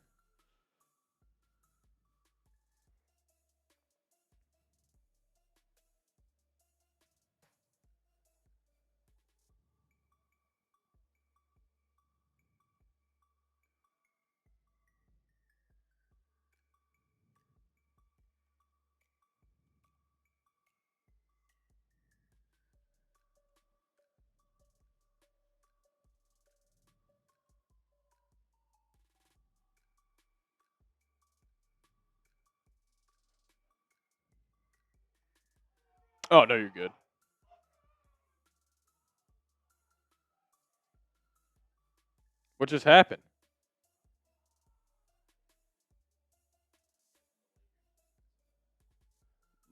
Oh, no, you're good. What just happened?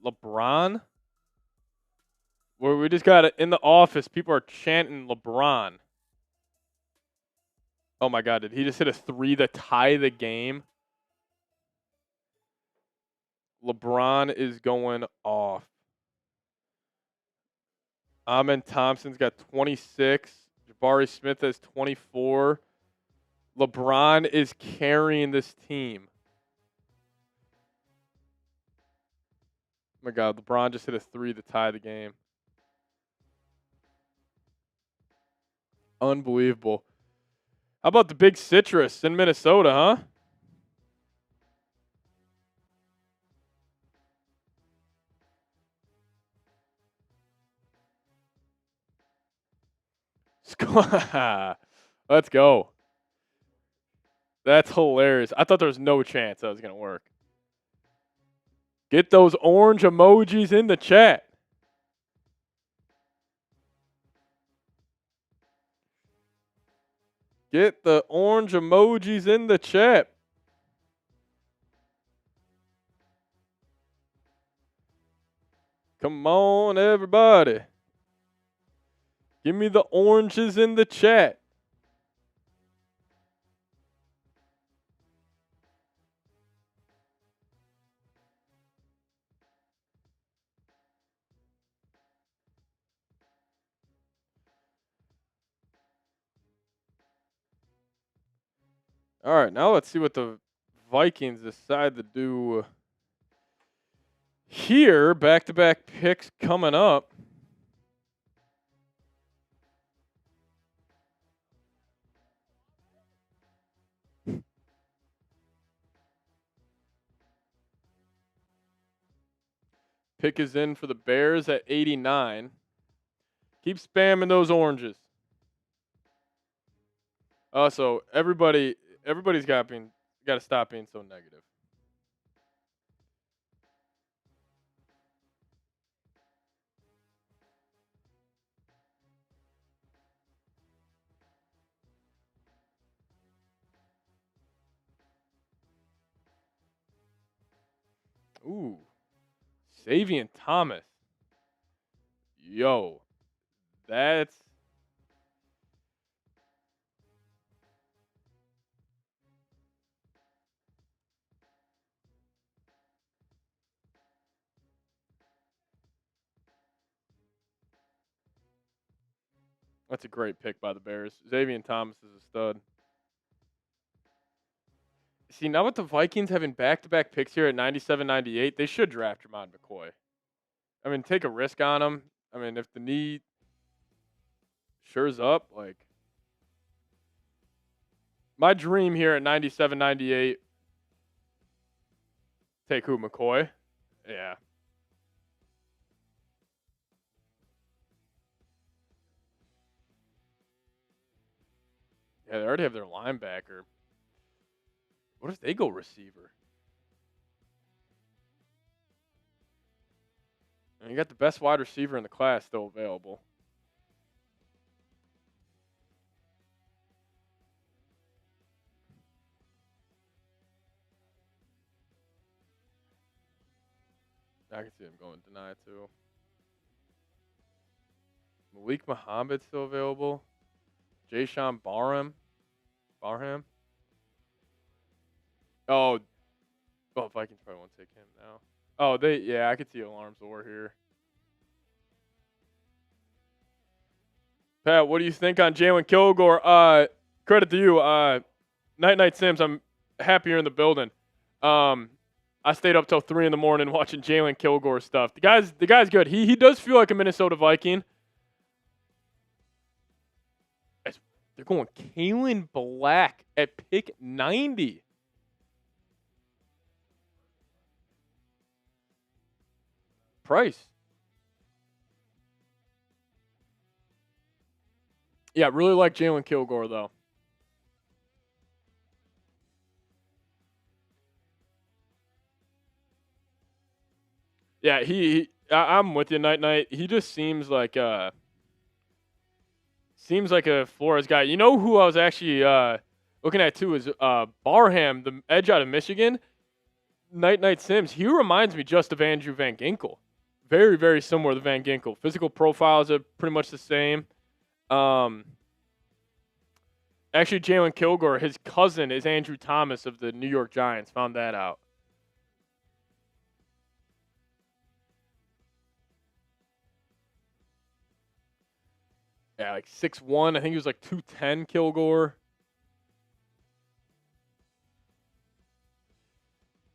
LeBron? Where we just got it in the office. People are chanting LeBron. Oh, my God. Did he just hit a 3 to tie the game? LeBron is going off. Amen Thompson's got 26. Jabari Smith has 24. LeBron is carrying this team. Oh my God, LeBron just hit a 3 to tie the game. Unbelievable. How about the Big Citrus in Minnesota, huh? Let's go. That's hilarious. I thought there was no chance that was going to work. Get those orange emojis in the chat. Get the orange emojis in the chat. Come on, everybody. Give me the oranges in the chat. All right, now let's see what the Vikings decide to do here. Back-to-back picks coming up. Pick is in for the Bears at 89. Keep spamming those oranges. So everybody's got to stop being so negative. Ooh, Savion Thomas. Yo, that's a great pick by the Bears. Savion Thomas is a stud. See, now with the Vikings having back-to-back picks here at 97, 98, they should draft Jermon McCoy. I mean, take a risk on him. I mean, if the need sure's up, like my dream here at 97, 98, take who, McCoy? Yeah. Yeah, they already have their linebacker. What if they go receiver? And you got the best wide receiver in the class still available. I can see him going deny too. Malik Muhammad's still available. Jayshawn Barham. Oh, Vikings probably won't take him now. Oh, I could see Alarms Or here. Pat, what do you think on Jalen Kilgore? Credit to you. Night Sims, I'm happy you're in the building. I stayed up till 3 a.m. watching Jalen Kilgore stuff. The guy's good. He does feel like a Minnesota Viking. They're going Kalen Black at pick 90. Price. Yeah, really like Jalen Kilgore though. Yeah, I'm with you, Night. He just seems like a Flores guy. You know who I was actually looking at too is Barham, the edge out of Michigan. Night Sims. He reminds me just of Andrew Van Ginkel. Very, very similar to Van Ginkel. Physical profiles are pretty much the same. Actually, Jalen Kilgore, his cousin is Andrew Thomas of the New York Giants. Found that out. Yeah, like 6'1". I think he was like 210, Kilgore.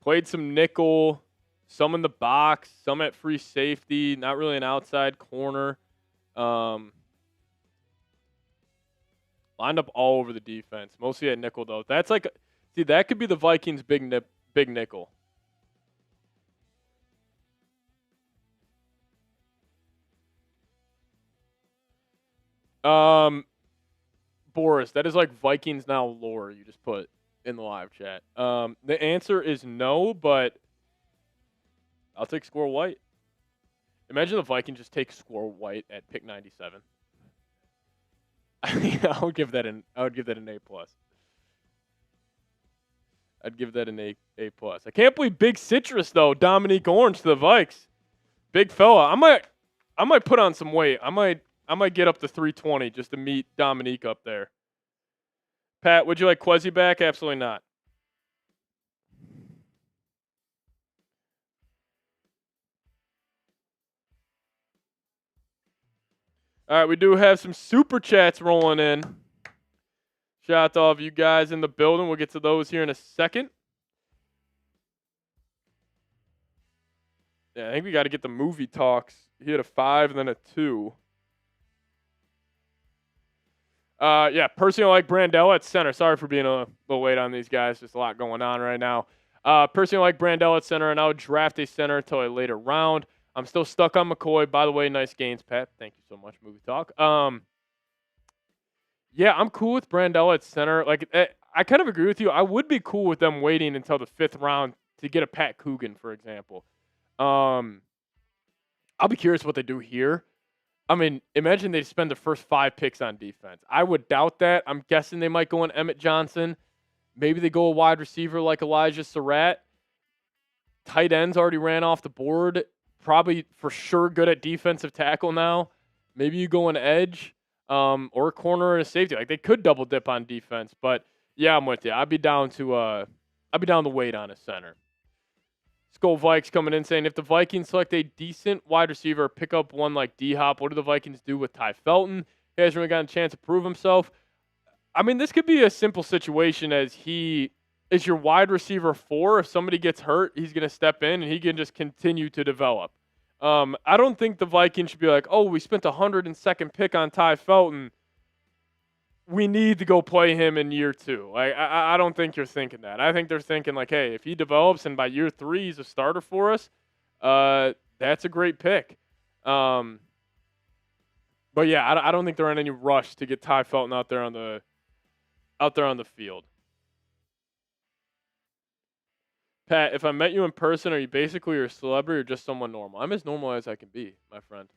Played some nickel, some in the box, some at free safety, not really an outside corner. Lined up all over the defense, mostly at nickel though. That's like, see, that could be the Vikings' big nickel. Boris, that is like Vikings now lore you just put in the live chat. The answer is no, but I'll take Squirrel White. Imagine the Vikings just take Squirrel White at pick 97. I would give that an A+. I'd give that an A+. I can't believe Big Citrus though. Dominique Orange to the Vikes. Big fella. I might put on some weight. I might get up to 320 just to meet Dominique up there. Pat, would you like Quezzy back? Absolutely not. All right, we do have some super chats rolling in. Shout out to all of you guys in the building. We'll get to those here in a second. Yeah, I think we got to get the movie talks. He had a 5 and then a 2. Yeah, personally, I like Brandell at center. Sorry for being a little late on these guys. Just a lot going on right now. Personally, I like Brandell at center, and I would draft a center until a later round. I'm still stuck on McCoy. By the way, nice gains, Pat. Thank you so much, movie talk. Yeah, I'm cool with Brandell at center. Like, I kind of agree with you. I would be cool with them waiting until the 5th round to get a Pat Coogan, for example. I'll be curious what they do here. I mean, imagine they spend the first 5 picks on defense. I would doubt that. I'm guessing they might go on Emmett Johnson. Maybe they go a wide receiver like Elijah Surratt. Tight ends already ran off the board. Probably for sure good at defensive tackle now. Maybe you go an edge or a corner and a safety. Like they could double dip on defense, but yeah, I'm with you. I'd be down to wait on a center. Skull Vikes coming in saying, if the Vikings select a decent wide receiver, pick up one like D-Hop, what do the Vikings do with Ty Felton? He hasn't really gotten a chance to prove himself. I mean, this could be a simple situation as he is your wide receiver 4. If somebody gets hurt, he's going to step in and he can just continue to develop. I don't think the Vikings should be like, oh, we spent 102nd pick on Ty Felton. We need to go play him in year 2. Like, I don't think you're thinking that. I think they're thinking like, hey, if he develops and by year 3 he's a starter for us, that's a great pick. But yeah, I don't think they're in any rush to get Ty Felton out there on the field. Pat, if I met you in person, are you basically a celebrity or just someone normal? I'm as normal as I can be, my friend.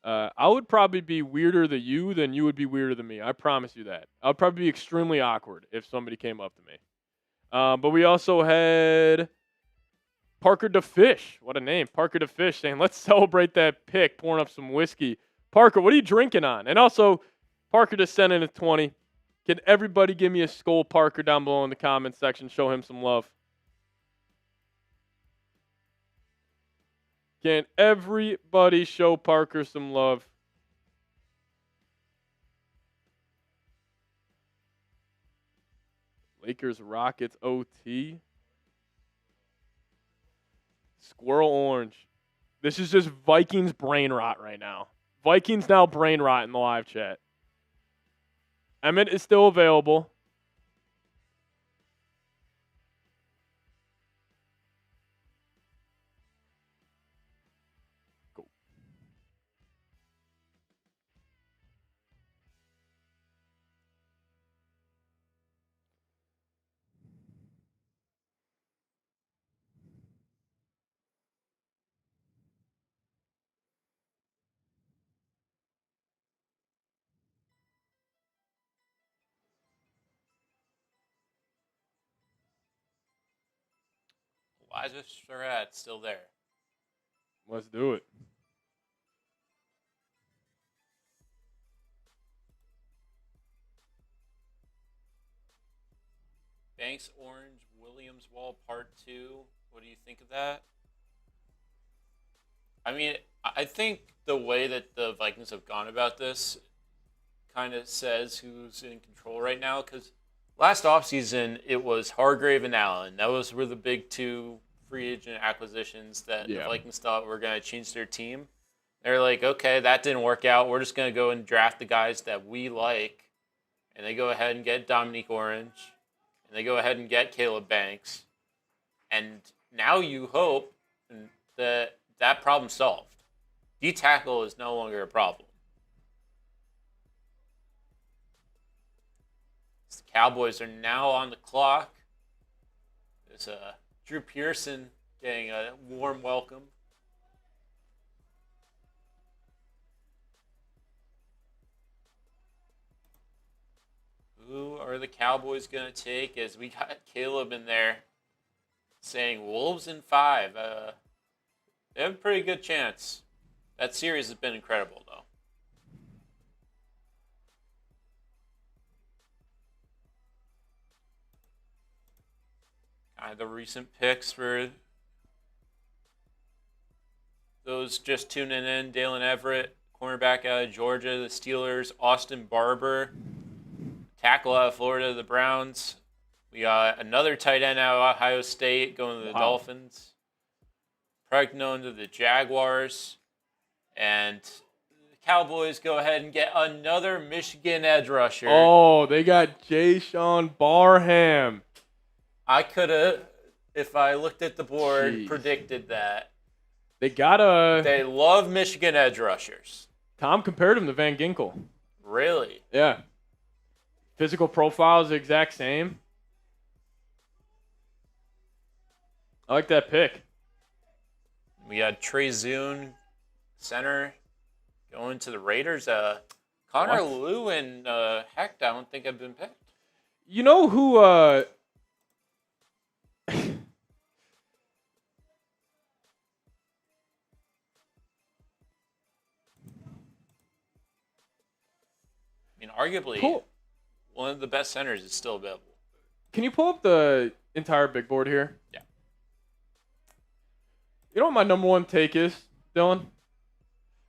I would probably be weirder than you would be weirder than me. I promise you that. I would probably be extremely awkward if somebody came up to me. But we also had Parker DeFish. What a name. Parker DeFish saying, let's celebrate that pick, pouring up some whiskey. Parker, what are you drinking on? And also, Parker just sent in a 20. Can everybody give me a skull Parker down below in the comments section? Show him some love. Can everybody show Parker some love? Lakers, Rockets, OT. Squirrel Orange. This is just Vikings brain rot right now. Vikings now brain rot in the live chat. Emmett is still available. Cool. Elijah Surratt still there. Let's do it. Banks, Orange, Williams Wall, Part 2. What do you think of that? I mean, I think the way that the Vikings have gone about this kind of says who's in control right now. Because last offseason, it was Hargrave and Allen. Those were the big 2 free agent acquisitions that the Vikings thought were going to change their team. They're like, okay, that didn't work out. We're just going to go and draft the guys that we like. And they go ahead and get Dominique Orange. And they go ahead and get Kaleb Banks. And now you hope that that problem's solved. D-tackle is no longer a problem. The Cowboys are now on the clock. There's Drew Pearson getting a warm welcome. Who are the Cowboys going to take? As we got Kaleb in there saying Wolves in 5. They have a pretty good chance. That series has been incredible, though. The recent picks for those just tuning in: Dalen Everett, cornerback out of Georgia, the Steelers, Austin Barber, tackle out of Florida, the Browns. We got another tight end out of Ohio State going to the Dolphins. Pregnon to the Jaguars. And the Cowboys go ahead and get another Michigan edge rusher. Oh, they got Jayshon Barham. I could have, if I looked at the board, predicted that. They love Michigan edge rushers. Tom compared him to Van Ginkel. Really? Yeah. Physical profile is the exact same. I like that pick. We got Trey Zune, center, going to the Raiders. Connor Liu and Hecht, I don't think have been picked. You know who? I mean, arguably, one of the best centers is still available. Can you pull up the entire big board here? Yeah. You know what my number one take is, Dylan?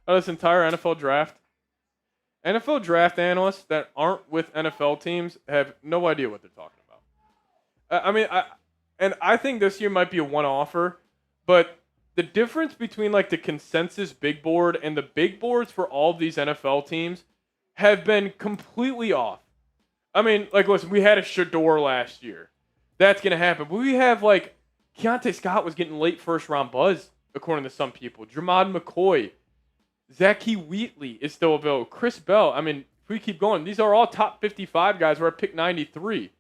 Out of this entire NFL draft? NFL draft analysts that aren't with NFL teams have no idea what they're talking about. I think this year might be a one-offer, but the difference between like the consensus big board and the big boards for all of these NFL teams have been completely off. I mean, like, listen, we had a Shador last year. That's going to happen. But we have, like, Keontae Scott was getting late first-round buzz, according to some people. Jermod McCoy. Zachy Wheatley is still available. Chris Bell. I mean, if we keep going, these are all top 55 guys. We're at pick 93. You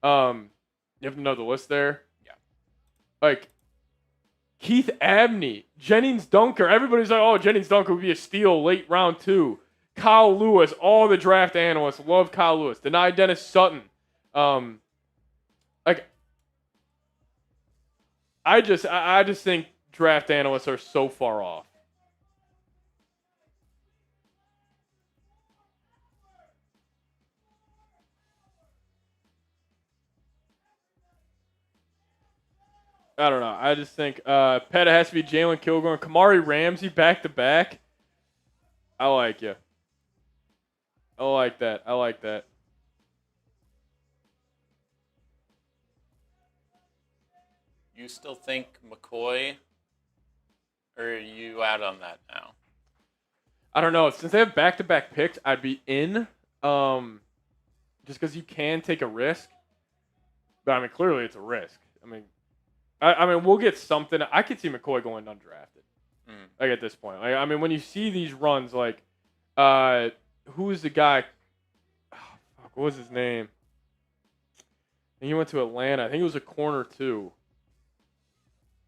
have another list there? Yeah. Like, Keith Abney, Jennings Dunker. Everybody's like, oh, Jennings Dunker would be a steal late round 2. Kyle Lewis, all the draft analysts love Kyle Lewis. Deny Dennis Sutton. I just think draft analysts are so far off. I don't know. I just think Pet has to be Jalen Kilgore and Kamari Ramsey back to back. I like you. I like that. You still think McCoy, or are you out on that now? I don't know. Since they have back-to-back picks, I'd be in. Just because you can take a risk. But, I mean, clearly it's a risk. I mean, we'll get something. I could see McCoy going undrafted. Like, at this point. Like, I mean, when you see these runs, like, who is the guy? Oh, fuck, what was his name? I think he went to Atlanta. I think it was a corner, too.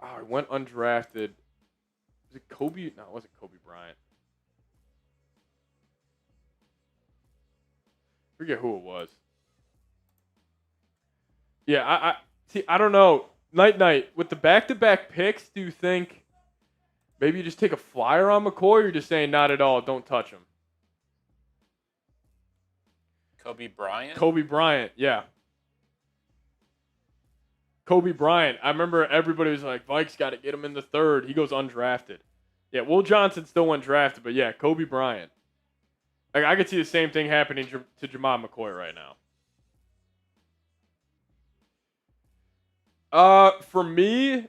Oh, he went undrafted. Was it Kobe? No, it wasn't Kobe Bryant. I forget who it was. Yeah, I don't know. Night. With the back-to-back picks, do you think maybe you just take a flyer on McCoy, or you're just saying not at all, don't touch him? Kobe Bryant? Kobe Bryant, yeah. Kobe Bryant. I remember everybody was like, Vikes got to get him in the 3rd. He goes undrafted. Yeah, Will Johnson still went drafted, but yeah, Kobe Bryant. Like, I could see the same thing happening to Jamal McCoy right now. For me,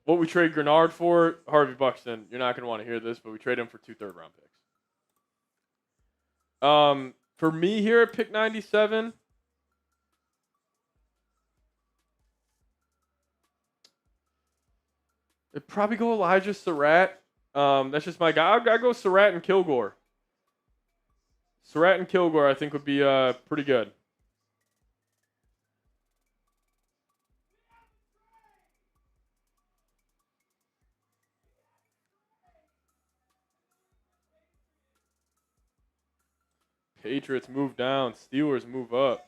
what we trade Gennard for, Harvey Buxton, you're not going to want to hear this, but we trade him for 2 third-round picks. For me here at pick 97, I'd probably go Elijah Surratt. That's just my guy. I'll go Surratt and Kilgore. Surratt and Kilgore, I think, would be pretty good. Patriots move down. Steelers move up.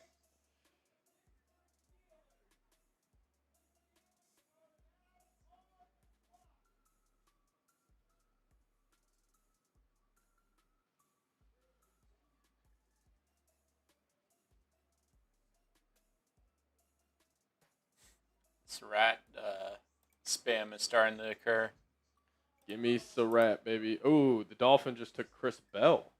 Surratt spam is starting to occur. Give me Surratt, baby. Oh, the Dolphins just took Chris Bell.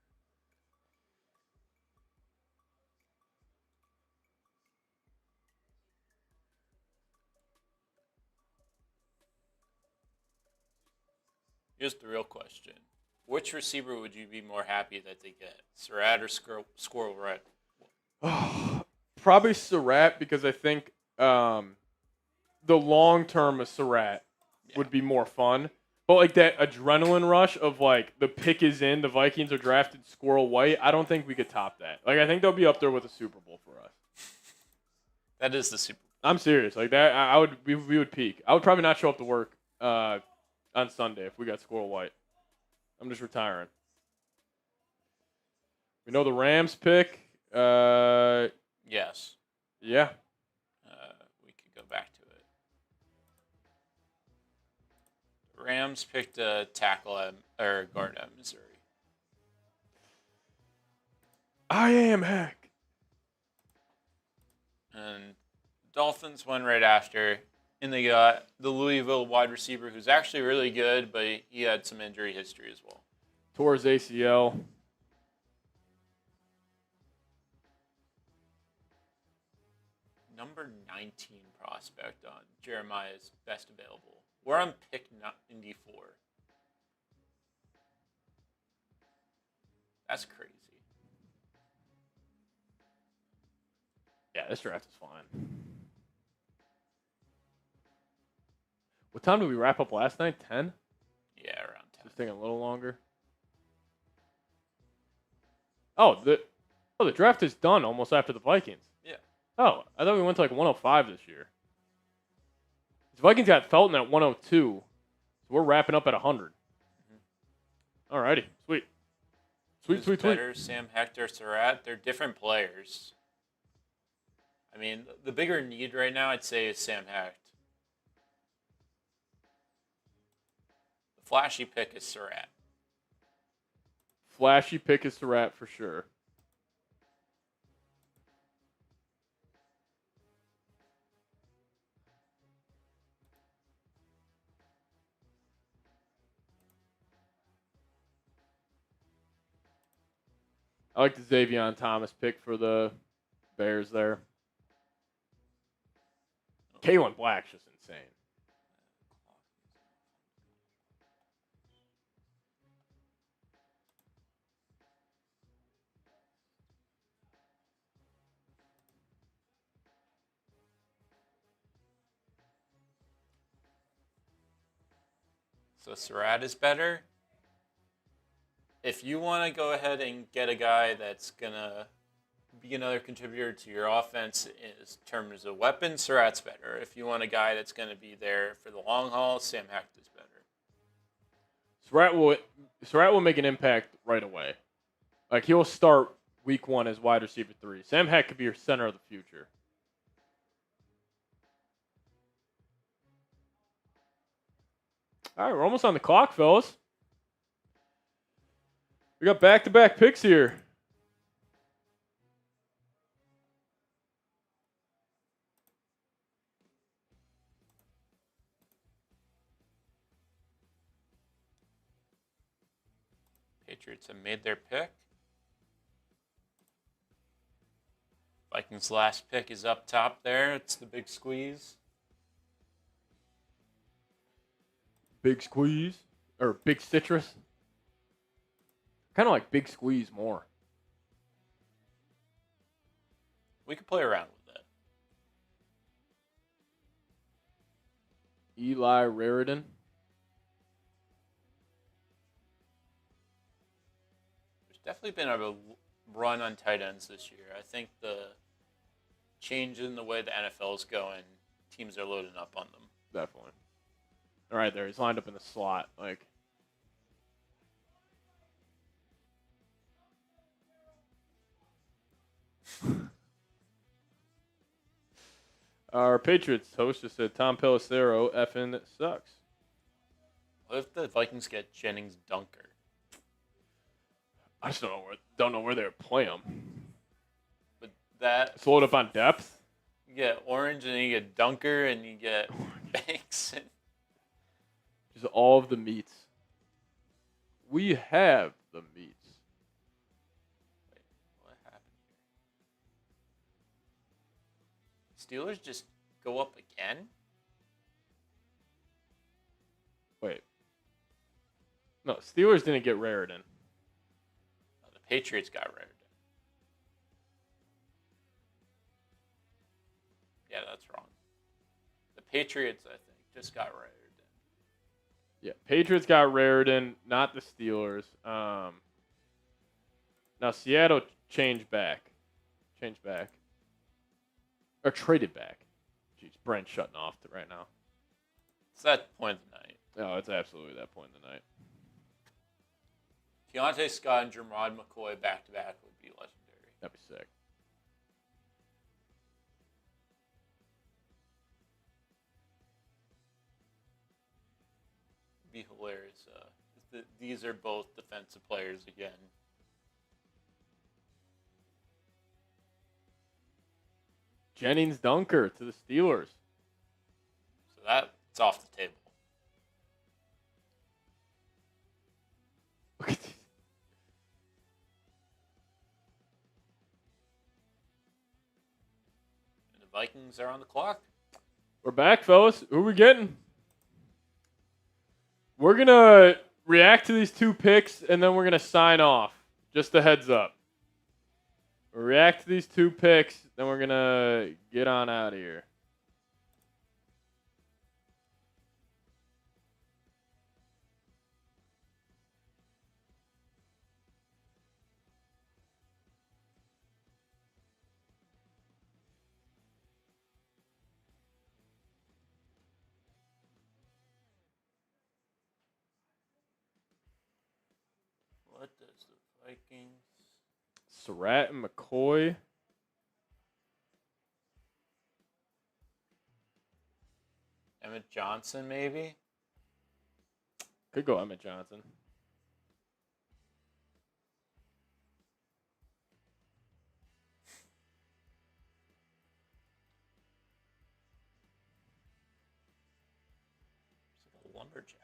Here's the real question: which receiver would you be more happy that they get, Surratt or Squirrel Red? Probably Surratt, because I think the long term of Surratt would be more fun. But like that adrenaline rush of like the pick is in, the Vikings are drafted Squirrel White. I don't think we could top that. Like I think they'll be up there with a Super Bowl for us. That is the Super Bowl. I'm serious. Like that, I would we would peak. I would probably not show up to work on Sunday if we got Squirrel White. I'm just retiring. We know the Rams pick. Yes. Yeah. We could go back to it. The Rams picked a tackle or guard at Missouri. I am heck. And Dolphins went right after. And they got the Louisville wide receiver who's actually really good, but he had some injury history as well. Tore his ACL. Number 19 prospect on Jeremiah's best available. We're on pick 94. That's crazy. Yeah, this draft is fine. What time did we wrap up last night? 10? Yeah, around 10. Just taking a little longer. Oh, the draft is done almost after the Vikings. Yeah. Oh, I thought we went to like 105 this year. The Vikings got Felton at 102, so we're wrapping up at 100. Mm-hmm. Alrighty, sweet. Who's better, Sam Hector, Surratt? They're different players. I mean, the bigger need right now, I'd say, is Sam Hecht. The flashy pick is Surratt. Flashy pick is Surratt for sure. I like the Xavion Thomas pick for the Bears there. Kalen Black's just insane. So Surratt is better. If you want to go ahead and get a guy that's going to be another contributor to your offense in terms of weapons, Surratt's better. If you want a guy that's going to be there for the long haul, Sam Hecht is better. Surratt will make an impact right away. Like he'll start week 1 as wide receiver 3. Sam Hecht could be your center of the future. All right, we're almost on the clock, fellas. We got back-to-back picks here. Patriots have made their pick. Vikings' last pick is up top there. It's the big squeeze. Big squeeze or big citrus. Kind of like big squeeze more. We could play around with it. Eli Raridan. There's definitely been a run on tight ends this year. I think the change in the way the NFL is going, teams are loading up on them. Definitely. All right, there. He's lined up in the slot. Like, our Patriots host just said Tom Pelissero effing sucks. What if the Vikings get Jennings Dunker? I just don't know where they would play him. But that Slow it up on depth. you get Orange and you get Dunker and you get Banks and Just all of the meats. We have the meats. wait, what happened here? Steelers just go up again? Wait. No, Steelers didn't get Raritan. No, the Patriots got Raritan. Yeah, that's wrong. The Patriots, I think, just got Raritan. Yeah, Patriots got Raritan, not the Steelers. Now Seattle changed back. Or traded back. Jeez, Brent's shutting off right now. It's that point of the night. No, it's absolutely that point in the night. Keontae Scott and Jermod McCoy back-to-back would be legendary. That'd be sick. It'd be hilarious. These are both defensive players again. Jennings Dunker to the Steelers. So that's off the table. Look at this. And the Vikings are on the clock. We're back, fellas. Who are we getting? We're going to react to these two picks, and then we're going to sign off. Just a heads up. We'll react to these two picks, then we're going to get on out of here. What does the Vikings... Surratt and McCoy. Emmett Johnson, maybe? Could go Emmett Johnson. It's like a lumberjack.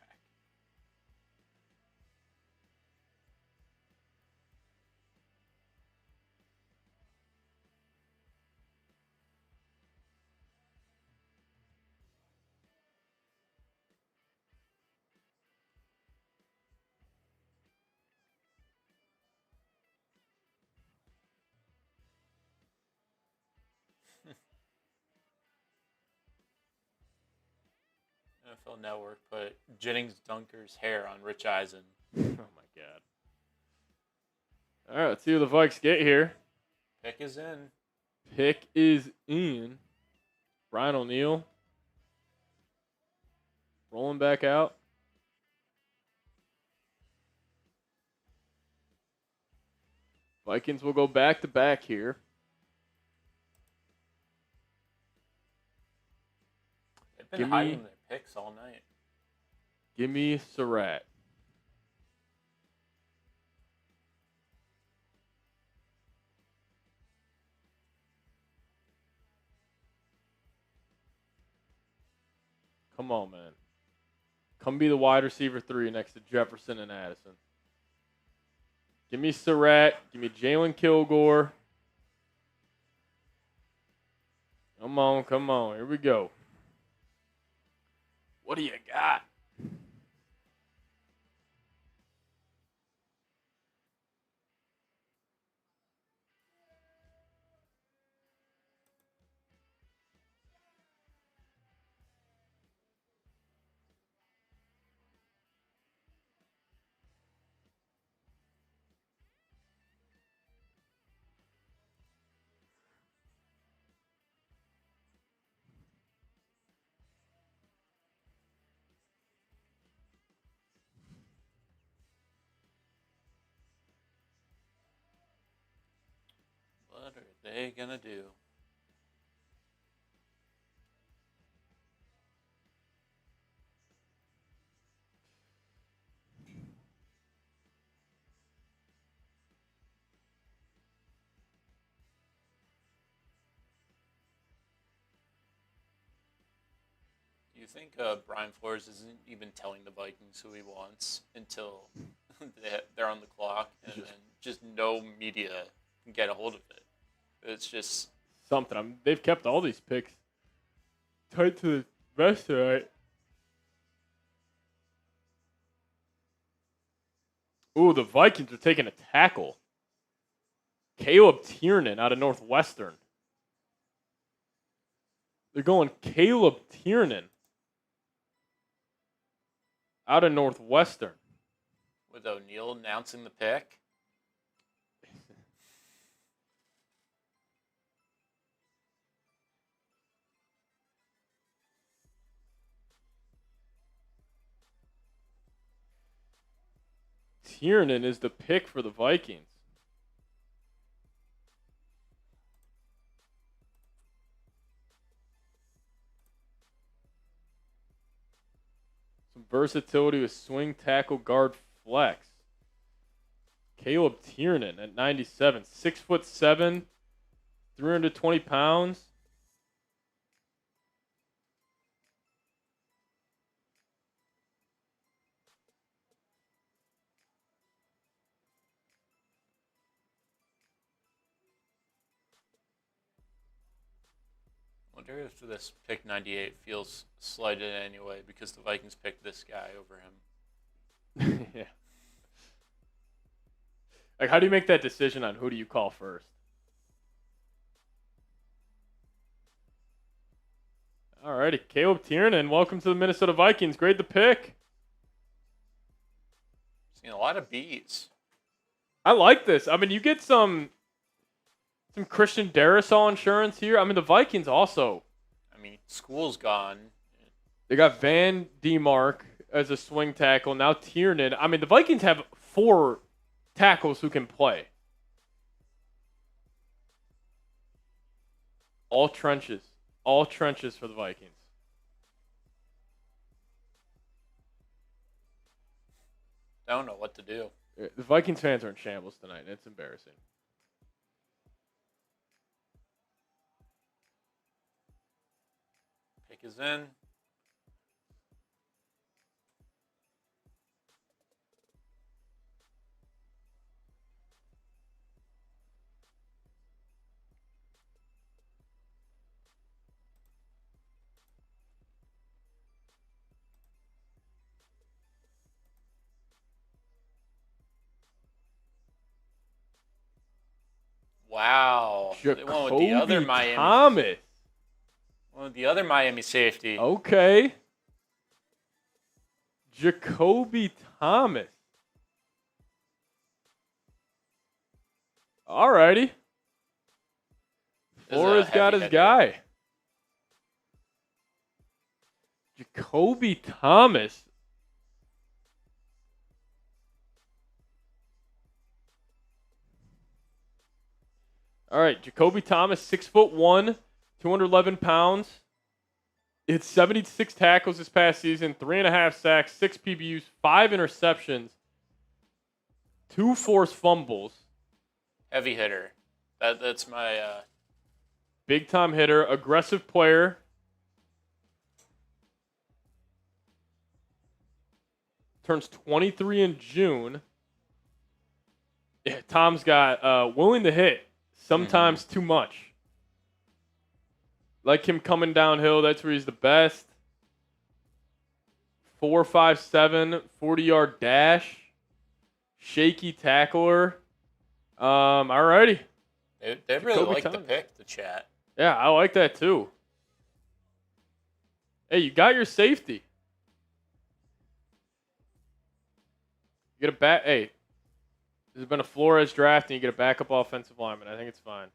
NFL Network put Jennings Dunker's hair on Rich Eisen. Oh, my God. All right, let's see who the Vikes get here. Pick is in. Pick is in. Brian O'Neill. Rolling back out. Vikings will go back-to-back here. They've been hiding their picks all night. Give me Surratt. Come on, man. Come be the wide receiver 3 next to Jefferson and Addison. Give me Surratt. Give me Jalen Kilgore. Come on, come on. Here we go. What do you got? What are they going to do? Do you think Brian Flores isn't even telling the Vikings who he wants until they're on the clock and then just no media can get a hold of it? It's just something. They've kept all these picks tight to the vest tonight. Ooh, the Vikings are taking a tackle. Kaleb Tiernan out of Northwestern. They're going Kaleb Tiernan out of Northwestern. With O'Neal announcing the pick. Tiernan is the pick for the Vikings. Some versatility with swing, tackle, guard, flex. Kaleb Tiernan at 97, 6'7", 320 pounds. I wonder if this pick 98 feels slighted in any way because the Vikings picked this guy over him. Yeah. Like, how do you make that decision on who do you call first? Alrighty, Kaleb Tiernan, welcome to the Minnesota Vikings. Grade the pick. Seen a lot of B's. I like this. I mean, you get some Christian Darrisaw insurance here. I mean, the Vikings also. I mean, School's gone. They got Van DeMark as a swing tackle. Now Tiernan. I mean, the Vikings have 4 tackles who can play. All trenches. All trenches for the Vikings. I don't know what to do. The Vikings fans are in shambles tonight, and it's embarrassing. Pick is in. Wow. They went with the other Miami. Thomas. One of the other Miami safety. Okay. Jacoby Thomas. Alrighty. Flores got his guy. Jacoby Thomas. All right, Jacoby Thomas, 6'1", 211 pounds. He had 76 tackles this past season, 3.5 sacks, 6 PBUs, 5 interceptions, 2 forced fumbles. Heavy hitter. That's my... Big-time hitter, aggressive player. Turns 23 in June. Yeah, Tom's got willing to hit. Sometimes too much. Like him coming downhill, that's where he's the best. 4.57, 40-yard dash. Shaky tackler. Alrighty. They really like the pick, the chat. Yeah, I like that too. Hey, you got your safety. You get a bat. Hey, there's been a Flores draft and you get a backup offensive lineman. I think it's fine.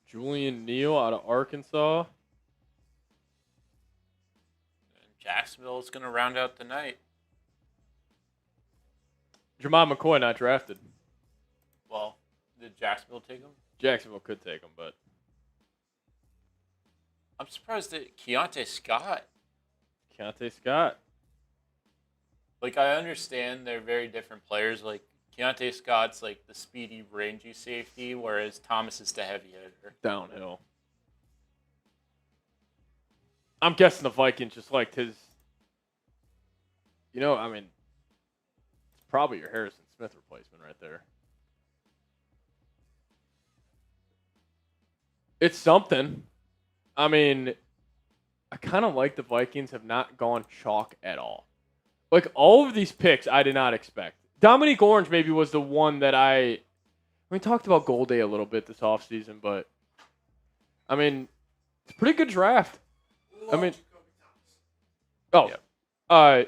Julian Neal out of Arkansas. And Jacksonville is going to round out the night. Jermon McCoy not drafted. Well, did Jacksonville take him? Jacksonville could take him, but I'm surprised that Keontae Scott. Like, I understand they're very different players. Like, Keontae Scott's like the speedy, rangy safety, whereas Thomas is the heavy hitter. Downhill. I'm guessing the Vikings just liked his. You know, I mean, it's probably your Harrison Smith replacement right there. It's something. I mean, I kind of like the Vikings have not gone chalk at all. Like, all of these picks I did not expect. Dominique Orange maybe was the one that we talked about Gold Day a little bit this offseason, but, I mean, it's a pretty good draft. I mean, oh, yeah.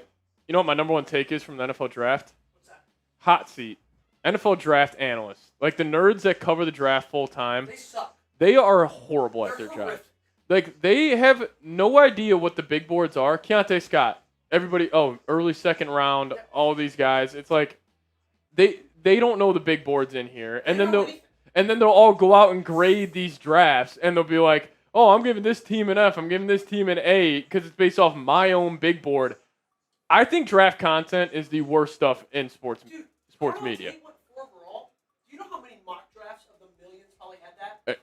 You know what my number one take is from the NFL draft? What's that? Hot seat. NFL draft analysts. Like, the nerds that cover the draft full time. They suck. They are horrible at They're their horrific. job. Like, they have no idea what the big boards are. Keontae Scott. Everybody, early second round, all these guys. It's like they don't know the big boards in here. And then they'll all go out and grade these drafts, and they'll be like, oh, I'm giving this team an F, I'm giving this team an A because it's based off my own big board. I think draft content is the worst stuff in sports media. Went 4 overall. Do you know how many mock drafts of the millions probably had that?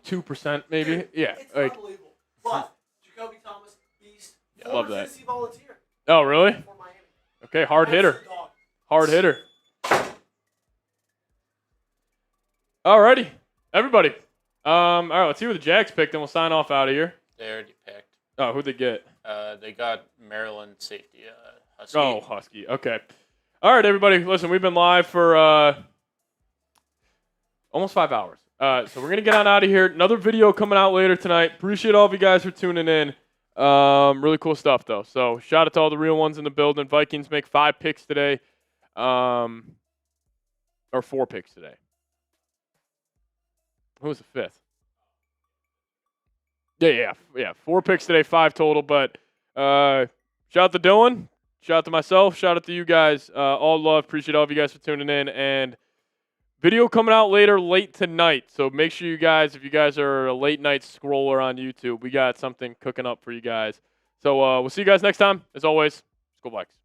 2% maybe. Dude, yeah, it's like, unbelievable. But Jacoby Thomas, beast. love that. Fantasy volunteer oh really? for Miami. Okay, hard hitter. That's the dog. Hard hitter. Alrighty, everybody. All right, let's see what the Jags picked, and we'll sign off out of here. They already picked. Oh, who'd they get? They got Maryland safety, Husky. Oh, Husky. Okay. All right, everybody. Listen, we've been live for almost 5 hours. So we're going to get on out of here. Another video coming out later tonight. Appreciate all of you guys for tuning in. Really cool stuff, though. So shout out to all the real ones in the building. Vikings make 5 picks today. Or 4 picks today. Who was the 5th? Yeah. 4 picks today, 5 total. But shout out to Dylan. Shout out to myself. Shout out to you guys. All love. Appreciate all of you guys for tuning in. And video coming out late tonight. So make sure you guys, if you guys are a late night scroller on YouTube, we got something cooking up for you guys. So we'll see you guys next time. As always, let's go Vikes.